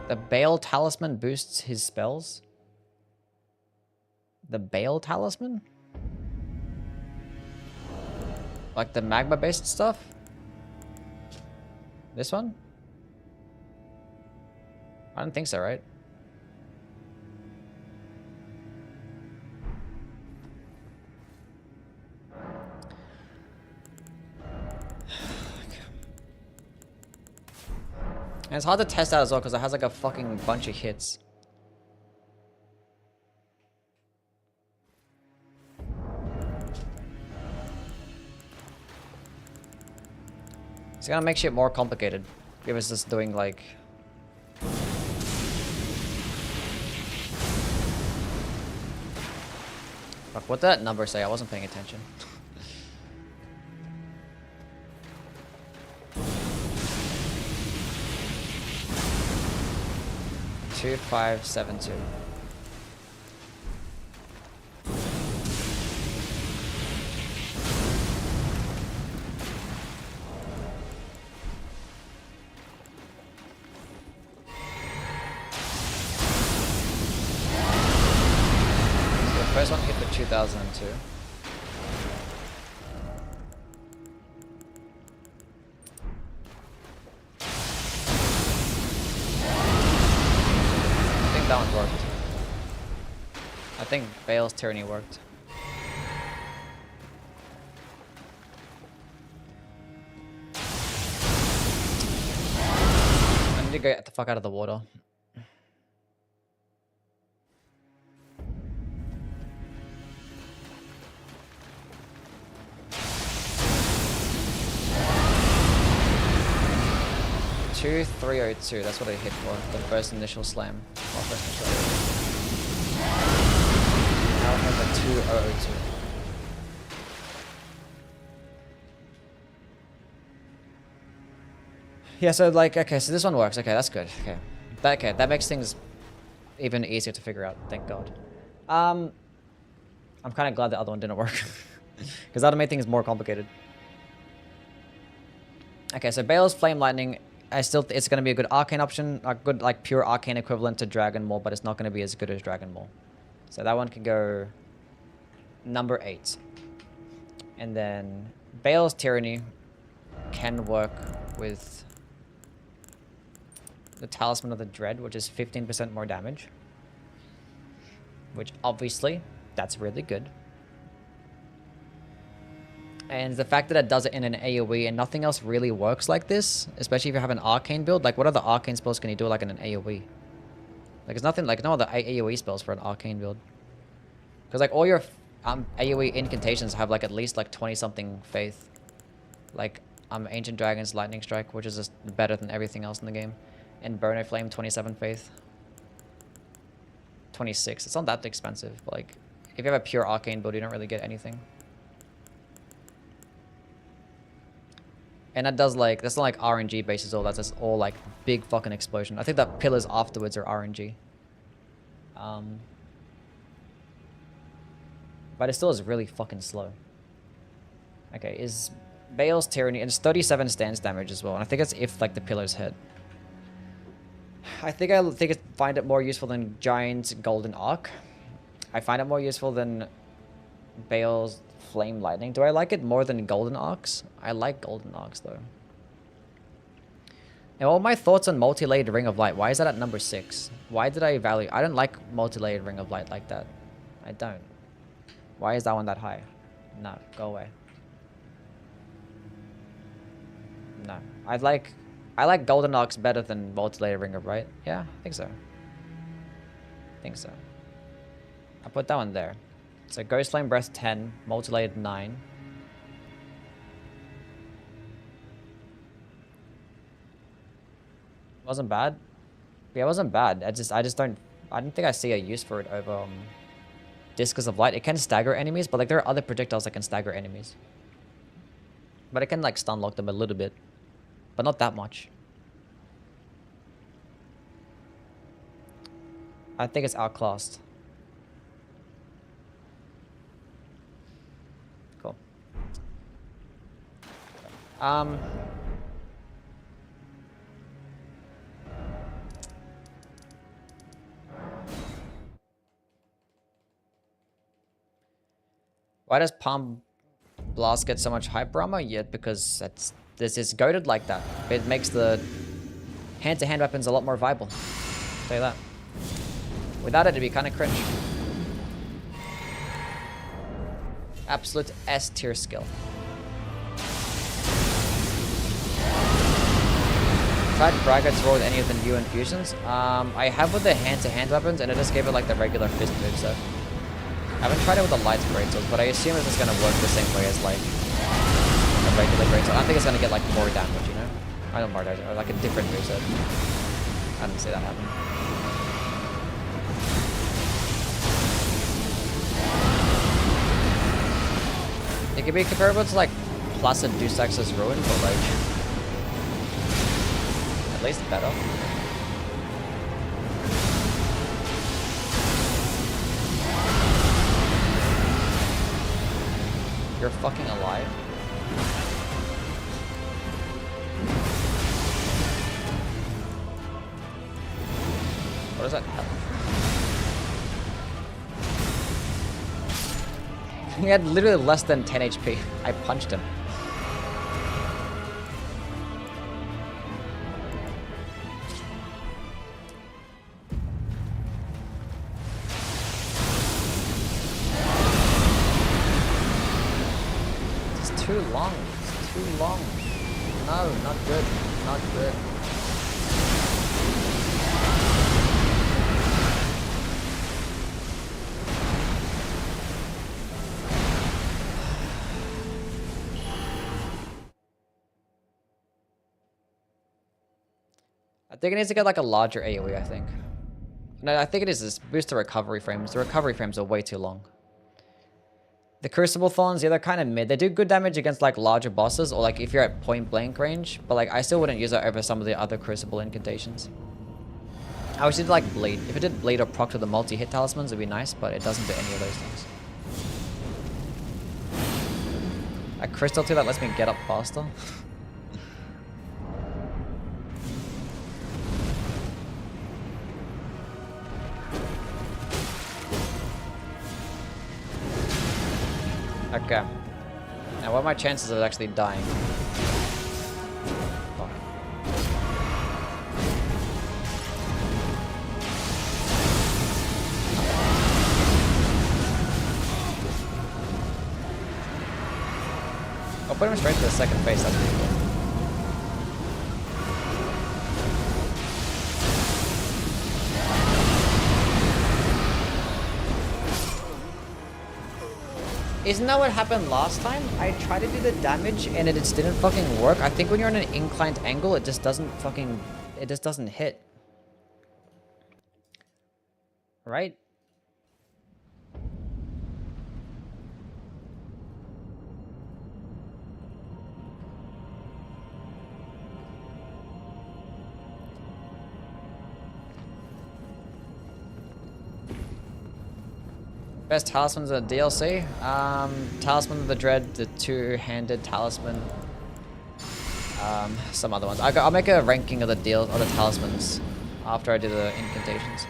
The Bale Talisman boosts his spells? The Bale Talisman? Like the magma-based stuff? This one? I don't think so, right? And it's hard to test out as well because it has like a fucking bunch of hits. It's gonna make shit more complicated. If it's just doing like... Fuck, what did that number say? I wasn't paying attention. 2572. So the first one hit for 2002. That one worked. I think Bale's Tyranny worked. I need to get the fuck out of the water. $2,302, that's what I hit for, the first initial slam. Well, first initial. Now we have a 2002. Yeah, so like, okay, so this one works. Okay, that's good. Okay, that makes things even easier to figure out. Thank God. I'm kind of glad the other one didn't work, because that would make things more complicated. Okay, so Bale's Flame Lightning, it's going to be a good arcane option, a good like pure arcane equivalent to Dragon Maul, but it's not going to be as good as Dragon Maul. So that one can go number 8. And then Bale's Tyranny can work with the Talisman of the Dread, which is 15% more damage. Which obviously, that's really good. And the fact that it does it in an AoE and nothing else really works like this, especially if you have an arcane build, like what other arcane spells can you do like in an AoE? Like there's nothing, like no other AoE spells for an arcane build. Because like all your AoE incantations have like at least like 20 something faith. Like Ancient Dragon's Lightning Strike, which is just better than everything else in the game. And Burner Flame, 27 faith. 26. It's not that expensive, but like if you have a pure arcane build, you don't really get anything. And that does like, that's not like RNG bases all, that's just all like big fucking explosion. I think that pillars afterwards are RNG. But it still is really fucking slow. Okay, is Bale's Tyranny, and it's 37 stance damage as well, and I think it's if like the pillars hit. I find it more useful than Giant's Golden Arc. I find it more useful than Bale's Flame Lightning. Do I like it more than Golden Arcs? I like Golden Arcs though. Now, all my thoughts on Multi-Layered Ring of Light. Why is that at number 6? Why did I value... I don't like Multi-Layered Ring of Light like that. I don't. Why is that one that high? No, go away. No. I like Golden Arcs better than Multi-Layered Ring of Light. Yeah, I think so. I'll put that one there. So Ghost Flame Breath 10, Multi-Layered 9. Wasn't bad. Yeah, it wasn't bad. I don't think I see a use for it over Discus of Light. It can stagger enemies, but like there are other projectiles that can stagger enemies. But it can like stun lock them a little bit, but not that much. I think it's outclassed. Cool. Why does Palm Blast get so much hyper armor? Yeah, because this is goated like that. It makes the hand-to-hand weapons a lot more viable. I'll tell you that. Without it, it'd be kind of cringe. Absolute S tier skill. Tried Braggart's roll with any of the new infusions? I have with the hand-to-hand weapons, and it just gave it like the regular fist moveset. I haven't tried it with the light greatswords, but I assume it's just gonna work the same way as like a regular greatsword. I don't think it's gonna get like more damage, you know? I don't more damage, or like a different moveset. I didn't see that happen. It could be comparable to like Placid Dusax's Ruin, but like at least better. You're fucking alive. What does that help? He had literally less than 10 HP. I punched him. Too long. It's too long. No, not good. Not good. I think it needs to get like a larger AoE, I think. No, I think it is this boost the recovery frames. The recovery frames are way too long. The Crucible Thorns, yeah, they're kind of mid. They do good damage against like larger bosses or like if you're at point blank range, but like I still wouldn't use it over some of the other Crucible incantations. I wish it did like bleed. If it did bleed or proc to the multi-hit talismans, it'd be nice, but it doesn't do any of those things. A crystal too that lets me get up faster. Okay. Now what are my chances of actually dying? Fuck. I'll put him straight to the second phase, that's pretty cool. Isn't that what happened last time? I tried to do the damage and it just didn't fucking work. I think when you're on an inclined angle, it just doesn't fucking... It just doesn't hit. Right? Best talismans of the DLC? Talisman of the Dread, the two-handed talisman. Some other ones. I'll make a ranking of the talismans after I do the incantations.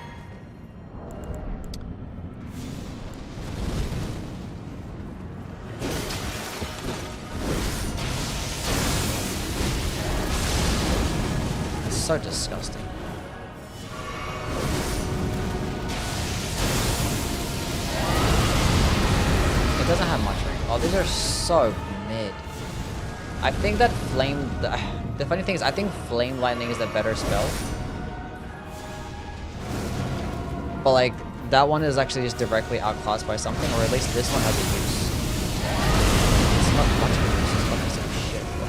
It's so disgusting. It doesn't have much range. Oh, these are so mid. I think that flame... The funny thing is, I think Flame Lightning is the better spell. But like, that one is actually just directly outclassed by something, or at least this one has a use. It's not much of a use, it's fucking some shit, bro.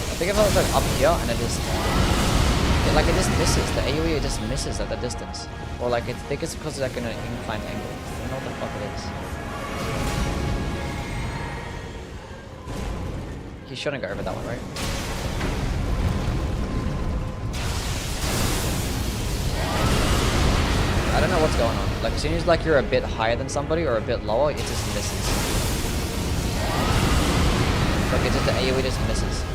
I think if I was like up here and it just... Like it just misses. The AoE it just misses at the distance. Or like I think it's because it's like in an inclined angle. I don't know what the fuck it is. He shouldn't go over that one, right? I don't know what's going on. Like as soon as like you're a bit higher than somebody or a bit lower, it just misses. Like it's just the AoE just misses.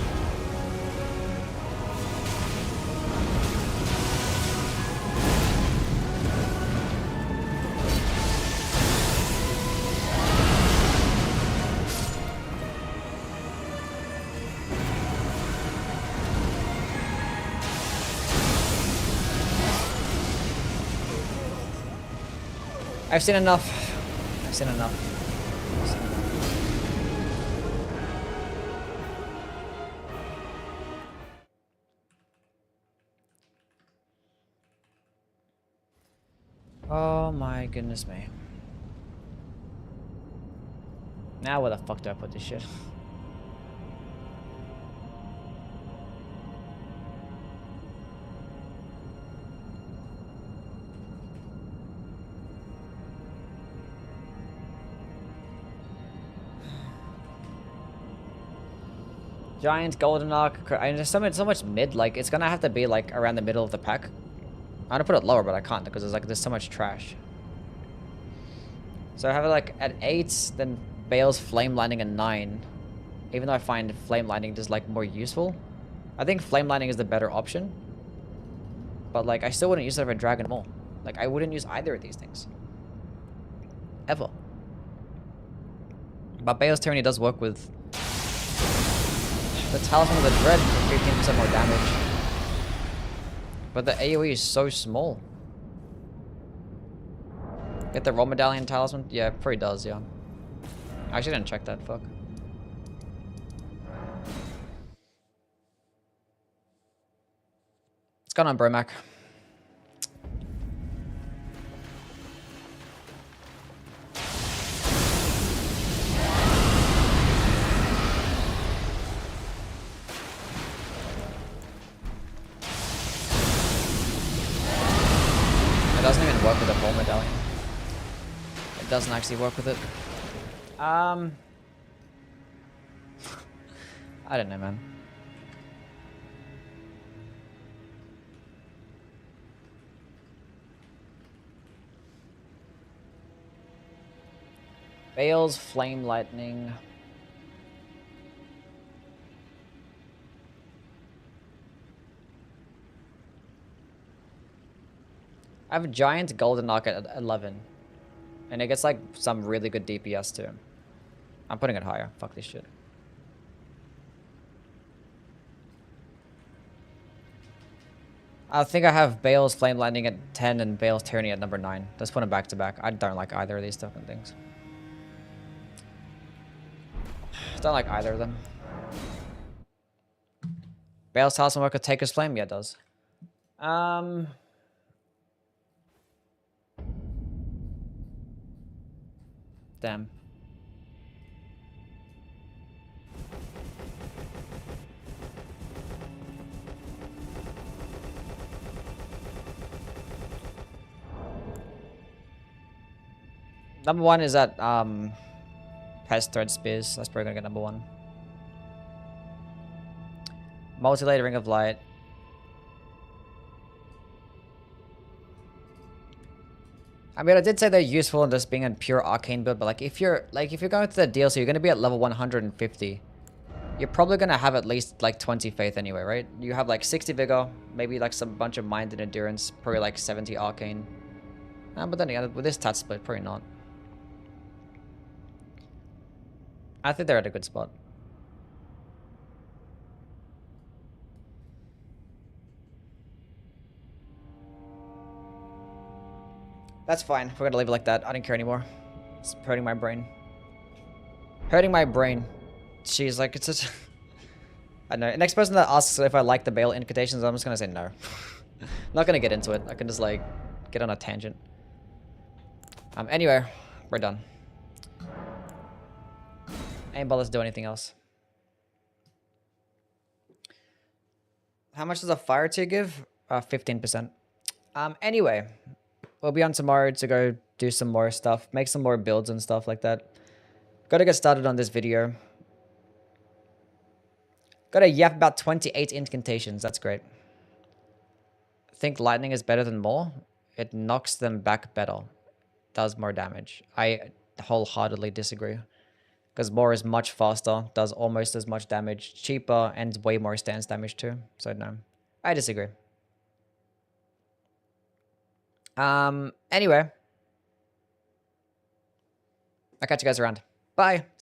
I've seen enough. I've seen enough. Oh my goodness me. Now where the fuck do I put this shit? Giant, Golden Arc, and there's so much mid, like, it's gonna have to be, like, around the middle of the pack. I want to put it lower, but I can't, because there's so much trash. So I have it, like, at 8, then Bale's Flame Lightning at 9. Even though I find Flame Lightning just, like, more useful. I think Flame Lightning is the better option. But, like, I still wouldn't use it over Dragon Ball. Like, I wouldn't use either of these things. Ever. But Bale's Tyranny does work with... the Talisman of the Dread for 15% more damage. But the AoE is so small. Get the Raw Medallion Talisman? Yeah, it probably does, yeah. I actually didn't check that, fuck. What's going on, Bromac? Ball Medallion. It doesn't actually work with it. I don't know, man. Bale's Flame Lightning. I have a Giant Golden Arc at 11. And it gets like some really good DPS too. I'm putting it higher. Fuck this shit. I think I have Bale's Flame Lightning at 10 and Bale's Tyranny at number 9. Let's put them back to back. I don't like either of these different things. Don't like either of them. Bale's Talisman work with Taker's Flame? Yeah, it does. Damn. Number 1 is at Pest Thread Spears. That's probably gonna get number 1. Multi-layered Ring of Light. I mean, I did say they're useful in just being a pure arcane build, but like if you're going to the DLC, you're gonna be at level 150. You're probably gonna have at least like 20 faith anyway, right? You have like 60 vigor, maybe like some bunch of mind and endurance, probably like 70 arcane. But then again, with this stat split, probably not. I think they're at a good spot. That's fine. We're gonna leave it like that. I don't care anymore. It's hurting my brain. Hurting my brain. She's like, it's just... I don't know. Next person that asks if I like the Bale incantations, I'm just gonna say no. Not gonna get into it. I can just like get on a tangent. Anyway, we're done. Ain't bother to do anything else. How much does a fire tier give? 15%. Anyway, we'll be on tomorrow to go do some more stuff, make some more builds and stuff like that. Gotta get started on this video. Gotta yap about 28 incantations. That's great. Think lightning is better than more? It knocks them back better. Does more damage. I wholeheartedly disagree. Because more is much faster, does almost as much damage, cheaper, and way more stance damage too. So no, I disagree. Anyway. I'll catch you guys around. Bye.